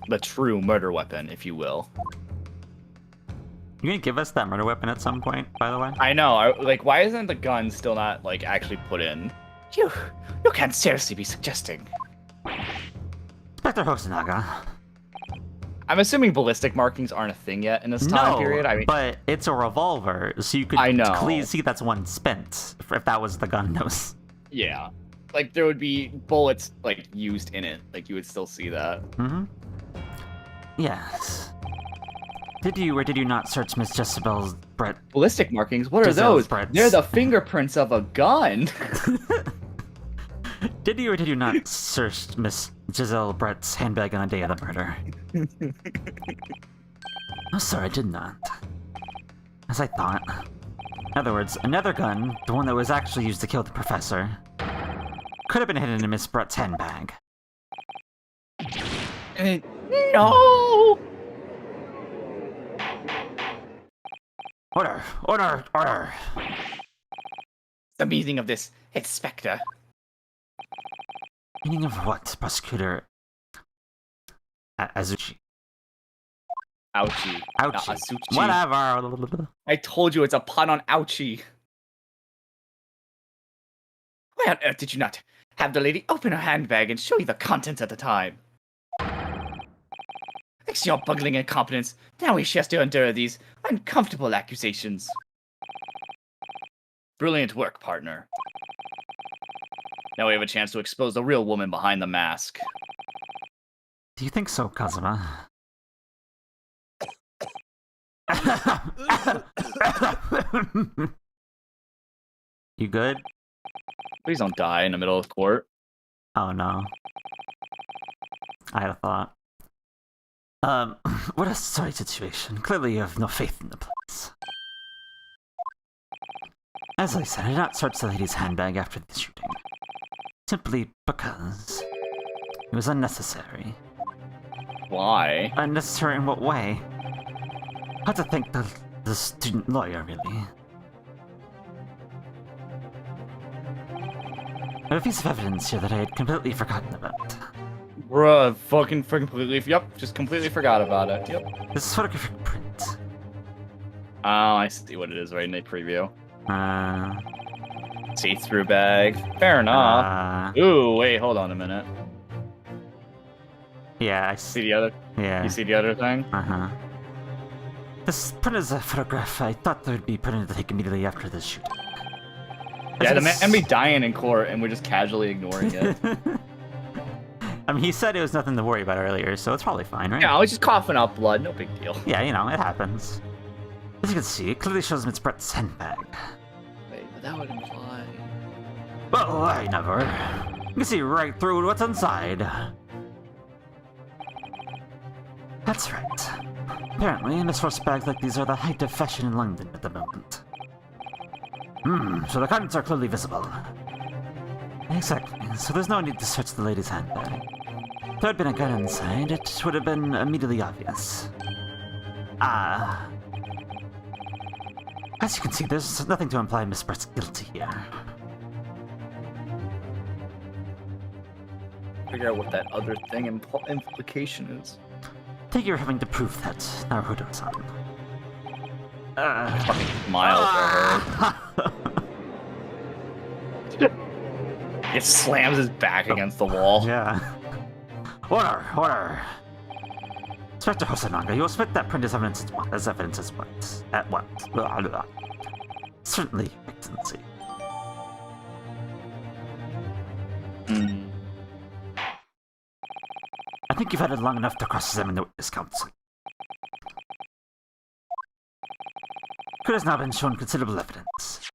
The true murder weapon, if you will. You gonna give us that murder weapon at some point, by the way? I know, like, why isn't the gun still not, like, actually put in? You can't seriously be suggesting. Inspector Hosonaga. I'm assuming ballistic markings aren't a thing yet in this time period. I mean, but it's a revolver, so you could clearly see that's one spent, if that was the gun nose. Yeah. Like, there would be bullets, like, used in it. Like, you would still see that. Mm-hmm. Yes. Did you or did you not search Miss Jezebel's Brett? Ballistic markings? What are those? They're the fingerprints of a gun! Did you or did you not search Miss Giselle Brett's handbag on the day of the murder? Oh, sorry, I did not. As I thought. In other words, another gun, the one that was actually used to kill the professor, could have been hidden in Miss Brett's handbag. No! Order! Order! Order! The meaning of this, Inspector. Meaning of what, Prosecutor? Azuchi. Ouchie. Ouchie. Not Asuchi. Whatever. I told you it's a pun on ouchie. Why on earth did you not have the lady open her handbag and show you the contents at the time? Thanks to your bungling incompetence, now she has to endure these uncomfortable accusations. Brilliant work, partner. Now we have a chance to expose the real woman behind the mask. Do you think so, Kazuma? You good? Please don't die in the middle of court. Oh no. I had a thought. What a sorry situation. Clearly you have no faith in the police. As I said, I did not search the lady's handbag after the shooting. Simply because it was unnecessary. Why? Unnecessary in what way? How to thank the student lawyer, really. I have a piece of evidence here that I had completely forgotten about. Bruh, fucking completely, yep, just completely forgot about it, yep. This is photographic print. Oh, I see what it is right in the preview. Uh... See-through bag. Fair enough. Ooh, wait, hold on a minute. Yeah, I See the other? Yeah. You see the other thing? Uh-huh. This print is a photograph I thought there would be put in to take immediately after this shooting. Yeah, the man be dying in court and we're just casually ignoring it. I mean, he said it was nothing to worry about earlier, so it's probably fine, right? Yeah, I was just coughing up blood, no big deal. Yeah, you know, it happens. As you can see, it clearly shows Miss Brett's handbag. Wait, but that would imply... Well, I never. You can see right through what's inside. That's right. Apparently, misforced bags like these are the height of fashion in London at the moment. So the contents are clearly visible. Exactly, so there's no need to search the lady's handbag. If there had been a gun inside, it would have been immediately obvious. As you can see, there's nothing to imply Miss Brett's guilty here. Figure out what that other thing implication is. I think you're having to prove that Naruto-san. Smile for her. It slams his back against the wall. Yeah. Order! Inspector Hosonaga, you will submit that print as evidence as what? At what? Blah, blah. Certainly, Excellency. I think you've had it long enough to cross-examine the witness counsel. Could has now been shown considerable evidence.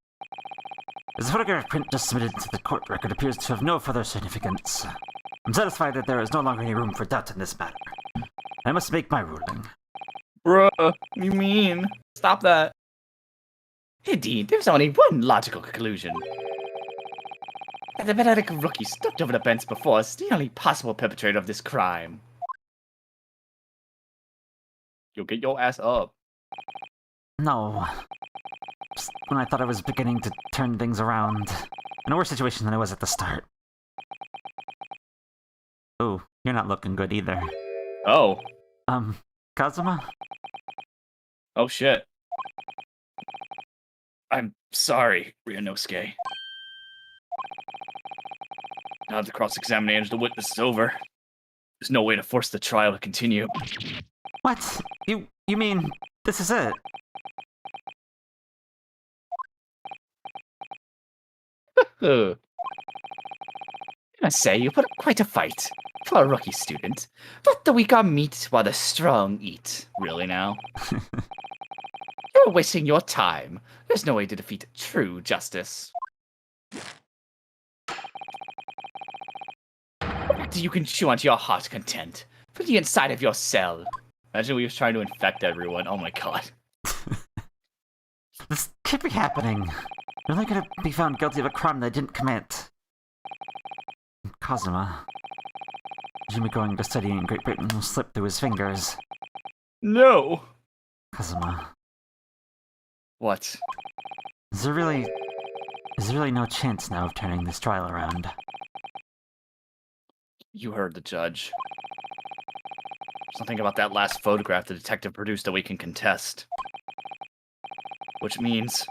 As the photographic print just submitted to the court record appears to have no further significance, I'm satisfied that there is no longer any room for doubt in this matter. I must make my ruling. Bruh, you mean? Stop that. Indeed, there's only one logical conclusion. That the pathetic rookie stepped over the fence before us, the only possible perpetrator of this crime. You'll get your ass up. No. Just when I thought I was beginning to turn things around. In a worse situation than I was at the start. Ooh, you're not looking good either. Oh. Kazuma? Oh shit. I'm sorry, Ryunosuke. Now that the cross-examination of the witness is over, there's no way to force the trial to continue. What? You mean this is it? I must say, you put up quite a fight for a rookie student. Let the weak arm meet while the strong eat. Really now? You're wasting your time. There's no way to defeat true justice. You can chew onto your heart's content from the inside of your cell. Imagine we was trying to infect everyone. Oh my god. This can't be happening. You're only gonna be found guilty of a crime that I didn't commit. Kazuma. Jimmy going to study in Great Britain will slip through his fingers. No! Kazuma. What? Is there really no chance now of turning this trial around? You heard the judge. Something about that last photograph the detective produced that we can contest. Which means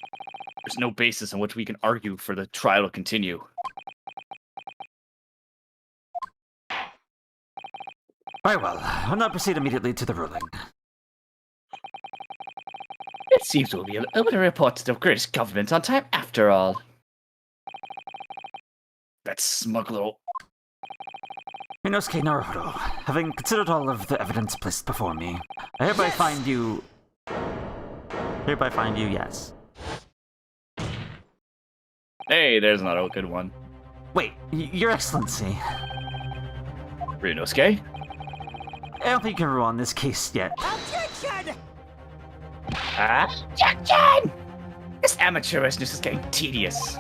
there's no basis on which we can argue for the trial to continue. Very well. I'll now proceed immediately to the ruling. It seems we'll be able to report to the British government on time after all. That smuggler. Inosuke Naruto, having considered all of the evidence placed before me, I hereby find you... yes. Hey, there's not a good one. Wait, Your Excellency. Ryunosuke? I don't think you can rule on this case yet. Objection! Objection! This amateurishness is getting tedious.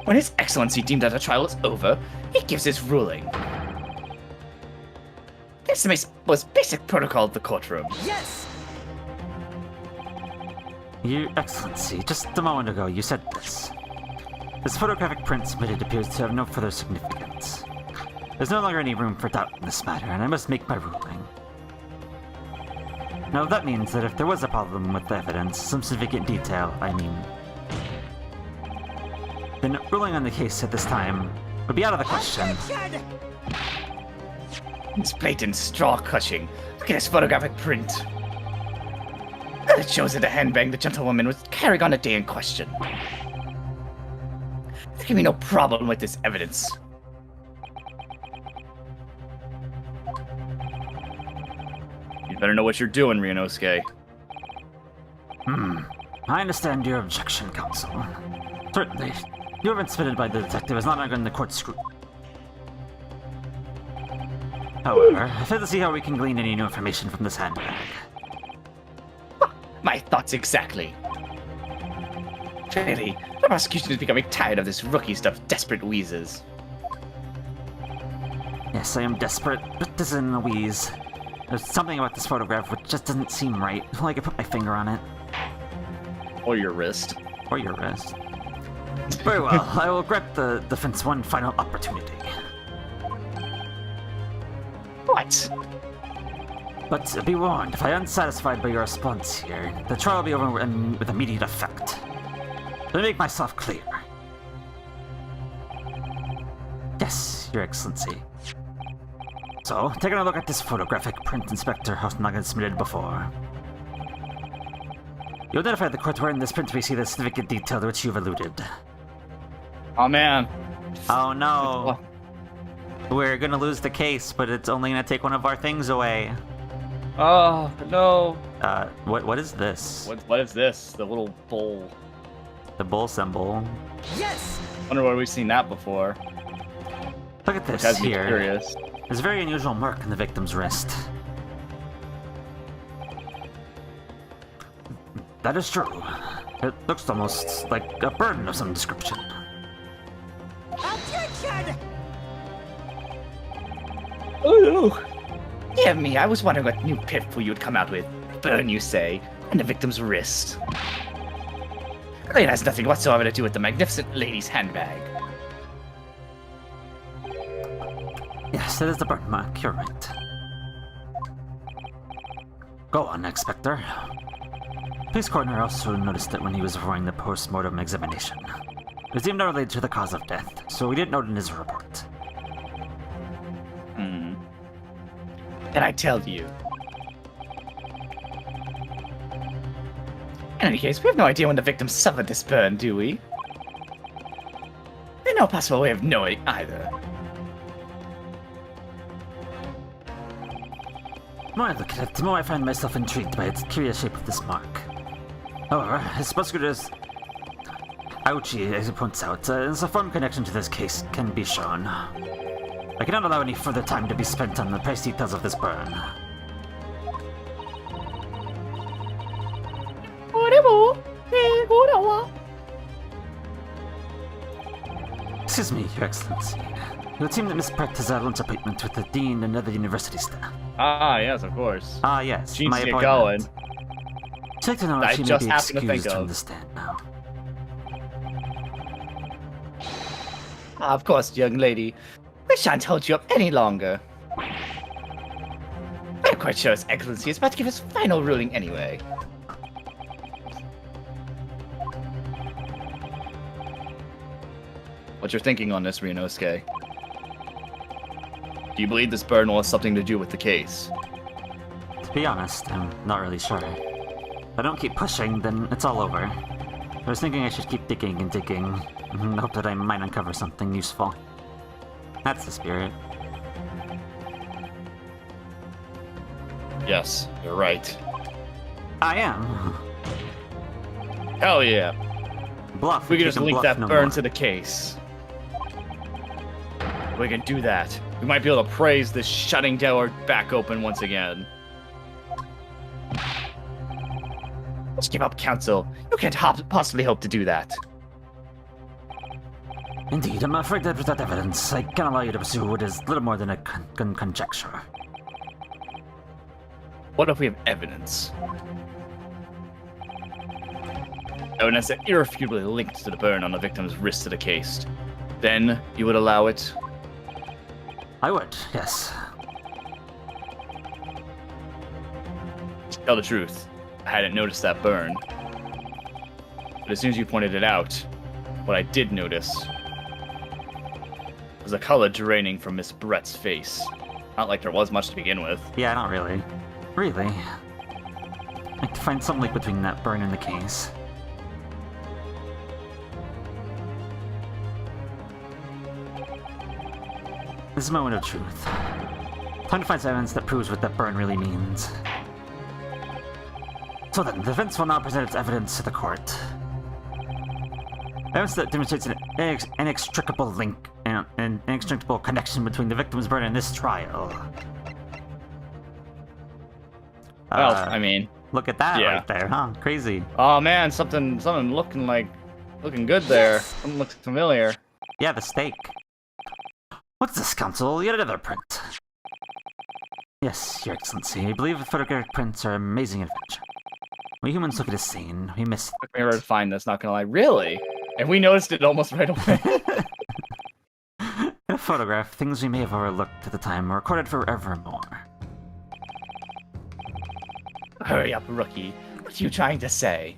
When His Excellency deemed that the trial is over, he gives his ruling. This was basic protocol of the courtroom. Yes! Your Excellency, just a moment ago you said this. This photographic print submitted appears to have no further significance. There's no longer any room for doubt in this matter, and I must make my ruling. Now that means that if there was a problem with the evidence, some significant detail, then ruling on the case at this time would be out of the question. Objection! It's blatant straw crushing. Look at this photographic print. It shows that the handbag the gentlewoman was carrying on the day in question. There can be no problem with this evidence. You better know what you're doing, Ryunosuke. I understand your objection, counsel. Certainly. New evidence submitted by the detective is not under the court's scrutiny. However, I fail to see how we can glean any new information from this handbag. My thoughts exactly. Clearly, the prosecution is becoming tired of this rookie stuff, desperate wheezes. Yes, I am desperate, but this isn't a wheeze. There's something about this photograph which just doesn't seem right. I could put my finger on it. Or your wrist. Or your wrist. Very well, I will grant the defense one final opportunity. What? But be warned, if I am unsatisfied by your response here, the trial will be over with immediate effect. Let me make myself clear. Yes, Your Excellency. So, taking a look at this photographic print Inspector Hausnagen submitted before. You identified the court where in this print we see the significant detail to which you've alluded. Oh man. Oh no. We're gonna lose the case, but it's only gonna take one of our things away. Oh no. What is this? What is this? The little bowl. The bull symbol. Yes! Wonder where we've seen that before. Look at this Has me here. curious. There's a very unusual mark on the victim's wrist. That is true. It looks almost like a burn of some description. Objection! Oh no! Dear me, I was wondering what new pitfall you'd come out with. Burn, you say, on the victim's wrist. It has nothing whatsoever to do with the magnificent lady's handbag. Yes, it is the burn mark, you're right. Go on, Inspector. Police coroner also noticed it when he was performing the post-mortem examination. It was deemed unrelated to the cause of death, so we didn't note it in his report. Then I tell you. In any case, we have no idea when the victim suffered this burn, do we? And no possible way of knowing either. The more I look at it, the more I find myself intrigued by its curious shape of this mark. However, his prosecutor's ouchie, as he points out, there's a firm connection to this case can be shown. I cannot allow any further time to be spent on the precise details of this burn. Excuse me, Your Excellency. It would seem that Miss Pratt has a lunch appointment with the Dean and other university staff. Ah, yes, of course. Ah, yes, She needs my to get appointment. going. I'd like to know I if she may just be happened to think excused from of. the stand now. Of course, young lady. We shan't hold you up any longer. I'm quite sure His Excellency is about to give his final ruling anyway. What's your thinking on this, Ryunosuke? Do you believe this burn will have something to do with the case? To be honest, I'm not really sure. If I don't keep pushing, then it's all over. I was thinking I should keep digging and digging, and hope that I might uncover something useful. That's the spirit. Yes, you're right. I am. Hell yeah. Bluff. We can you just link bluff that no burn more. to the case. We can do that. We might be able to praise this shutting door back open once again. Just give up, counsel. You can't possibly hope to do that. Indeed, I'm afraid that without evidence, I can't allow you to pursue what is little more than a conjecture. What if we have evidence? Evidence that irrefutably linked to the burn on the victim's wrist to the case. Then you would allow it? I would, yes. To tell the truth, I hadn't noticed that burn. But as soon as you pointed it out, what I did notice was the color draining from Miss Brett's face. Not like there was much to begin with. Yeah, not really. Really. I'd like to find some link between that burn and the case. This is a moment of truth. Time to find some evidence that proves what that burn really means. So then, the defense will now present its evidence to the court. Evidence that demonstrates an inextricable link and an inextricable connection between the victim's burn and this trial. Well, I mean, look at that yeah. right there, huh? Crazy. Oh man, something looking good there. Something looks familiar. Yeah, the stake. What's this, counsel? Yet another print. Yes, Your Excellency. I believe photographic prints are amazing adventure. We humans look at a scene. We miss. Took me to find this. Not gonna lie, really. And we noticed it almost right away. In a photograph, things we may have overlooked at the time are recorded forevermore. Hurry up, rookie. What are you trying to say?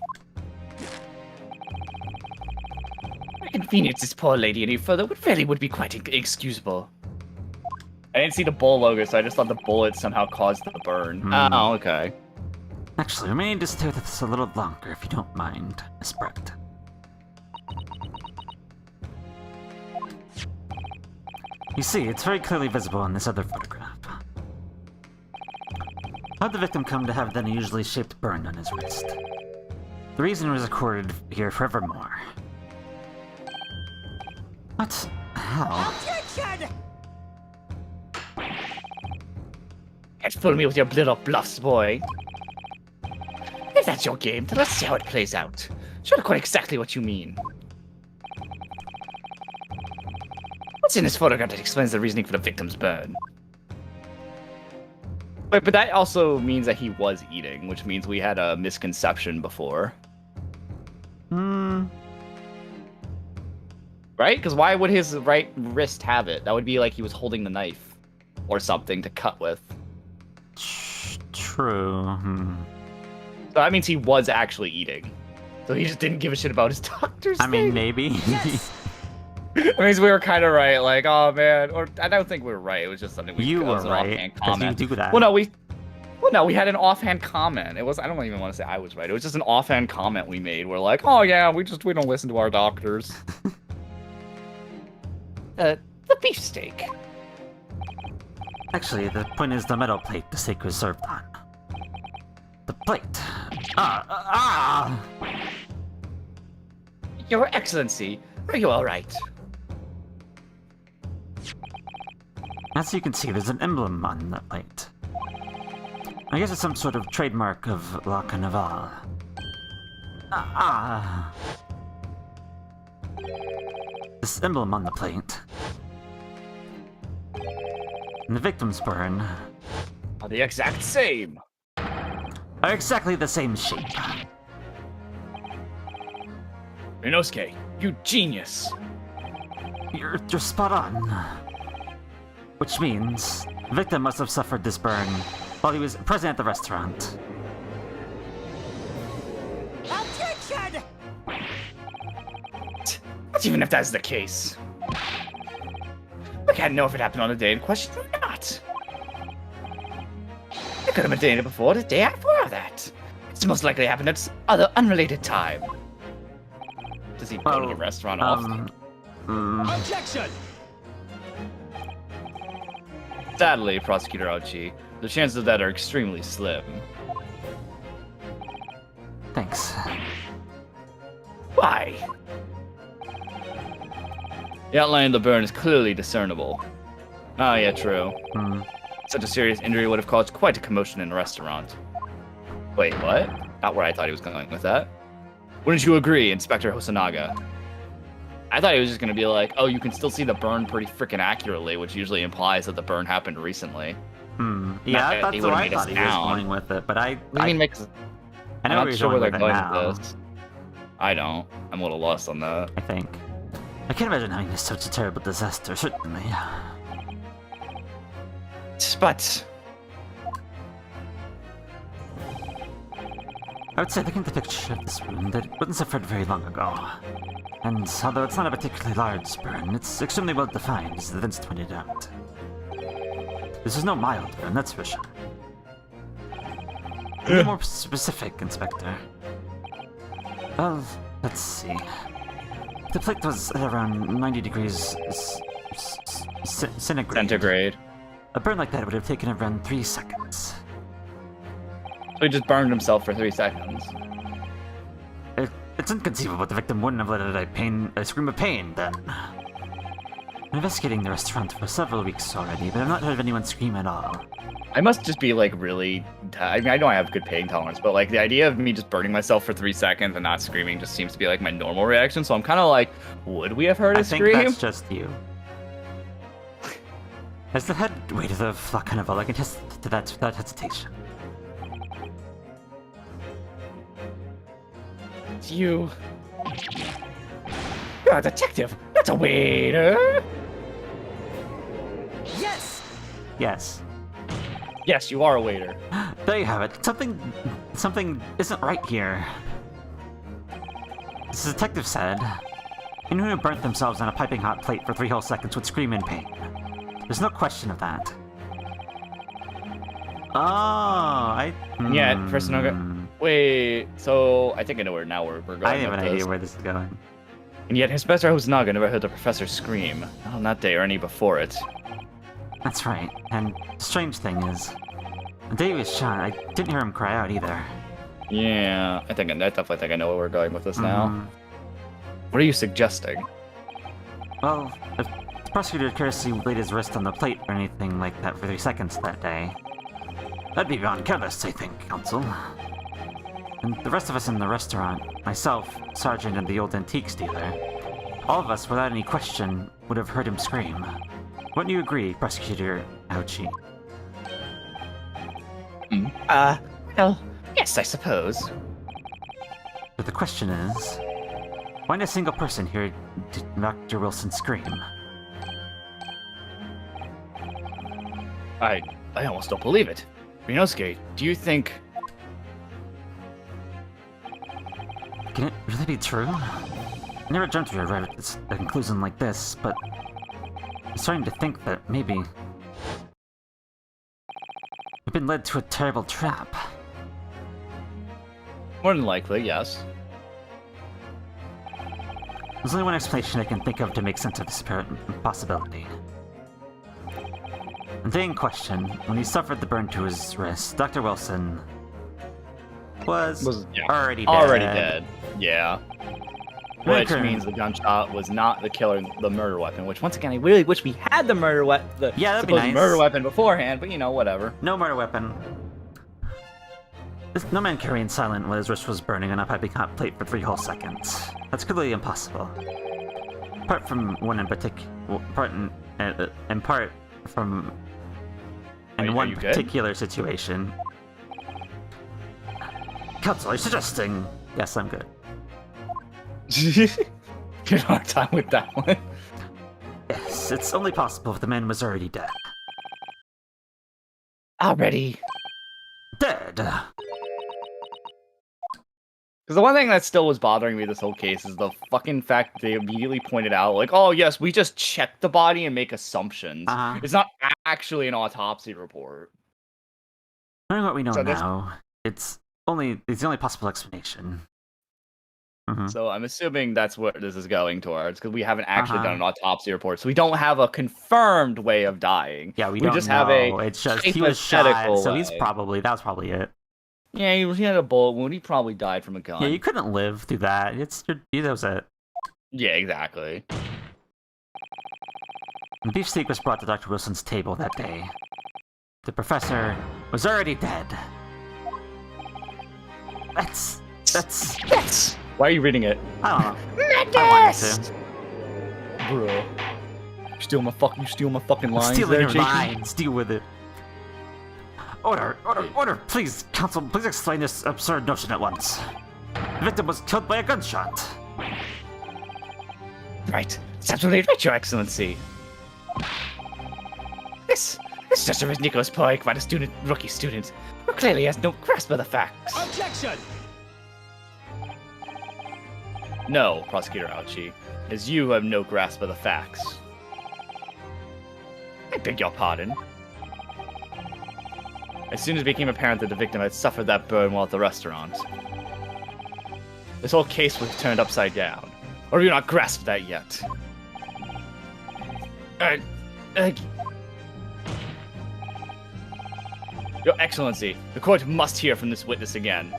Inconvenience this poor lady any further would be quite inexcusable. I didn't see the bull logo, so I just thought the bullet somehow caused the burn. Oh, okay. Actually, we may need to stay with this a little longer if you don't mind, Miss Brett. You see, it's very clearly visible in this other photograph. How'd the victim come to have that unusually shaped burn on his wrist? The reason was recorded here forevermore. What? How? Objection! Can't fool me with your little bluffs, boy. If that's your game, then let's see how it plays out. Show me quite exactly what you mean. What's in this photograph that explains the reasoning for the victim's burn? Wait, but that also means that he was eating, which means we had a misconception before. Right? Because why would his right wrist have it? That would be like he was holding the knife or something to cut with. True. So that means he was actually eating. So he just didn't give a shit about his doctor's I mean, thing. maybe. Yes! It means we were kind of right. Like, oh man, or I don't think we were right. It was just something we. You it were was an right, offhand 'cause comment. you do that. Well, no, we had an offhand comment. It was. I don't even want to say I was right. It was just an offhand comment we made. We're like, oh yeah, we don't listen to our doctors. The beefsteak. Actually, the point is the metal plate the steak was served on. The plate. Your Excellency, are you alright? As you can see, there's an emblem on the plate. I guess it's some sort of trademark of La Carnival. This emblem on the plate. And the victim's burn Are the exact same. are exactly the same shape. Inosuke, you genius. You're spot on. Which means the victim must have suffered this burn while he was present at the restaurant. Objection! But even if that's the case, we can't know if it happened on the day in question or not. It could have been the day before, the day after that. It's most likely happened at some other unrelated time. Does he go to the restaurant often? Objection! Sadly, Prosecutor Ochi, the chances of that are extremely slim. Thanks. Why? The outline of the burn is clearly discernible. Ah, yeah, true. Such a serious injury would have caused quite a commotion in the restaurant. Wait, what? Not where I thought he was going with that. Wouldn't you agree, Inspector Hosonaga? I thought he was just gonna be like, oh, you can still see the burn pretty freaking accurately, which usually implies that the burn happened recently. Yeah, that he that's where would've I made us thought he was down. going with it, but I What do you mean makes? know I'm where not you're sure where going they're with it going now, with this. I don't. I'm a little lost on that. I think. I can't imagine having missed such a terrible disaster, certainly. But I would say looking at the picture of this wound that it wasn't suffered very long ago. And although it's not a particularly large burn, it's extremely well defined, as the Vince pointed out. This is no mild burn, that's for sure. Be more specific, Inspector. Well, let's see. The plate was at around 90 degrees centigrade. Centigrade. A burn like that would have taken around 3 seconds. So he just burned himself for 3 seconds. It's It's inconceivable the victim wouldn't have let out a scream of pain then. I'm investigating the restaurant for several weeks already, but I've not heard of anyone scream at all. I must just be like really. I mean, I know I have good pain tolerance, but like the idea of me just burning myself for 3 seconds and not screaming just seems to be like my normal reaction. So I'm kind of like, would we have heard a scream? I think that's just you. As the head waiter of the Flock Carnival, I can attest to that without hesitation. It's you. You're a detective, not a waiter. Yes! Yes. Yes, you are a waiter. There you have it. Something isn't right here. As the detective said, anyone who burnt themselves on a piping hot plate for 3 whole seconds would scream in pain. There's no question of that. Oh, Yeah, first wait, so I think I know where we're going. I have with an this. idea where this is going. And yet, Inspector Hosonaga never heard the professor scream. Not on that day or any before it. That's right. And the strange thing is, the day he was shot, I didn't hear him cry out either. Yeah, I definitely think I know where we're going with this now. What are you suggesting? Well, if the prosecutor carelessly laid his wrist on the plate or anything like that for 3 seconds that day, that'd be beyond careless, I think, counsel. And the rest of us in the restaurant, myself, Sergeant, and the old antiques dealer, all of us, without any question, would have heard him scream. Wouldn't you agree, Prosecutor Ouchie? Well, yes, I suppose. But the question is, why did a single person hear Dr. Wilson scream? I almost don't believe it. Rinosuke, do you think... Can it really be true? I never dreamt to arrive at a conclusion like this, but I'm starting to think that maybe we've been led to a terrible trap. More than likely, yes. There's only one explanation I can think of to make sense of this apparent possibility. The day in question, when he suffered the burn to his wrist, Dr. Wilson was already dead. Yeah. Which means the gunshot was not the murder weapon. Which, once again, I really wish we had the murder weapon, the supposed murder weapon beforehand. But you know, whatever. No murder weapon. No man can remain silent while his wrist was burning on a piping hot plate for 3 whole seconds. That's clearly impossible. Apart from one in particular, in part from one particular situation. Counsel, are you suggesting? Yes, I'm good. You had a hard time with that one. Yes, it's only possible if the man was already dead. Already dead. Because the one thing that still was bothering me this whole case is the fucking fact they immediately pointed out, like, oh yes, we just check the body and make assumptions. It's not actually an autopsy report. Knowing what we know now, it's the only possible explanation. So I'm assuming that's what this is going towards, because we haven't actually done an autopsy report, so we don't have a confirmed way of dying. Yeah, we don't just have it's just he was shot, so that was probably it. Yeah, he had a bullet wound. He probably died from a gun. Yeah, you couldn't live through that. That was it. Yeah, exactly. When beef steak was brought to Dr. Wilson's table that day, the professor was already dead. That's... Why are you reading it? I don't know. Madness! I wanted to. Bro. You steal my fucking lines Stealing there, your lines. Deal with it. Order! Please, counsel, please explain this absurd notion at once. The victim was killed by a gunshot. Right. It's absolutely right, Your Excellency. This is just a ridiculous ploy by the rookie student, who clearly has no grasp of the facts. Objection! No, Prosecutor Ouchie, as you have no grasp of the facts. I beg your pardon. As soon as it became apparent that the victim had suffered that burn while at the restaurant, this whole case was turned upside down. Or have you not grasped that yet? Your Excellency, the court must hear from this witness again.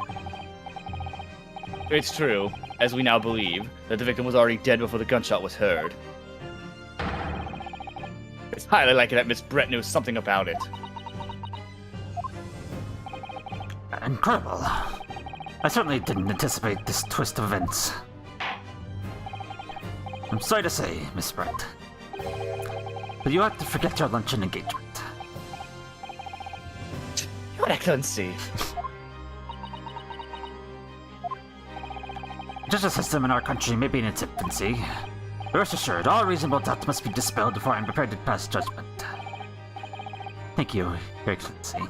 It's true. as we now believe, that the victim was already dead before the gunshot was heard. It's highly likely that Miss Brett knew something about it. Incredible. I certainly didn't anticipate this twist of events. I'm sorry to say, Miss Brett, but you have to forget your luncheon engagement. Your Excellency. Justice system in our country may be in its infancy. Rest assured, all reasonable doubt must be dispelled before I am prepared to pass judgment. Thank you, Your Excellency.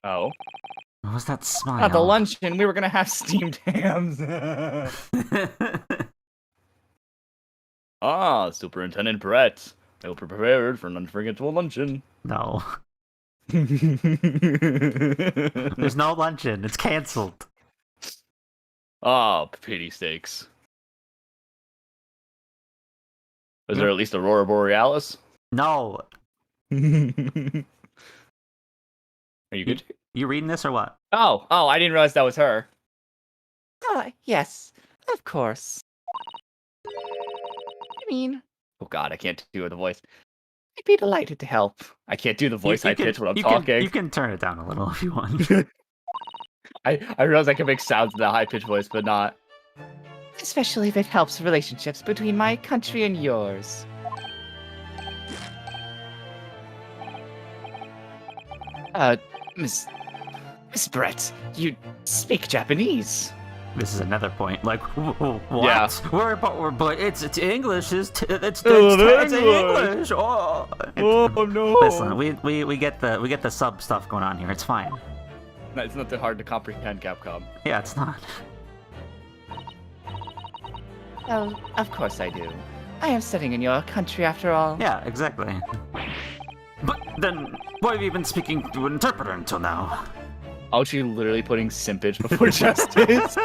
Oh. What was that smile? At the luncheon, we were gonna have steamed hams. Ah, Superintendent Brett. I hope you're prepared for an unforgettable luncheon. No. There's no luncheon. It's canceled. Ah, pity steaks. Is there at least Aurora Borealis? No. Are you good? You reading this or what? Oh, I didn't realize that was her. Yes, of course. I mean, Oh god, I can't do the voice. I'd be delighted to help. I can't do the voice high pitch when I'm you talking. You can turn it down a little if you want. I realize I can make sounds in that high pitched voice, but not. Especially if it helps relationships between my country and yours. Miss Brett, you speak Japanese. This is another point. Like, what? Yeah. But it's English. It's English. English. Oh. Oh no! Listen, we get the sub stuff going on here. It's fine. It's not that hard to comprehend, Capcom. Yeah, it's not. Oh, of course I do. I am studying in your country after all. Yeah, exactly. But then, why have you been speaking to an interpreter until now? Aren't you literally putting simpage before justice?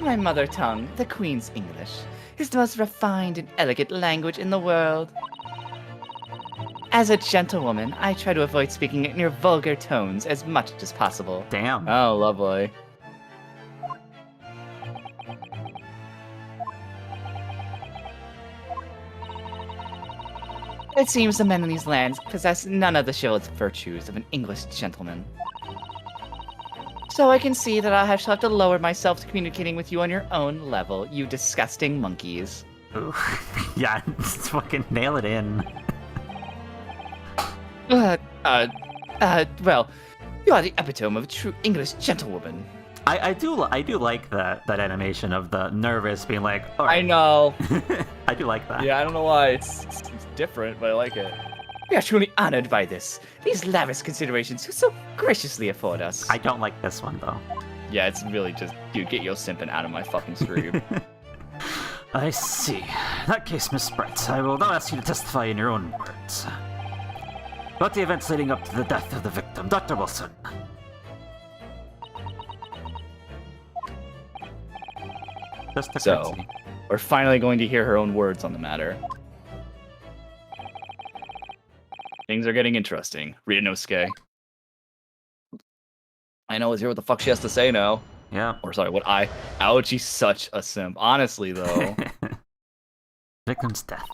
My mother tongue, the Queen's English, is the most refined and elegant language in the world. As a gentlewoman, I try to avoid speaking in your vulgar tones as much as possible. Damn. Oh, lovely. It seems the men in these lands possess none of the chivalrous virtues of an English gentleman. So I can see that I shall have to lower myself to communicating with you on your own level, you disgusting monkeys. Ooh. Yeah, just fucking nail it in. Well, you are the epitome of a true English gentlewoman. I do like that animation of the nervous being like, all right. I know. I do like that. Yeah, I don't know why. It's different, but I like it. We are truly honored by this. These lavish considerations you so graciously afford us. I don't like this one though. Yeah, it's really just, dude, get yo simping out of my fucking screen. I see. In that case, Miss Brett, I will now ask you to testify in your own words. About the events leading up to the death of the victim, Dr. Wilson. Just a So, courtesy. we're finally going to hear her own words on the matter. Things are getting interesting. Ryunosuke. I know, let's hear what the fuck she has to say now. Yeah. Or sorry, what I... Ouch, she's such a simp. Honestly, though. Victim's death.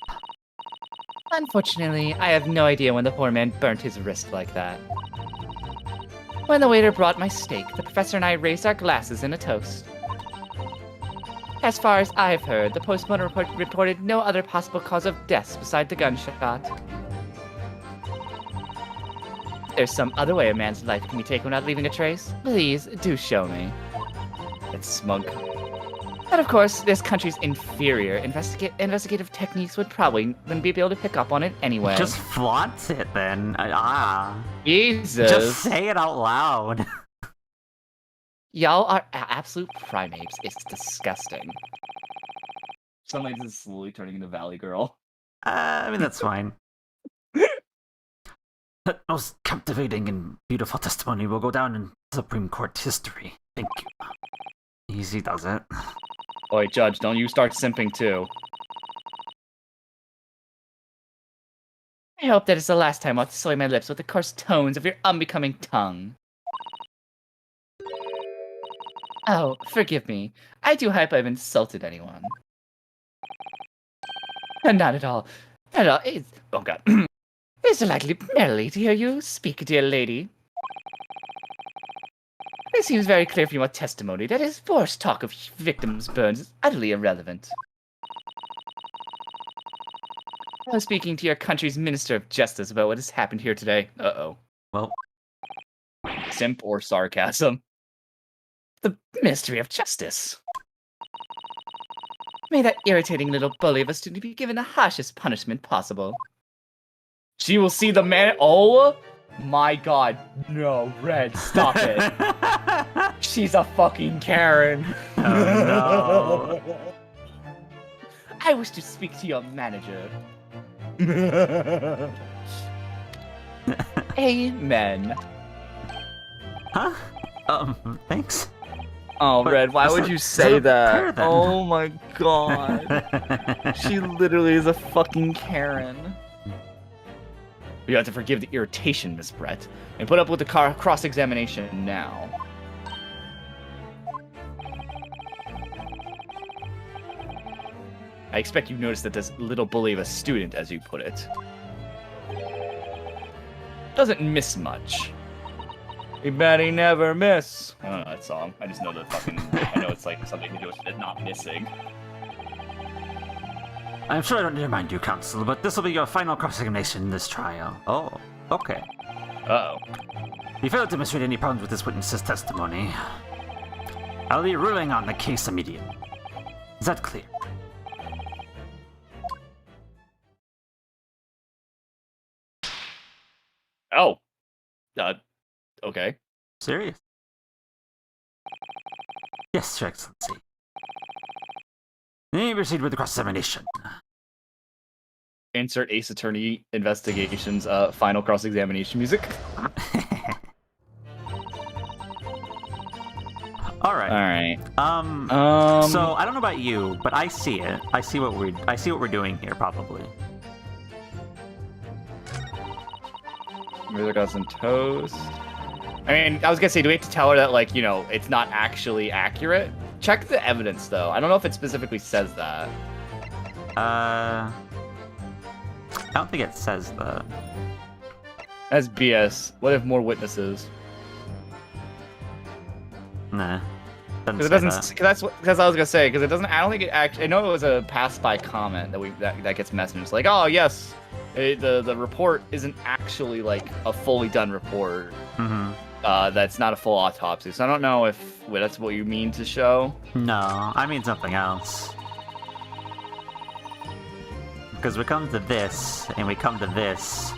Unfortunately, I have no idea when the poor man burnt his wrist like that. When the waiter brought my steak, the professor and I raised our glasses in a toast. As far as I've heard, the postmortem report reported no other possible cause of death beside the gunshot. There's some other way a man's life can be taken without leaving a trace. Please, do show me. It's smug. But of course, this country's inferior investigative techniques wouldn't be able to pick up on it anyway. Just flaunt it then. Jesus. Just say it out loud. Y'all are absolute primates. It's disgusting. Somebody's just slowly turning into Valley Girl. I mean, that's fine. That most captivating and beautiful testimony will go down in Supreme Court history. Thank you. Easy does it. Oi, Judge, don't you start simping too. I hope that is the last time I'll soil my lips with the coarse tones of your unbecoming tongue. Oh, forgive me. I do hope I've insulted anyone. Not at all. Not at all. Oh god. It's delightfully merrily to hear you speak, dear lady. It seems very clear from your testimony that his forced talk of victims' burns is utterly irrelevant. I was speaking to your country's Minister of Justice about what has happened here today. Uh-oh. Well, Simp or sarcasm? The Ministry of Justice. May that irritating little bully of a student be given the harshest punishment possible. She will see the man. Oh my god. No, Red, stop it. She's a fucking Karen. oh, no. I wish to speak to your manager. Amen. Huh? Thanks. Oh, But Red, why is would that- you is say that a that? pair, then? Oh my god. She literally is a fucking Karen. You have to forgive the irritation, Miss Brett, and put up with the cross-examination now. I expect you noticed that this little bully of a student, as you put it, doesn't miss much. He bet he never miss. I don't know that song. I just know the fucking. I know it's like something to do with it not missing. I'm sure I don't need to remind you, counsel, but this will be your final cross-examination in this trial. Oh, okay. Uh oh. You failed to demonstrate any problems with this witness's testimony. I'll be ruling on the case immediately. Is that clear? Oh. Okay. Serious? Yes, Your Excellency. Then you proceed with the cross-examination. Insert Ace Attorney Investigations final cross-examination music. Alright. Alright. So I don't know about you, but I see it. I see what we're doing here, probably. Maybe I got some toast. I mean, I was gonna say, do we have to tell her that, like, you know, it's not actually accurate? Check the evidence, though. I don't know if it specifically says that. I don't think it says that. That's BS. What if more witnesses? Nah. Because it Doesn't doesn't. say Because I was gonna say, because it doesn't. I don't think it actually. I know it was a pass-by comment that gets messaged. Like, oh yes, the report isn't actually like a fully done report. that. Mm-hmm. That's not a full autopsy. So I don't know if that's what you mean to show. No, I mean something else. Because we come to this, and we come to this.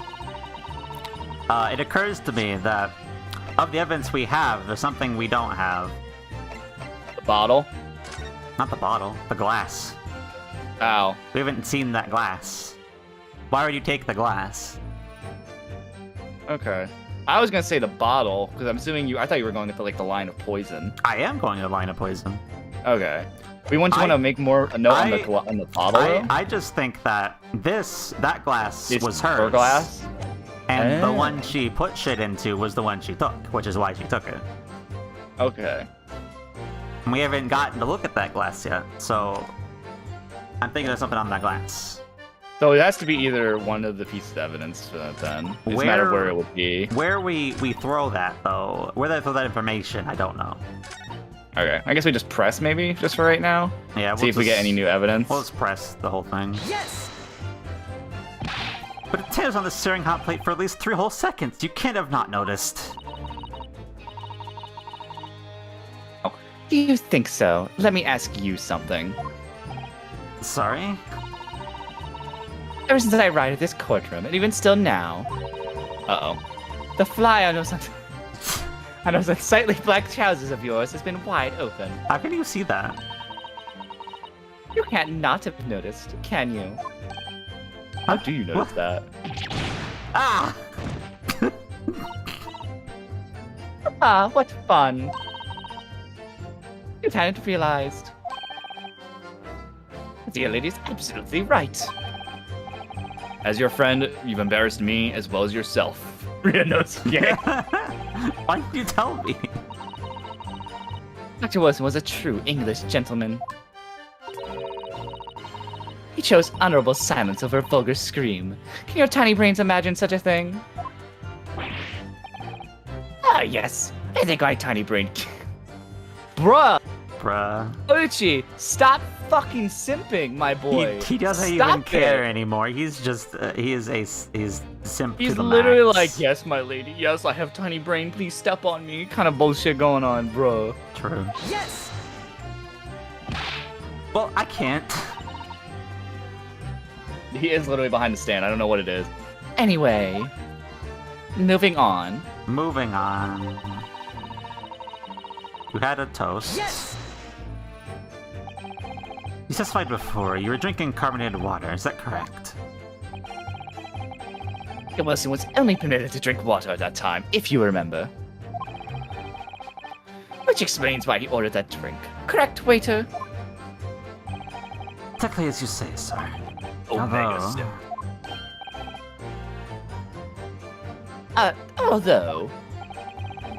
It occurs to me that of the evidence we have, there's something we don't have. The bottle. Not the bottle, the glass. Ow. We haven't seen that glass. Why would you take the glass? Okay. I was gonna say the bottle because I'm assuming you. I thought you were going to like the line of poison. I am going to the line of poison. Okay. We want you want to make more a note on the bottle. though? I just think that that glass It's was hers. her glass. And the Ah. one she put shit into was the one she took, which is why she took it. Okay. And we haven't gotten to look at that glass yet, so I'm thinking there's something on that glass. So it has to be either one of the pieces of evidence for that then. It's a matter of where it would be. Where we throw that, though, where they throw that information, I don't know. Okay. I guess we just press maybe just for right now. Yeah, See if we get any new evidence. We'll just press the whole thing. Yes! But it tears on the searing hot plate for at least 3 whole seconds. You can't have not noticed. Do you think so? Let me ask you something. Sorry? Ever since I arrived at this courtroom, and even still now, Uh-oh. the fly on those unsightly black trousers of yours has been wide open. How can you see that? You can't not have noticed, can you? How do you notice that? Ah! Ah, what fun. You hadn't realized. Dear lady is absolutely right. As your friend, you've embarrassed me as well as yourself. Ryunosuke. Why did you tell me? Dr. Wilson was a true English gentleman. He chose honorable silence over a vulgar scream. Can your tiny brains imagine such a thing? Ah, yes. I think my tiny brain... Bruh! Uchi, stop fucking simping, my boy. He doesn't Stop even care it. anymore. He's just he's simp He's to the literally max. like, yes, my lady. Yes, I have tiny brain. Please step on me. Kind of bullshit going on, bro. True. Yes! Well, I can't. He is literally behind the stand. I don't know what it is. Anyway, moving on. Moving on. You had a toast. Yes! You testified before. You were drinking carbonated water. Is that correct? Wilson was only permitted to drink water at that time, if you remember. Which explains why he ordered that drink. Correct, waiter? Exactly as you say, sir. Omega Although...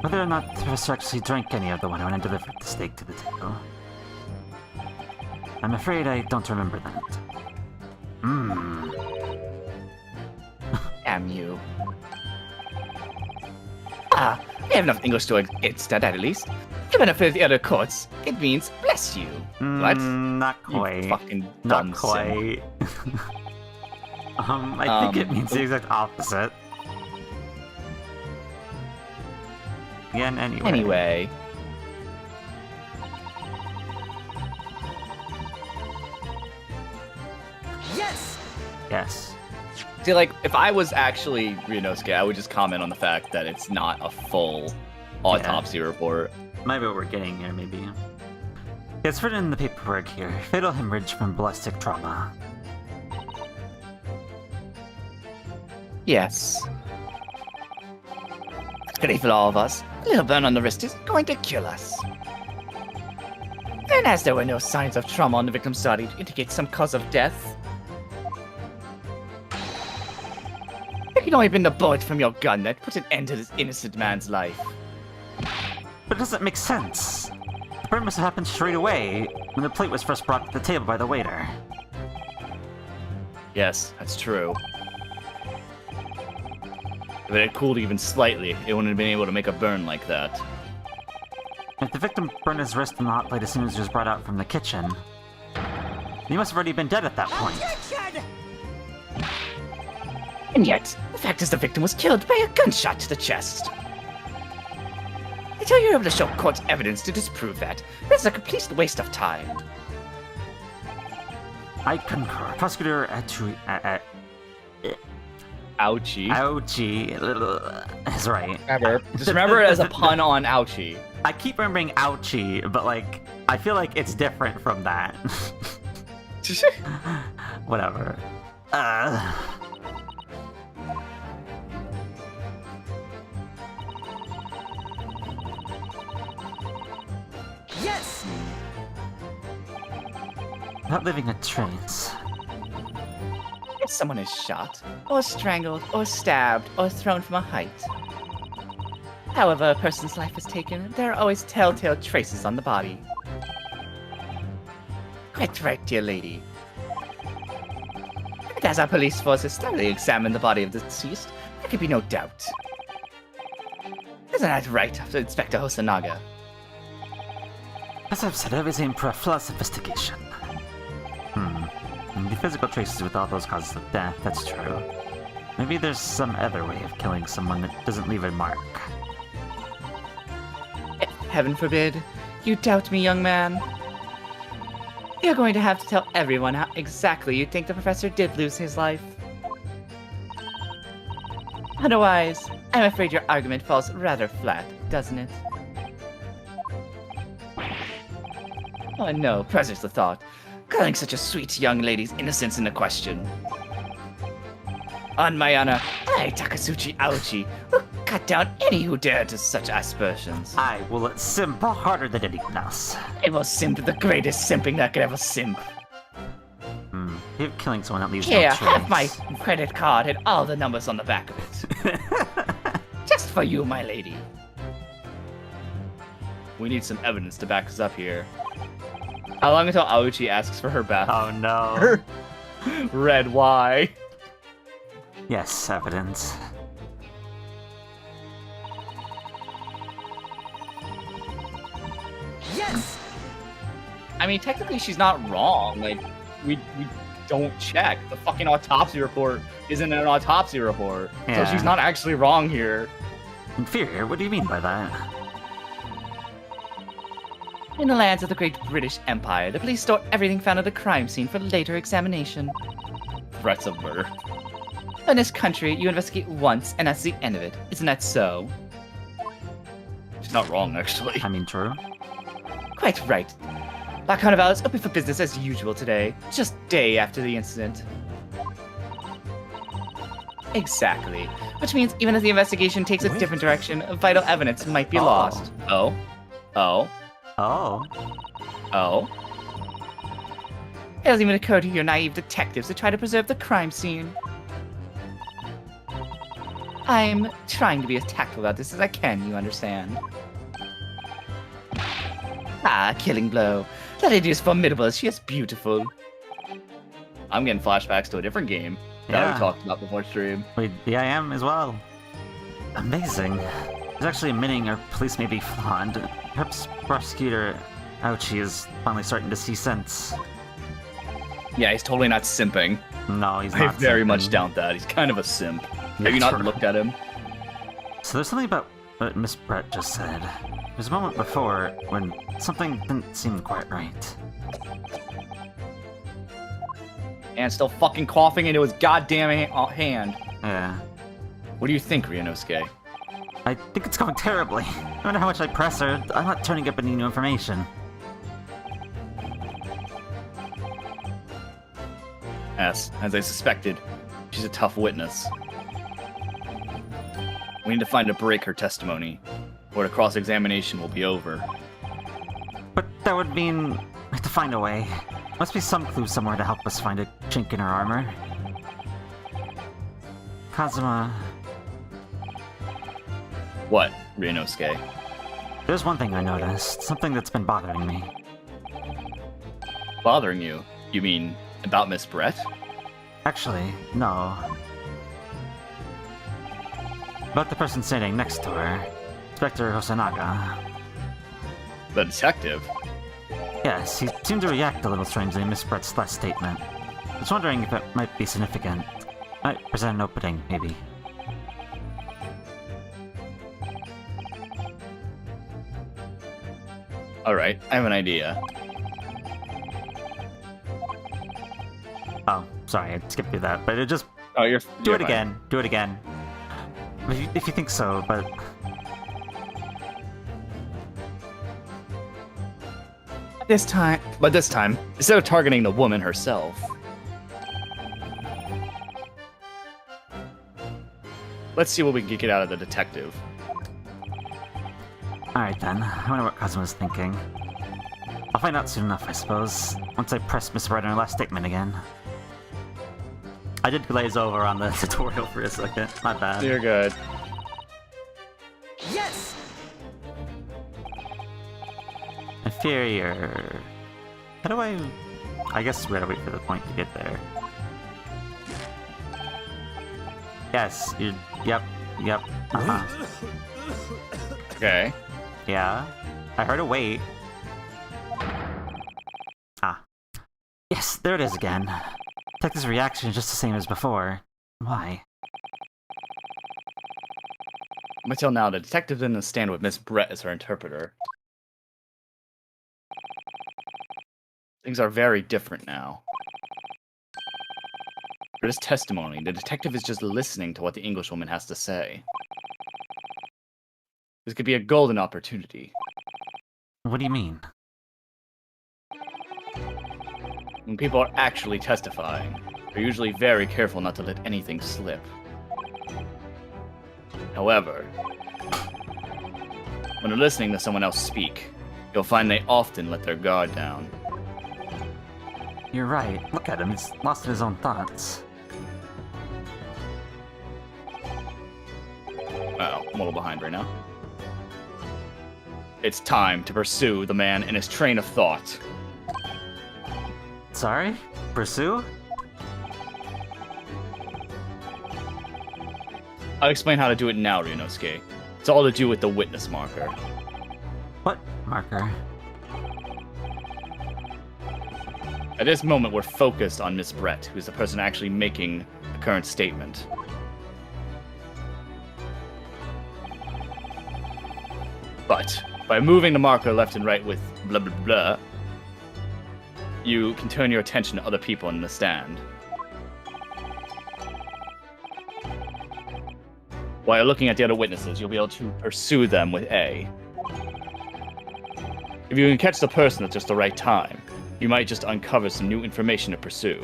Whether or not the professor actually drank any of the water when I delivered the steak to the table. I'm afraid I don't remember that. Damn you. Ah, I have enough English to instead, at least. Given for the other courts, it means bless you. What? Not You quite. fucking dumb Not quite. I think it means the exact opposite. Again, anyway. Anyway. Yes! Yes. See, like, if I was actually Ryunosuke, I would just comment on the fact that it's not a full autopsy report. Maybe what we're getting here, maybe. It's written in the paperwork here. Fatal hemorrhage from ballistic trauma. Yes. Pity for all of us. A little burn on the wrist is going to kill us. And as there were no signs of trauma on the victim's body to indicate some cause of death, it could only have been the bullet from your gun that put an end to this innocent man's life. But it doesn't make sense. The burn must have happened straight away when the plate was first brought to the table by the waiter. Yes, that's true. If it had cooled even slightly, it wouldn't have been able to make a burn like that. If the victim burned his wrist in the hot plate as soon as he was brought out from the kitchen, he must have already been dead at that point. Objection! And yet, the fact is the victim was killed by a gunshot to the chest. Until you're able to show court evidence to disprove that, this is a complete waste of time. I concur. Prosecutor Ouchie. Ouchie is right. Just remember it as a pun on ouchie. I keep remembering ouchie, but like, I feel like it's different from that. Whatever. Yes! Without leaving a trace. If someone is shot, or strangled, or stabbed, or thrown from a height. However a person's life is taken, there are always telltale traces on the body. Quite right, dear lady. And as our police forces thoroughly examine the body of the deceased, there can be no doubt. Isn't that right, Inspector Hosonaga? As I've said, I always aim for a flawless investigation. And the physical traces with all those causes of death, that's true. Maybe there's some other way of killing someone that doesn't leave a mark. Heaven forbid, you doubt me, young man. You're going to have to tell everyone how exactly you think the professor did lose his life. Otherwise, I'm afraid your argument falls rather flat, doesn't it? Oh no, presents the thought. Calling such a sweet young lady's innocence into question. On my honor, I, Takasuchi Aochi, will cut down any who dare to such aspersions. I will simp harder than anyone else. I will simp the greatest simping that could ever simp. You're killing someone that leaves Here, no trace. have my credit card and all the numbers on the back of it. Just for you, my lady. We need some evidence to back us up here. How long until Aoichi asks for her back? Oh no. Red, why? Yes, evidence. Yes! I mean, technically she's not wrong. Like, we don't check. The fucking autopsy report isn't an autopsy report. Yeah. So she's not actually wrong here. Inferior? What do you mean by that? In the lands of the Great British Empire, the police store everything found at a crime scene for later examination. Threats of murder. In this country, you investigate once, and that's the end of it. Isn't that so? She's not wrong, actually. I mean, true. Quite right. La Carnival is open for business as usual today, just day after the incident. Exactly. Which means even if the investigation takes a different direction, vital evidence might be lost. Oh. Oh. Oh. Oh? It doesn't even occur to your naive detectives to try to preserve the crime scene. I'm trying to be as tactful about this as I can, you understand. Ah, killing blow. That lady is formidable as she is beautiful. I'm getting flashbacks to a different game that Yeah. we talked about before stream. Wait, yeah, I am as well. Amazing. There's actually admitting our police may be flawed. Perhaps prosecutor Aoichi is finally starting to see sense. Yeah, he's totally not simping. No, he's I not. very much simping. doubt that. He's kind of a simp. Have Yeah, you not true. looked at him? So there's something about what Miss Brett just said. There's a moment before when something didn't seem quite right. And still fucking coughing into his goddamn hand. Yeah. What do you think, Ryunosuke? I think it's going terribly. No matter how much I press her, I'm not turning up any new information. Yes, as I suspected, she's a tough witness. We need to find a break her testimony, or the cross-examination will be over. But that would mean we have to find a way. Must be some clue somewhere to help us find a chink in her armor. Kazuma, What, Ryunosuke? there's one thing I noticed. Something that's been bothering me. Bothering you? You mean about Miss Brett? Actually, no. About the person standing next to her. Inspector Hosanaga. The detective? Yes, he seemed to react a little strangely to Miss Brett's last statement. I was wondering if it might be significant. Might present an opening, maybe. Alright, I have an idea. Oh, sorry, I skipped through that, but it just Oh, you're do it again. Do it again. If you think so, but This time, instead of targeting the woman herself, let's see what we can get out of the detective. alright then. I wonder what Kazuma's thinking. I'll find out soon enough, I suppose, once I press Miss Brett on her last statement again. I did glaze over on the tutorial for a second. My bad. You're good. Yes! Inferior. How do I guess we gotta wait for the point to get there. Yes, you. Yep. Uh-huh. Okay. Yeah. I heard a wait. Ah. Yes, there it is again. Detective's reaction is just the same as before. Why? Until now, the detective didn't understand with Miss Brett as her interpreter. Things are very different now. For this testimony, the detective is just listening to what the Englishwoman has to say. This could be a golden opportunity. What do you mean? When people are actually testifying, they're usually very careful not to let anything slip. However, when they're listening to someone else speak, you'll find they often let their guard down. You're right. Look at him. He's lost in his own thoughts. Oh, I'm a little behind right now. It's time to pursue the man in his train of thought. Sorry? Pursue? I'll explain how to do it now, Ryunosuke. It's all to do with the witness marker. What marker? At this moment, we're focused on Miss Brett, who's the person actually making the current statement. But by moving the marker left and right with blah blah blah, you can turn your attention to other people in the stand. While looking at the other witnesses, you'll be able to pursue them with A. If you can catch the person at just the right time, you might just uncover some new information to pursue.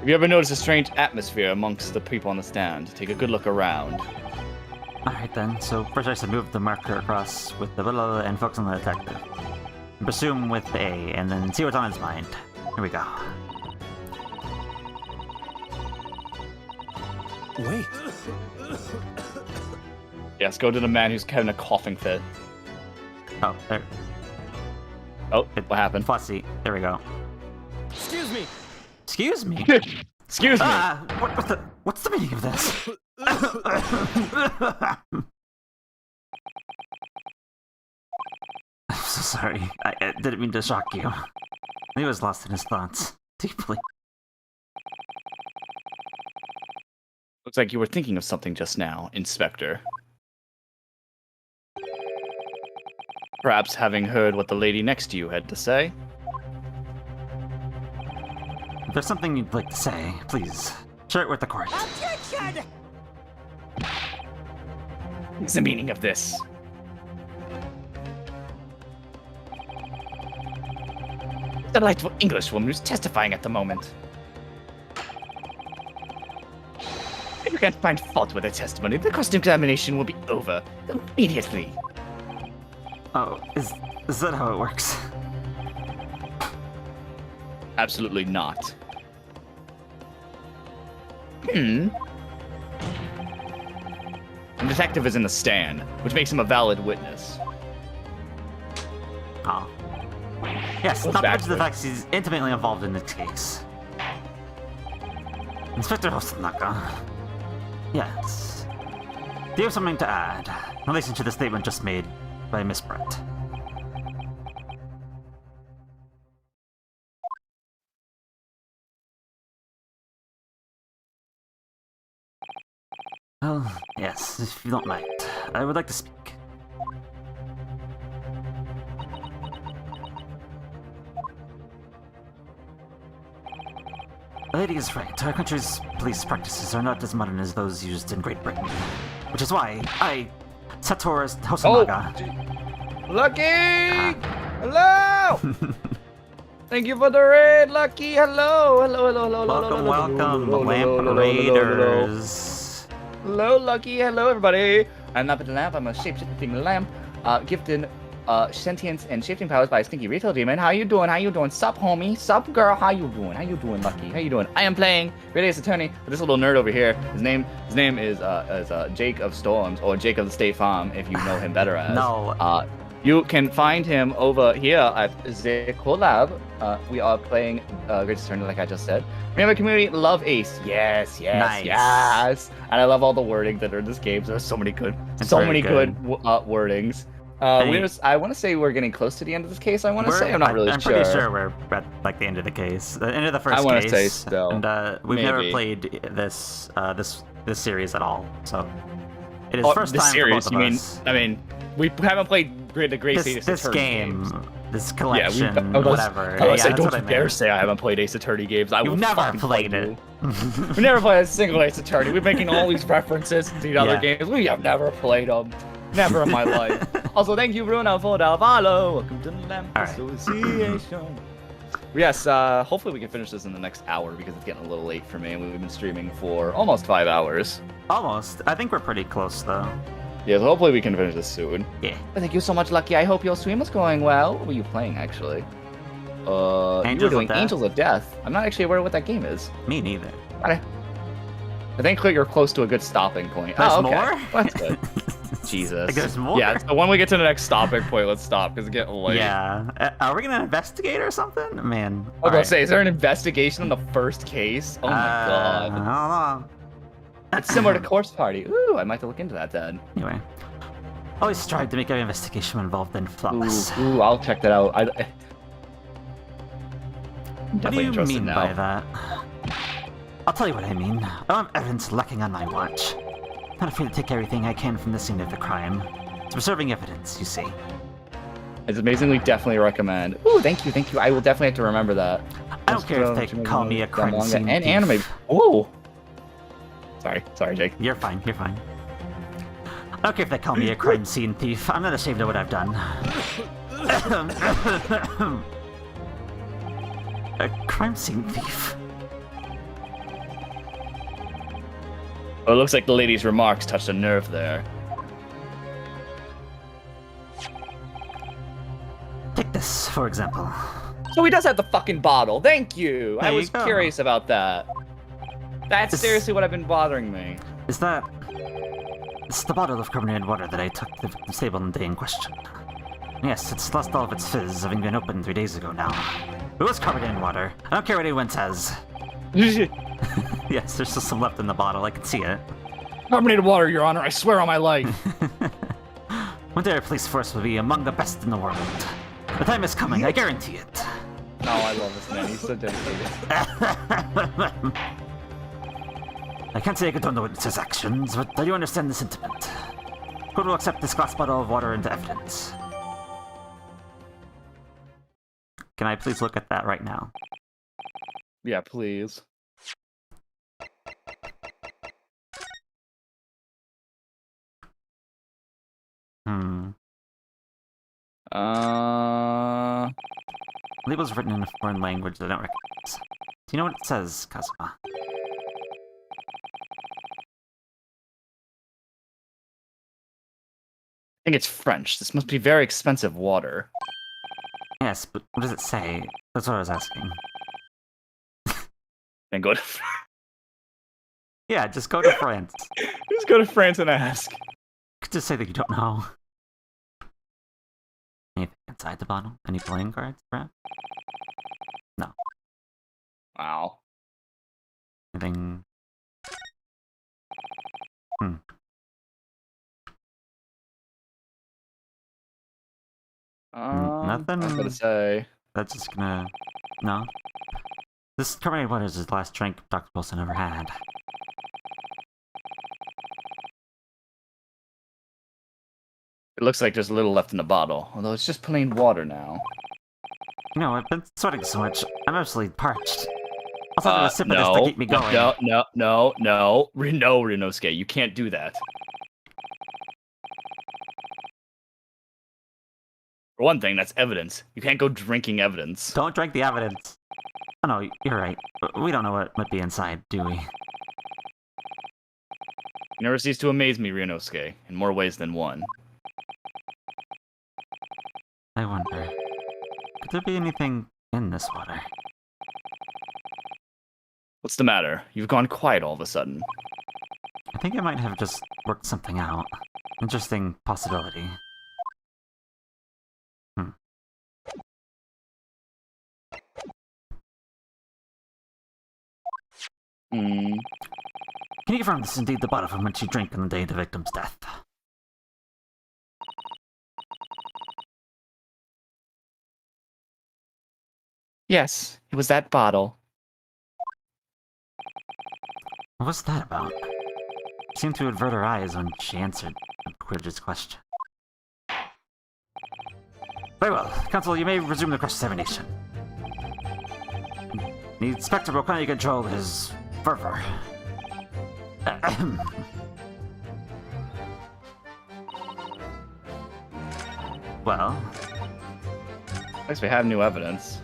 If you ever notice a strange atmosphere amongst the people on the stand, take a good look around. Alright then, so first I should move the marker across with the willow and focus on the detective. Pursue him with A, and then see what's on his mind. Here we go. Wait. Yes, go to the man who's having a coughing fit. Oh, there. Oh, what happened? Fussy. There we go. Excuse me. Excuse me? Excuse me! What's the meaning of this? I'm so sorry. I didn't mean to shock you. He was lost in his thoughts. Deeply. Looks like you were thinking of something just now, Inspector. Perhaps having heard what the lady next to you had to say? If there's something you'd like to say, please, share it with the court. Objection! What's the meaning of this? Delightful Englishwoman who's testifying at the moment. If you can't find fault with her testimony, the cross-examination will be over immediately. Oh, is that how it works? Absolutely not. The detective is in the stand, which makes him a valid witness. Oh. Yes, Goes not to back mention the to it. fact he's intimately involved in this case. Inspector Hosanaka. Yes. Do you have something to add in relation to the statement just made by Miss Brett? Well, yes, if you don't mind. I would like to speak. The lady is right. Our country's police practices are not as modern as those used in Great Britain. Which is why I, Satoru Hosonaga... Lucky! Hello! Thank you for the raid, Lucky! Hello! Hello, hello, hello, hello, Welcome, Lampers. Hello, Lucky! Hello, everybody! I'm Lampert the Lamp. I'm a shape-shifting lamp, gifted sentience and shifting powers by a stinky retail demon. How you doing? How you doing? Sup, homie? Sup, girl? How you doing? How you doing, Lucky? How you doing? I am playing Great Ace Attorney with this little nerd over here. His name is Jake of Storms, or Jake of the State Farm, if you know him better as. No. You can find him over here at the collab. We are playing Great Ace Attorney, like I just said. Remember, community, love Ace. Yes, yes, Nice. yes. And I love all the wording that are in this game. There's so many good, wordings. I want to say we're getting close to the end of this case. I want to say I'm not really I'm sure. pretty sure we're at like the end of the case, the end of the first I want case. to say still. And we've never Maybe. played this series at all, so it is Oh, first this time series, for both you of mean? us. I mean, we haven't played the Great Ace This Attorney game, games. this collection, whatever. I Yeah, say, that's don't what I you dare meant. say I haven't played Ace Attorney games. I will You've never fucking played fight it. you. We've never played a single Ace Attorney. We're making all these references to the other Yeah. games. We have never played them. Never in my life. Also, thank you, Bruno, for the follow. Welcome to the Lamp All right. Association. Yes, hopefully we can finish this in the next hour because it's getting a little late for me. We've been streaming for almost 5 hours. Almost. I think we're pretty close though. Yeah, so hopefully we can finish this soon. Yeah. Thank you so much, Lucky. I hope your stream is going well. What were you playing, actually? You were doing Angels of Death. I'm not actually aware what that game is. Me neither. I think you're close to a good stopping point. There's oh, okay. more? That's good. Jesus. There's more? Yeah, so when we get to the next stopping point, let's stop, because it's getting late. Yeah. Are we gonna investigate or something? Man. I was about to say, is there an investigation on the first case? Oh my god. I don't know. It's similar to Corpse Party. Ooh, I might have to look into that then. Anyway. Always strive to make every investigation involved in flawless. Ooh, I'll check that out. I'm What do definitely you interested mean now. by that? I'll tell you what I mean. I don't have evidence lacking on my watch. I'm not afraid to take everything I can from the scene of the crime. It's preserving evidence, you see. It's amazingly definitely recommend. Ooh, thank you. I will definitely have to remember that. I don't care if they call me a crime manga scene and thief. anime. Ooh. Sorry, Jake. You're fine. I don't care if they call me a crime scene thief. I'm not ashamed of what I've done. A crime scene thief? Oh, it looks like the lady's remarks touched a nerve there. Take this, for example. So he does have the fucking bottle. Thank you. There I you was go. curious about that. That's This- seriously what I've been bothering me. Is that... It's the bottle of carbonated water that I took to the victim's table on the day in question. Yes, it's lost all of its fizz, having been opened 3 days ago now. It was carbonated water. I don't care what anyone says. Yes, there's still some left in the bottle, I can see it. Carbonated water, Your Honor. I swear on my life. One day our police force will be among the best in the world. The time is coming, I guarantee it. Oh, I love this man. He's so dedicated. I can't say I condone the witness's actions, but I do understand the sentiment. Court will accept this glass bottle of water into evidence. Can I please look at that right now? Yeah, please. Label's written in a foreign language that I don't recognize. Do you know what it says, Kazuma? I think it's French. This must be very expensive water. Yes, but what does it say? That's what I was asking. And go to Yeah, just go to France. just go to France and ask. You could just say that you don't know. Anything inside the bottle? Any playing cards, perhaps? No. Wow. Anything... Nothing? I was gonna say. That's just gonna... No? This carbonated water is his last drink Dr. Wilson ever had. It looks like there's a little left in the bottle, although it's just plain water now. You know, I've been sweating so much, I'm absolutely parched. I'll have a sip of this to keep me going. No, Rinosuke, you can't do that. For one thing, that's evidence. You can't go drinking evidence. Don't drink the evidence. Oh no, you're right. We don't know what might be inside, do we? You never cease to amaze me, Rinosuke, in more ways than one. I wonder, could there be anything in this water? What's the matter? You've gone quiet all of a sudden. I think I might have just worked something out. Interesting possibility. Hmm. Can you confirm this is indeed the bottle from which you drank on the day of the victim's death? Yes, it was that bottle. What was that about? She seemed to avert her eyes when she answered Quidge's question. Very well, Counsel, you may resume the cross-examination. The Inspector will kindly control his fervor. Well, At least we have new evidence.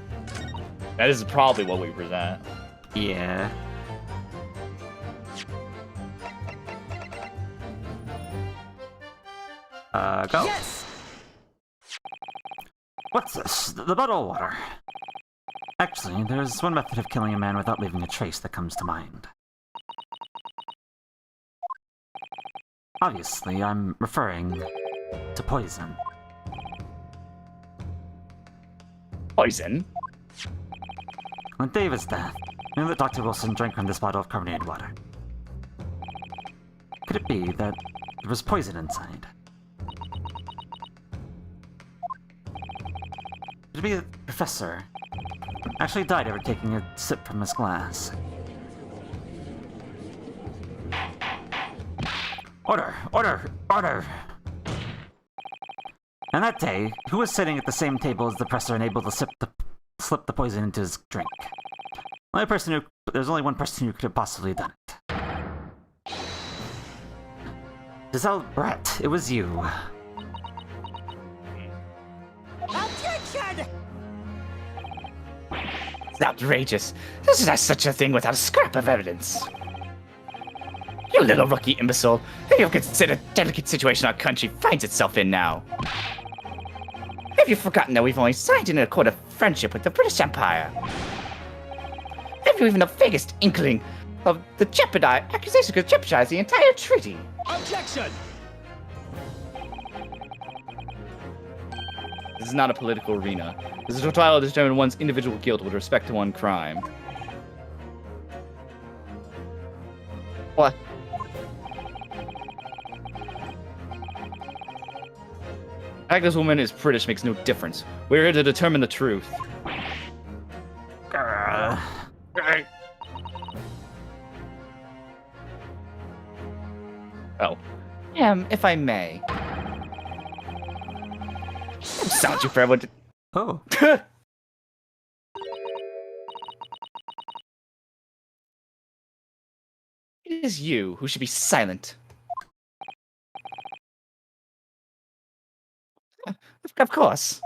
That is probably what we present. yeah. Go. Yes! What's this? The bottle of water. Actually, there's one method of killing a man without leaving a trace that comes to mind. Obviously, I'm referring to poison. Poison? On David's death, we know that Dr. Wilson drank from this bottle of carbonated water. Could it be that there was poison inside? Could it be that the professor actually died after taking a sip from his glass? Order! Order! Order! And that day, who was sitting at the same table as the professor and able to slip the poison into his drink? There's only one person who could have possibly done it. Giselle Brett, it was you. Objection! It's outrageous. This is such a thing without a scrap of evidence. You little rookie imbecile. Have you considered the delicate situation our country finds itself in now? Have you forgotten that we've only signed an accord of friendship with the British Empire? Have you even the vaguest inkling of the accusation could jeopardize the entire treaty? Objection! This is not a political arena. This is a trial to determine one's individual guilt with respect to one crime. What? The fact this woman is British makes no difference. We're here to determine the truth. Oh. If I may. Sound you for everyone to... Oh. It is you who should be silent. Of course.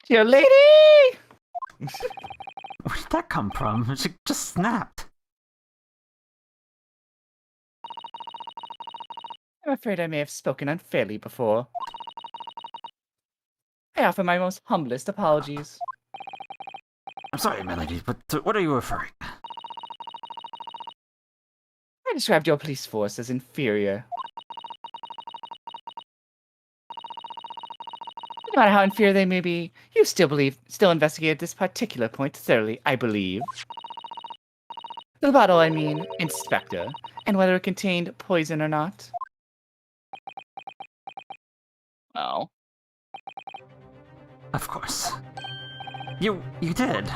Dear lady! Where did that come from? She just snapped. I'm afraid I may have spoken unfairly before. I offer my most humblest apologies. I'm sorry, my lady, but to what are you referring? I described your police force as inferior. No matter how inferior they may be, you still investigated this particular point thoroughly, I believe. The bottle, I mean, Inspector, and whether it contained poison or not. Oh. Of course. You did.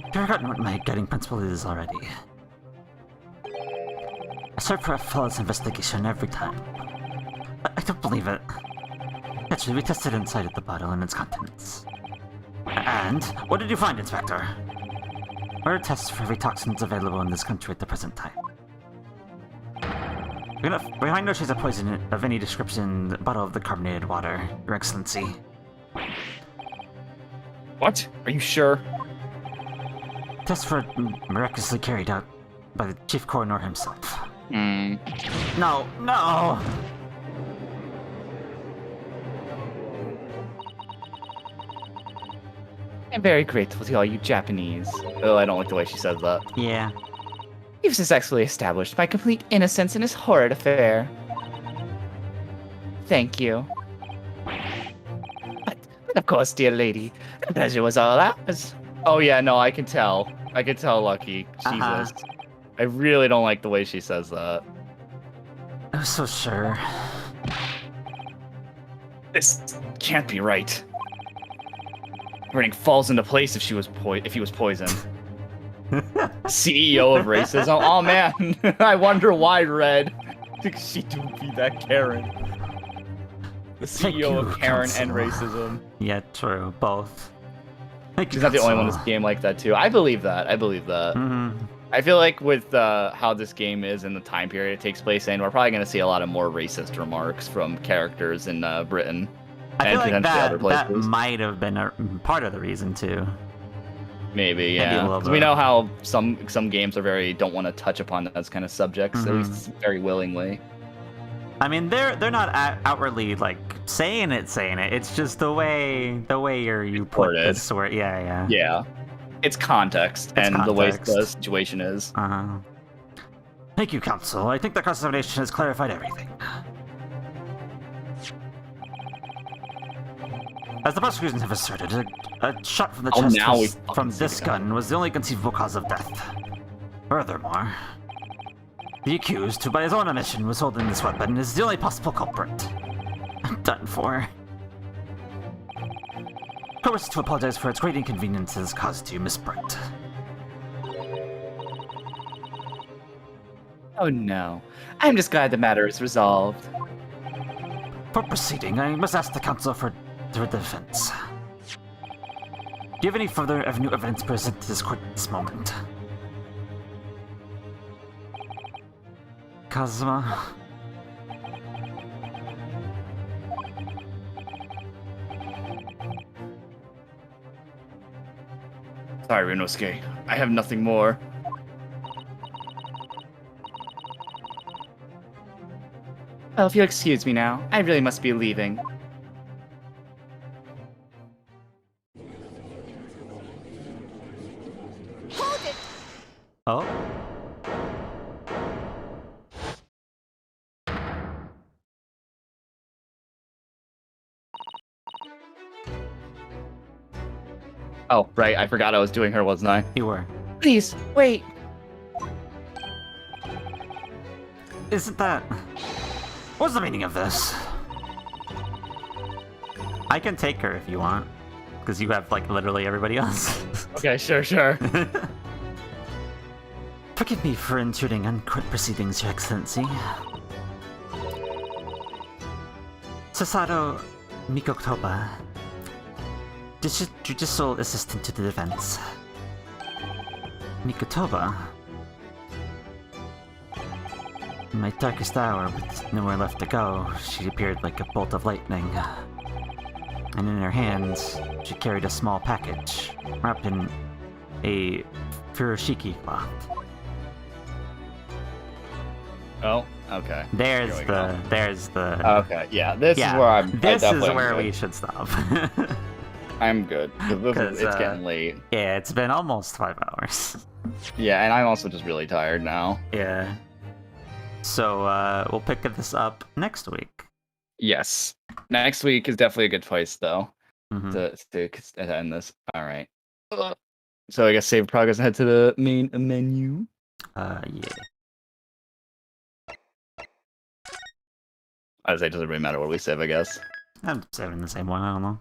You've forgotten what my guiding principle is already. I serve for a flawless investigation every time. I don't believe it. Actually, we tested inside of the bottle and its contents. And what did you find, Inspector? We're tests for every toxins available in this country at the present time. We find no trace of poison of any description in the bottle of the carbonated water, Your Excellency. What? Are you sure? Tests were miraculously carried out by the Chief Coroner himself. No! I'm very grateful to all you Japanese. Oh, I don't like the way she says that. Yeah. You've successfully established my complete innocence in this horrid affair. Thank you. But of course, dear lady, the pleasure was all ours. Oh yeah, no, I can tell. I can tell, Lucky. Jesus. I really don't like the way she says that. I was so sure. This can't be right. Everything falls into place if he was poisoned. CEO of racism. Oh man, I wonder why Red. She do be that Karen. The CEO of Karen and racism. Yeah, true. Both. She's not the only one in this game like that too. I believe that. Mm-hmm. I feel like with how this game is and the time period it takes place in, we're probably going to see a lot of more racist remarks from characters in Britain. I feel and like potentially other that places. might have been a part of the reason too. Maybe, Maybe a yeah. little 'Cause we bit. know how some games are don't want to touch upon those kind of subjects, at least very willingly. I mean, they're not outwardly like saying it. It's just the way you put Worded. this word. Yeah. Yeah. It's context It's and the way context. the situation is. Thank you, counsel. I think the cross-examination has clarified everything. As the prosecution have asserted, a shot from the chest now we from see this the gun. gun was the only conceivable cause of death. Furthermore, the accused, who by his own admission was holding this weapon, is the only possible culprit. Done for. I wish to apologize for its great inconveniences caused to you, Miss Brent. Oh no. I'm just glad the matter is resolved. For proceeding, I must ask the counsel for their defense. Do you have any further new evidence present to this court at this moment? Kazuma? Sorry, Rinosuke. I have nothing more. Well, if you'll excuse me now, I really must be leaving. Hold it! Oh? Oh, right. I forgot I was doing her, wasn't I? You were. Please, wait. Isn't that... What's the meaning of this? I can take her if you want. Because you have, like, literally everybody else. Okay, sure. Forgive me for intruding on court proceedings, Your Excellency. Sasato Mikotoba, Judicial Assistant to the Defense. Mikotoba? In my darkest hour, with nowhere left to go, she appeared like a bolt of lightning. And in her hands, she carried a small package, wrapped in a furoshiki cloth. Oh, okay. There's Here we go. the... Okay, yeah. This yeah, is where I'm. this I is definitely where am we good. should stop. I'm good. 'Cause it's getting late. Yeah, it's been almost 5 hours. Yeah, and I'm also just really tired now. Yeah. So, we'll pick this up next week. Yes. Next week is definitely a good place, though, Mhm. to end this. All right. So I guess save progress and head to the main menu. Yeah. I'd say it doesn't really matter what we save, I guess. I'm saving the same one, I don't know.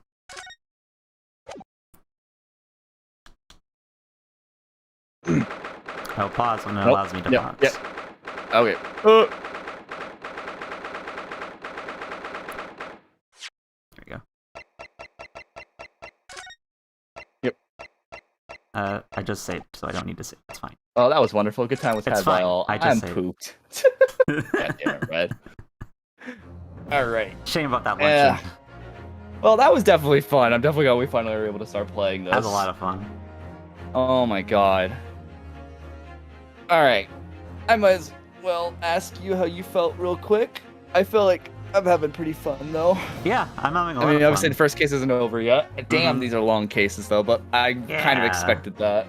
Oh, pause when it allows me to pause. Yep. Okay. There we go. Yep. I just saved, so I don't need to save. It's fine. Oh, that was wonderful. Good time was It's had by fine. all. I just I'm saved. pooped. God damn it, Red. All right. Shame about that Yeah. luncheon. Well, that was definitely fun. I'm definitely glad we finally were able to start playing this. That was a lot of fun. Oh my god. Alright. I might as well ask you how you felt real quick. I feel like I'm having pretty fun though. Yeah, I'm having a lot I mean, of obviously fun. the first case isn't over yet. Damn, these are long cases though, but I kind of Yeah. expected that.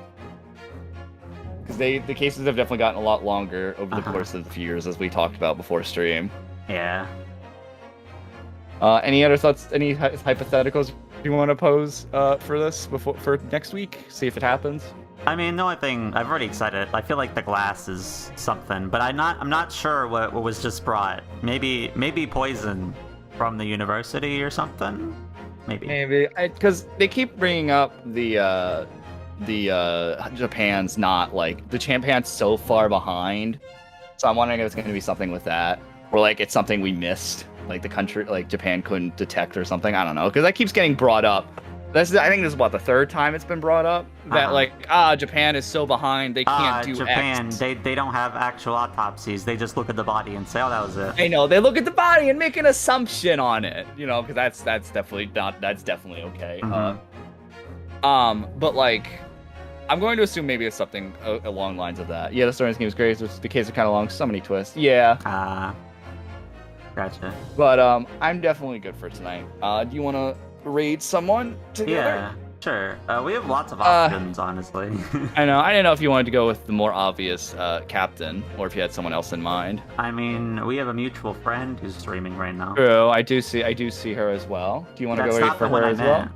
Because the cases have definitely gotten a lot longer over the Uh-huh. course of the years, as we talked about before stream. Yeah. Any other thoughts, any hypotheticals you want to pose for this for next week? See if it happens. I mean, the only thing I've already said it. I feel like the glass is something, but I'm not sure what was just brought. Maybe poison from the university or something. Maybe. Because they keep bringing up the Japan's not like the Japan's so far behind. So I'm wondering if it's going to be something with that, or like it's something we missed, like the country, like Japan couldn't detect or something. I don't know, because that keeps getting brought up. I think this is what the third time it's been brought up that Japan is so behind they can't do Japan. X. They don't have actual autopsies. They just look at the body and say, "Oh, that was it." I know they look at the body and make an assumption on it, you know, because that's definitely okay. Mhm. But like, I'm going to assume maybe it's something along the lines of that. Yeah, the story in this game is great. The cases are kind of long. So many twists. Yeah. Gotcha. But I'm definitely good for tonight. Do you want to raid someone together? Yeah, sure. We have lots of options, honestly. I know. I didn't know if you wanted to go with the more obvious captain, or if you had someone else in mind. I mean, we have a mutual friend who's streaming right now. True. I do see her as well. Do you want to go raid for her as well?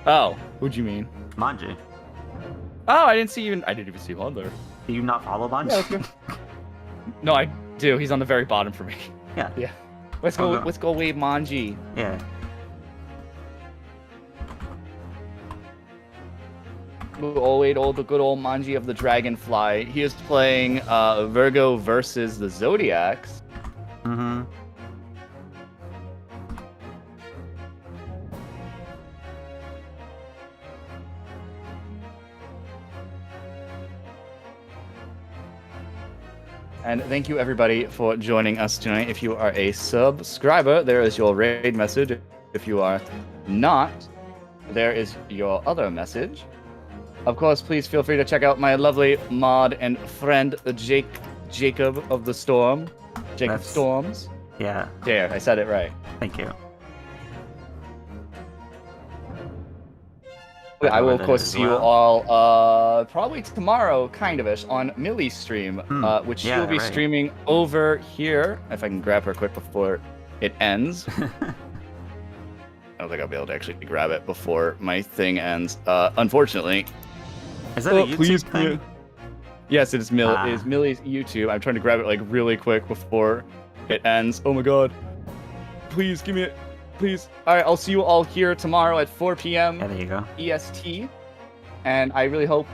Oh, what'd you mean? Manji. Oh, I didn't even see him on there. Do you not follow Manji? Yeah, okay. No, I do. He's on the very bottom for me. Yeah. Yeah. Let's go wave Manji. Yeah. The good old Manji of the Dragonfly. He is playing Virgo versus the Zodiacs. Mm-hmm. And thank you everybody for joining us tonight. If you are a subscriber, there is your raid message. If you are not, there is your other message. Of course, please feel free to check out my lovely mod and friend, Jacob of the Storm. Jacob Storms. Yeah. There, I said it right. Thank you. I will, of course, see you all probably tomorrow, kind-of-ish, on Millie's stream, which she'll be streaming over here. If I can grab her quick before it ends. I don't think I'll be able to actually grab it before my thing ends, unfortunately. Is that a YouTube thing? Yes, it is Millie's YouTube. I'm trying to grab it like really quick before it ends. Oh my god. Please give me it. Please. Alright, I'll see you all here tomorrow at 4 p.m. Yeah, there you go. EST. And I really hope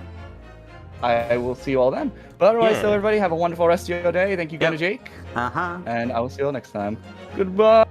I will see you all then. But otherwise, so everybody, have a wonderful rest of your day. Thank you again to Jake. Uh-huh. And I will see you all next time. Goodbye.